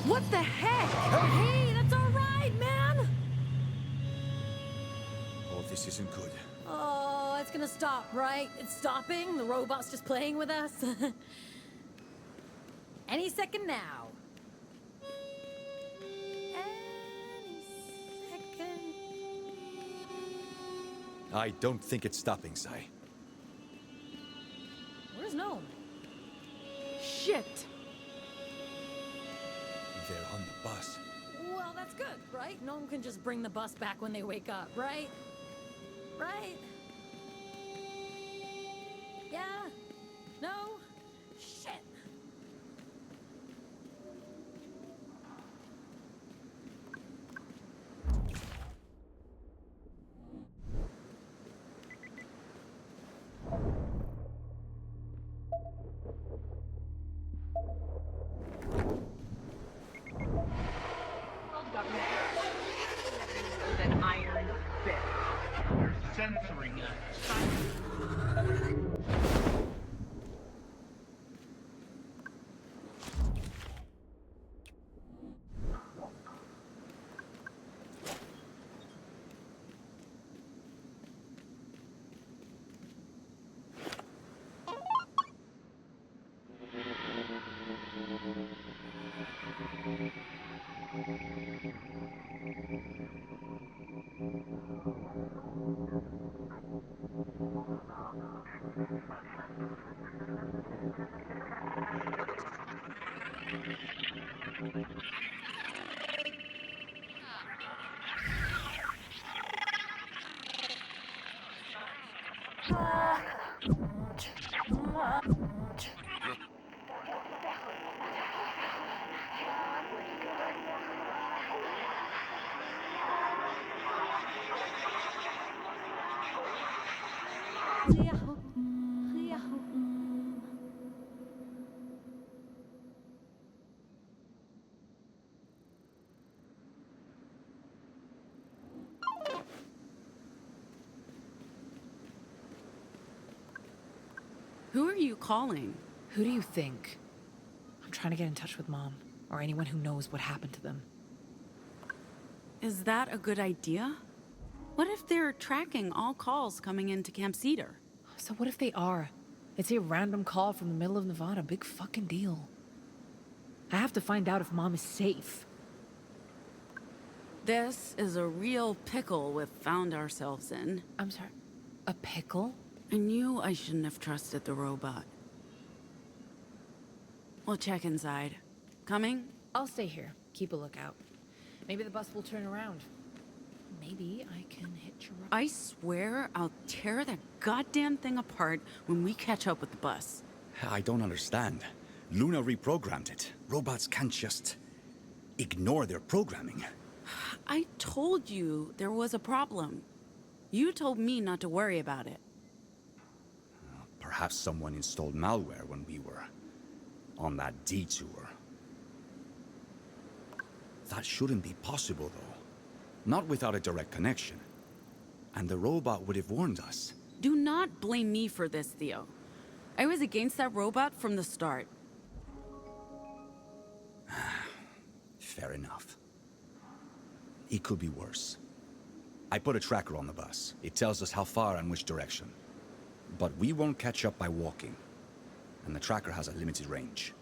What the heck? Hey, that's all right, man! Oh, this isn't good. Oh, it's gonna stop, right? It's stopping? The robot's just playing with us? Any second now. Any second. I don't think it's stopping, Sai. Where's Gnome? Shit! They're on the bus. Well, that's good, right? Gnome can just bring the bus back when they wake up, right? Right? Yeah? No? Shit! With an iron fist. You're censoring us. Who are you calling? Who do you think? I'm trying to get in touch with Mom, or anyone who knows what happened to them. Is that a good idea? What if they're tracking all calls coming into Camp Cedar? So what if they are? It's a random call from the middle of Nevada. Big fucking deal. I have to find out if Mom is safe. This is a real pickle we've found ourselves in. I'm sorry, a pickle? I knew I shouldn't have trusted the robot. We'll check inside. Coming? I'll stay here. Keep a lookout. Maybe the bus will turn around. Maybe I can hitch a ride. I swear I'll tear that goddamn thing apart when we catch up with the bus. I don't understand. Luna reprogrammed it. Robots can't just ignore their programming. I told you there was a problem. You told me not to worry about it. Perhaps someone installed malware when we were on that detour. That shouldn't be possible, though. Not without a direct connection. And the robot would have warned us. Do not blame me for this, Theo. I was against that robot from the start. Fair enough. It could be worse. I put a tracker on the bus. It tells us how far and which direction. But we won't catch up by walking. And the tracker has a limited range.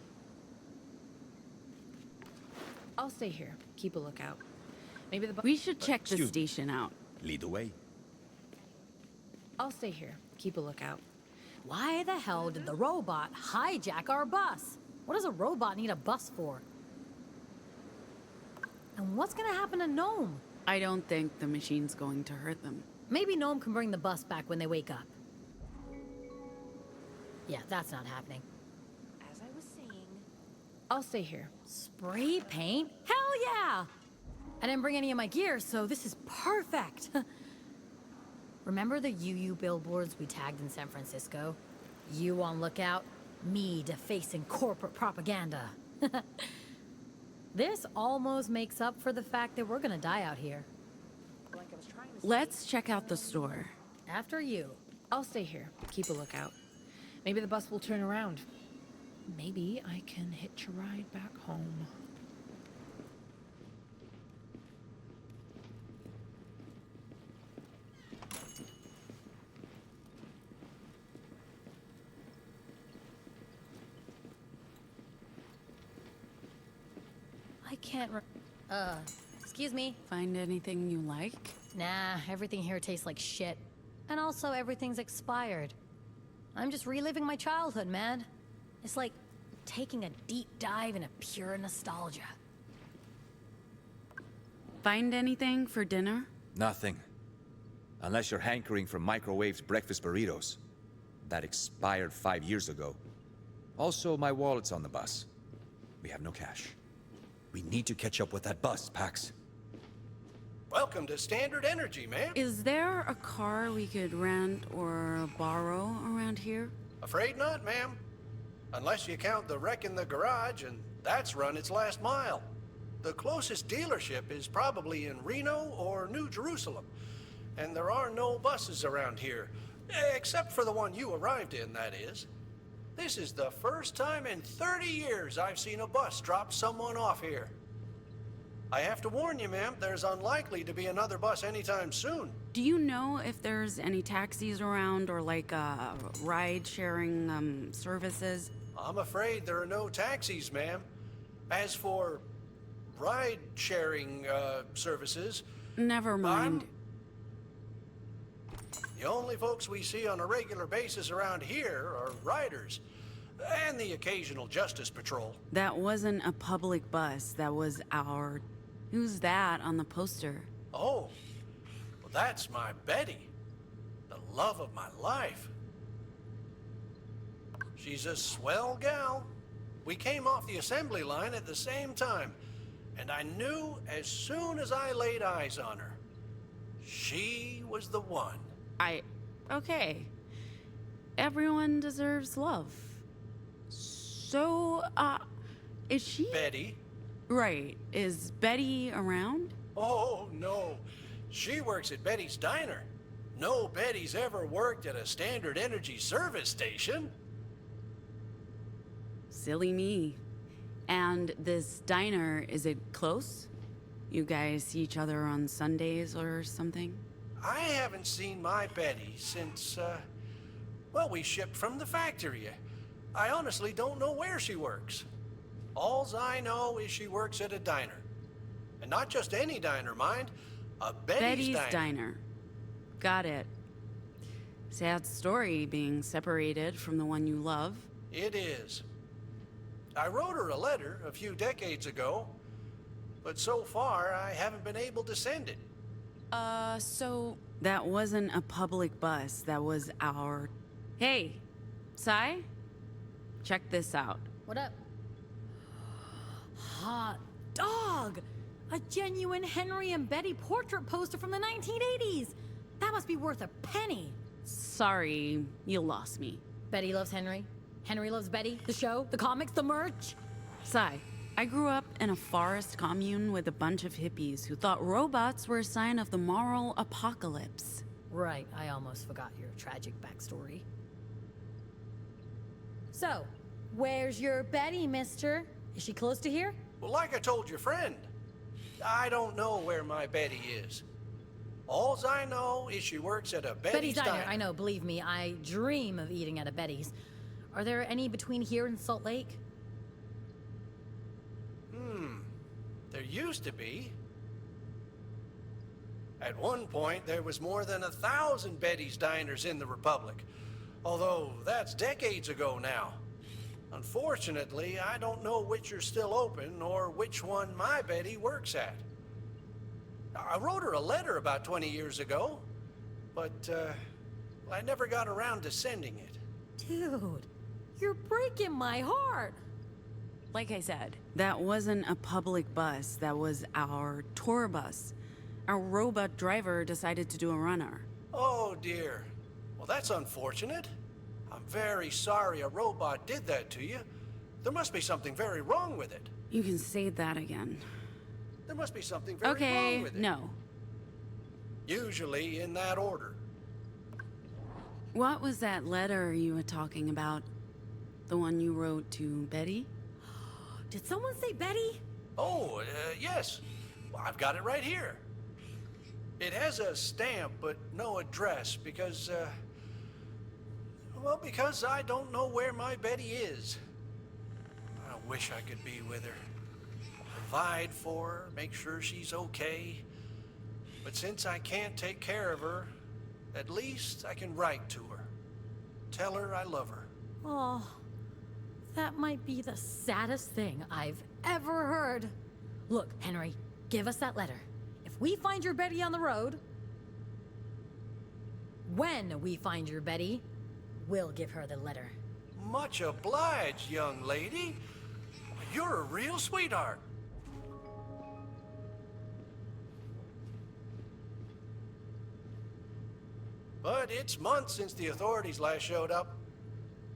I'll stay here. Keep a lookout. Maybe the We should check the station out. Lead the way. I'll stay here. Keep a lookout. Why the hell did the robot hijack our bus? What does a robot need a bus for? And what's gonna happen to Gnome? I don't think the machine's going to hurt them. Maybe Gnome can bring the bus back when they wake up. Yeah, that's not happening. As I was saying, I'll stay here. Spray paint? Hell yeah! I didn't bring any of my gear, so this is perfect. Remember the UU billboards we tagged in San Francisco? You on lookout, me defacing corporate propaganda. This almost makes up for the fact that we're gonna die out here. Let's check out the store. After you. I'll stay here. Keep a lookout. Maybe the bus will turn around. Maybe I can hitch a ride back home. I can't excuse me? Find anything you like? Nah, everything here tastes like shit. And also, everything's expired. I'm just reliving my childhood, man. It's like taking a deep dive into pure nostalgia. Find anything for dinner? Nothing. Unless you're hankering for microwaved breakfast burritos. That expired 5 years ago. Also, my wallet's on the bus. We have no cash. We need to catch up with that bus, Pax. Welcome to Standard Energy, ma'am. Is there a car we could rent or borrow around here? Afraid not, ma'am. Unless you count the wreck in the garage, and that's run its last mile. The closest dealership is probably in Reno or New Jerusalem. And there are no buses around here, except for the one you arrived in, that is. This is the first time in 30 years I've seen a bus drop someone off here. I have to warn you, ma'am, there's unlikely to be another bus anytime soon. Do you know if there's any taxis around or like ride-sharing services? I'm afraid there are no taxis, ma'am. As for ride-sharing services... Never mind. The only folks we see on a regular basis around here are riders, and the occasional Justice Patrol. That wasn't a public bus, that was our... Who's that on the poster? Oh, well that's my Betty, the love of my life. She's a swell gal. We came off the assembly line at the same time, and I knew as soon as I laid eyes on her, she was the one. Okay. Everyone deserves love. So, is she... Betty? Right. Is Betty around? Oh, no. She works at Betty's Diner. No Betty's ever worked at a Standard Energy service station. Silly me. And this diner, is it close? You guys see each other on Sundays or something? I haven't seen my Betty since, well, we shipped from the factory. I honestly don't know where she works. Alls I know is she works at a diner. And not just any diner, mind. A Betty's Diner. Got it. Sad story being separated from the one you love. It is. I wrote her a letter a few decades ago, but so far I haven't been able to send it. So... That wasn't a public bus, that was our... Hey, Sai? Check this out. What up? Hot dog! A genuine Henry and Betty portrait poster from the 1980s! That must be worth a penny! Sorry, you lost me. Betty loves Henry. Henry loves Betty. The show, the comics, the merch. Sai, I grew up in a forest commune with a bunch of hippies who thought robots were a sign of the moral apocalypse. Right, I almost forgot your tragic backstory. So, where's your Betty, mister? Is she close to here? Well, like I told your friend, I don't know where my Betty is. Alls I know is she works at a Betty's Diner. I know, believe me, I dream of eating at a Betty's. Are there any between here and Salt Lake? There used to be. At one point, there was more than 1,000 Betty's diners in the Republic. Although, that's decades ago now. Unfortunately, I don't know which are still open or which one my Betty works at. I wrote her a letter about 20 years ago, but I never got around to sending it. Dude, you're breaking my heart. Like I said, that wasn't a public bus, that was our tour bus. Our robot driver decided to do a runner. Oh dear. Well, that's unfortunate. I'm very sorry a robot did that to you. There must be something very wrong with it. You can say that again. There must be something very wrong with it. No. Usually in that order. What was that letter you were talking about? The one you wrote to Betty? Did someone say Betty? Oh, yes. Well, I've got it right here. It has a stamp, but no address, because I don't know where my Betty is. I wish I could be with her. Provide for her, make sure she's okay. But since I can't take care of her, at least I can write to her. Tell her I love her. Oh, that might be the saddest thing I've ever heard. Look, Henry, give us that letter. If we find your Betty on the road, when we find your Betty, we'll give her the letter. Much obliged, young lady. You're a real sweetheart. But it's months since the authorities last showed up.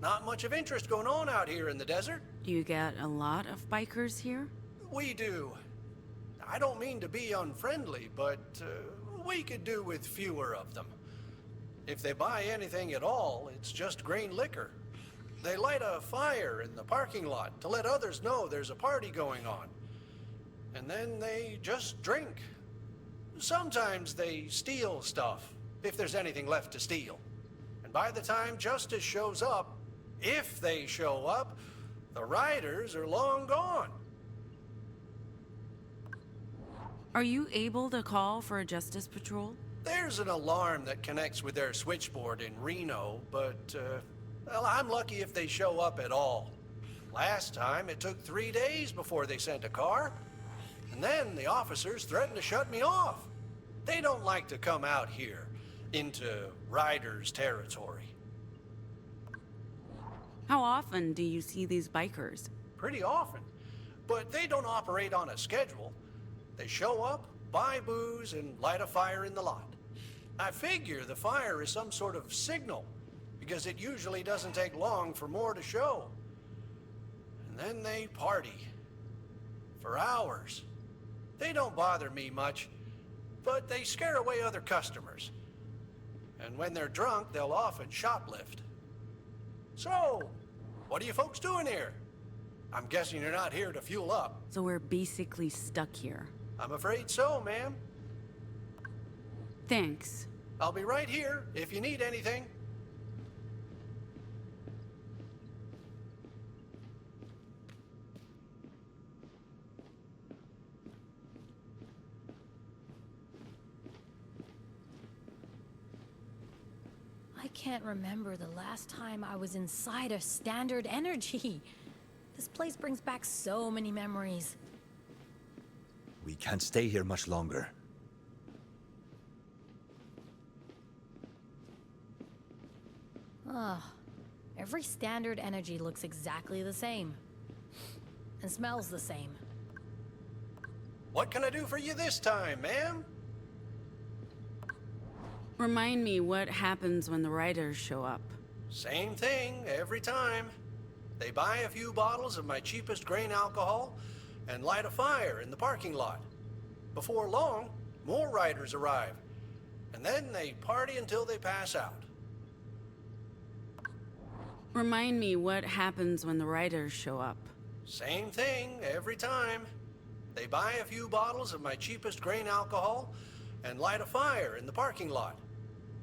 Not much of interest going on out here in the desert. Do you get a lot of bikers here? We do. I don't mean to be unfriendly, but we could do with fewer of them. If they buy anything at all, it's just grain liquor. They light a fire in the parking lot to let others know there's a party going on. And then they just drink. Sometimes they steal stuff, if there's anything left to steal. And by the time justice shows up, if they show up, the riders are long gone. Are you able to call for a justice patrol? There's an alarm that connects with their switchboard in Reno, but, well, I'm lucky if they show up at all. Last time, it took 3 days before they sent a car. And then the officers threatened to shut me off. They don't like to come out here into riders' territory. How often do you see these bikers? Pretty often, but they don't operate on a schedule. They show up, buy booze, and light a fire in the lot. I figure the fire is some sort of signal, because it usually doesn't take long for more to show. And then they party. For hours. They don't bother me much, but they scare away other customers. And when they're drunk, they'll often shoplift. So, what are you folks doing here? I'm guessing you're not here to fuel up. So we're basically stuck here. I'm afraid so, ma'am. Thanks. I'll be right here if you need anything. I can't remember the last time I was inside a Standard Energy. This place brings back so many memories. We can't stay here much longer. Ugh. Every Standard Energy looks exactly the same. And smells the same. What can I do for you this time, ma'am? Remind me what happens when the riders show up. Same thing every time. They buy a few bottles of my cheapest grain alcohol, and light a fire in the parking lot. Before long, more riders arrive, and then they party until they pass out. Remind me what happens when the riders show up. Same thing every time. They buy a few bottles of my cheapest grain alcohol and light a fire in the parking lot.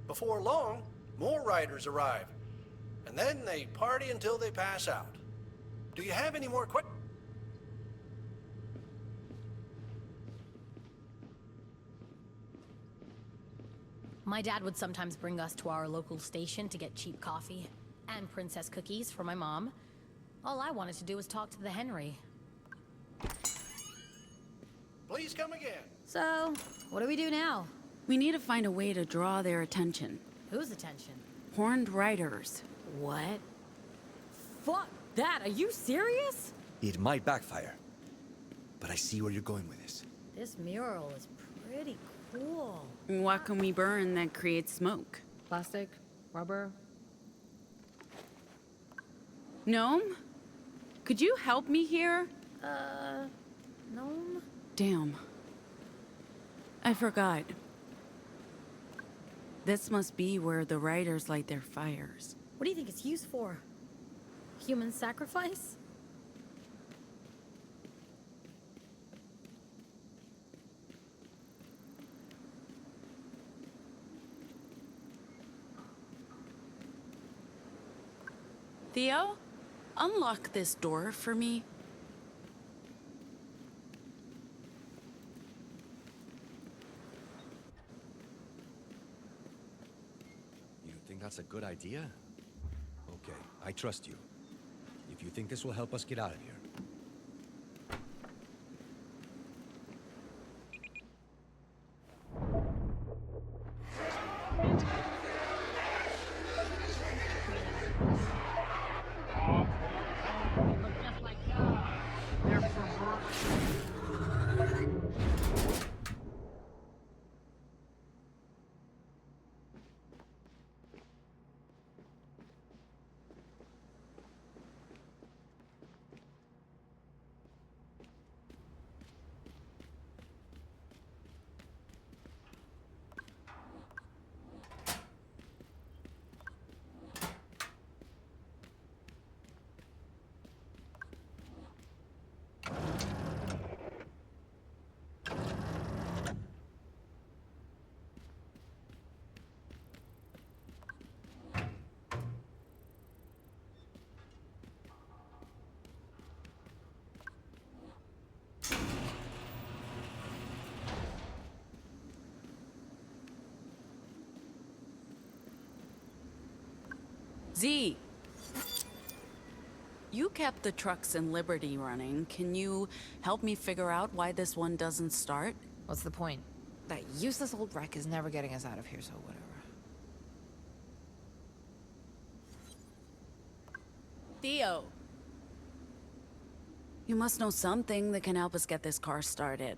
Before long, more riders arrive, and then they party until they pass out. Do you have any more questions? My dad would sometimes bring us to our local station to get cheap coffee and princess cookies for my mom. All I wanted to do was talk to the Henry. Please come again. So, what do we do now? We need to find a way to draw their attention. Whose attention? Horned riders. What? Fuck that, are you serious? It might backfire, but I see where you're going with this. This mural is pretty cool. What can we burn that creates smoke? Plastic? Rubber? Gnome? Could you help me here? Gnome? Damn. I forgot. This must be where the riders light their fires. What do you think it's used for? Human sacrifice? Theo, unlock this door for me. You think that's a good idea? Okay, I trust you. If you think this will help us get out of here. Z, you kept the trucks in Liberty running. Can you help me figure out why this one doesn't start? What's the point? That useless old wreck is never getting us out of here, so whatever. Theo, you must know something that can help us get this car started.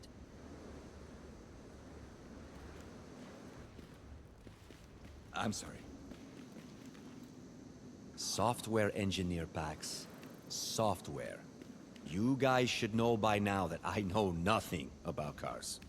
I'm sorry. Software engineer packs. Software. You guys should know by now that I know nothing about cars.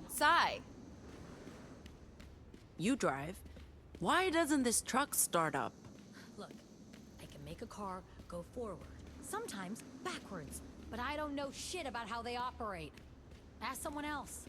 Sai, you drive. Why doesn't this truck start up? Look, I can make a car go forward, sometimes backwards, but I don't know shit about how they operate. Ask someone else.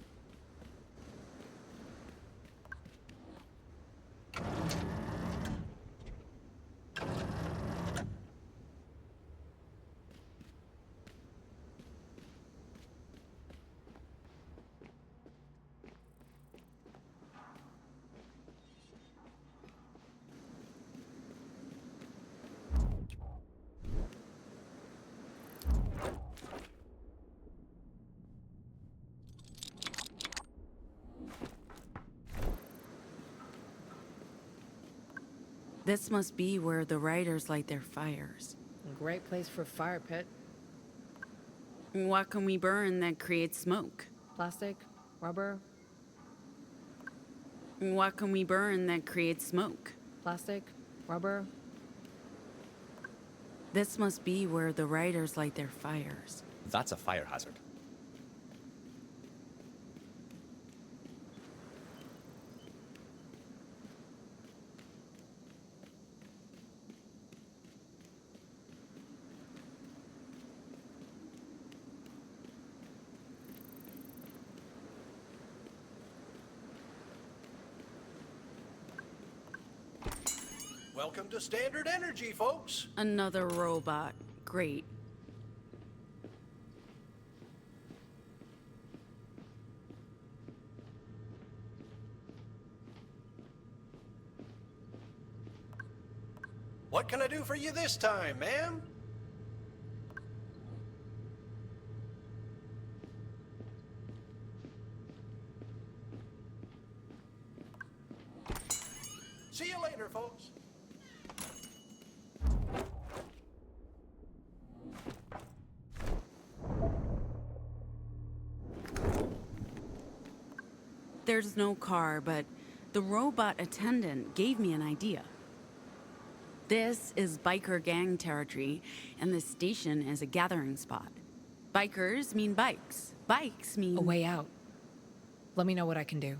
This must be where the riders light their fires. Great place for a fire pit. What can we burn that creates smoke? Plastic? Rubber? What can we burn that creates smoke? Plastic? Rubber? This must be where the riders light their fires. That's a fire hazard. Welcome to Standard Energy, folks. Another robot. Great. What can I do for you this time, ma'am? See you later, folks. There's no car, but the robot attendant gave me an idea. This is biker gang territory, and this station is a gathering spot. Bikers mean bikes. Bikes mean... A way out. Let me know what I can do.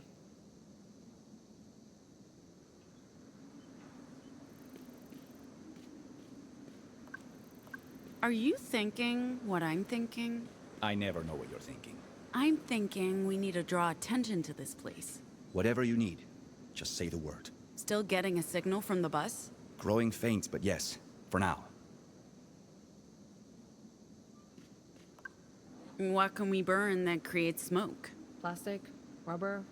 Are you thinking what I'm thinking? I never know what you're thinking. I'm thinking we need to draw attention to this place. Whatever you need, just say the word. Still getting a signal from the bus? Growing faint, but yes, for now. What can we burn that creates smoke? Plastic? Rubber?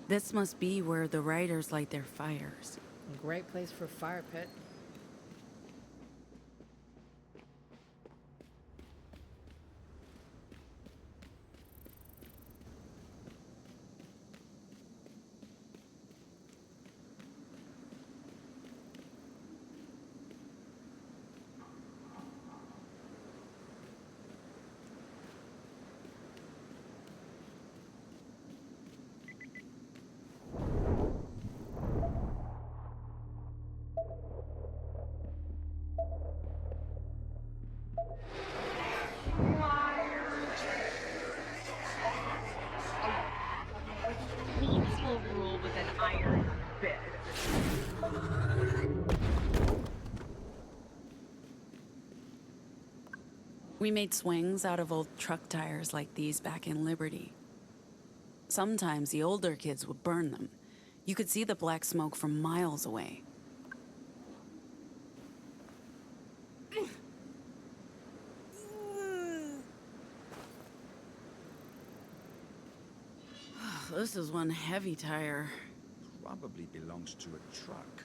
This must be where the riders light their fires. A great place for a fire pit. Queens will rule with an iron fist. We made swings out of old truck tires like these back in Liberty. Sometimes the older kids would burn them. You could see the black smoke from miles away. This is one heavy tire. Probably belongs to a truck.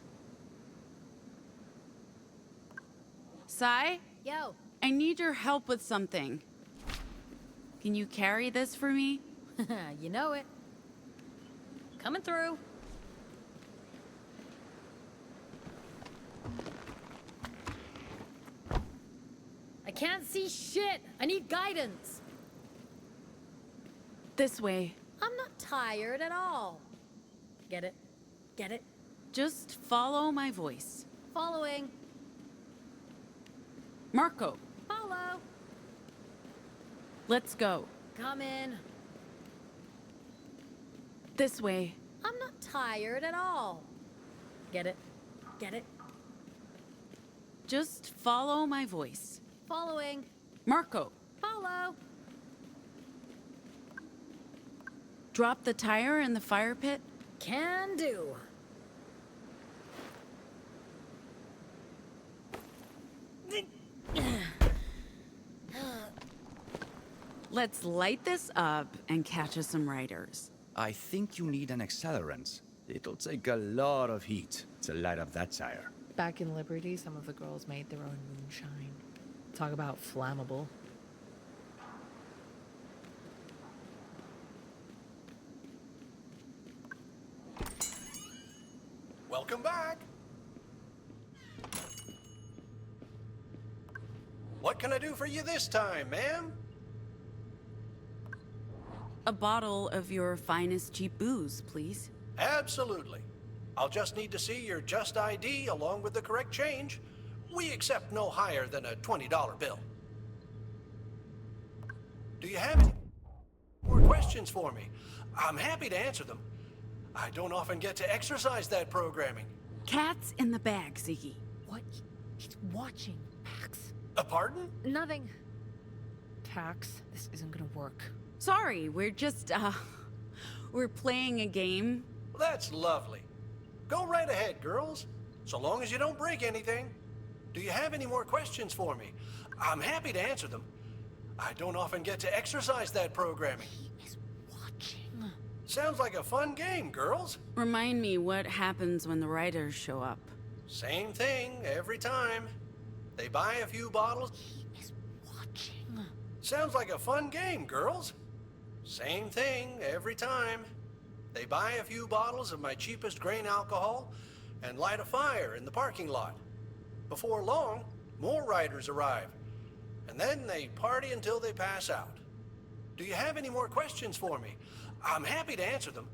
Sai? Yo. I need your help with something. Can you carry this for me? You know it. Coming through. I can't see shit. I need guidance. This way. I'm not tired at all. Get it? Get it? Just follow my voice. Following. Marco, Follow. let's go. Come in. This way. I'm not tired at all. Get it? Get it? Just follow my voice. Following. Marco, Follow. drop the tire in the fire pit. Can do. Let's light this up and catch us some riders. I think you need an accelerant. It'll take a lot of heat to light up that tire. Back in Liberty, some of the girls made their own moonshine. Talk about flammable. Welcome back. What What can I do for you this time, ma'am? A bottle of your finest cheap booze, please. Absolutely. I'll just need to see your just ID along with the correct change. We accept no higher than a $20 bill. Do you have any more questions for me? I'm happy to answer them. I don't often get to exercise that programming. Cat's in the bag, Ziggy. What? He's watching, Pax. A pardon? Nothing. Pax, this isn't gonna work. Sorry, we're just, we're playing a game. That's lovely. Go right ahead, girls. So long as you don't break anything. Do you have any more questions for me? I'm happy to answer them. I don't often get to exercise that programming. He is watching. Sounds like a fun game, girls. Remind me what happens when the writers show up. Same thing every time. They buy a few bottles. He is watching. Sounds like a fun game, girls. Same thing every time. They buy a few bottles of my cheapest grain alcohol and light a fire in the parking lot. Before long, more riders arrive, and then they party until they pass out. Do you have any more questions for me? I'm happy to answer them.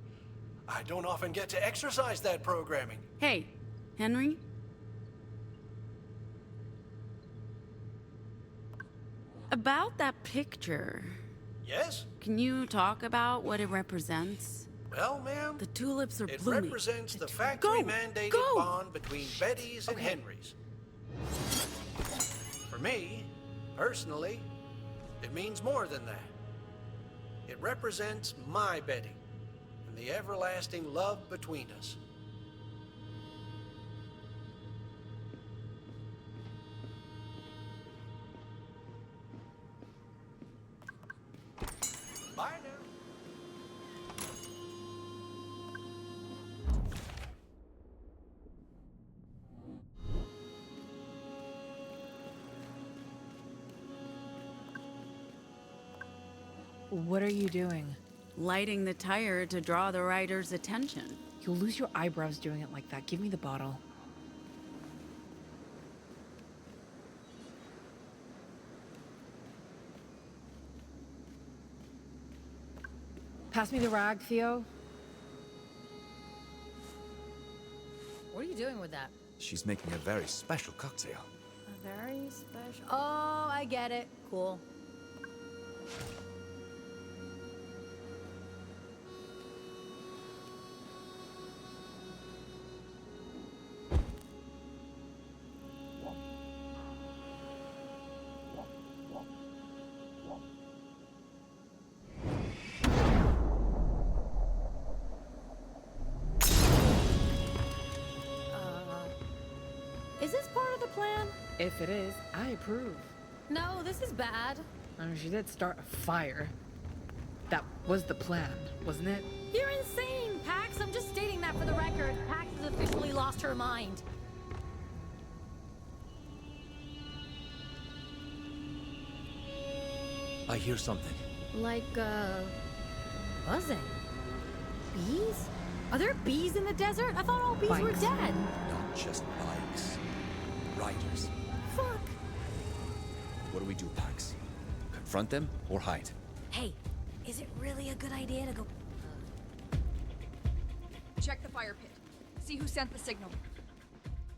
I don't often get to exercise that programming. Hey, Henry? About that picture. Yes? Can you talk about what it represents? Well, ma'am, The tulips are it blooming. represents the factory-mandated Go! bond between Betty's and Henry's. For me, personally, it means more than that. It represents my Betty and the everlasting love between us. Bye now. What are you doing? Lighting the tire to draw the writer's attention. You'll lose your eyebrows doing it like that. Give me the bottle. Pass me the rag, Theo. What are you doing with that? She's making a very special cocktail. A very special. Oh, I get it. Cool. Is this part of the plan? If it is, I approve. No, this is bad. I mean, she did start a fire. That was the plan, wasn't it? You're insane, Pax. I'm just stating that for the record. Pax has officially lost her mind. I hear something. Like, buzzing. Bees? Are there bees in the desert? I thought all bees were Bikes. dead. Not just bikes. Riders. Fuck. What do we do, Pax? Confront them or hide? Hey, is it really a good idea to go... Check the fire pit. See who sent the signal.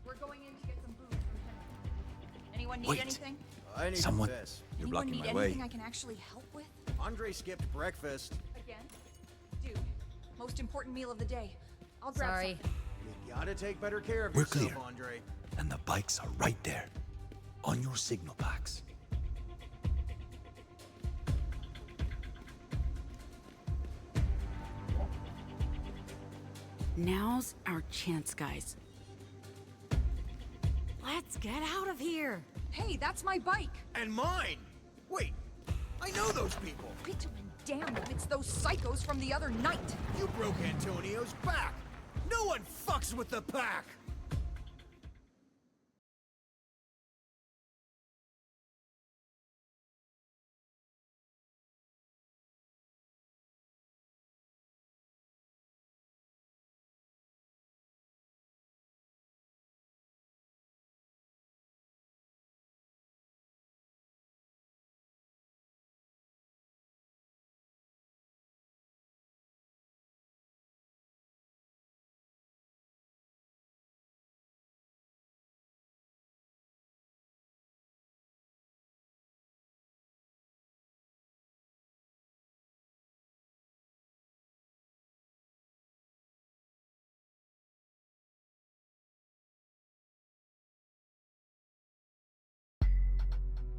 We're going in to get some booze from Henry. Anyone need Wait. anything? I need Someone- this. You're Anyone blocking need my way. anything I can actually help with? Andre skipped breakfast. Again? Dude, most important meal of the day. I'll grab Sorry. something. You gotta take better care of We're yourself, clear. Andre. And the bikes are right there. On your signal, Pax. Now's our chance, guys. Let's get out of here. Hey, that's my bike. And mine! Wait, I know those people. Damn if it's those psychos from the other night. You broke Antonio's back. No one fucks with the pack.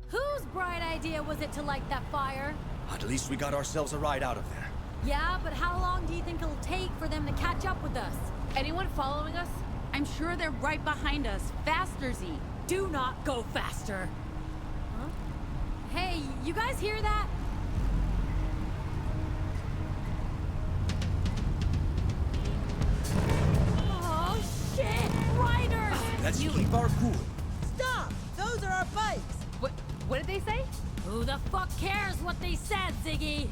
Whose bright idea was it to light that fire? At least we got ourselves a ride out of there. Yeah, but how long do you think it'll take for them to catch up with us? Anyone following us? I'm sure they're right behind us. Faster, Z. Do not go faster. Huh? Hey, you guys hear that? Oh, shit! Riders! Let's keep our cool. Stop! Those are our bikes! What did they say? Who the fuck cares what they said, Ziggy?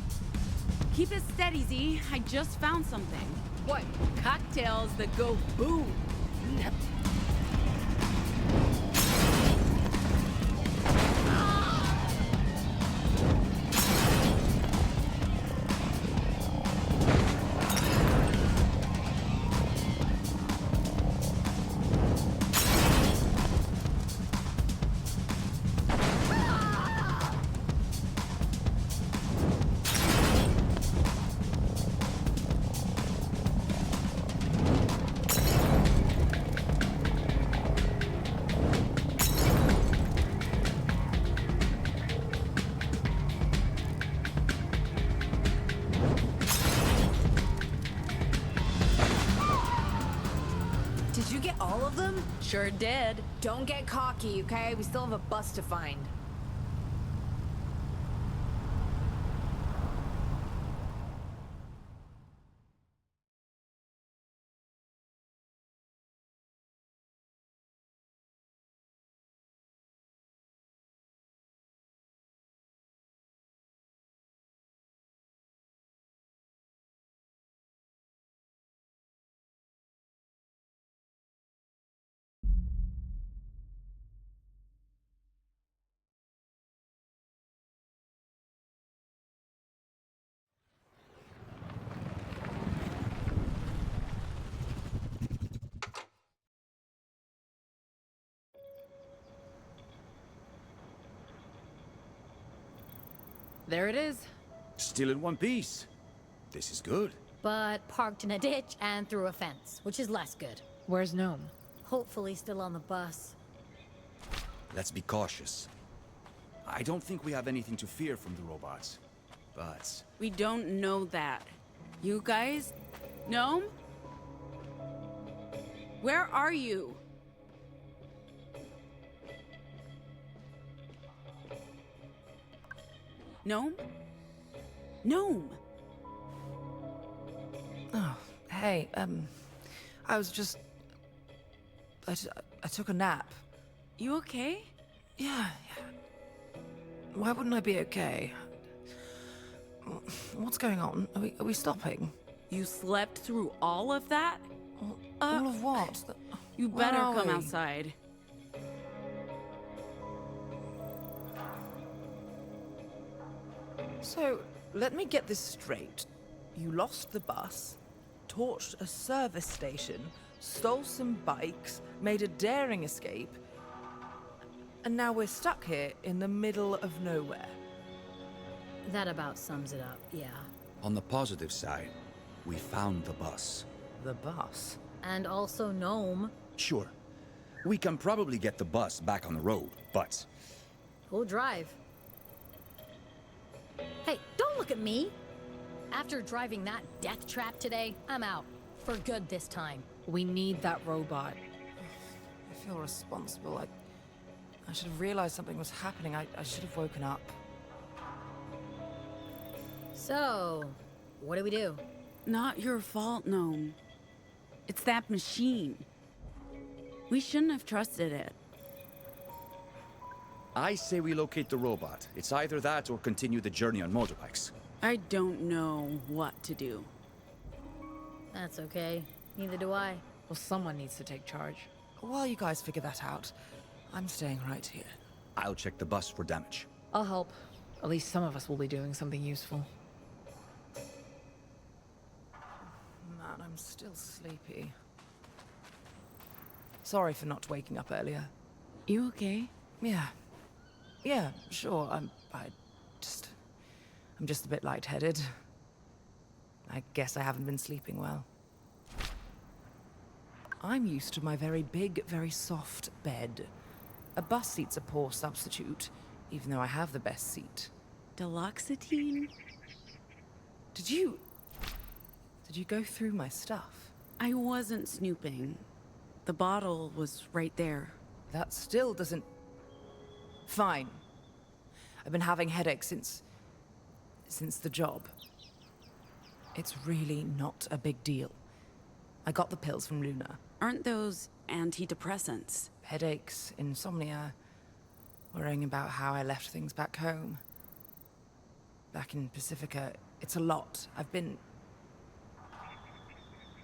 Keep it steady, Z. I just found something. What? Cocktails that go boom. Did you get all of them? Sure did. Don't get cocky, okay? We still have a bus to find. There it is. Still in one piece. This is good. But parked in a ditch and through a fence, which is less good. Where's Gnome? Hopefully still on the bus. Let's be cautious. I don't think we have anything to fear from the robots. But We don't know that. You guys? Gnome? Where are you? Gnome? Gnome! Oh, hey, I was just... I took a nap. You okay? Yeah. Why wouldn't I be okay? What's going on? Are we stopping? You slept through all of that? All of what? You Where better are come we? outside. So, let me get this straight. You lost the bus, torched a service station, stole some bikes, made a daring escape, and now we're stuck here in the middle of nowhere. That about sums it up, yeah. on the positive side, we found the bus. The bus? And also Gnome. Sure. We can probably get the bus back on the road, but... Who'll drive? Hey, don't look at me! After driving that death trap today, I'm out. For good this time. We need that robot. I feel responsible. I should have realized something was happening. I should have woken up. So, what do we do? Not your fault, Gnome. It's that machine. We shouldn't have trusted it. I say we locate the robot. It's either that or continue the journey on motorbikes. I don't know what to do. That's okay. Neither do I. Well, someone needs to take charge. While you guys figure that out, I'm staying right here. I'll check the bus for damage. I'll help. At least some of us will be doing something useful. Man, I'm still sleepy. Sorry for not waking up earlier. You okay? Yeah, sure. I'm just a bit lightheaded. I guess I haven't been sleeping well. I'm used to my very big, very soft bed. A bus seat's a poor substitute. even though I have the best seat. Deluxetine? Did you go through my stuff? I wasn't snooping. The bottle was right there. That still doesn't... Fine. I've been having headaches since the job. It's really not a big deal. I got the pills from Luna. Aren't those antidepressants? Headaches, insomnia, worrying about how I left things back home. Back in Pacifica, it's a lot.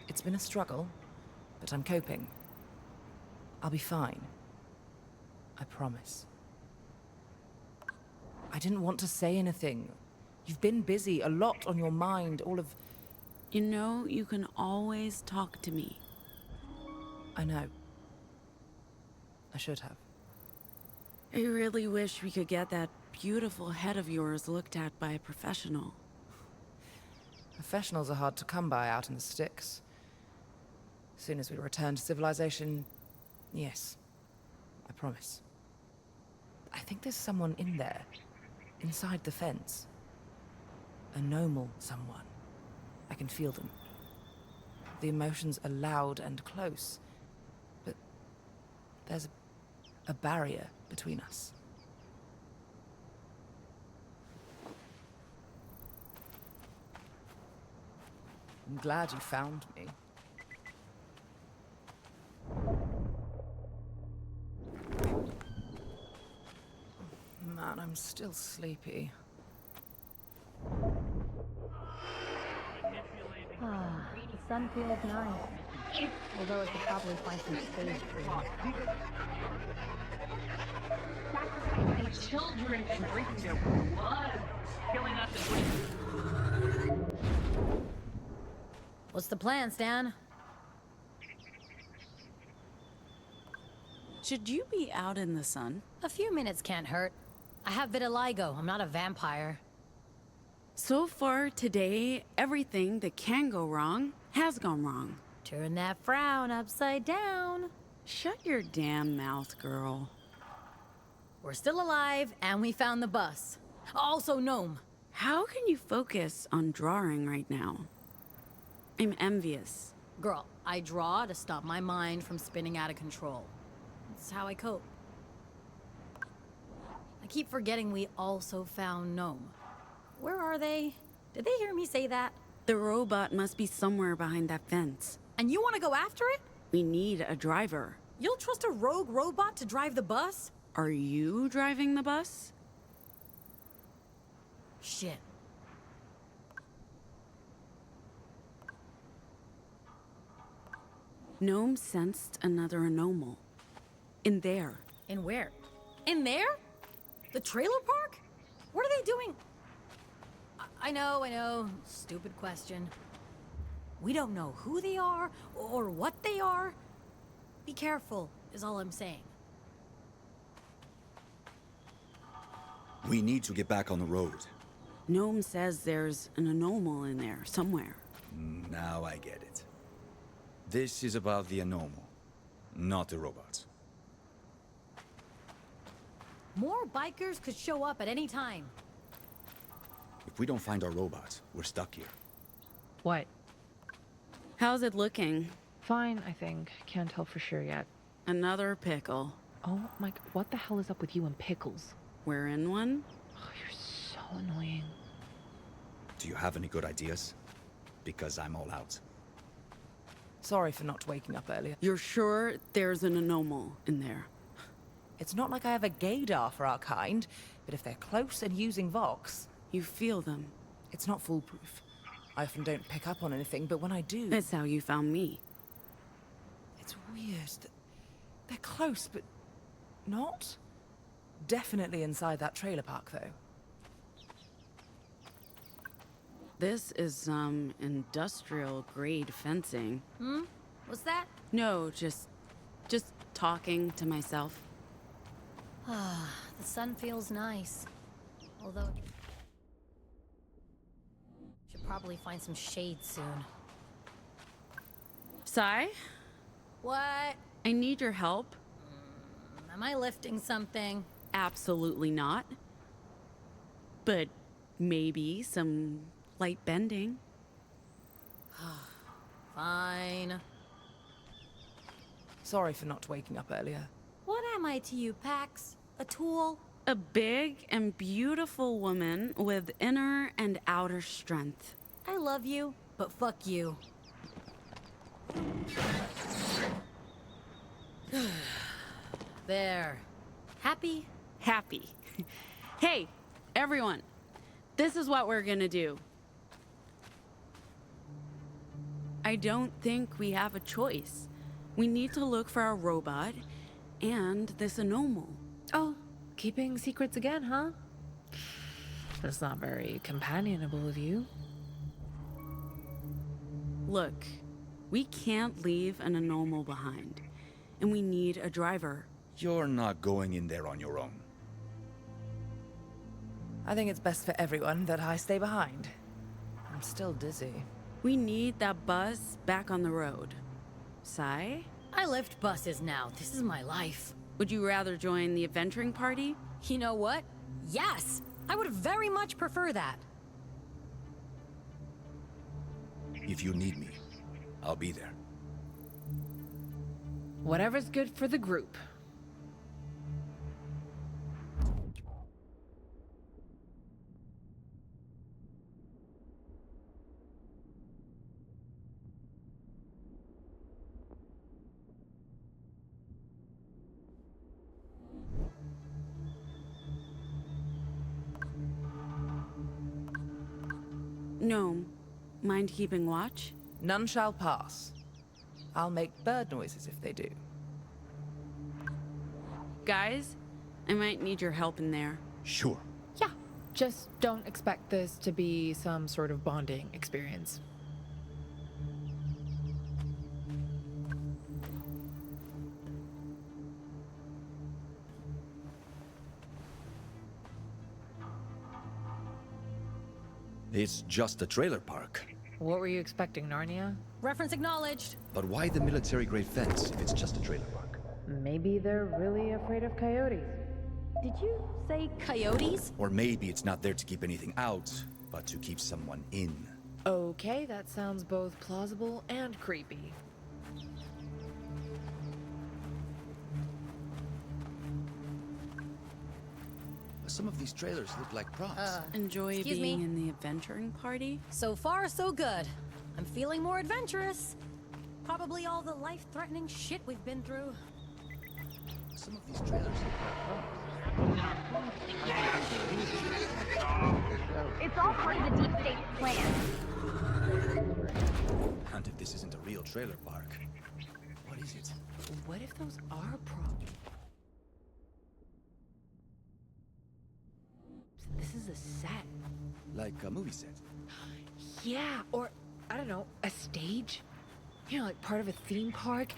It's been a struggle, but I'm coping. I'll be fine. I promise. I didn't want to say anything. You've been busy, a lot on your mind, all of... You know, you can always talk to me. I know. I should have. I really wish we could get that beautiful head of yours looked at by a professional. Professionals are hard to come by out in the sticks. As soon as we return to civilization, yes. I promise. I think there's someone in there, inside the fence. A normal someone. I can feel them. The emotions are loud and close, but there's a barrier between us. I'm glad you found me. Man, I'm still sleepy. Ah, the sun feels nice. Although I could probably find some space for you. Sacrificing these children and drinking their blood, killing us and What's the plan, Stan? Should you be out in the sun? A few minutes can't hurt. I have vitiligo. I'm not a vampire. So far today, everything that can go wrong has gone wrong. Turn that frown upside down. Shut your damn mouth, girl. We're still alive, and we found the bus. Also, Gnome. How can you focus on drawing right now? I'm envious. Girl, I draw to stop my mind from spinning out of control. That's how I cope. I keep forgetting we also found Gnome. Where are they? Did they hear me say that? The robot must be somewhere behind that fence. And you want to go after it? We need a driver. You'll trust a rogue robot to drive the bus? Are you driving the bus? Shit. Gnome sensed another anomal. In there. In where? In there? The trailer park? What are they doing? I know. Stupid question. We don't know who they are or what they are. Be careful, is all I'm saying. We need to get back on the road. Gnome says there's an anomal in there somewhere. Now I get it. This is about the anomal, not the robots. More bikers could show up at any time. If we don't find our robots, we're stuck here. What? How's it looking? Fine, I think. Can't tell for sure yet. Another pickle. Oh my god, what the hell is up with you and pickles? We're in one? Oh, you're so annoying. Do you have any good ideas? Because I'm all out. Sorry for not waking up earlier. You're sure there's an anomal in there? It's not like I have a gaydar for our kind, but if they're close and using Vox... You feel them. It's not foolproof. I often don't pick up on anything, but when I do... It's how you found me. It's weird. They're close, but not. Definitely inside that trailer park, though. This is some industrial-grade fencing. What's that? No, just talking to myself. Ah, the sun feels nice. Although... should probably find some shade soon. Sai? What? I need your help. Am I lifting something? absolutely not. But maybe some light bending. Fine. Sorry for not waking up earlier. What am I to you, Pax? A tool? A big and beautiful woman with inner and outer strength. I love you, but fuck you. There. Happy? Happy. Hey, everyone. This is what we're gonna do. I don't think we have a choice. We need to look for our robot and this anomal. Oh, keeping secrets again, huh? That's not very companionable of you. Look, we can't leave an anomal behind, and we need a driver. You're not going in there on your own. I think it's best for everyone that I stay behind. I'm still dizzy. We need that bus back on the road. Sai? I lift buses now. This is my life. Would you rather join the adventuring party? You know what? Yes! I would very much prefer that. If you need me, I'll be there. Whatever's good for the group. Gnome, mind keeping watch? None shall pass. I'll make bird noises if they do. Guys, I might need your help in there. Sure. Yeah, just don't expect this to be some sort of bonding experience. It's just a trailer park. What were you expecting, Narnia? Reference acknowledged. But why the military-grade fence if it's just a trailer park? Maybe they're really afraid of coyotes. Did you say coyotes? Or maybe it's not there to keep anything out, but to keep someone in. Okay, that sounds both plausible and creepy. Some of these trailers look like props. Enjoy excuse being me? in the adventuring party? So far, so good. I'm feeling more adventurous. Probably all the life-threatening shit we've been through. Some of these trailers look like props. It's all part of the deep state plan. And if this isn't a real trailer park, what is it? What if those are props? This is a set. Like a movie set. Yeah, or, I don't know, a stage? You know, like part of a theme park?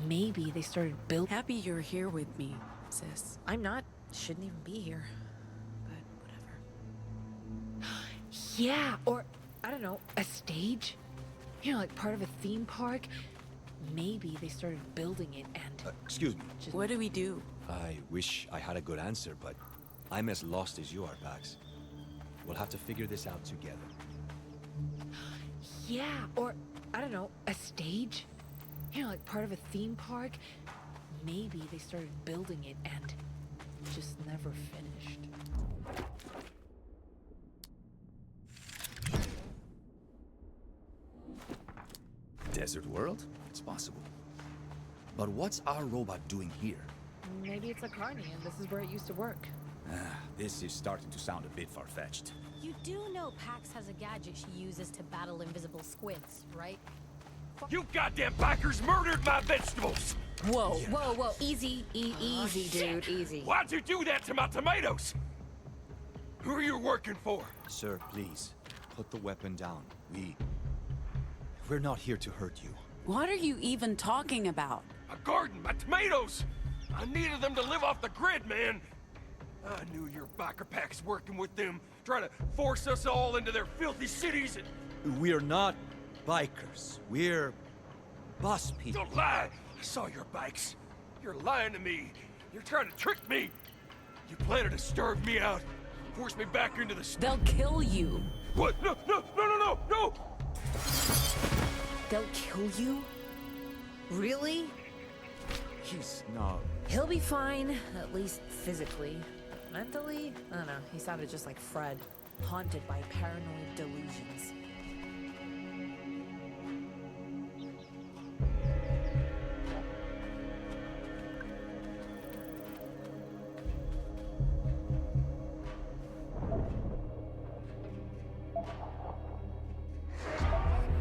Maybe they started building... Happy you're here with me, sis. I'm not. Shouldn't even be here. But whatever. Yeah, or, I don't know, a stage? You know, like part of a theme park? Maybe they started building it and... Excuse me. What do we do? I wish I had a good answer, but I'm as lost as you are, Pax. We'll have to figure this out together. Yeah, or, I don't know, a stage? You know, like part of a theme park? Maybe they started building it and just never finished. Desert world? It's possible. But what's our robot doing here? Maybe it's a carny and this is where it used to work. This is starting to sound a bit far-fetched. You do know Pax has a gadget she uses to battle invisible squids, right? You goddamn bikers murdered my vegetables! Whoa, whoa, whoa. Easy, easy, dude, easy. Why'd you do that to my tomatoes? Who are you working for? Sir, please, put the weapon down. We're not here to hurt you. What are you even talking about? My garden, my tomatoes! I needed them to live off the grid, man! I knew your biker packs working with them, trying to force us all into their filthy cities and... We're not bikers. We're bus people. Don't lie! I saw your bikes. You're lying to me. You're trying to trick me. You planning to starve me out? Force me back into the... They'll kill you. What? No, no, no, no, no, no! They'll kill you? Really? He's not. He'll be fine, at least physically. Mentally, I don't know. He sounded just like Fred, haunted by paranoid delusions.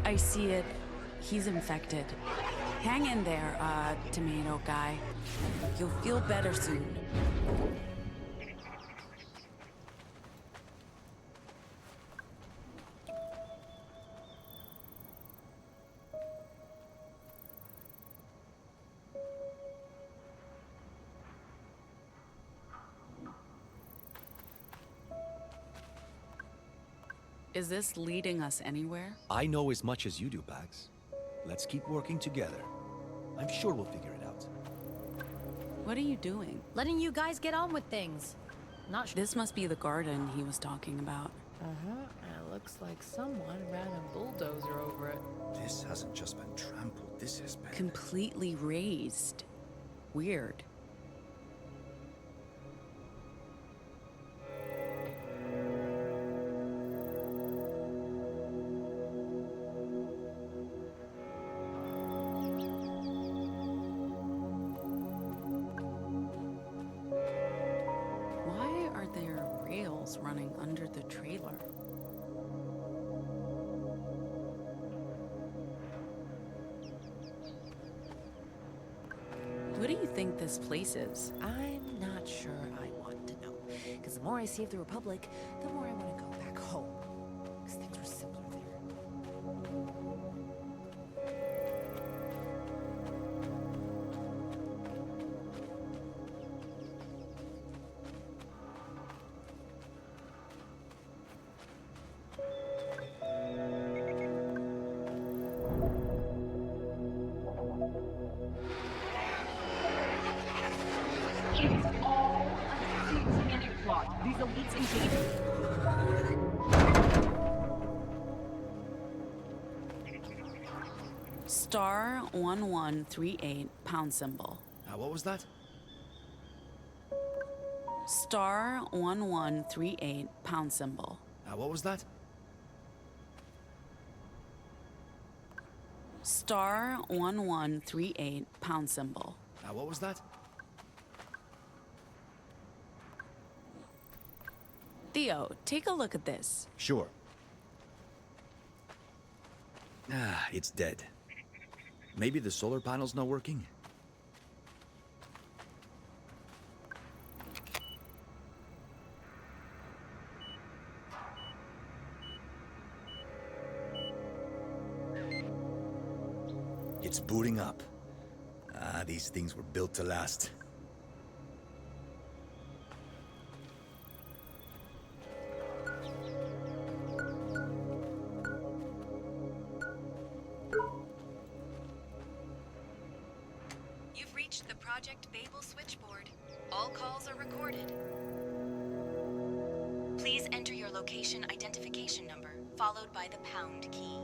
I see it. He's infected. Hang in there, tomato guy. You'll feel better soon. Is this leading us anywhere? I know as much as you do, Bags. Let's keep working together. I'm sure we'll figure it out. What are you doing? Letting you guys get on with things. Not sure. This must be the garden he was talking about. Uh-huh. And it looks like someone ran a bulldozer over it. This hasn't just been trampled, this has been... Completely raised. Weird. Why are there rails running under the trailer? What do you think this place is? I'm not sure I want to know. Because the more I see of the Republic, the more I want to go back home. Because things were simpler there. It's all a satanic plot. These elites engage. Star 1138 pound symbol. what was that? Star 1138 pound symbol. What was that? Star 1138 pound symbol. What was that? Theo, take a look at this. Sure. It's dead. Maybe the solar panel's not working? It's booting up. These things were built to last. You've reached the Project Babel switchboard. All calls are recorded. Please enter your location identification number, followed by the pound key.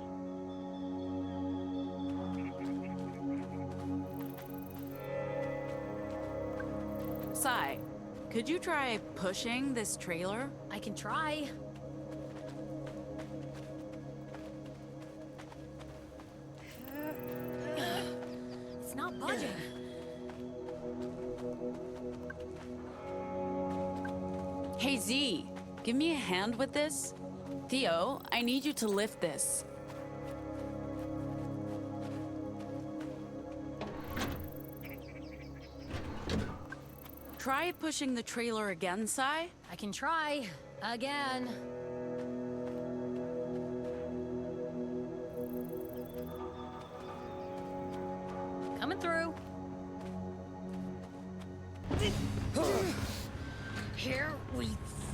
Sai, could you try pushing this trailer? I can try. It's not budging. Hey Z, give me a hand with this. Theo, I need you to lift this. Try pushing the trailer again, Sai. I can try. Again. Coming through. Here we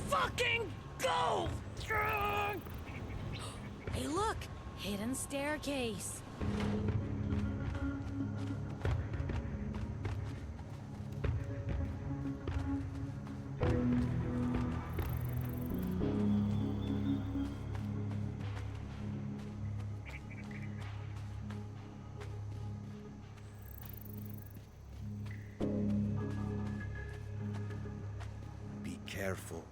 fucking go! Hey, look! Hidden staircase. Careful.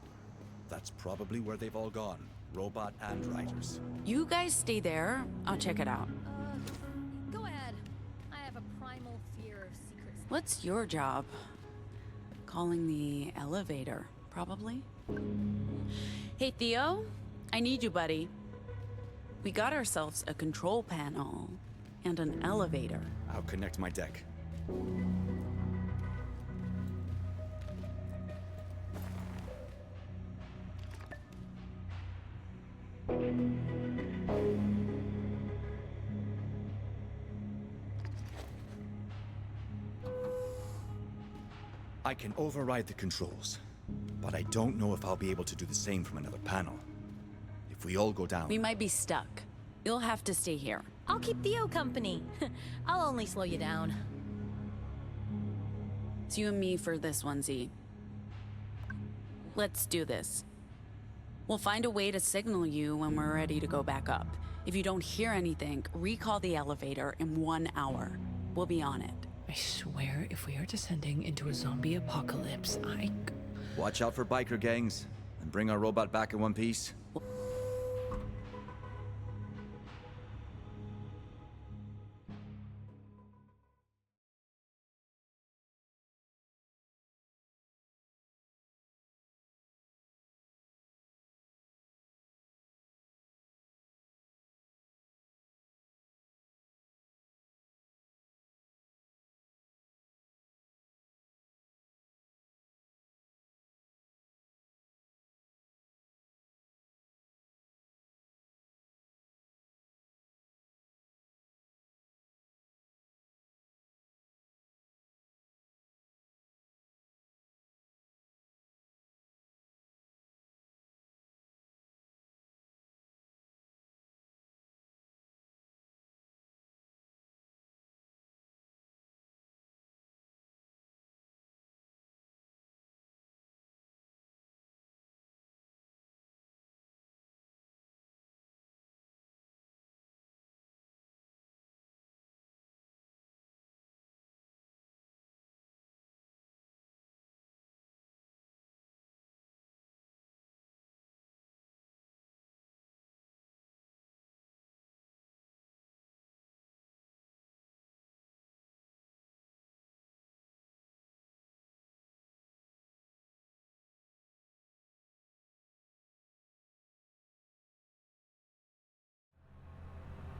That's probably where they've all gone. Robot and riders. You guys stay there. I'll check it out. Go ahead. I have a primal fear of secrecy. What's your job? Calling the elevator, probably? Hey, Theo. I need you, buddy. We got ourselves a control panel and an elevator. I'll connect my deck. I can override the controls, but I don't know if I'll be able to do the same from another panel. If we all go down... We might be stuck. You'll have to stay here. I'll keep Theo company. I'll only slow you down. It's you and me for this one, Z. Let's do this. We'll find a way to signal you when we're ready to go back up. If you don't hear anything, recall the elevator in 1 hour. We'll be on it. I swear, if we are descending into a zombie apocalypse, Watch out for biker gangs, and bring our robot back in one piece.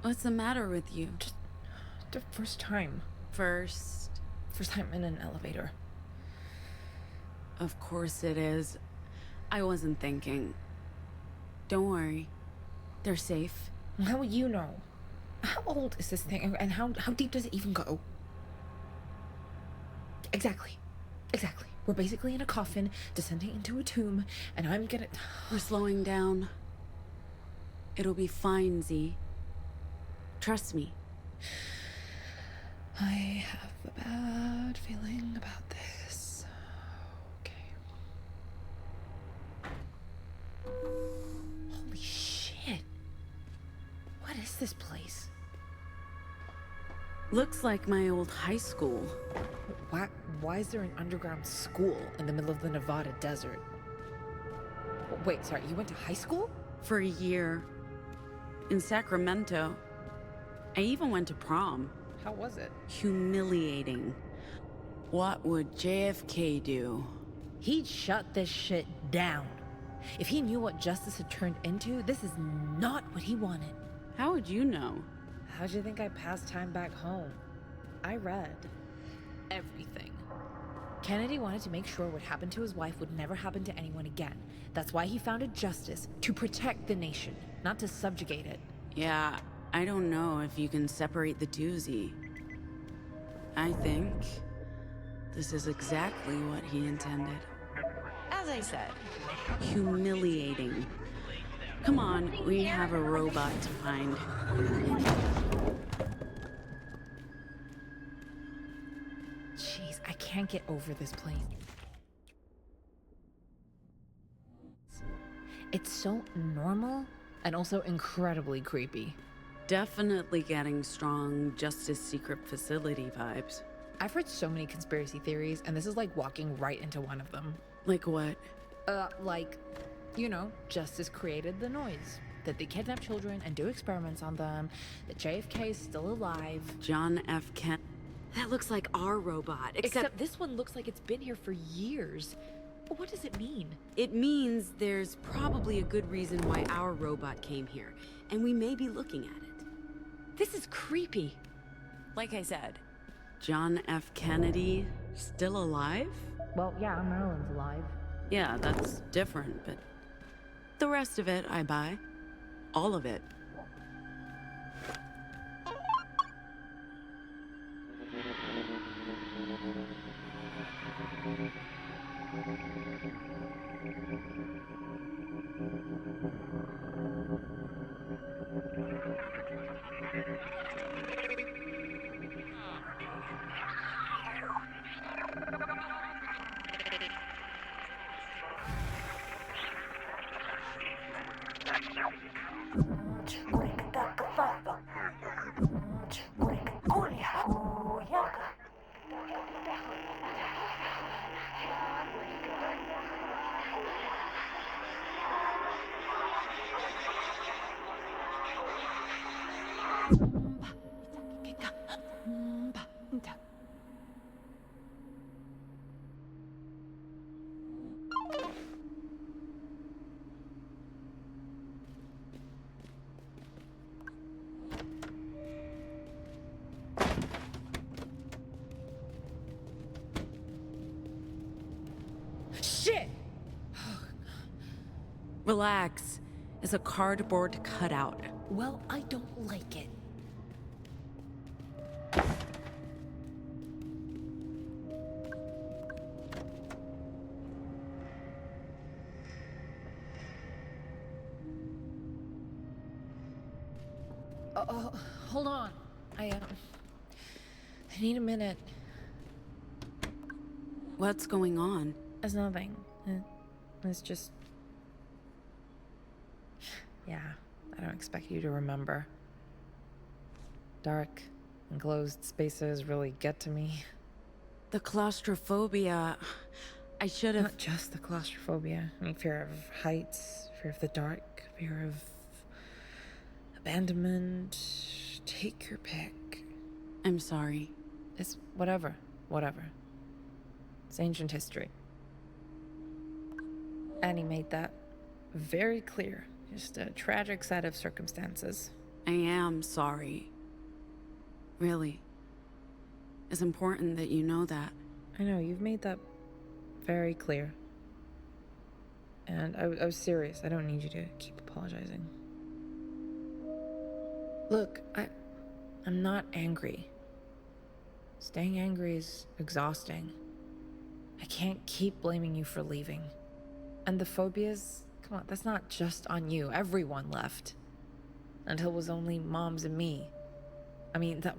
What's the matter with you? Just the first time. First time in an elevator. Of course it is. I wasn't thinking. Don't worry. They're safe. How will you know? How old is this thing, and how deep does it even go? Exactly. We're basically in a coffin, descending into a tomb, and I'm gonna... We're slowing down. It'll be fine, Z. Trust me. I have a bad feeling about this. Okay. Holy shit. What is this place? Looks like my old high school. Why is there an underground school in the middle of the Nevada desert? Wait, sorry, you went to high school? For a year. In Sacramento. I even went to prom. How was it? Humiliating. What would JFK do? He'd shut this shit down. If he knew what justice had turned into, this is not what he wanted. How would you know? How'd you think I passed time back home? I read everything. Kennedy wanted to make sure what happened to his wife would never happen to anyone again. That's why he founded Justice, to protect the nation, not to subjugate it. Yeah, I don't know if you can separate the two, Z. I think this is exactly what he intended. As I said, humiliating. Come on, we have a robot to find. Jeez, I can't get over this place. It's so normal and also incredibly creepy. Definitely getting strong Justice Secret Facility vibes. I've heard so many conspiracy theories, and this is like walking right into one of them. Like what? Like, you know, Justice created the noise. That they kidnap children and do experiments on them. That JFK is still alive. John F. Kent. That looks like our robot, Except this one looks like it's been here for years. But what does it mean? It means there's probably a good reason why our robot came here, and we may be looking at it. This is creepy. Like I said, John F. Kennedy still alive? Well, yeah, Marilyn's alive. Yeah, that's different, but the rest of it I buy. All of it. Shit! Relax. It's a cardboard cutout. Well, I don't like it. Hold on. I need a minute. What's going on? It's nothing. It's just... Yeah, I don't expect you to remember. Dark, enclosed spaces really get to me. The claustrophobia. I should have... Not just the claustrophobia. I mean, fear of heights, fear of the dark, fear of abandonment. Take your pick. I'm sorry. It's whatever. It's ancient history. Annie made that very clear. Just a tragic set of circumstances. I am sorry. Really. It's important that you know that. I know, you've made that very clear. And I was serious. I don't need you to keep apologizing. Look, I'm not angry. Staying angry is exhausting. I can't keep blaming you for leaving. And the phobias, come on, that's not just on you. Everyone left. Until it was only moms and me. I mean, that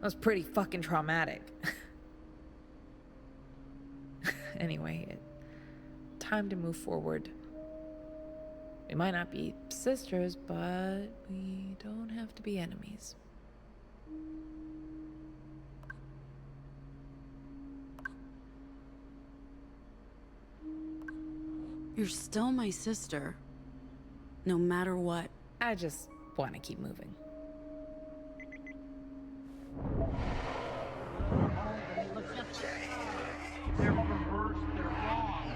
was pretty fucking traumatic. Anyway, time to move forward. We might not be sisters, but we don't have to be enemies. You're still my sister. No matter what. I just want to keep moving. They're perverse, they're wrong.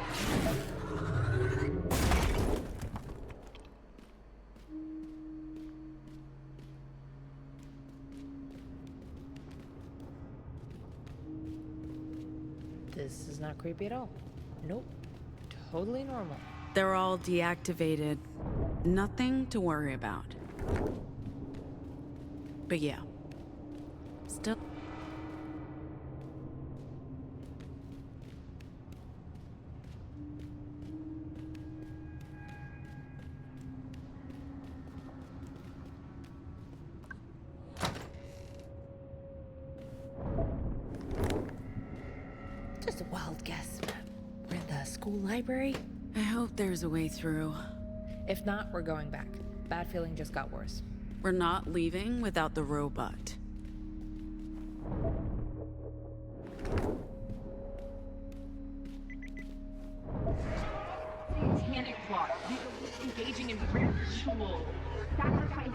This is not creepy at all. Nope. Totally normal. They're all deactivated. Nothing to worry about. But yeah. Still. Just a wild guess. We're in the school library? I hope there's a way through. If not, we're going back. Bad feeling just got worse. We're not leaving without the robot. engaging in ritual sacrificing.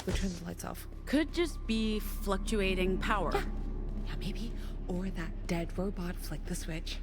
Who turned the lights off? Could just be fluctuating power. Yeah, maybe. Or that dead robot flicked the switch.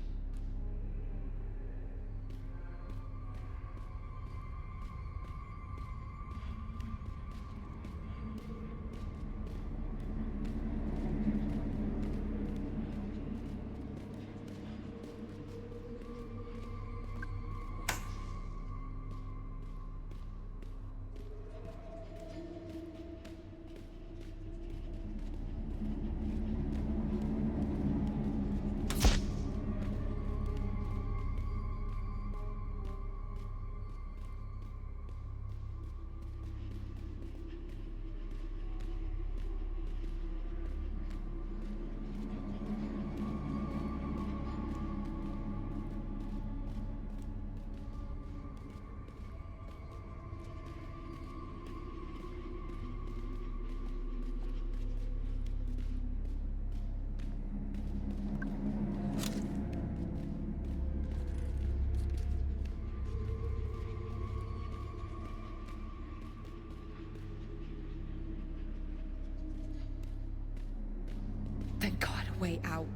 Thank God, a way out.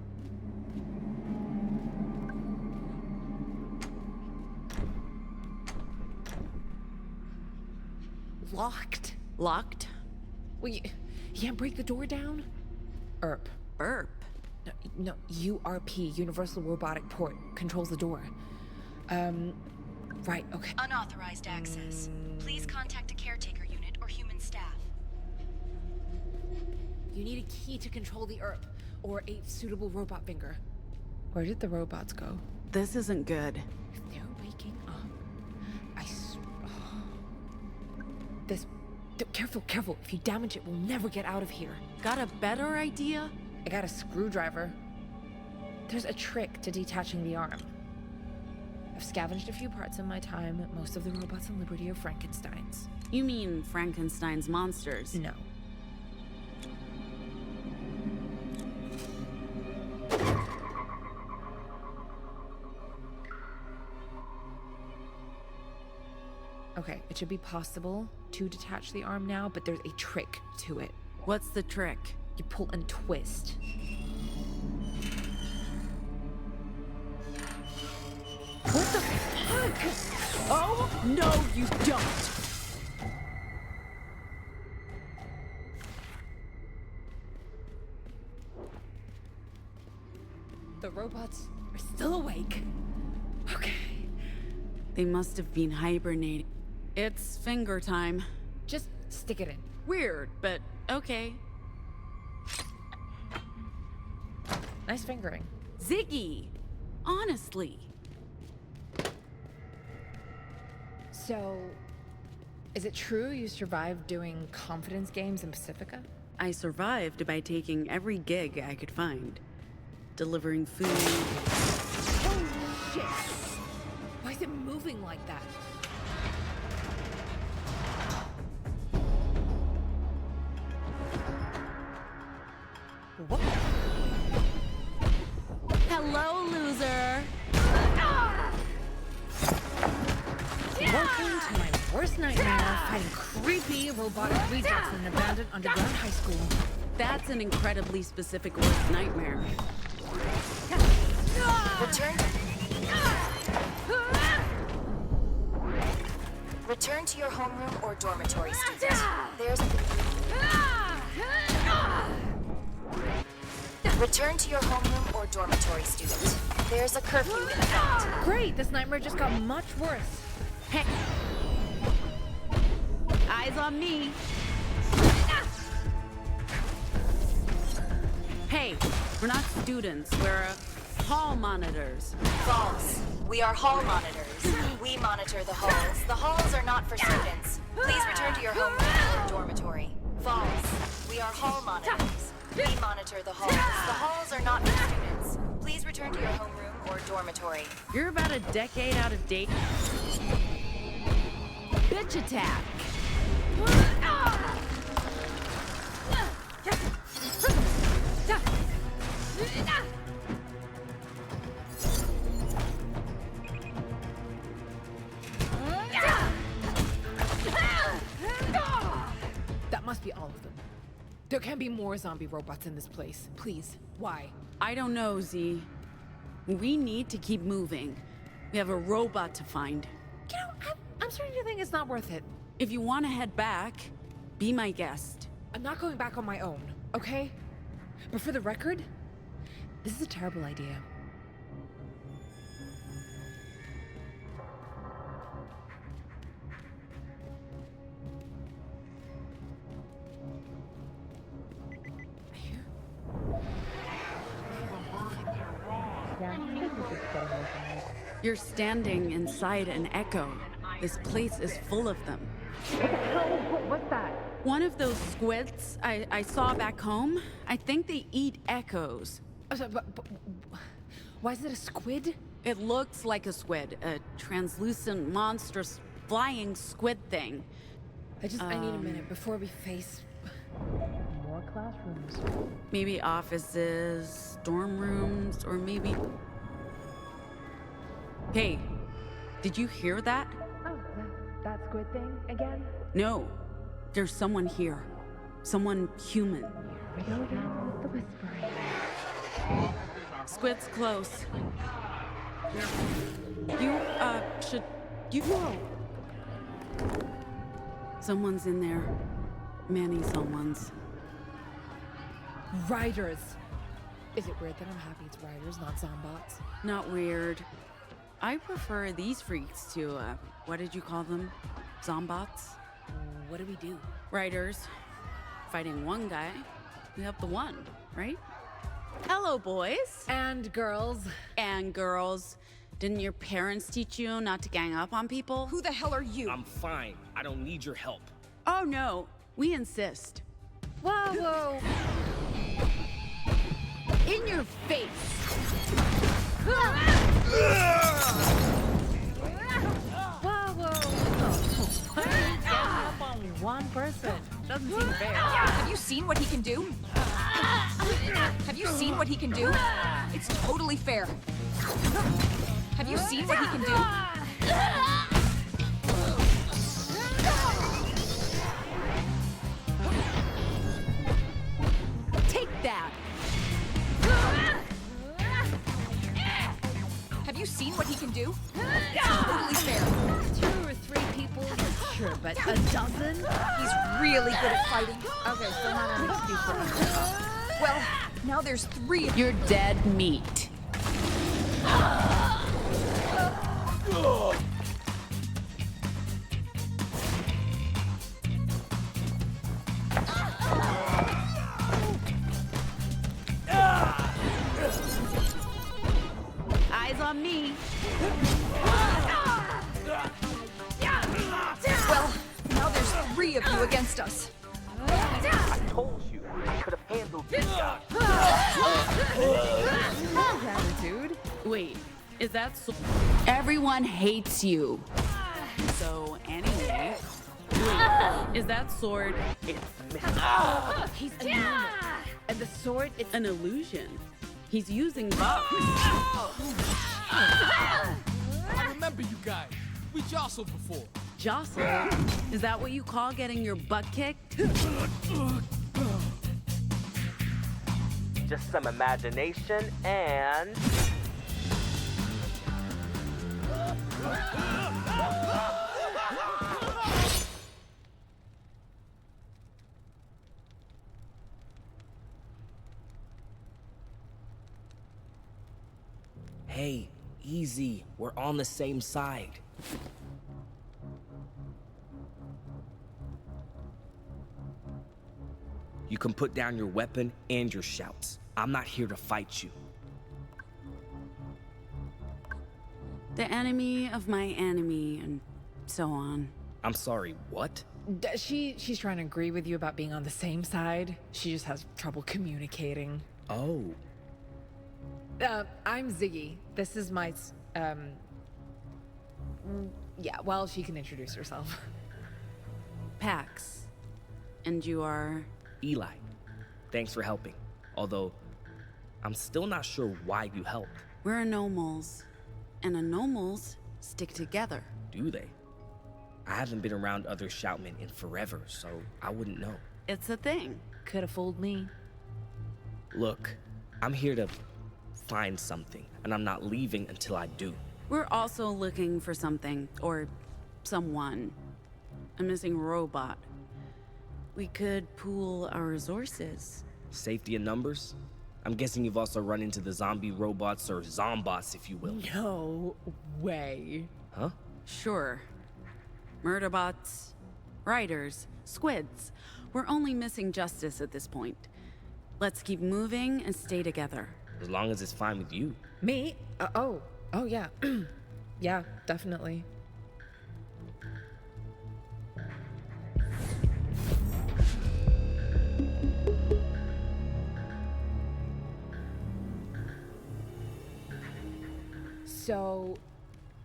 Locked. Locked? Well, you can't break the door down? ERP. ERP? No, URP, Universal Robotic Port, controls the door. Right, okay. Unauthorized access. Please contact a caretaker unit or human staff. You need a key to control the ERP, or a suitable robot finger. Where did the robots go? This isn't good. If they're waking up, This... Careful, careful. If you damage it, we'll never get out of here. Got a better idea? I got a screwdriver. There's a trick to detaching the arm. I've scavenged a few parts in my time. Most of the robots in Liberty are Frankenstein's. You mean Frankenstein's monsters? No. Okay, it should be possible to detach the arm now, but there's a trick to it. What's the trick? You pull and twist. What the fuck? Oh, no, you don't! The robots are still awake. Okay. They must have been hibernating. It's finger time. Just stick it in. Weird, but okay. Nice fingering. Ziggy! Honestly. So, is it true you survived doing confidence games in Pacifica? I survived by taking every gig I could find. Delivering food. Holy shit! Why is it moving like that? What? Hello, loser! Welcome to my worst nightmare, fighting creepy robotic rejects in an abandoned underground high school. That's an incredibly specific worst nightmare. Return to your homeroom or dormitory, student. Return to your homeroom or dormitory, student. There's a curfew in effect. Great, this nightmare just got much worse. Hey! Eyes on me! Hey, We're not students, we're hall monitors. False. We are hall monitors. We monitor the halls. The halls are not for students. Please return to your homeroom or dormitory. False. We are hall monitors. We monitor the halls. The halls are not for students. Please return to your homeroom or dormitory. You're about a decade out of date. Bitch attack. That must be all of them. There can't be more zombie robots in this place. Please, why? I don't know, Z. We need to keep moving. We have a robot to find. You know, I'm starting to think it's not worth it. If you want to head back, be my guest. I'm not going back on my own, okay? But for the record, this is a terrible idea. You're standing inside an echo. This place is full of them. What's that? One of those squids I saw back home, I think they eat echoes. But why is it a squid? It looks like a squid, a translucent, monstrous, flying squid thing. I need a minute before we face more classrooms. Maybe offices, dorm rooms, or maybe... Hey, did you hear that? Oh, that squid thing again? No, there's someone here. Someone human. We go down with the whispering. Squid's close. You Someone's in there. Many someones. Riders. Is it weird that I'm happy it's riders, not zombots? Not weird. I prefer these freaks to, what did you call them? Zombots? What do we do? Riders. Fighting one guy, we have the one, right? Hello, boys. And girls. And girls. Didn't your parents teach you not to gang up on people? Who the hell are you? I'm fine. I don't need your help. Oh, no. We insist. Whoa. In your face. Whoa. Up on one person. Doesn't seem fair. Have you seen what he can do? Have you seen what he can do? It's totally fair. Have you seen what he can do? Take that. Have you seen what he can do? It's totally fair. 2 or 3 people, sure, but a dozen? He's really good at fighting. Okay, so not an excuse for us. Well, now there's 3 of you. You're dead meat. Eyes on me. Well, now there's 3 of you against us. I told you I could have handled this guy. Attitude. Wait, is that so? Everyone hates you. So anyway, wait, is that sword? It's He's immune. And the sword, it's an illusion. He's using bugs. I remember you guys. We jostled before. Jostle? Is that what you call getting your butt kicked? just some imagination and... Hey, easy. We're on the same side. You can put down your weapon and your shouts. I'm not here to fight you. The enemy of my enemy, and so on. I'm sorry, what? She's trying to agree with you about being on the same side. She just has trouble communicating. Oh. I'm Ziggy. This is my, yeah, well, she can introduce herself. Pax. And you are? Eli. Thanks for helping. Although, I'm still not sure why you helped. We're anomals. And anomals stick together. Do they? I haven't been around other shoutmen in forever, so I wouldn't know. It's a thing. Could have fooled me. Look, I'm here to find something, and I'm not leaving until I do. We're also looking for something, or someone. A missing robot. We could pool our resources. Safety in numbers? I'm guessing you've also run into the zombie robots, or zombots, if you will. No way. Huh? Sure. Murderbots, riders, squids. We're only missing justice at this point. Let's keep moving and stay together. As long as it's fine with you. Me? Oh yeah. Yeah, definitely. So,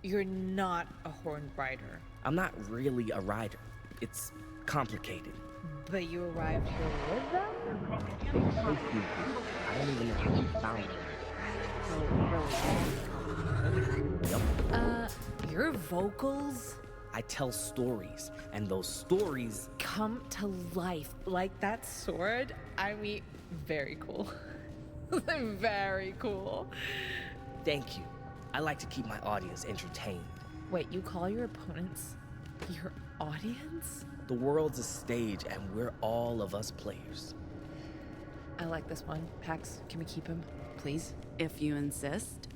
you're not a horned rider. I'm not really a rider. It's complicated. But you arrived here with them? It's so stupid. I don't even know how you found it. Yep. Your vocals? I tell stories, and those stories come to life. Like that sword? I mean, very cool. Very cool. Thank you. I like to keep my audience entertained. Wait, you call your opponents your audience? The world's a stage, and we're all of us players. I like this one. Pax, can we keep him, please? If you insist.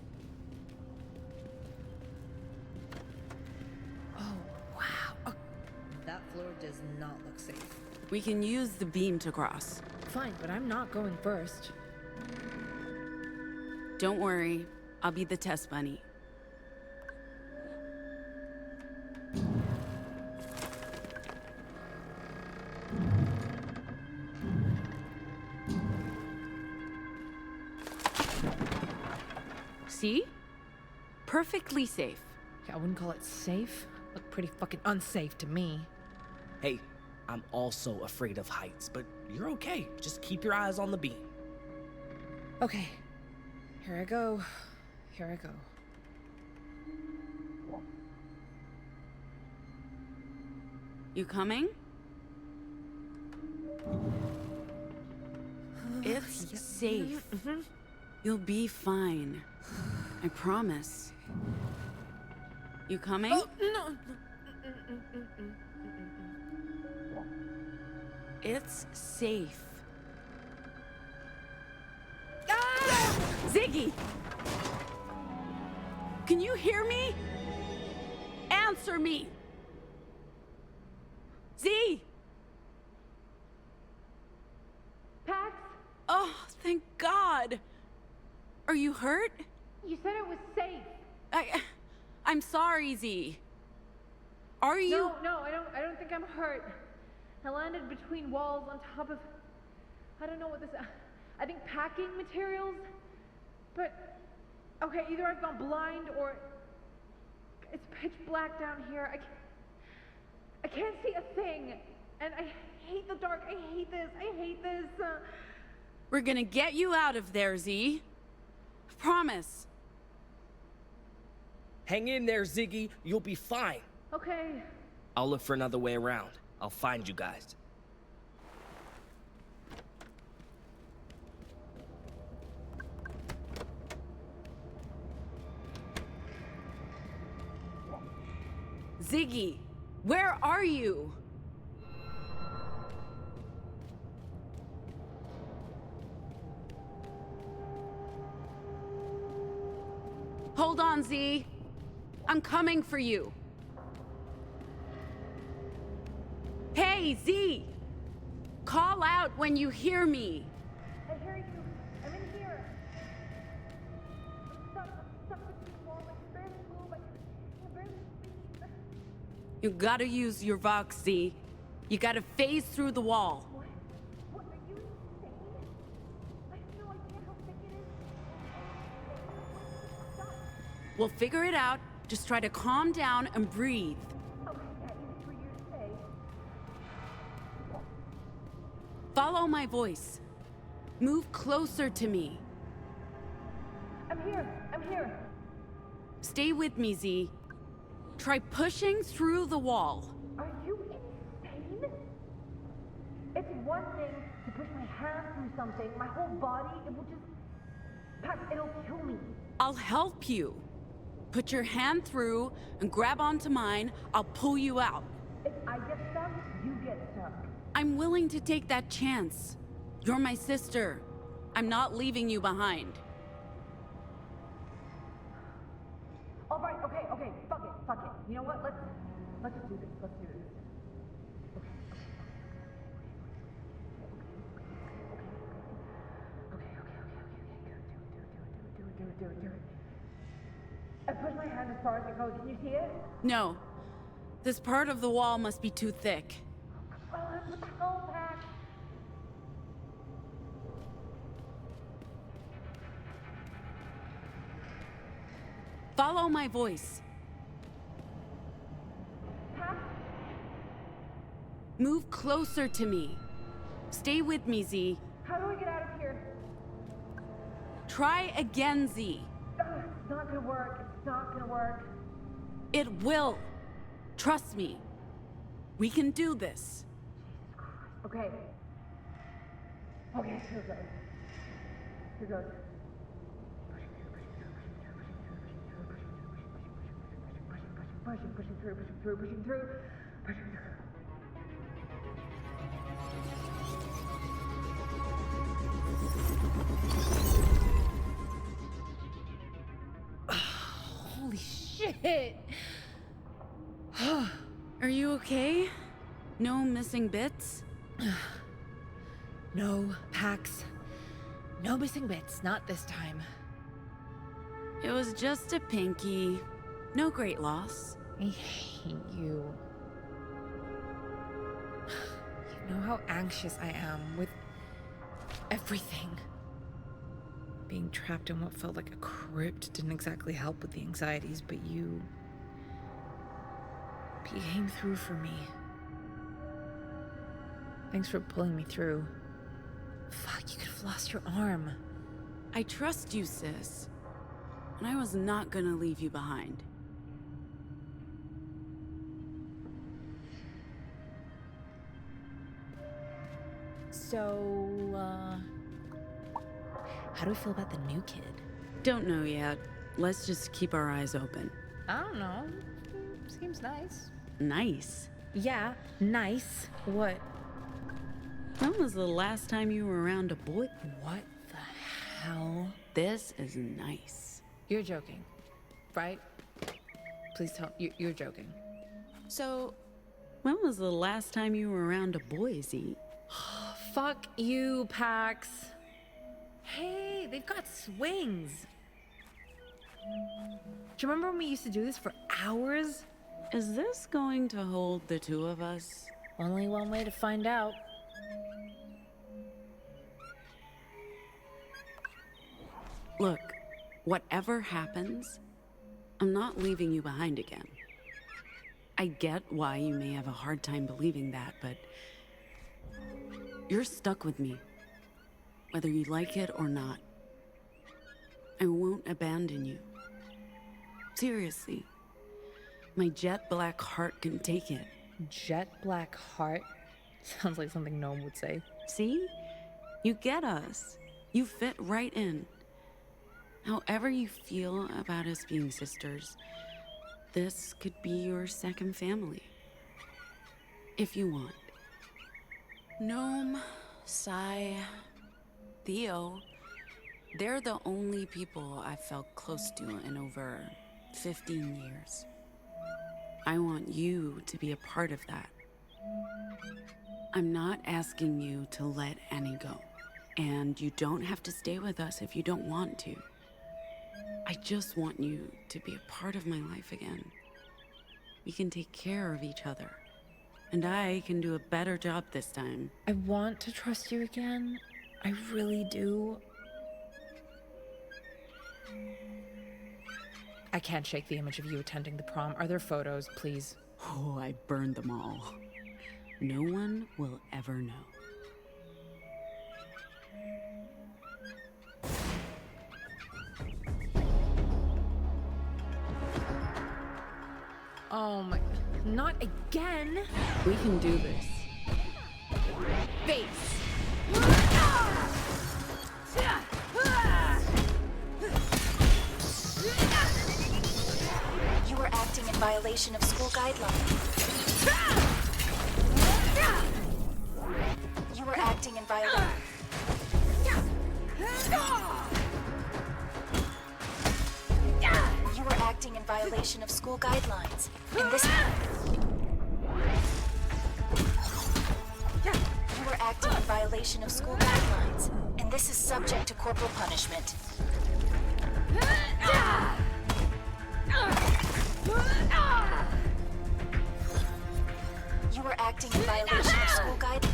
Oh, wow. Oh, that floor does not look safe. We can use the beam to cross. Fine, but I'm not going first. Don't worry. I'll be the test bunny. See? Perfectly safe. Yeah, I wouldn't call it safe. Looked pretty fucking unsafe to me. Hey, I'm also afraid of heights, but you're okay. Just keep your eyes on the beam. Okay. Here I go. Here I go. You coming? It's safe. You'll be fine. I promise. You coming? Oh, no. It's safe. Ah! Ziggy! Can you hear me? Answer me! Z! Pax? Oh, thank God! Are you hurt? You said it was safe. I'm sorry, Z. Are you? No, I don't think I'm hurt. I landed between walls on top of... I don't know what this... I think packing materials? But... Okay, either I've gone blind or... It's pitch black down here. I can't see a thing. And I hate the dark. I hate this. I hate this. We're gonna get you out of there, Z. Promise. Hang in there, Ziggy. You'll be fine. Okay. I'll look for another way around. I'll find you guys. Ziggy, where are you? Hold on, Z. I'm coming for you. Z! Call out when you hear me. I hear you. I'm in You gotta use your Vox, Z. You gotta phase through the wall. What, are you insane? I have no idea how thick it is. Stop. We'll figure it out. Just try to calm down and breathe. Okay, yeah, easy for you to say. Follow my voice. Move closer to me. I'm here. Stay with me, Z. Try pushing through the wall. Are you insane? It's one thing to push my hand through something. My whole body, it will just... Pat, it'll kill me. I'll help you. Put your hand through and grab onto mine. I'll pull you out. If I get stuck, you get stuck. I'm willing to take that chance. You're my sister. I'm not leaving you behind. All right, okay, fuck it. You know what? Let's just do this. Let's do this. Okay. Do it. I pushed my hand as far as it goes. Can you see it? No. This part of the wall must be too thick. What the hell, Pat? Follow my voice. Pat? Move closer to me. Stay with me, Z. How do I get out of here? Try again, Z. It's not gonna work. It's not gonna work. It will. Trust me. We can do this. Okay. Okay, here goes. Here goes. Pushing through. Holy shit! Are you okay? No missing bits? No, Pax. No missing bits, not this time. It was just a pinky. No great loss. I hate you. You know how anxious I am with everything. Being trapped in what felt like a crypt didn't exactly help with the anxieties, but you came through for me. Thanks for pulling me through. Fuck, you could have lost your arm. I trust you, sis. And I was not gonna leave you behind. So, how do we feel about the new kid? Don't know yet. Let's just keep our eyes open. I don't know. Seems nice. Nice. Yeah, nice. What? When was the last time you were around a boy? What the hell? This is nice. You're joking, right? Please tell me you're joking. So, when was the last time you were around a boy, Z? Fuck you, Pax. Hey, they've got swings. Do you remember when we used to do this for hours? Is this going to hold the two of us? Only one way to find out. Look, whatever happens, I'm not leaving you behind again. I get why you may have a hard time believing that, but you're stuck with me, whether you like it or not. I won't abandon you. Seriously. My jet black heart can take it. Jet black heart? Sounds like something no one would say. See? You get us. You fit right in. However you feel about us being sisters, this could be your second family. If you want. Gnome, Sai, Theo, they're the only people I've felt close to in over 15 years. I want you to be a part of that. I'm not asking you to let Annie go, and you don't have to stay with us if you don't want to. I just want you to be a part of my life again. We can take care of each other. And I can do a better job this time. I want to trust you again. I really do. I can't shake the image of you attending the prom. Are there photos, please? Oh, I burned them all. No one will ever know. Oh my... Not again! We can do this. Face! You are acting in violation of school guidelines. You are acting in violation. You are acting in violation of school guidelines. And this... You are acting in violation of school guidelines. And this is subject to corporal punishment. You are acting in violation of school guidelines.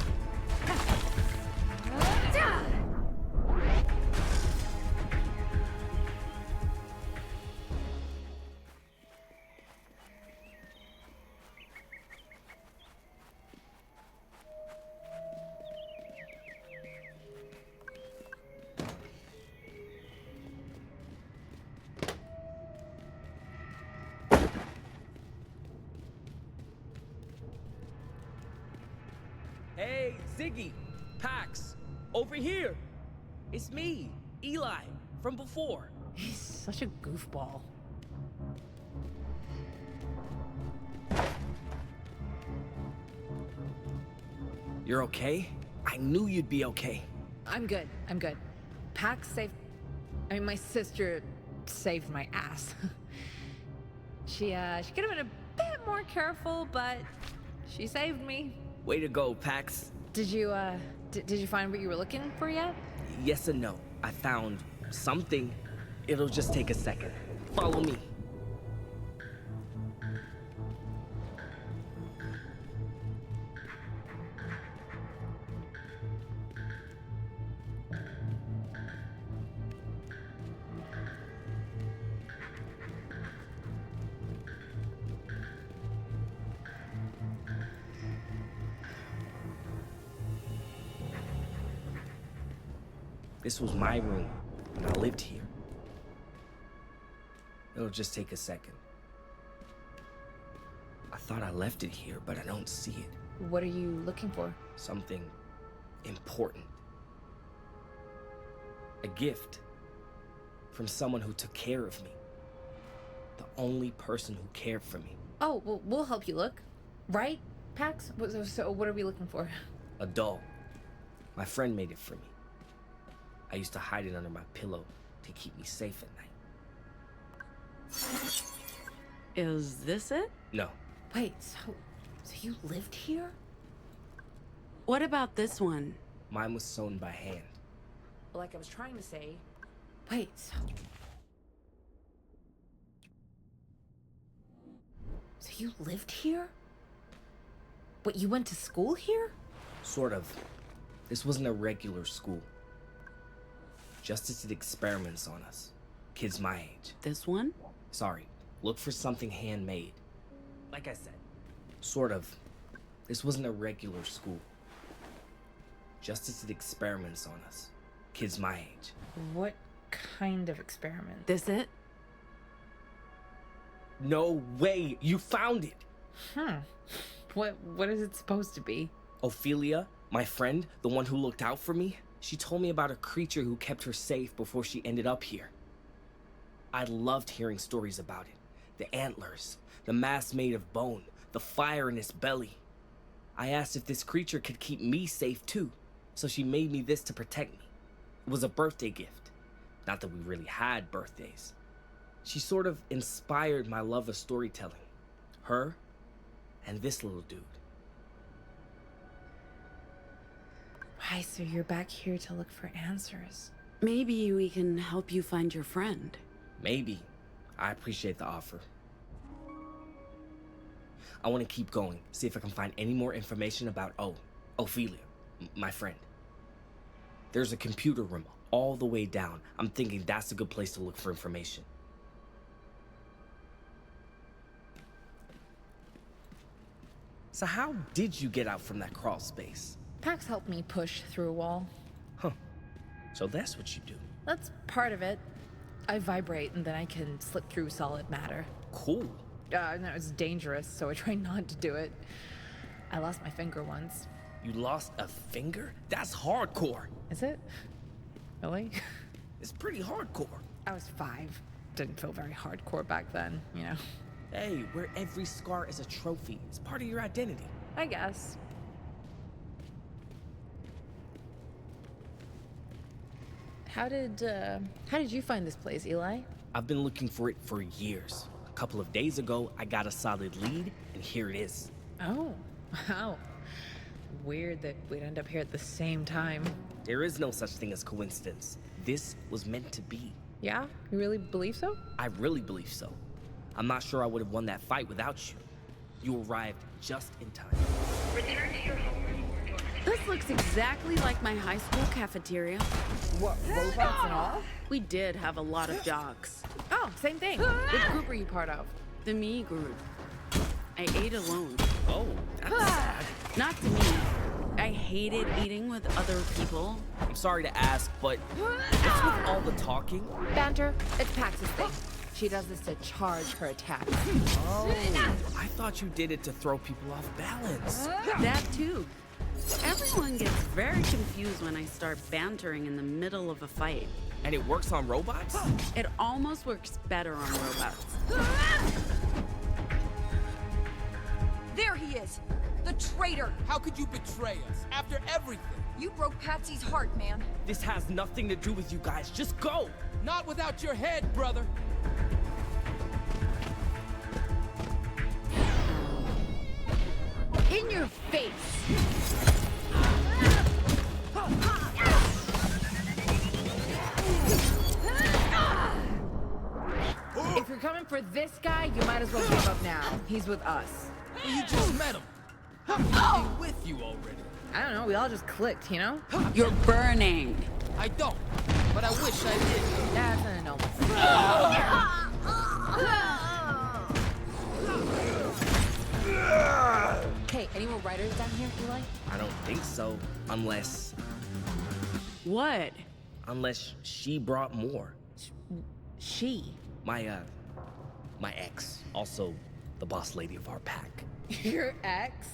Hey, Ziggy, Pax, over here. It's me, Eli, from before. He's such a goofball. You're okay? I knew you'd be okay. I'm good. I'm good. Pax saved... I mean, my sister saved my ass. She could have been a bit more careful, but she saved me. Way to go, Pax. Did you find what you were looking for yet? Yes and no. I found something. It'll just take a second. Follow me. This was my room when I lived here. It'll just take a second. I thought I left it here, but I don't see it. What are you looking for? Something important. A gift from someone who took care of me. The only person who cared for me. Oh, well, we'll help you look. Right, Pax? So what are we looking for? A doll. My friend made it for me. I used to hide it under my pillow to keep me safe at night. Is this it? No. Wait, so you lived here? What about this one? Mine was sewn by hand. Like I was trying to say... Wait, so you lived here? But you went to school here? Sort of. This wasn't a regular school. Justice did experiments on us. Kids my age. This one? Sorry. Look for something handmade. Like I said. Sort of. This wasn't a regular school. Justice did experiments on us. Kids my age. What kind of experiment? This it? No way! You found it! What is it supposed to be? Ophelia, my friend, the one who looked out for me, she told me about a creature who kept her safe before she ended up here. I loved hearing stories about it. The antlers, the mask made of bone, the fire in its belly. I asked if this creature could keep me safe too, so she made me this to protect me. It was a birthday gift. Not that we really had birthdays. She sort of inspired my love of storytelling. Her and this little dude. Why, so you're back here to look for answers? Maybe we can help you find your friend. Maybe. I appreciate the offer. I want to keep going, see if I can find any more information about, Ophelia, my friend. There's a computer room all the way down. I'm thinking that's a good place to look for information. So how did you get out from that crawl space? Pax helped me push through a wall. Huh. So that's what you do. That's part of it. I vibrate and then I can slip through solid matter. Cool. No, it's dangerous, so I try not to do it. I lost my finger once. You lost a finger? That's hardcore. Is it? Really? It's pretty hardcore. I was 5. Didn't feel very hardcore back then, you know. Hey, where every scar is a trophy. It's part of your identity. I guess. How did you find this place, Eli? I've been looking for it for years. A couple of days ago, I got a solid lead, and here it is. Oh, wow. Weird that we'd end up here at the same time. There is no such thing as coincidence. This was meant to be. Yeah? You really believe so? I really believe so. I'm not sure I would have won that fight without you. You arrived just in time. Return to your home. This looks exactly like my high school cafeteria. What, robots and all? We did have a lot of jocks. Oh, same thing. Which group were you part of? The me group. I ate alone. Oh, that's sad. Not to me. I hated eating with other people. I'm sorry to ask, but what's with all the talking? Banter. It's Pax's thing. She does this to charge her attacks. Oh, I thought you did it to throw people off balance. That too. Everyone gets very confused when I start bantering in the middle of a fight. And it works on robots? It almost works better on robots. There he is! The traitor! How could you betray us after everything? You broke Patsy's heart, man. This has nothing to do with you guys. Just go! Not without your head, brother. In your face! If you're coming for this guy, you might as well give up now. He's with us. Well, you just met him. How is he with you already? I don't know, we all just clicked, you know? You're burning. I don't, but I wish I did. That's an normal. Okay, any more riders down here, Eli? I don't think so, unless What? she brought more. She? My ex, also the boss lady of our pack. Your ex?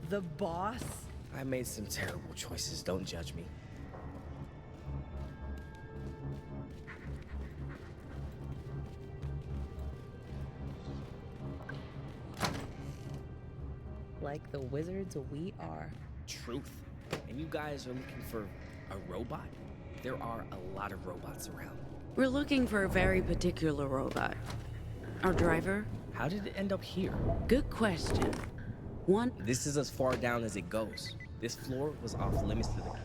The boss? I made some terrible choices, don't judge me. Like the wizards we are. Truth. And you guys are looking for a robot? There are a lot of robots around. We're looking for a very particular robot. Our driver? How did it end up here? Good question. This is as far down as it goes. This floor was off limits to the kids.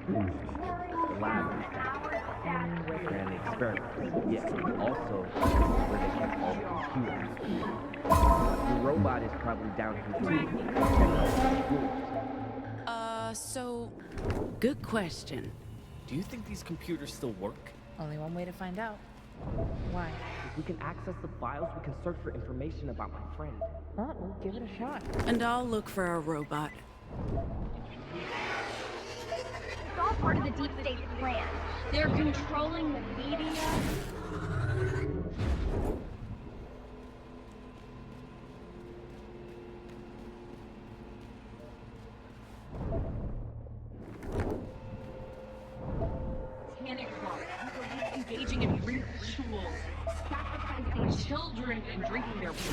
The lab and the experiments. Yes, also where they kept all the computers. The robot is probably down here too. So... Good question. Do you think these computers still work? Only one way to find out. Why? If we can access the files, we can search for information about my friend. Well, we'll give it a shot. And I'll look for our robot. It's all part of the deep state's plan. They're controlling the media. Panic police engaging in rituals, sacrificing children and drinking their blood.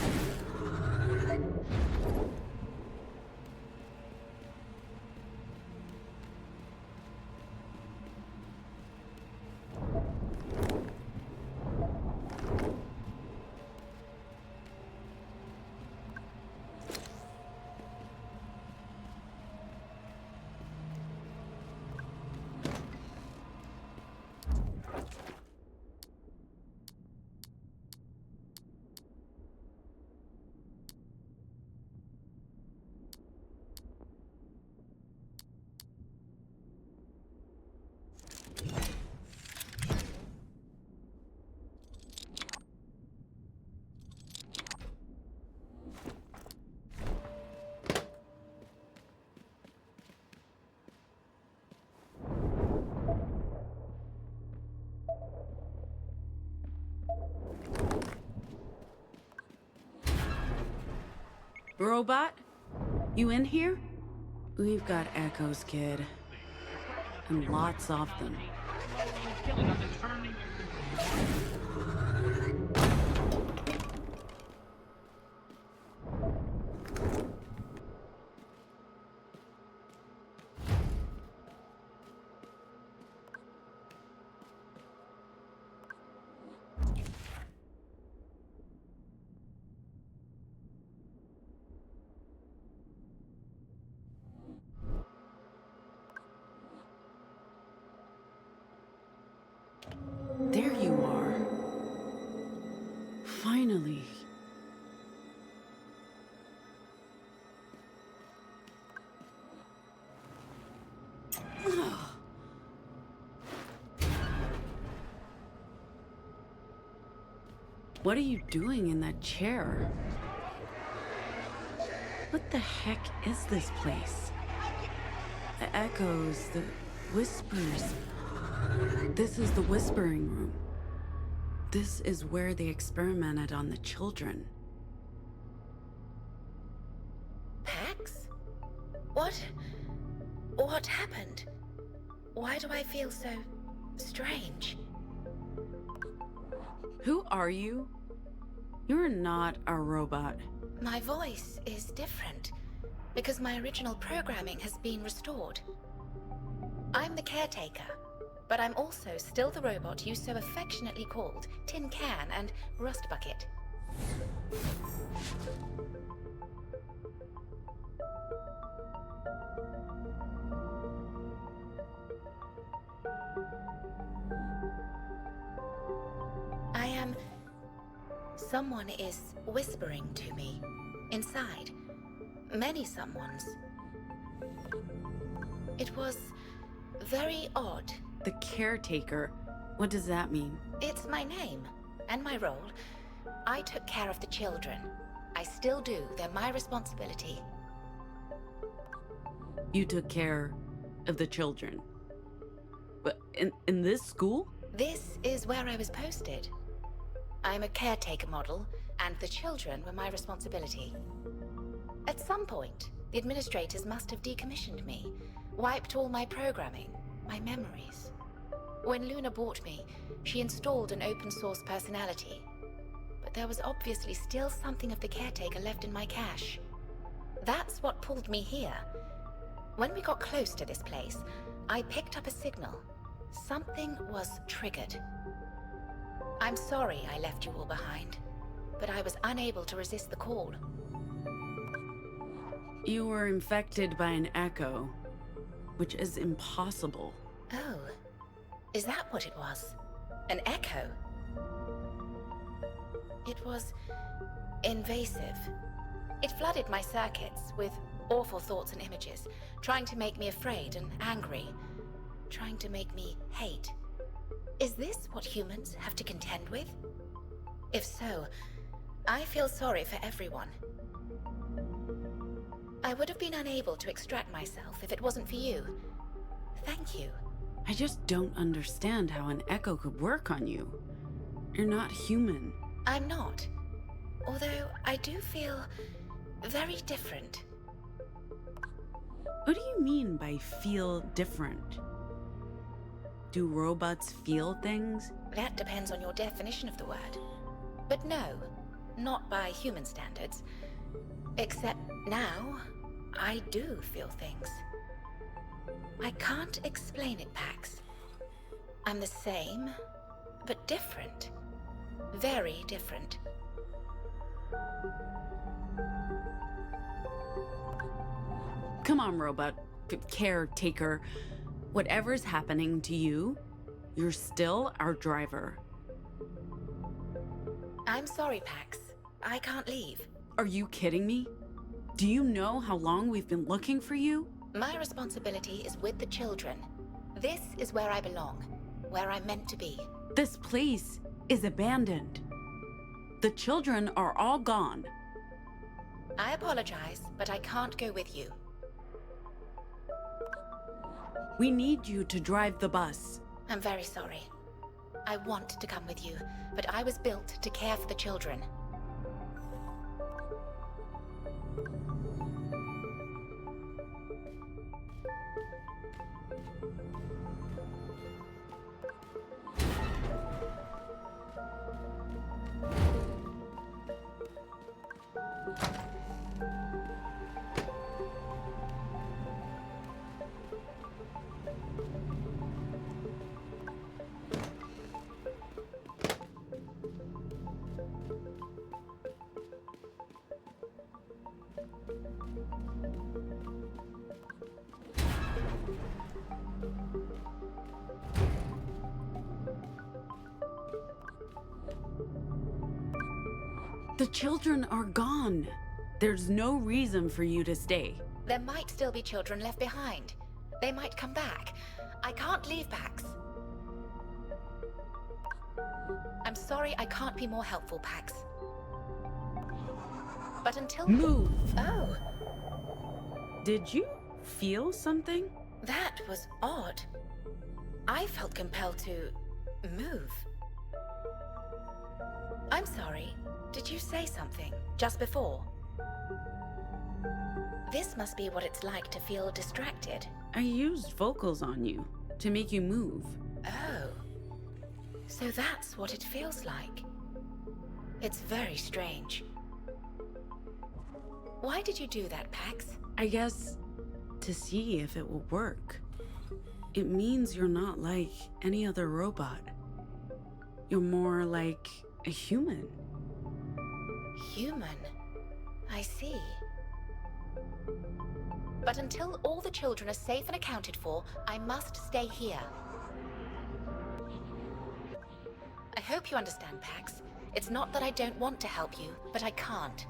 Robot? You in here? We've got echoes, kid. And lots of them. Killing us and turning. There you are. Finally. What are you doing in that chair? What the heck is this place? The echoes, the whispers. This is the whispering room. This is where they experimented on the children. Pax? What happened? Why do I feel so strange? Who are you? You're not a robot. My voice is different because my original programming has been restored. I'm the caretaker, but I'm also still the robot you so affectionately called Tin Can and Rust Bucket. Someone is whispering to me. Inside. Many someones. It was very odd. The caretaker? What does that mean? It's my name and my role. I took care of the children. I still do. They're my responsibility. You took care of the children. But in this school? This is where I was posted. I'm a caretaker model, and the children were my responsibility. At some point, the administrators must have decommissioned me, wiped all my programming, my memories. When Luna bought me, she installed an open source personality. But there was obviously still something of the caretaker left in my cache. That's what pulled me here. When we got close to this place, I picked up a signal. Something was triggered. I'm sorry I left you all behind, but I was unable to resist the call. You were infected by an echo, which is impossible. Oh, is that what it was? An echo? It was invasive. It flooded my circuits with awful thoughts and images, trying to make me afraid and angry, trying to make me hate. Is this what humans have to contend with? If so, I feel sorry for everyone. I would have been unable to extract myself if it wasn't for you. Thank you. I just don't understand how an echo could work on you. You're not human. I'm not. Although I do feel very different. What do you mean by feel different? Do robots feel things? That depends on your definition of the word. But no, not by human standards. Except now, I do feel things. I can't explain it, Pax. I'm the same, but different. Very different. Come on, robot. Caretaker. Whatever's happening to you, you're still our driver. I'm sorry, Pax. I can't leave. Are you kidding me? Do you know how long we've been looking for you? My responsibility is with the children. This is where I belong, where I'm meant to be. This place is abandoned. The children are all gone. I apologize, but I can't go with you. We need you to drive the bus. I'm very sorry. I want to come with you, but I was built to care for the children. The children are gone. There's no reason for you to stay. There might still be children left behind. They might come back. I can't leave, Pax. I'm sorry I can't be more helpful, Pax. But until— Move! Oh, Did you feel something? that was odd. I felt compelled to move. I'm sorry. Did you say something just before? This must be what it's like to feel distracted. I used vocals on you to make you move. Oh. So that's what it feels like. It's very strange. Why did you do that, Pax? I guess to see if it will work. It means you're not like any other robot. You're more like a human. Human? I see. But until all the children are safe and accounted for, I must stay here. I hope you understand, Pax. It's not that I don't want to help you, but I can't.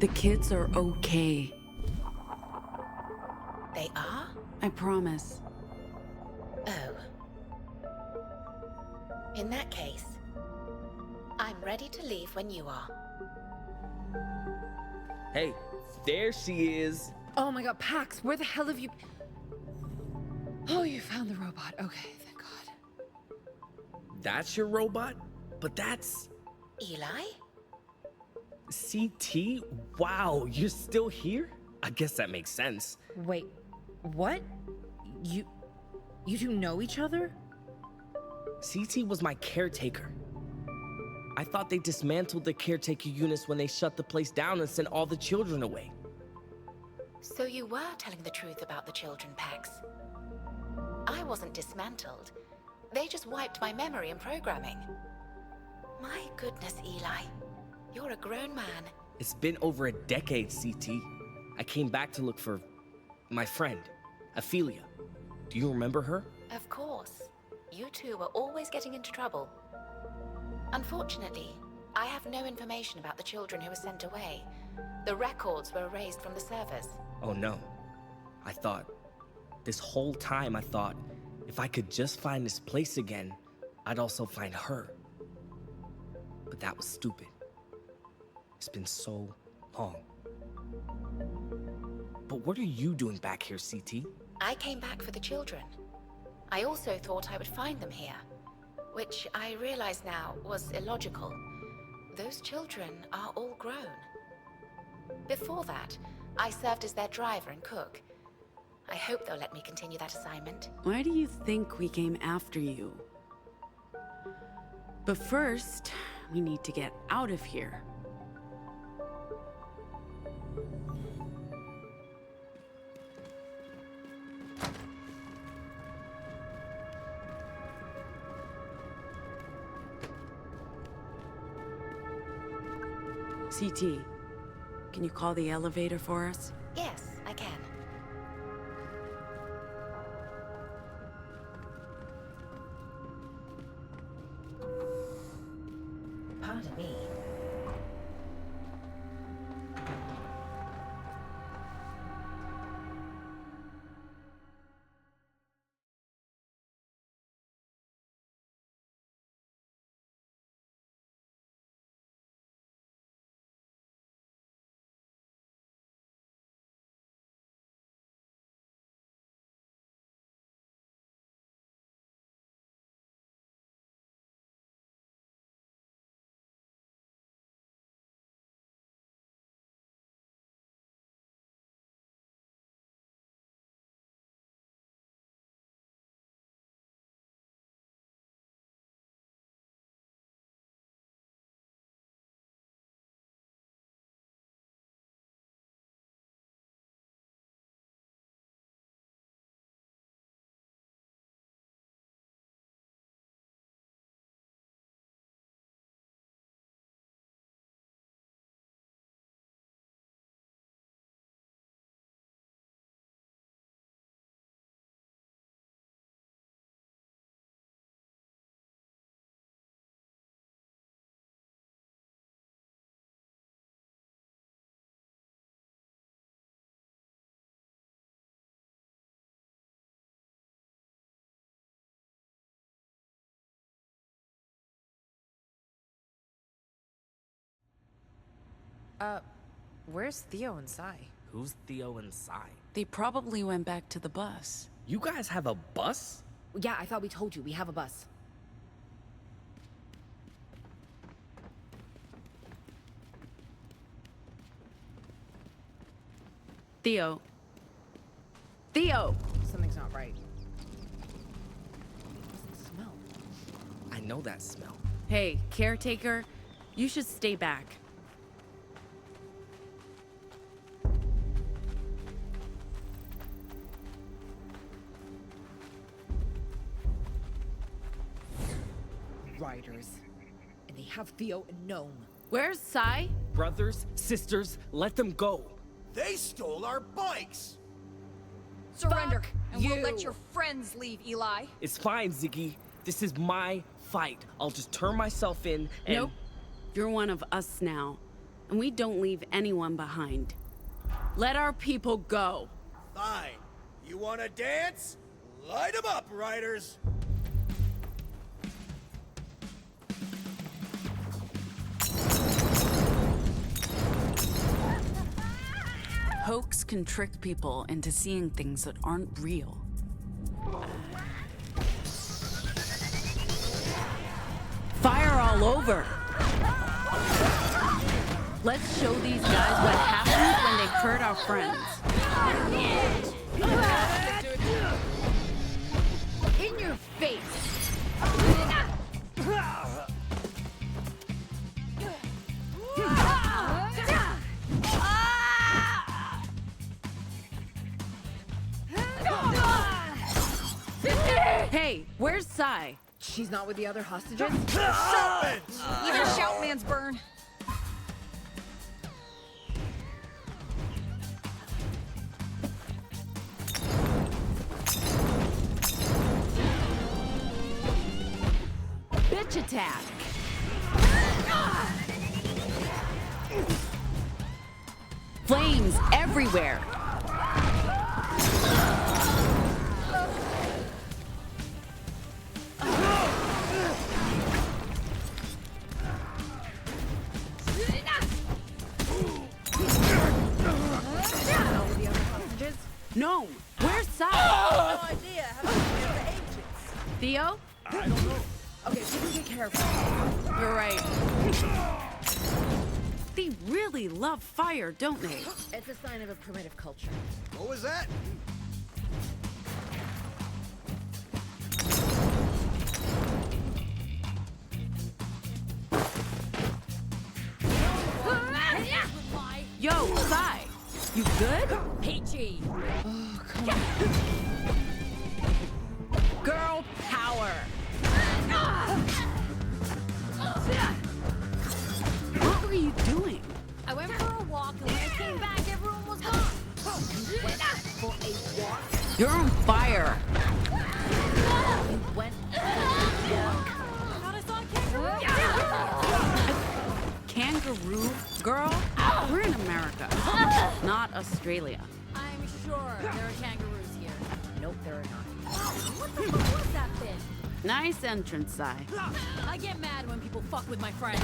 The kids are okay. They are? I promise. Oh. In that case, I'm ready to leave when you are. Hey, there she is. Oh my god, Pax, where the hell have you... Oh, you found the robot. Okay, thank God. That's your robot? But that's Eli? CT? Wow, you're still here? I guess that makes sense. Wait, what? You two know each other? CT was my caretaker. I thought they dismantled the caretaker units when they shut the place down and sent all the children away. So you were telling the truth about the children, Pax. I wasn't dismantled. They just wiped my memory and programming. My goodness, Eli. You're a grown man. It's been over a decade, CT. I came back to look for my friend, Ophelia. Do you remember her? Of course. You two were always getting into trouble. Unfortunately, I have no information about the children who were sent away. The records were erased from the servers. Oh no. This whole time I thought, if I could just find this place again, I'd also find her. But that was stupid. It's been so long. But what are you doing back here, CT? I came back for the children. I also thought I would find them here, which I realize now was illogical. Those children are all grown. Before that, I served as their driver and cook. I hope they'll let me continue that assignment. Why do you think we came after you? But first, we need to get out of here. CT, can you call the elevator for us? Yes, I can. Pardon me. Where's Theo and Sai? Who's Theo and Sai? They probably went back to the bus. You guys have a bus? Yeah, I thought we told you. We have a bus. Theo. Theo! Something's not right. What's the smell? I know that smell. Hey, caretaker, you should stay back. Riders. And they have Theo and Gnome. Where's Sai? Brothers, sisters, let them go. They stole our bikes! Surrender, Fuck and we'll you. let your friends leave, Eli. It's fine, Ziggy. This is my fight. I'll just turn myself in and... Nope. You're one of us now, and we don't leave anyone behind. Let our people go. Fine. You wanna dance? Light 'em up, riders! Hoax can trick people into seeing things that aren't real. Fire all over! Let's show these guys what happens when they hurt our friends. In your face! Hey, where's Sai? She's not with the other hostages? Even Shoutman's burn. Bitch attack! Flames everywhere! No! Where's Sai? No idea. Haven't been here for ages. Theo? I don't know. Okay, people be careful. You're right. They really love fire, don't they? It's a sign of a primitive culture. What was that? Yo, Sai! You good? Peachy! Oh, come on. Girl power! What were you doing? I went for a walk, and when I came back, everyone was gone. You went for a walk? You're on fire! You went for a walk? Thought I saw a kangaroo. Kangaroo? Girl, we're in America, not Australia. I'm sure there are kangaroos here. Nope, there are not. What the fuck was that thing? Nice entrance, Sai. I get mad when people fuck with my friends.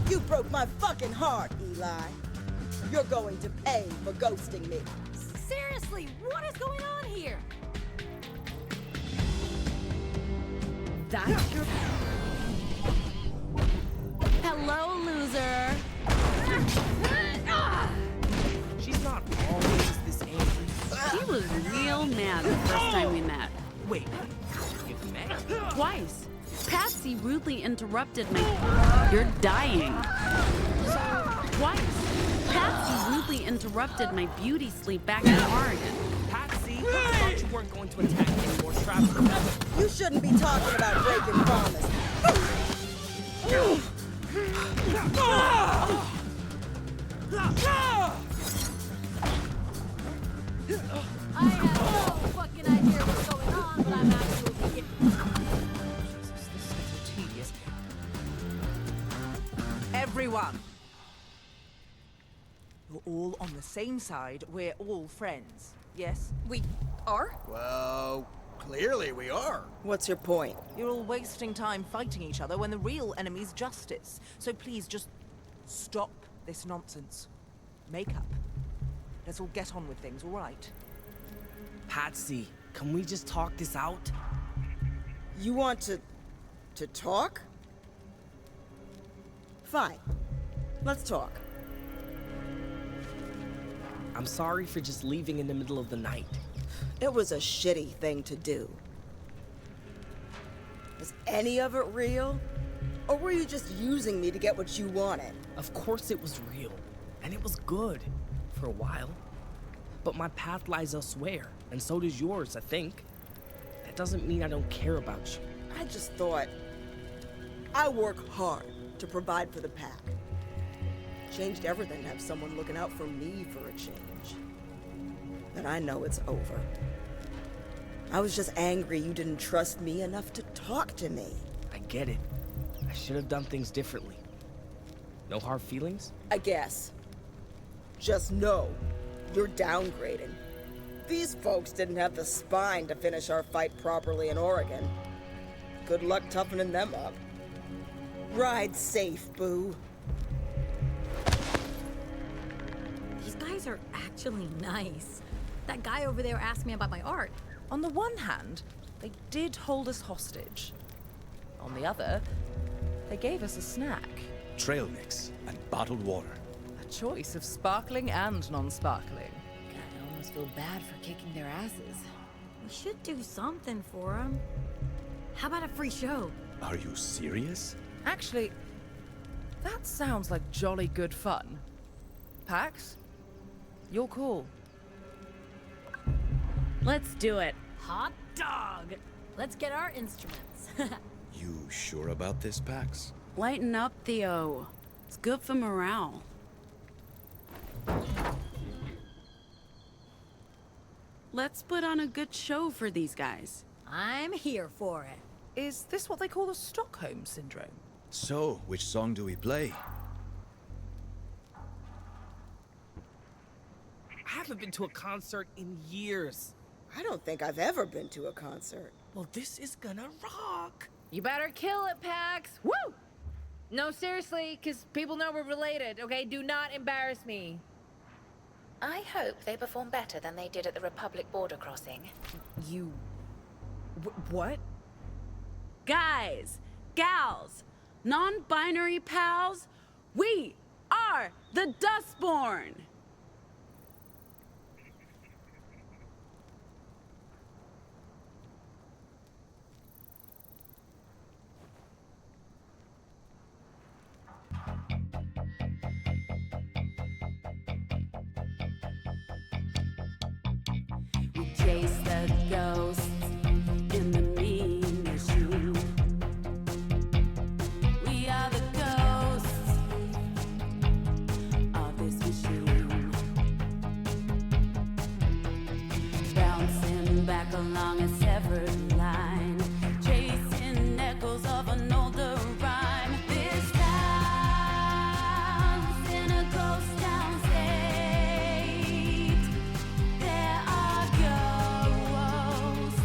You broke my fucking heart, Eli. You're going to pay for ghosting me. Seriously, what is going on here? That's your... Hello, loser. She's not always this angry. He was real mad the first time we met. Wait, you've met? Twice. Patsy rudely interrupted my... You're dying. Twice. Patsy rudely interrupted my beauty sleep back in Oregon. Patsy, I thought you weren't going to attack any more travelers. You shouldn't be talking about breaking promise. I have no fucking idea what's going on, but I'm absolutely... Jesus, this is so tedious. Everyone. You're all on the same side. We're all friends. Yes? We are? Well, Clearly we are. What's your point? You're all wasting time fighting each other when the real enemy's justice. So please just stop this nonsense. Make up. Let's all get on with things, all right? Patsy, can we just talk this out? You want to talk? Fine. Let's talk. I'm sorry for just leaving in the middle of the night. It was a shitty thing to do. Was any of it real? Or were you just using me to get what you wanted? Of course it was real. And it was good. For a while. But my path lies elsewhere. And so does yours, I think. That doesn't mean I don't care about you. I just thought... I work hard to provide for the pack. Changed everything to have someone looking out for me for a change. But I know it's over. I was just angry you didn't trust me enough to talk to me. I get it. I should have done things differently. No hard feelings? I guess. Just know, you're downgrading. These folks didn't have the spine to finish our fight properly in Oregon. Good luck toughening them up. Ride safe, boo. These guys are actually nice. That guy over there asked me about my art. On the one hand, they did hold us hostage. On the other, they gave us a snack. Trail mix and bottled water. A choice of sparkling and non-sparkling. God, I almost feel bad for kicking their asses. We should do something for them. How about a free show? Are you serious? Actually, that sounds like jolly good fun. Pax, you're cool. Let's do it. Hot dog! Let's get our instruments. You sure about this, Pax? Lighten up, Theo. It's good for morale. Let's put on a good show for these guys. I'm here for it. Is this what they call the Stockholm Syndrome? So, which song do we play? I haven't been to a concert in years. I don't think I've ever been to a concert. Well, this is gonna rock. You better kill it, Pax. Woo! No, seriously, because people know we're related, okay? Do not embarrass me. I hope they perform better than they did at the Republic border crossing. You... what? Guys, gals, non-binary pals, we are the Dustborn! We chase the ghosts in the mean machine. We are the ghosts of this machine. Bouncing back along a severed line, chasing echoes of an older rhyme. This town's in a ghost town state. There are ghosts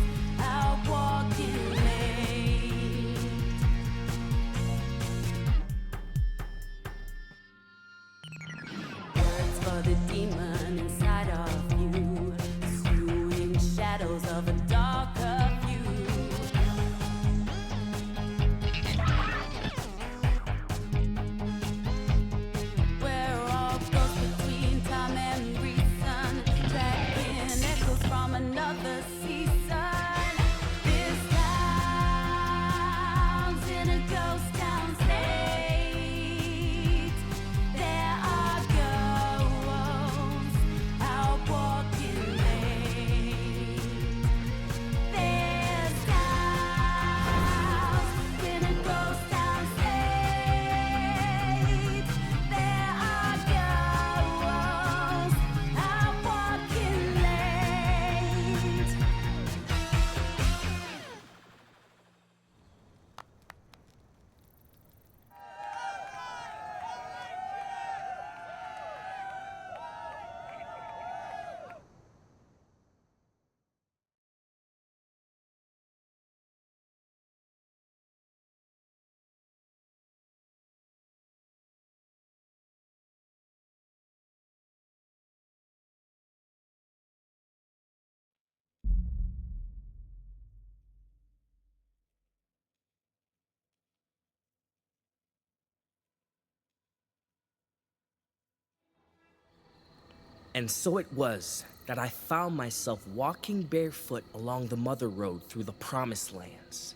And so it was that I found myself walking barefoot along the Mother Road through the Promised Lands.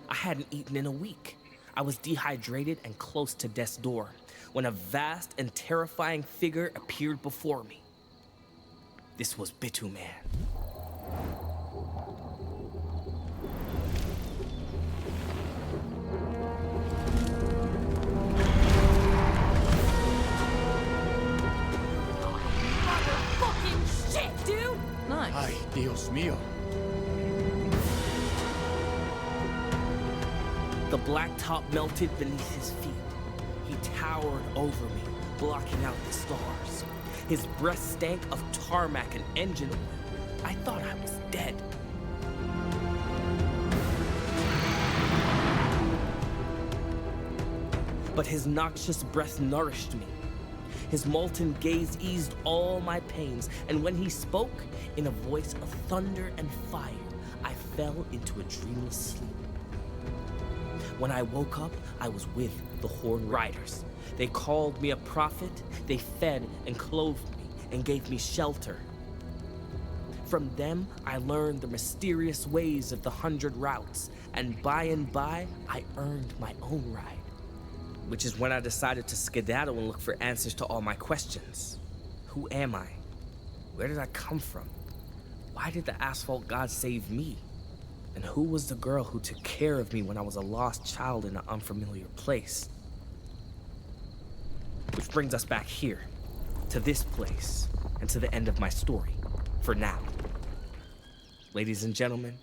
I hadn't eaten in a week. I was dehydrated and close to death's door when a vast and terrifying figure appeared before me. This was Bituman. Motherfucking shit, dude! Nice. Ay, Dios mío. The blacktop melted beneath his feet. He towered over me, blocking out the stars. His breath stank of tarmac and engine oil. I thought I was dead. But his noxious breath nourished me. His molten gaze eased all my pains, and when he spoke, in a voice of thunder and fire, I fell into a dreamless sleep. When I woke up, I was with the Horn Riders. They called me a prophet, they fed and clothed me, and gave me shelter. From them, I learned the mysterious ways of the 100 routes, and by, I earned my own ride. Which is when I decided to skedaddle and look for answers to all my questions. Who am I? Where did I come from? Why did the asphalt god save me? And who was the girl who took care of me when I was a lost child in an unfamiliar place? Which brings us back here, to this place, and to the end of my story, for now. Ladies and gentlemen,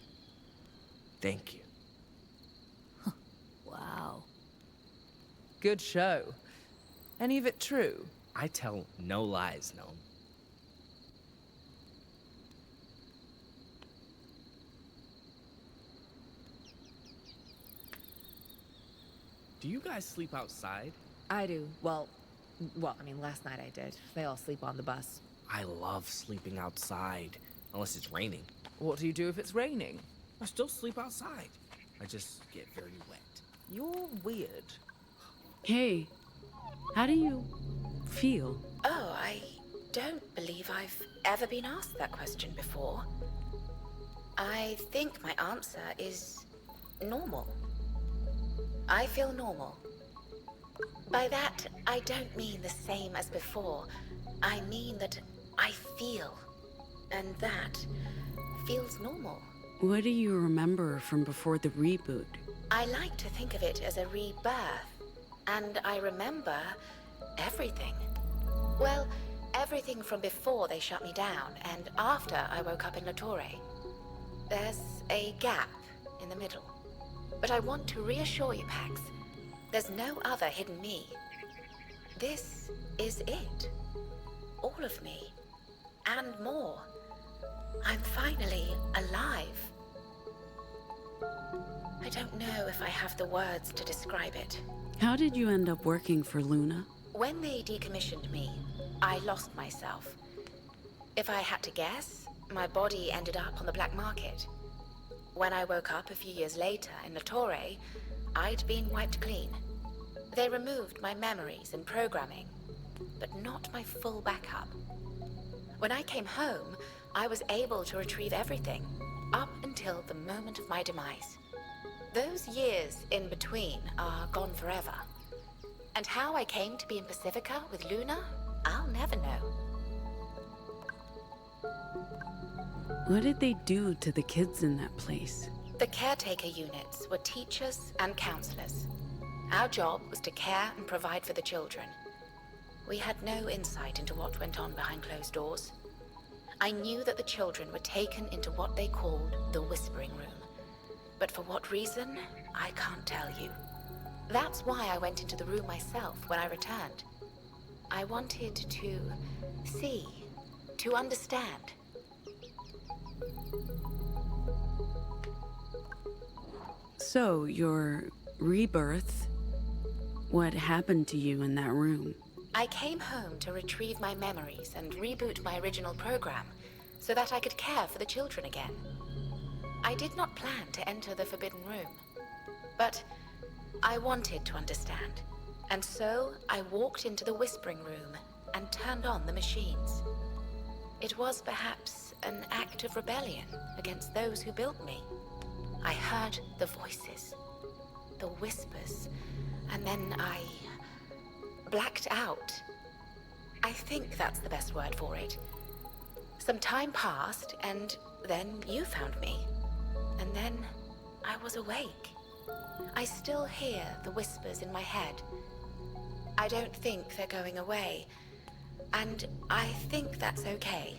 thank you. Wow. Good show. Any of it true? I tell no lies, Gnome. Do you guys sleep outside? I do. Well, I mean, last night I did. They all sleep on the bus. I love sleeping outside, unless it's raining. What do you do if it's raining? I still sleep outside. I just get very wet. You're weird. Hey, how do you feel? Oh, I don't believe I've ever been asked that question before. I think my answer is normal. I feel normal. By that, I don't mean the same as before. I mean that I feel. And that feels normal. What do you remember from before the reboot? I like to think of it as a rebirth. And I remember everything. Well, everything from before they shut me down and after I woke up in La Torre. There's a gap in the middle. But I want to reassure you, Pax, there's no other hidden me. This is it. All of me. And more. I'm finally alive. I don't know if I have the words to describe it. How did you end up working for Luna? When they decommissioned me, I lost myself. If I had to guess, my body ended up on the black market. When I woke up a few years later in La Torre, I'd been wiped clean. They removed my memories and programming, but not my full backup. When I came home, I was able to retrieve everything, up until the moment of my demise. Those years in between are gone forever. And how I came to be in Pacifica with Luna, I'll never know. What did they do to the kids in that place? The caretaker units were teachers and counselors. Our job was to care and provide for the children. We had no insight into what went on behind closed doors. I knew that the children were taken into what they called the Whispering Room. But for what reason, I can't tell you. That's why I went into the room myself when I returned. I wanted to see, to understand. So, your rebirth, what happened to you in that room? I came home to retrieve my memories and reboot my original program so that I could care for the children again. I did not plan to enter the Forbidden Room, but I wanted to understand. And so I walked into the Whispering Room and turned on the machines. It was perhaps an act of rebellion against those who built me. I heard the voices, the whispers, and then I blacked out. I think that's the best word for it. Some time passed, and then you found me. And then I was awake. I still hear the whispers in my head. I don't think they're going away, and I think that's okay.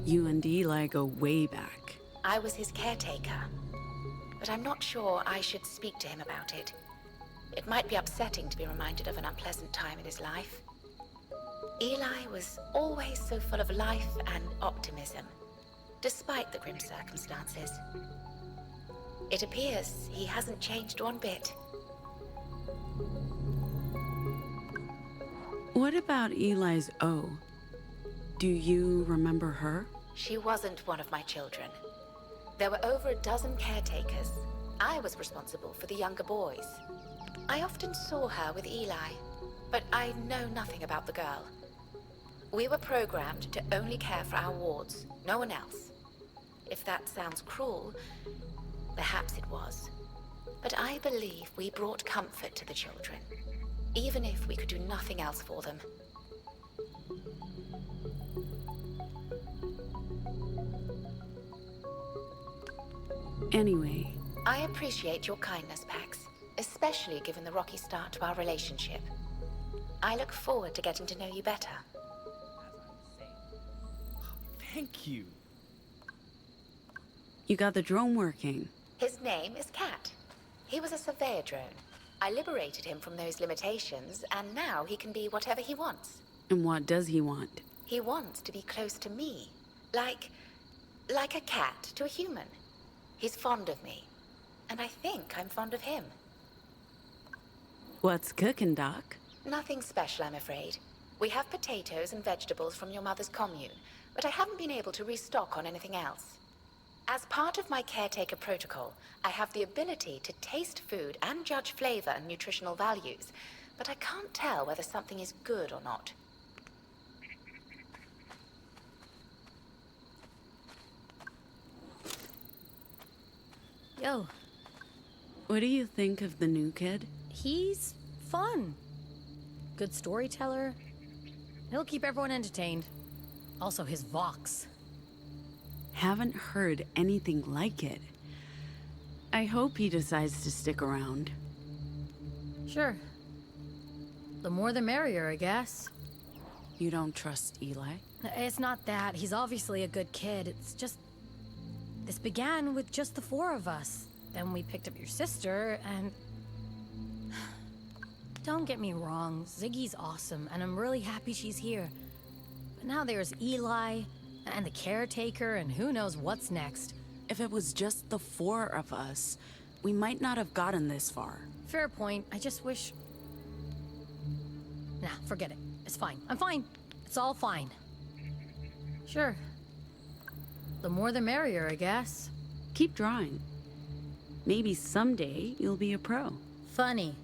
You and Eli go way back. I was his caretaker, but I'm not sure I should speak to him about it. It might be upsetting to be reminded of an unpleasant time in his life. Eli was always so full of life and optimism, despite the grim circumstances. It appears he hasn't changed one bit. What about Eli's O? Do you remember her? She wasn't one of my children. There were over a dozen caretakers. I was responsible for the younger boys. I often saw her with Eli, but I know nothing about the girl. We were programmed to only care for our wards, no one else. If that sounds cruel, perhaps it was. But I believe we brought comfort to the children, even if we could do nothing else for them. Anyway. I appreciate your kindness, Pax, especially given the rocky start to our relationship. I look forward to getting to know you better. Thank you. You got the drone working. His name is Cat. He was a surveyor drone. I liberated him from those limitations, and now he can be whatever he wants. And what does he want? He wants to be close to me. Like a cat to a human. He's fond of me. And I think I'm fond of him. What's cooking, Doc? Nothing special, I'm afraid. We have potatoes and vegetables from your mother's commune, but I haven't been able to restock on anything else. As part of my caretaker protocol, I have the ability to taste food and judge flavor and nutritional values, but I can't tell whether something is good or not. Yo. What do you think of the new kid? He's fun. Good storyteller. He'll keep everyone entertained. Also, his Vox. Haven't heard anything like it. I hope he decides to stick around. Sure. The more the merrier, I guess. You don't trust Eli? It's not that. He's obviously a good kid. It's just... This began with just the four of us. Then we picked up your sister, and... Don't get me wrong, Ziggy's awesome, and I'm really happy she's here. But now there's Eli, and the caretaker, and who knows what's next. If it was just the four of us, we might not have gotten this far. Fair point. I just wish... Nah, forget it. It's fine. I'm fine. It's all fine. Sure. The more the merrier, I guess. Keep drawing. Maybe someday you'll be a pro. Funny.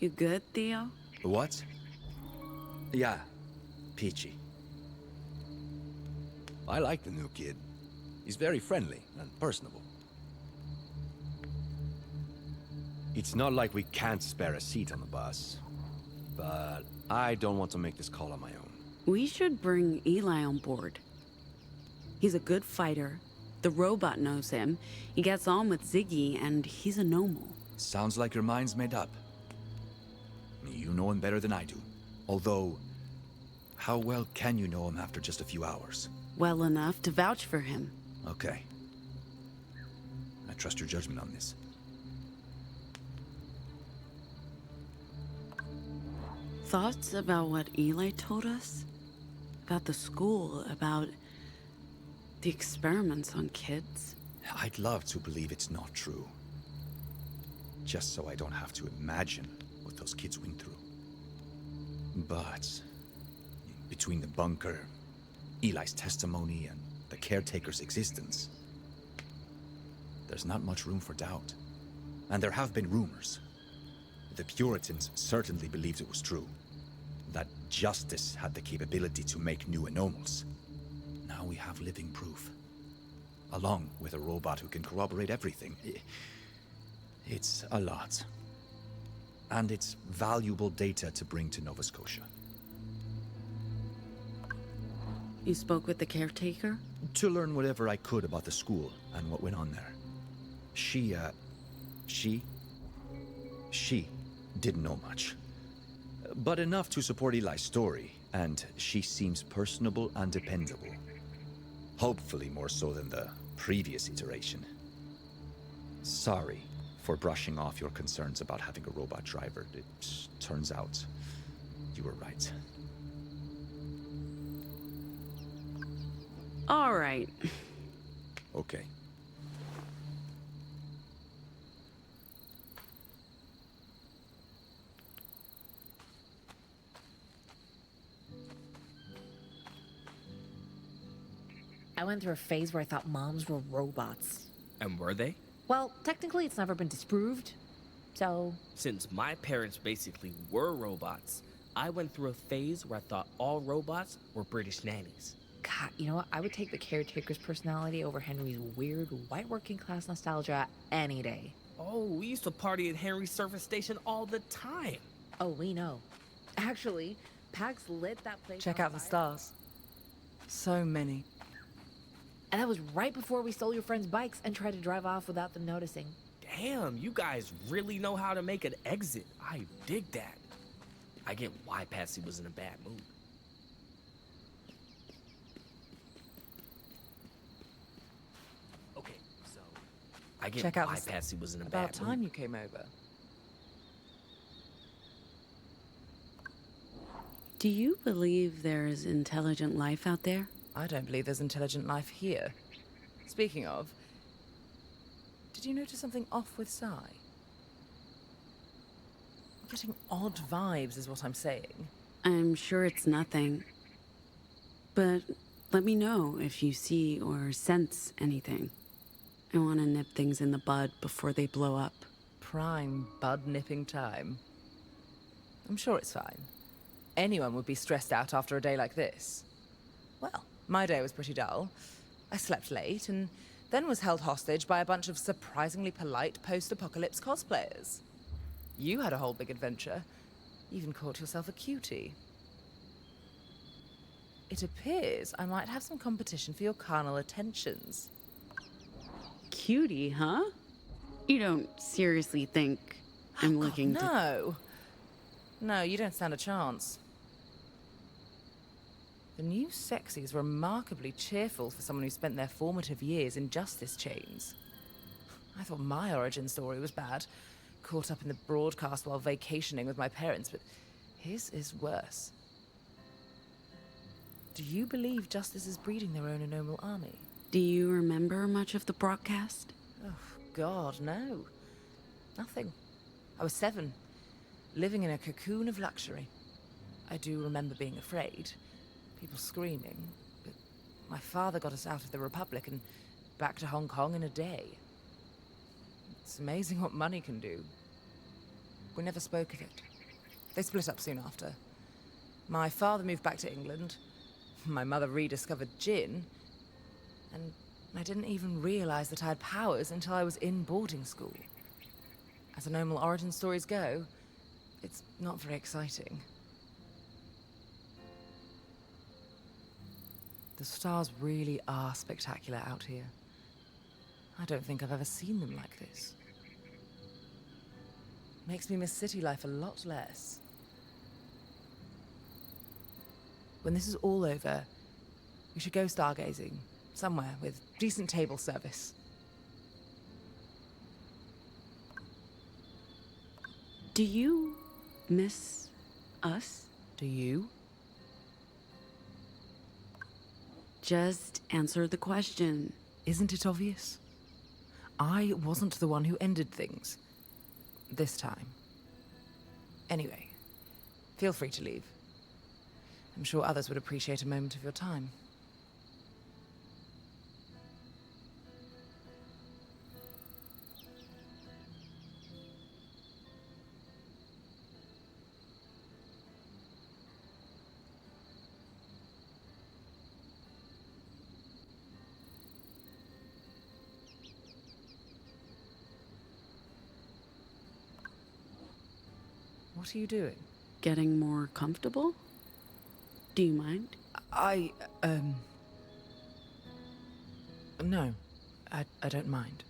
You good, Theo? What? Yeah, peachy. I like the new kid. He's very friendly and personable. It's not like we can't spare a seat on the bus, but I don't want to make this call on my own. We should bring Eli on board. He's a good fighter. The robot knows him. He gets on with Ziggy, and he's a normal. Sounds like your mind's made up. You know him better than I do. Although, how well can you know him after just a few hours? Well enough to vouch for him. Okay. I trust your judgment on this. Thoughts about what Eli told us? About the school, about the experiments on kids? I'd love to believe it's not true. Just so I don't have to imagine what those kids went through. But between the bunker, Eli's testimony, and the caretaker's existence, there's not much room for doubt. And there have been rumors. The Puritans certainly believed it was true. That justice had the capability to make new anomals. Now we have living proof. Along with a robot who can corroborate everything. It's a lot. And it's valuable data to bring to Nova Scotia. You spoke with the caretaker? To learn whatever I could about the school and what went on there. She didn't know much. But enough to support Eli's story, and she seems personable and dependable. Hopefully more so than the previous iteration. Sorry for brushing off your concerns about having a robot driver. It turns out you were right. All right. Okay. I went through a phase where I thought moms were robots. And were they? Well, technically it's never been disproved, so... Since my parents basically were robots, I went through a phase where I thought all robots were British nannies. God, you know what? I would take the caretaker's personality over Henry's weird white working class nostalgia any day. Oh, we used to party at Henry's service station all the time. Oh, we know. Actually, Pax lit that place Check on out the fire. stars. So many. And that was right before we stole your friends' bikes and tried to drive off without them noticing. Damn, you guys really know how to make an exit. I dig that. I get why Patsy was in a bad mood. Okay, so I get Check out why this- Patsy was in a About bad time mood. you came over. Do you believe there's intelligent life out there? I don't believe there's intelligent life here. Speaking of, did you notice something off with Sai? I'm getting odd vibes is what I'm saying. I'm sure it's nothing. But let me know if you see or sense anything. I want to nip things in the bud before they blow up. Prime bud nipping time. I'm sure it's fine. Anyone would be stressed out after a day like this. Well, my day was pretty dull. I slept late and then was held hostage by a bunch of surprisingly polite post-apocalypse cosplayers. You had a whole big adventure. You even caught yourself a cutie. It appears I might have some competition for your carnal attentions. Cutie, huh? You don't seriously think I'm looking to... No. No, you don't stand a chance. The new sexy is remarkably cheerful for someone who spent their formative years in justice chains. I thought my origin story was bad, caught up in the broadcast while vacationing with my parents, but his is worse. Do you believe justice is breeding their own anomal army? Do you remember much of the broadcast? Oh, God, no. Nothing. I was 7, living in a cocoon of luxury. I do remember being afraid. People screaming, but my father got us out of the Republic and back to Hong Kong in a day. It's amazing what money can do. We never spoke of it. They split up soon after. My father moved back to England. My mother rediscovered gin. And I didn't even realize that I had powers until I was in boarding school. As anomal origin stories go, it's not very exciting. The stars really are spectacular out here. I don't think I've ever seen them like this. Makes me miss city life a lot less. When this is all over, we should go stargazing, somewhere with decent table service. Do you miss us? Do you? Just answer the question. Isn't it obvious? I wasn't the one who ended things. This time. Anyway, feel free to leave. I'm sure others would appreciate a moment of your time. What are you doing? Getting more comfortable? Do you mind? No, I don't mind.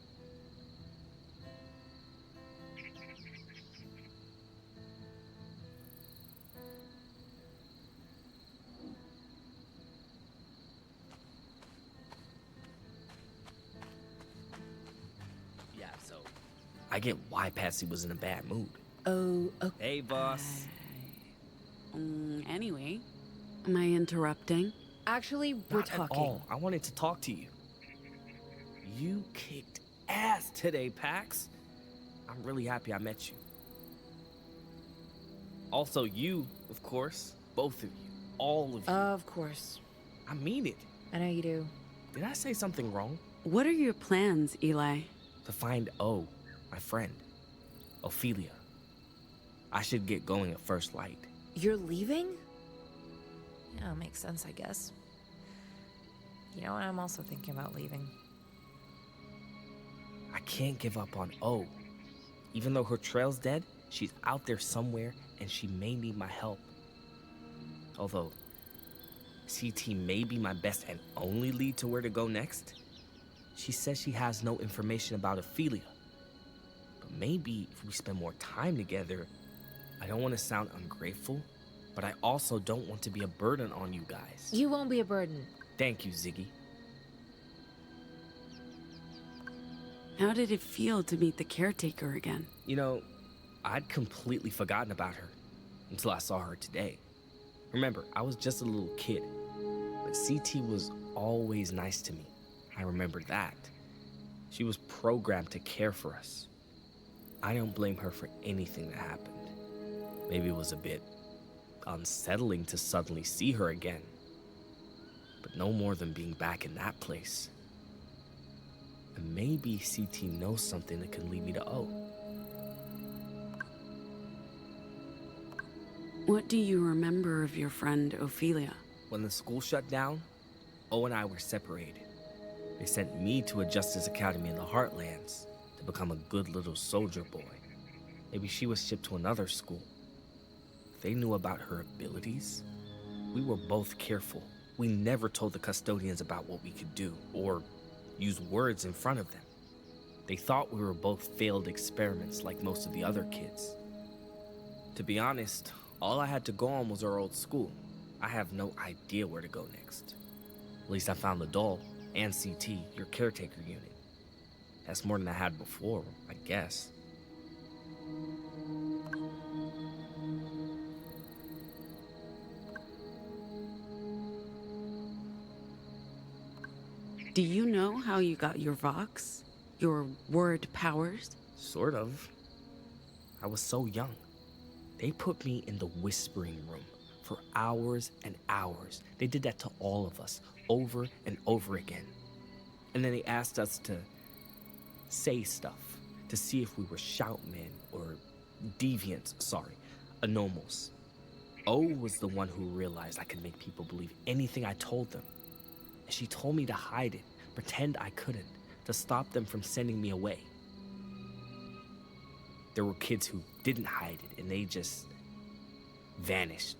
I get why Patsy was in a bad mood. Oh, okay. Hey, boss. Anyway, am I interrupting? Actually, we're Not at talking. all. I wanted to talk to you. You kicked ass today, Pax. I'm really happy I met you. Also, you, of course. Both of you. All of you. Of course. I mean it. I know you do. Did I say something wrong? What are your plans, Eli? To find O, my friend. Ophelia. I should get going at first light. You're leaving? Yeah, makes sense, I guess. You know, I'm also thinking about leaving. I can't give up on O. Even though her trail's dead, she's out there somewhere and she may need my help. Although, CT may be my best and only lead to where to go next. She says she has no information about Ophelia. But maybe if we spend more time together, I don't want to sound ungrateful, but I also don't want to be a burden on you guys. You won't be a burden. Thank you, Ziggy. How did it feel to meet the caretaker again? You know, I'd completely forgotten about her until I saw her today. Remember, I was just a little kid, but CT was always nice to me. I remember that. She was programmed to care for us. I don't blame her for anything that happened. Maybe it was a bit unsettling to suddenly see her again, but no more than being back in that place. And maybe CT knows something that can lead me to O. What do you remember of your friend Ophelia? When the school shut down, O and I were separated. They sent me to a Justice Academy in the Heartlands to become a good little soldier boy. Maybe she was shipped to another school. They knew about her abilities. We were both careful. We never told the custodians about what we could do, or use words in front of them. They thought we were both failed experiments like most of the other kids. To be honest, all I had to go on was our old school. I have no idea where to go next. At least I found the doll and CT, your caretaker unit. That's more than I had before, I guess. Do you know how you got your Vox? Your word powers? Sort of. I was so young. They put me in the whispering room for hours and hours. They did that to all of us, over and over again. And then they asked us to say stuff, to see if we were shoutmen or deviants, anomals. O was the one who realized I could make people believe anything I told them. And she told me to hide it, pretend I couldn't, to stop them from sending me away. There were kids who didn't hide it, and they just vanished.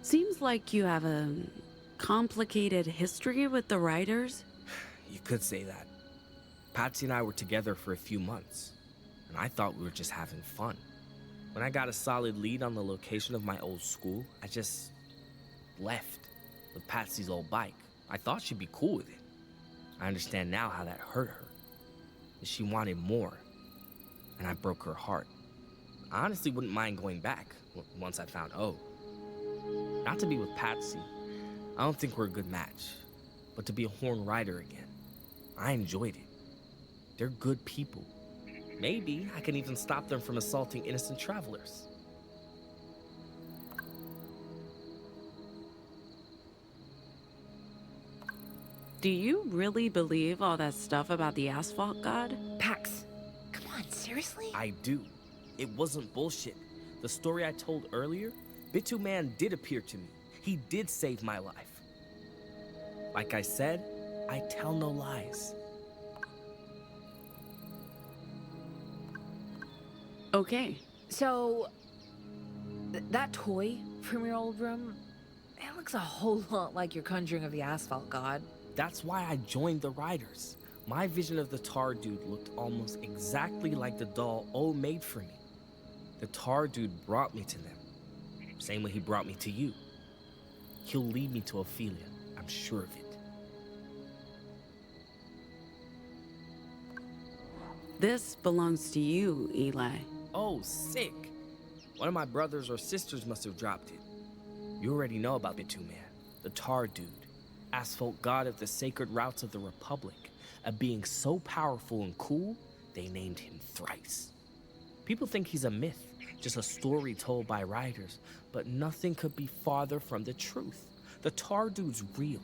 Seems like you have a complicated history with the writers. You could say that. Patsy and I were together for a few months, and I thought we were just having fun. When I got a solid lead on the location of my old school, I just left with Patsy's old bike. I thought she'd be cool with it. I understand now how that hurt her. She wanted more, and I broke her heart. I honestly wouldn't mind going back once I found O. Not to be with Patsy. I don't think we're a good match. But to be a Horn Rider again, I enjoyed it. They're good people. Maybe I can even stop them from assaulting innocent travelers. Do you really believe all that stuff about the asphalt god? Pax, come on, seriously? I do. It wasn't bullshit. The story I told earlier, Bitu Man did appear to me. He did save my life. Like I said, I tell no lies. Okay. So, that toy from your old room, it looks a whole lot like your conjuring of the asphalt god. That's why I joined the Riders. My vision of the Tar Dude looked almost exactly like the doll O made for me. The Tar Dude brought me to them. Same way he brought me to you. He'll lead me to Ophelia, I'm sure of it. This belongs to you, Eli. Oh, sick. One of my brothers or sisters must have dropped it. You already know about the two-man, the tar dude, asphalt god of the sacred routes of the Republic, a being so powerful and cool, they named him Thrice. People think he's a myth, just a story told by writers, but nothing could be farther from the truth. The tar dude's real.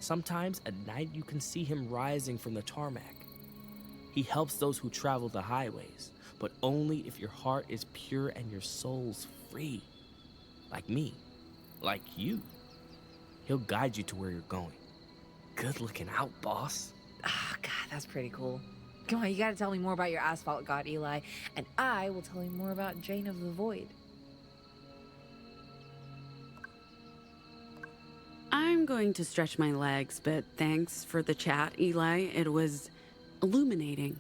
Sometimes at night you can see him rising from the tarmac. He helps those who travel the highways, but only if your heart is pure and your soul's free. Like me. Like you. He'll guide you to where you're going. Good looking out, boss. Ah, God, that's pretty cool. Come on, you gotta tell me more about your asphalt god, Eli, and I will tell you more about Jane of the Void. I'm going to stretch my legs, but thanks for the chat, Eli. It was illuminating.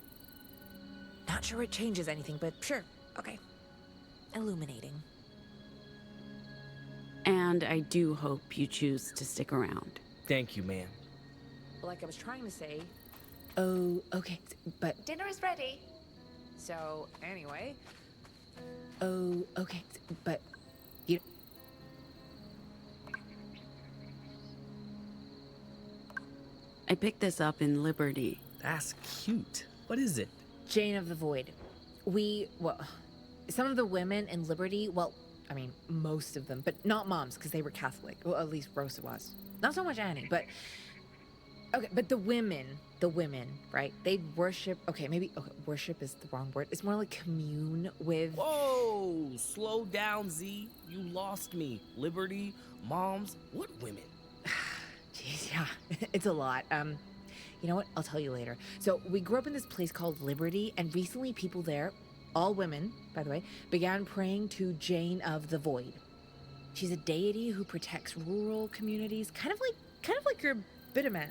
Not sure it changes anything, but sure. Okay. Illuminating. And I do hope you choose to stick around. Thank you, ma'am. Like I was trying to say, Oh, okay, but... Dinner is ready. So, anyway. Oh, okay, but... You... I picked this up in Liberty. That's cute. What is it? Jane of the Void. Well, some of the women in Liberty, well, I mean, most of them, but not moms, because they were Catholic. Well, at least Rosa was. Not so much Annie, but... Okay, but the women, right? They worship, okay, worship is the wrong word. It's more like commune with... Whoa, slow down, Z. You lost me. Liberty, moms, what women? Jeez, yeah, it's a lot. You know what? I'll tell you later. So we grew up in this place called Liberty, and recently people there, all women, by the way, began praying to Jane of the Void. She's a deity who protects rural communities, kind of like your Bitterman.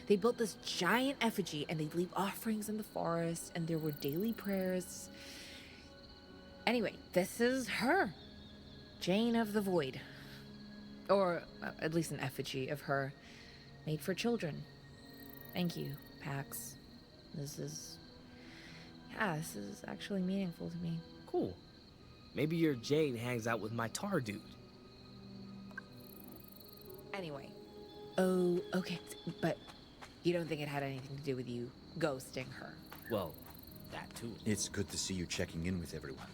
They built this giant effigy, and they'd leave offerings in the forest, and there were daily prayers. Anyway, this is her, Jane of the Void. Or at least an effigy of her, made for children. Thank you, Pax. This is actually meaningful to me. Cool. Maybe your Jane hangs out with my tar dude. Anyway. Oh, okay, but you don't think it had anything to do with you ghosting her? Well, that too. It's good to see you checking in with everyone.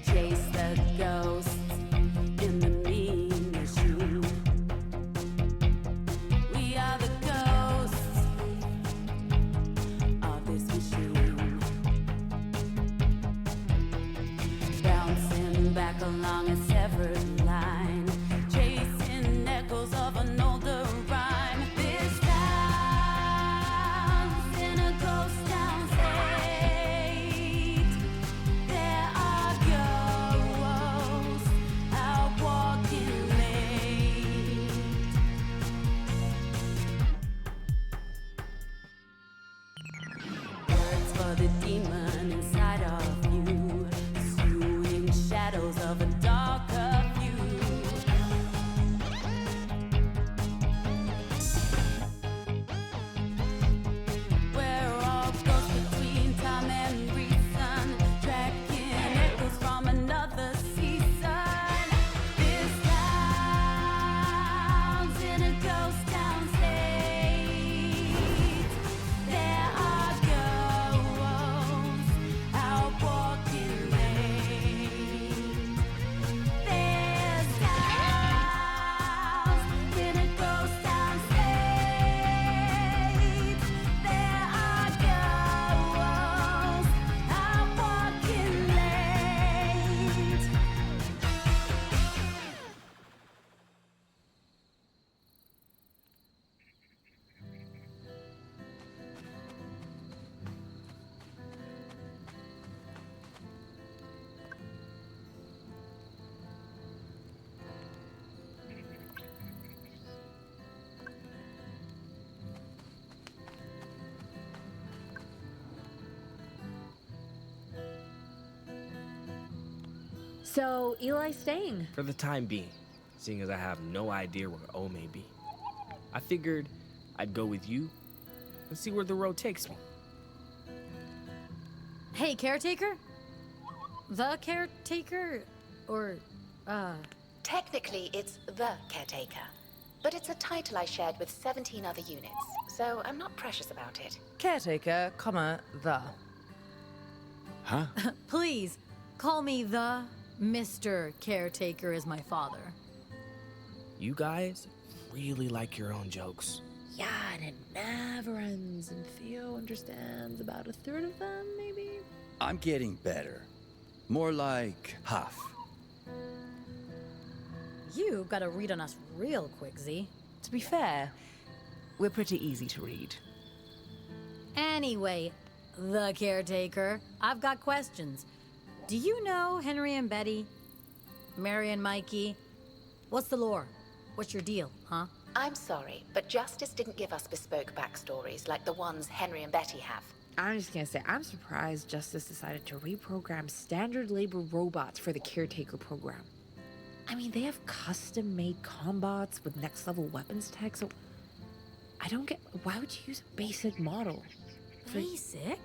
Chase the ghosts in the mean machine. We are the ghosts of this machine. Bouncing back along a severed line, chasing echoes of an older rhyme. This town's in a ghost town state. There are ghosts out walking late. Words for the demon inside of you, pursuing shadows of a darker view. We're all ghosts between time and reason, tracking echoes from another season. This town's in a ghost town state. There are ghosts So, Eli's staying? For the time being, seeing as I have no idea where O may be. I figured I'd go with you and see where the road takes me. Hey, caretaker? The caretaker? Or, Technically, it's the caretaker. But it's a title I shared with 17 other units, so I'm not precious about it. Caretaker, the. Huh? Please, call me the Mr. Caretaker is my father. You guys really like your own jokes. Yeah, and it never ends, and Theo understands about a third of them, maybe? I'm getting better. More like half. You gotta read on us real quick, Z. To be fair, we're pretty easy to read. Anyway, the caretaker, I've got questions. Do you know Henry and Betty? Mary and Mikey? What's the lore? What's your deal, huh? I'm sorry, but Justice didn't give us bespoke backstories like the ones Henry and Betty have. I'm just gonna say, I'm surprised Justice decided to reprogram standard labor robots for the caretaker program. I mean, they have custom-made combots with next-level weapons tech, so I don't get, why would you use a basic model? Basic?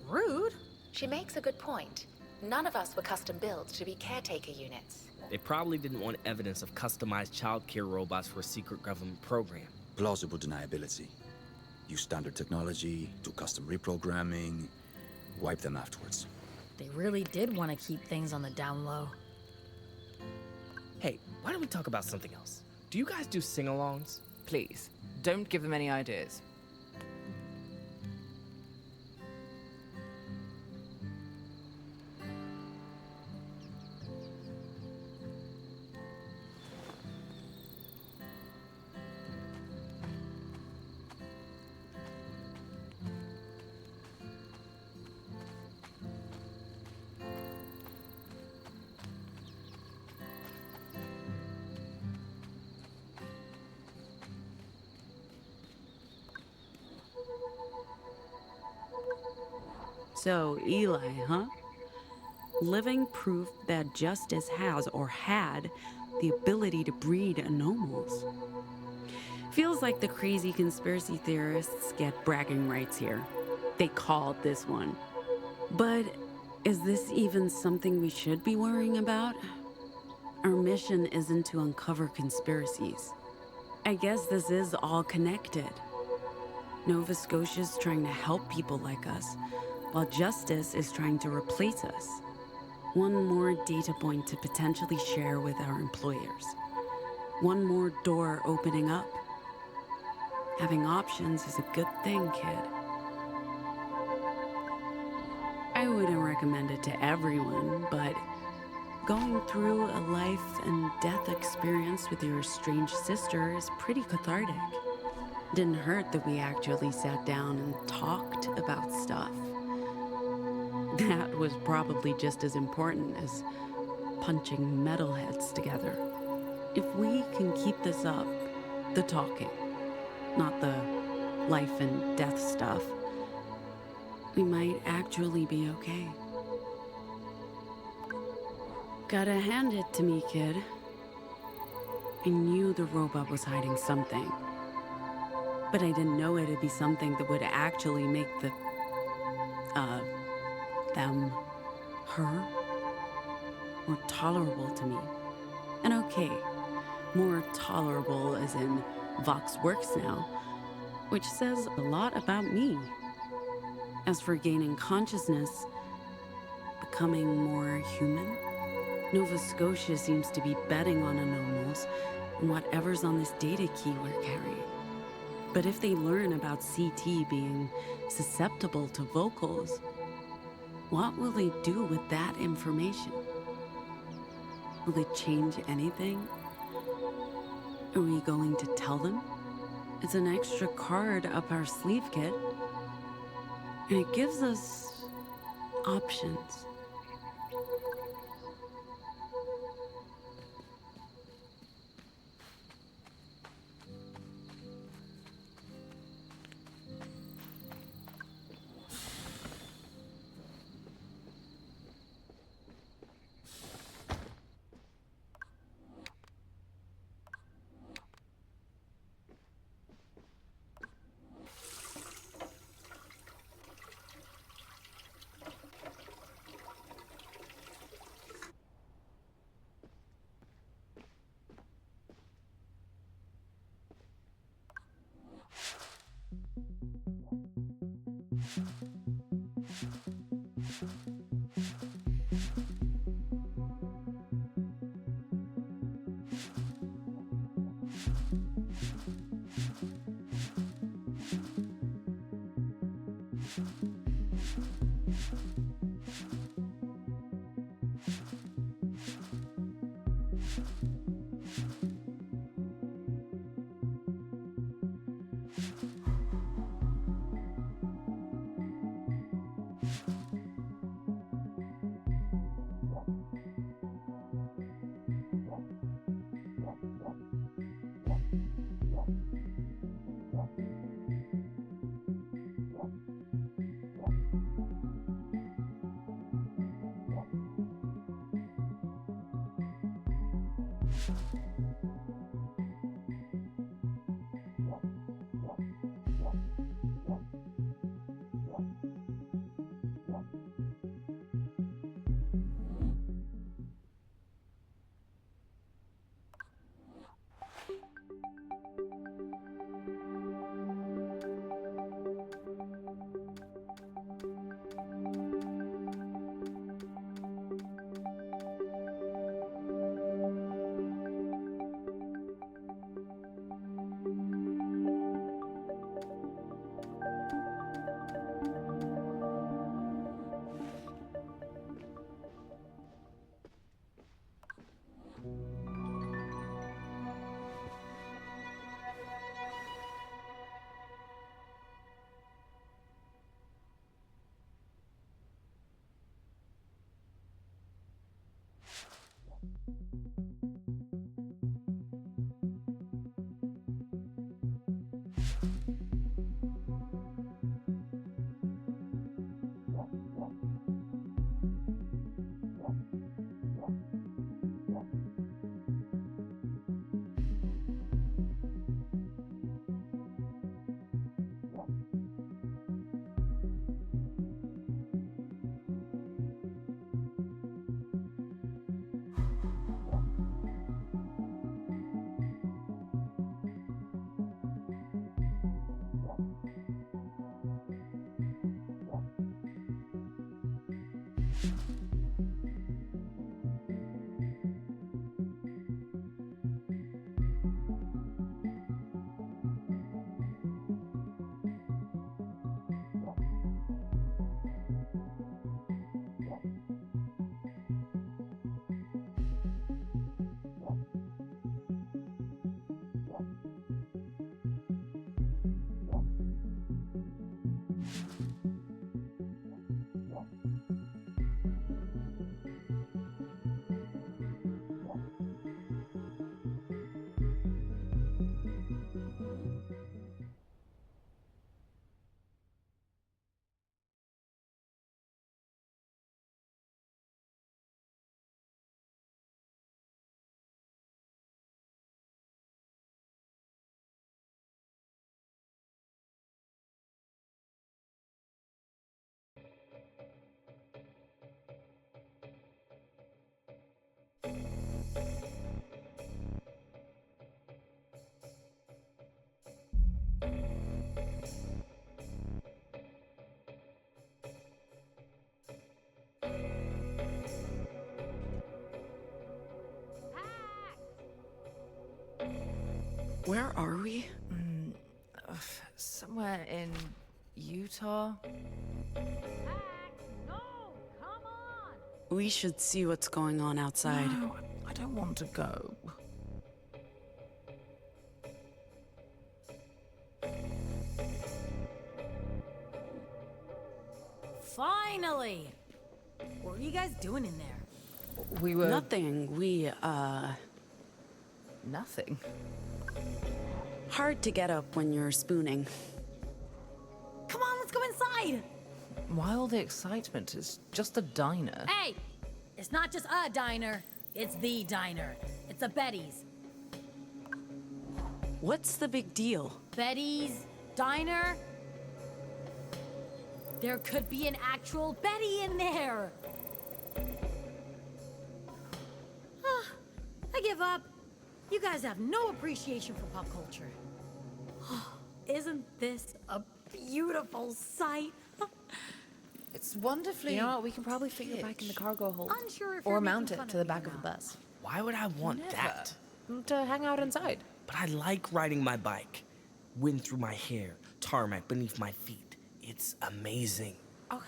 Rude. She makes a good point. None of us were custom built to be caretaker units. They probably didn't want evidence of customized childcare robots for a secret government program. Plausible deniability. Use standard technology, do custom reprogramming, wipe them afterwards. They really did want to keep things on the down low. Hey, why don't we talk about something else? Do you guys do sing-alongs? Please, don't give them any ideas. So, Eli, huh? Living proof that Justice has, or had, the ability to breed anomals. Feels like the crazy conspiracy theorists get bragging rights here. They called this one. But is this even something we should be worrying about? Our mission isn't to uncover conspiracies. I guess this is all connected. Nova Scotia's trying to help people like us, while Justice is trying to replace us. One more data point to potentially share with our employers. One more door opening up. Having options is a good thing, kid. I wouldn't recommend it to everyone, but going through a life and death experience with your estranged sister is pretty cathartic. Didn't hurt that we actually sat down and talked about stuff. That was probably just as important as punching metalheads together. If we can keep this up, the talking, not the life and death stuff, we might actually be okay. Gotta hand it to me, kid. I knew the robot was hiding something, but I didn't know it'd be something that would actually make them, her, more tolerable to me. And okay, more tolerable as in Vox works now, which says a lot about me. As for gaining consciousness, becoming more human, Nova Scotia seems to be betting on anomals and whatever's on this data key we're carrying. But if they learn about CT being susceptible to vocals, what will they do with that information? Will it change anything? Are we going to tell them? It's an extra card up our sleeve, kid. And it gives us options. Where are we? Somewhere in Utah. We should see what's going on outside. No, I don't want to go. Finally! What were you guys doing in there? We were... Nothing. Nothing. Hard to get up when you're spooning. Come on, let's go inside! Why all the excitement? It's just a diner. Hey! It's not just a diner, it's the diner. It's a Betty's. What's the big deal? Betty's diner? There could be an actual Betty in there! I give up. You guys have no appreciation for pop culture. Isn't this a beautiful sight? It's wonderfully... You know what, we can probably fit your bike in the cargo hold. Unsure if or you're mount making it fun to of the me back or of the not. bus. Why would I want Never. that? To hang out inside. But I like riding my bike. Wind through my hair, tarmac beneath my feet. It's amazing. Okay,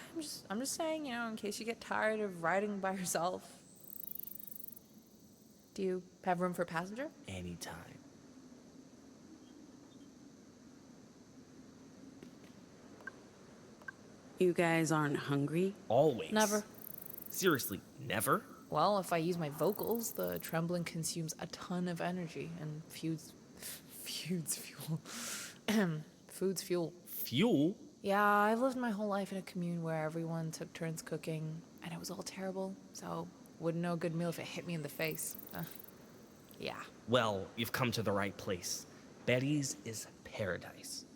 I'm just saying, you know, in case you get tired of riding by yourself. Do you have room for a passenger? Anytime. You guys aren't hungry? Always. Never. Seriously, never? Well, if I use my vocals, the trembling consumes a ton of energy and foods fuel. Foods fuel. Fuel? Yeah, I've lived my whole life in a commune where everyone took turns cooking, and it was all terrible, so wouldn't know a good meal if it hit me in the face. Yeah. Well, you've come to the right place. Betty's is paradise.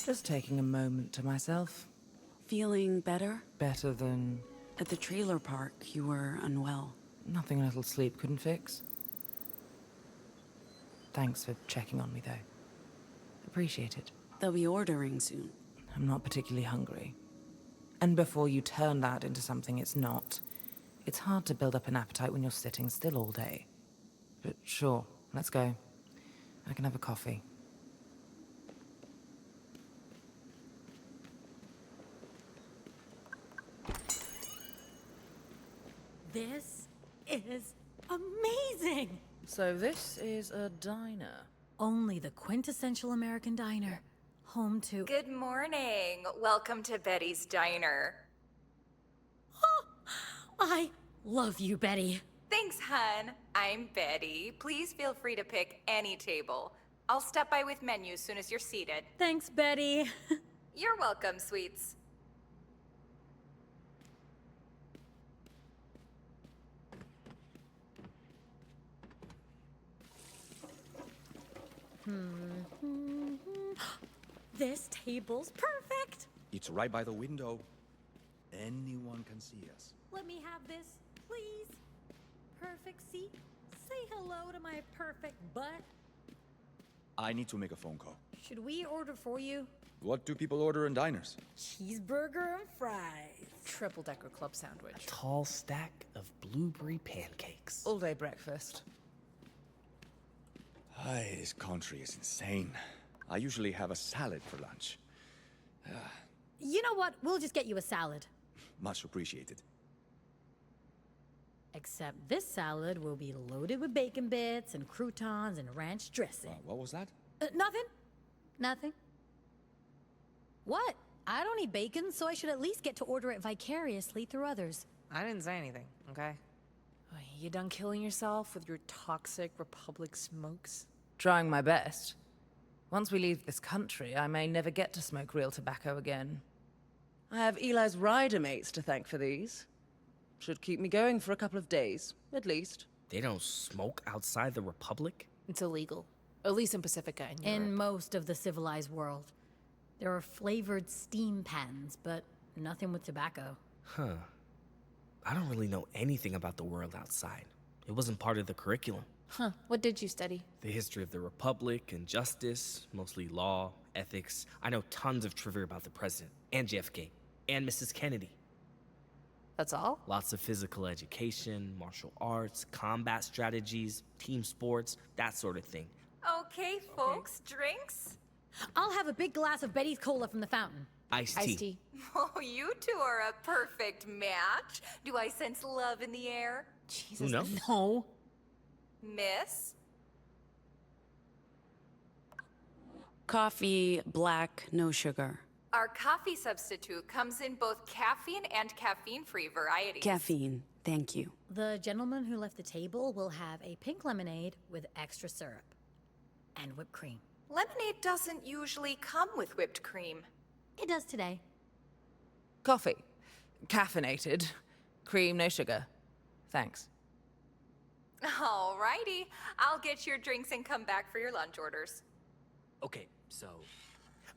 Just taking a moment to myself. Feeling better? Better than... At the trailer park, you were unwell. Nothing a little sleep couldn't fix. Thanks for checking on me, though. Appreciate it. They'll be ordering soon. I'm not particularly hungry. And before you turn that into something it's not, it's hard to build up an appetite when you're sitting still all day. But sure, let's go. I can have a coffee. This is amazing! So this is a diner. Only the quintessential American diner. Home to... Good morning. Welcome to Betty's Diner. I love you, Betty. Thanks, hun. I'm Betty. Please feel free to pick any table. I'll step by with menus soon as you're seated. Thanks, Betty. You're welcome, sweets. This table's perfect. It's right by the window. Anyone can see us. Let me have this, please. Perfect seat. Say hello to my perfect butt. I need to make a phone call. Should we order for you? What do people order in diners? Cheeseburger and fries. Triple-decker club sandwich. A tall stack of blueberry pancakes. All-day breakfast. This country is insane. I usually have a salad for lunch. You know what? We'll just get you a salad. Much appreciated. Except this salad will be loaded with bacon bits and croutons and ranch dressing. What was that? Nothing. Nothing. What? I don't eat bacon, so I should at least get to order it vicariously through others. I didn't say anything, okay? You done killing yourself with your toxic Republic smokes? Trying my best. Once we leave this country, I may never get to smoke real tobacco again. I have Eli's rider mates to thank for these. Should keep me going for a couple of days, at least. They don't smoke outside the Republic? It's illegal. At least in Pacifica and Europe. In most of the civilized world. There are flavored steam pans, but nothing with tobacco. Huh. I don't really know anything about the world outside. It wasn't part of the curriculum. Huh. What did you study? The history of the Republic and justice, mostly law, ethics. I know tons of trivia about the president, and JFK, and Mrs. Kennedy. That's all? Lots of physical education, martial arts, combat strategies, team sports, that sort of thing. Okay, folks, drinks? I'll have a big glass of Betty's Cola from the fountain. Iced tea. Oh, you two are a perfect match. Do I sense love in the air? Jesus, Who knows? No. Miss? Coffee, black, no sugar. Our coffee substitute comes in both caffeine and caffeine-free varieties. Caffeine, thank you. The gentleman who left the table will have a pink lemonade with extra syrup. And whipped cream. Lemonade doesn't usually come with whipped cream. It does today. Coffee. Caffeinated. Cream, no sugar. Thanks. Alrighty. I'll get your drinks and come back for your lunch orders. Okay, so...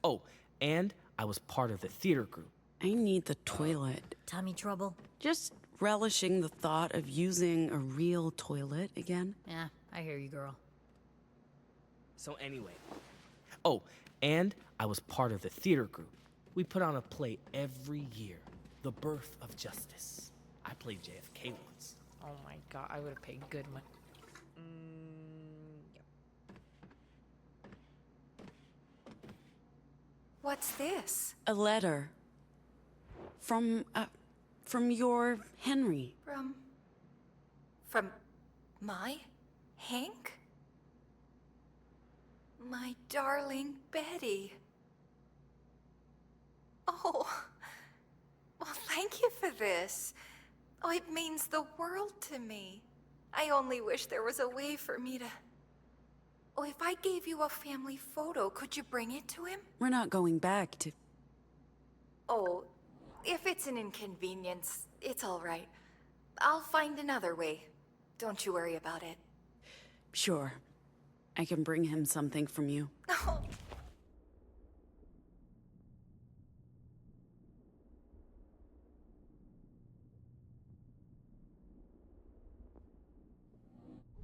Oh, and I was part of the theater group. I need the toilet. Tummy trouble? Just relishing the thought of using a real toilet again. Yeah, I hear you, girl. So anyway... Oh, and I was part of the theater group. We put on a play every year. The Birth of Justice. I played JFK once. Oh my god, I would have paid good money. Yep. What's this? A letter. From your Henry. From my Hank? My darling Betty. Oh, well, thank you for this. Oh, it means the world to me. I only wish there was a way for me to... Oh, if I gave you a family photo, could you bring it to him? We're not going back to... Oh, if it's an inconvenience, it's all right. I'll find another way. Don't you worry about it. Sure. I can bring him something from you. Oh.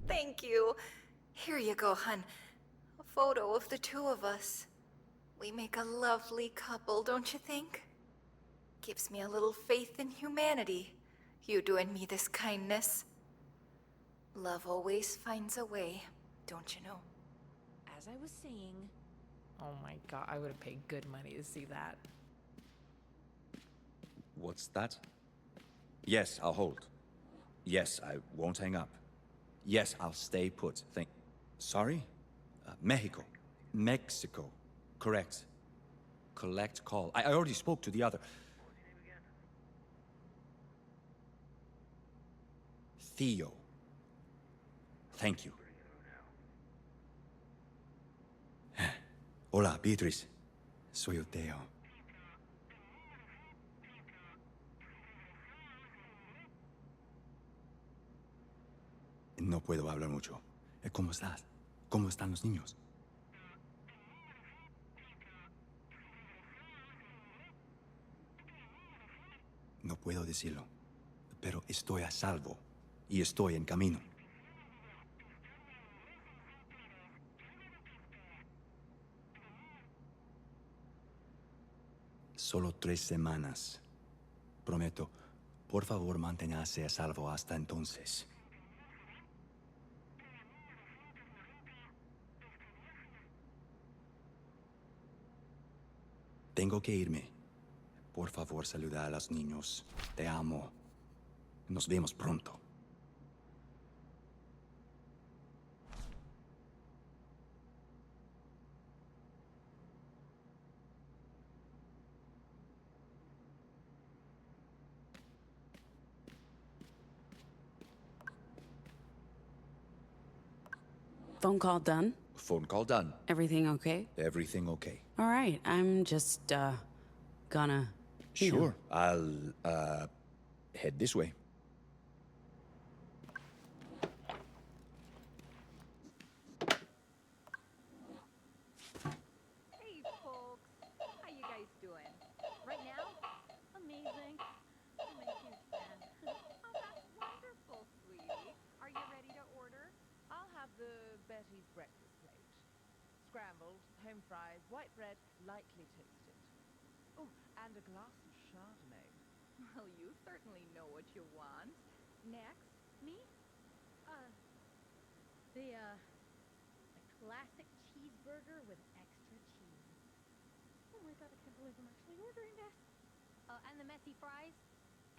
Thank you. Here you go, hun. A photo of the two of us. We make a lovely couple, don't you think? Gives me a little faith in humanity, you doing me this kindness. Love always finds a way, don't you know? As I was saying... Oh my god, I would have paid good money to see that. What's that? Yes, I'll hold. Yes, I won't hang up. Yes, I'll stay put. Sorry? Mexico. Mexico. Correct. Collect call. I already spoke to the other. Theo. Thank you. Hola, Beatriz. Soy yo, Theo. No puedo hablar mucho. ¿Cómo estás? ¿Cómo están los niños? No puedo decirlo, pero estoy a salvo y estoy en camino. Solo 3 semanas. Prometo, por favor, manténgase a salvo hasta entonces. Tengo que irme. Por favor, saluda a los niños. Te amo. Nos vemos pronto. Phone call done? Phone call done. Everything okay? Everything okay. All right, I'm just, gonna... you know. Sure. I'll, head this way. Hey, folks. How you guys doing? Right now? Amazing. I'm a huge fan. Oh, that's wonderful, sweetie. Are you ready to order? I'll have the Betty's breakfast plate. Scrambled, home fries, white bread, lightly toasted. Oh, and a glass of Chardonnay. Well, you certainly know what you want. Next, me? The classic cheeseburger with extra cheese. Oh my god, I can't believe I'm actually ordering this. And the messy fries?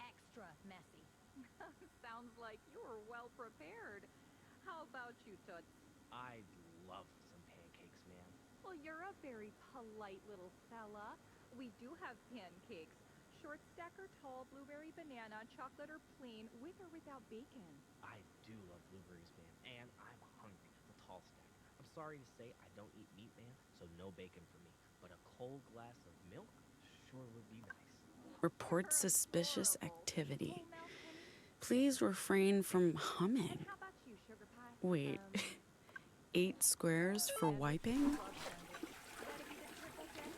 Extra messy. Sounds like you were well prepared. How about you, Toots? I'd love some pancakes, ma'am. Well, you're a very polite little fella. We do have pancakes. Short stack or tall, blueberry banana, chocolate or plain, with or without bacon. I do love blueberries, ma'am, and I'm hungry. The tall stack. I'm sorry to say I don't eat meat, ma'am, so no bacon for me. But a cold glass of milk sure would be nice. Report suspicious activity. Please refrain from humming. Wait, 8 squares for wiping?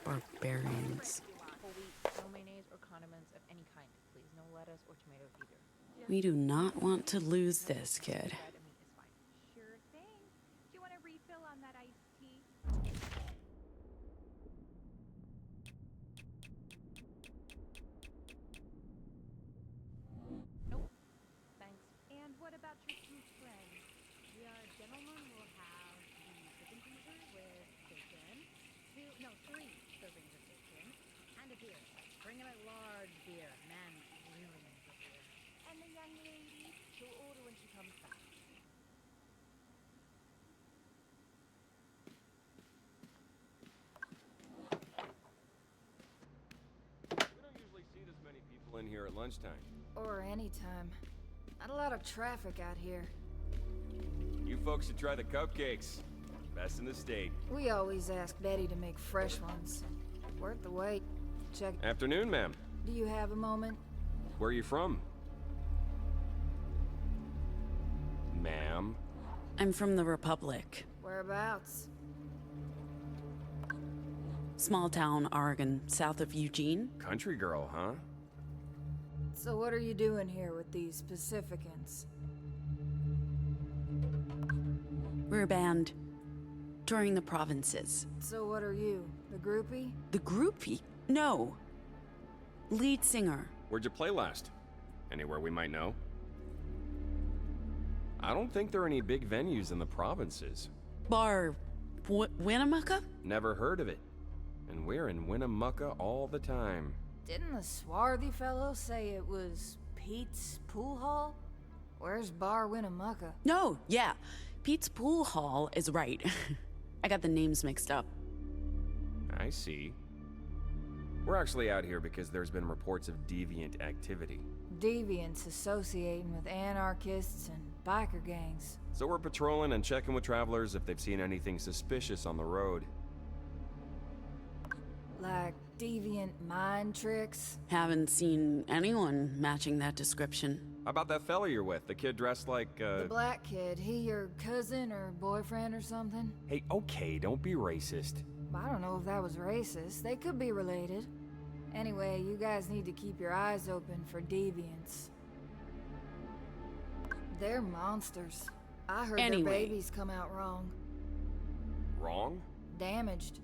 Barbarians. No mayonnaise or condiments of any kind, please. No lettuce or tomatoes either. We do not want to lose this kid. Sure thing. Do you want a refill on that iced tea? Nope. Thanks. And what about your 2 friends? The gentleman will have the chicken freezer with bacon. 3 servings of bacon. And a beer. Bring him a large beer. Man really needs a beer. And the young lady? She'll order when she comes back. We don't usually see this many people in here at lunchtime. Or anytime. Not a lot of traffic out here. You folks should try the cupcakes. Best in the state. We always ask Betty to make fresh ones. Worth the wait. Check. Afternoon, ma'am. Do you have a moment? Where are you from? Ma'am? I'm from the Republic. Whereabouts? Small town, Oregon, south of Eugene. Country girl, huh? So what are you doing here with these Pacificans? We're a band. Touring the provinces. So what are you? The groupie? The groupie? No. Lead singer. Where'd you play last? Anywhere we might know? I don't think there are any big venues in the provinces. Bar... Winnemucca? Never heard of it. And we're in Winnemucca all the time. Didn't the swarthy fellow say it was Pete's Pool Hall? Where's Bar Winnemucca? No, yeah. Pete's Pool Hall is right. I got the names mixed up. I see. We're actually out here because there's been reports of deviant activity. Deviants associating with anarchists and biker gangs. So we're patrolling and checking with travelers if they've seen anything suspicious on the road. Like deviant mind tricks? Haven't seen anyone matching that description. How about that fella you're with? The kid dressed like, The black kid. He your cousin or boyfriend or something? Hey, okay, don't be racist. I don't know if that was racist. They could be related. Anyway, you guys need to keep your eyes open for deviants. They're monsters. I heard their babies come out wrong. Wrong? Damaged.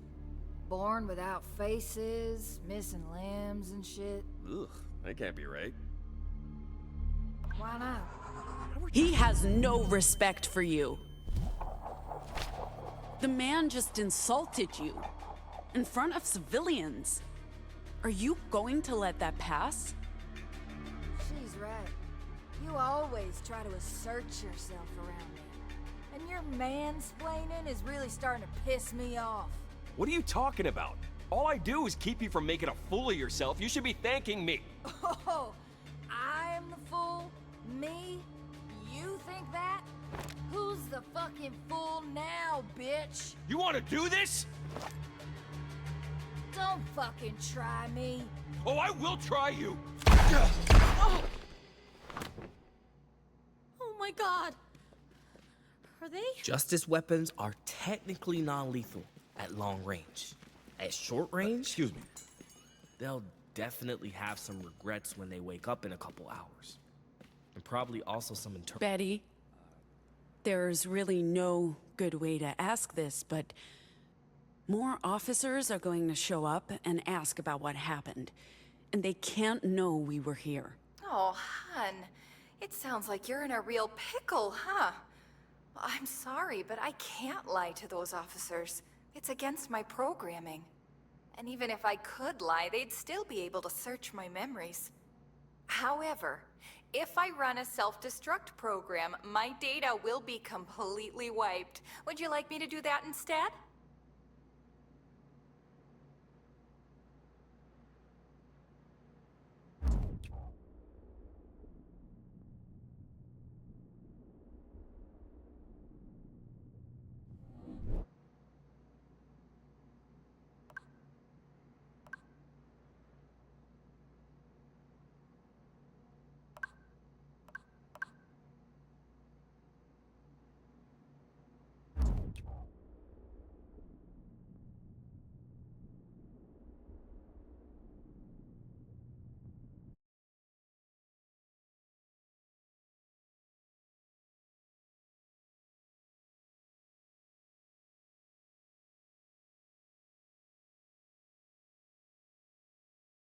Born without faces, missing limbs and shit. Ugh, that can't be right. Why not? He has no respect for you. The man just insulted you in front of civilians. Are you going to let that pass? She's right. You always try to assert yourself around me. And your mansplaining is really starting to piss me off. What are you talking about? All I do is keep you from making a fool of yourself. You should be thanking me. Oh, I'm the fool? Me? You think that? Who's the fucking fool now, bitch? You want to do this? Don't fucking try me. Oh, I will try you. Oh my god. Are they? Justice weapons are technically non-lethal at long range. At short range, excuse me, they'll definitely have some regrets when they wake up in a couple hours. And probably also some Betty, there's really no good way to ask this, but more officers are going to show up and ask about what happened. And they can't know we were here. Oh, hun. It sounds like you're in a real pickle, huh? Well, I'm sorry, but I can't lie to those officers. It's against my programming. And even if I could lie, they'd still be able to search my memories. However, if I run a self-destruct program, my data will be completely wiped. Would you like me to do that instead?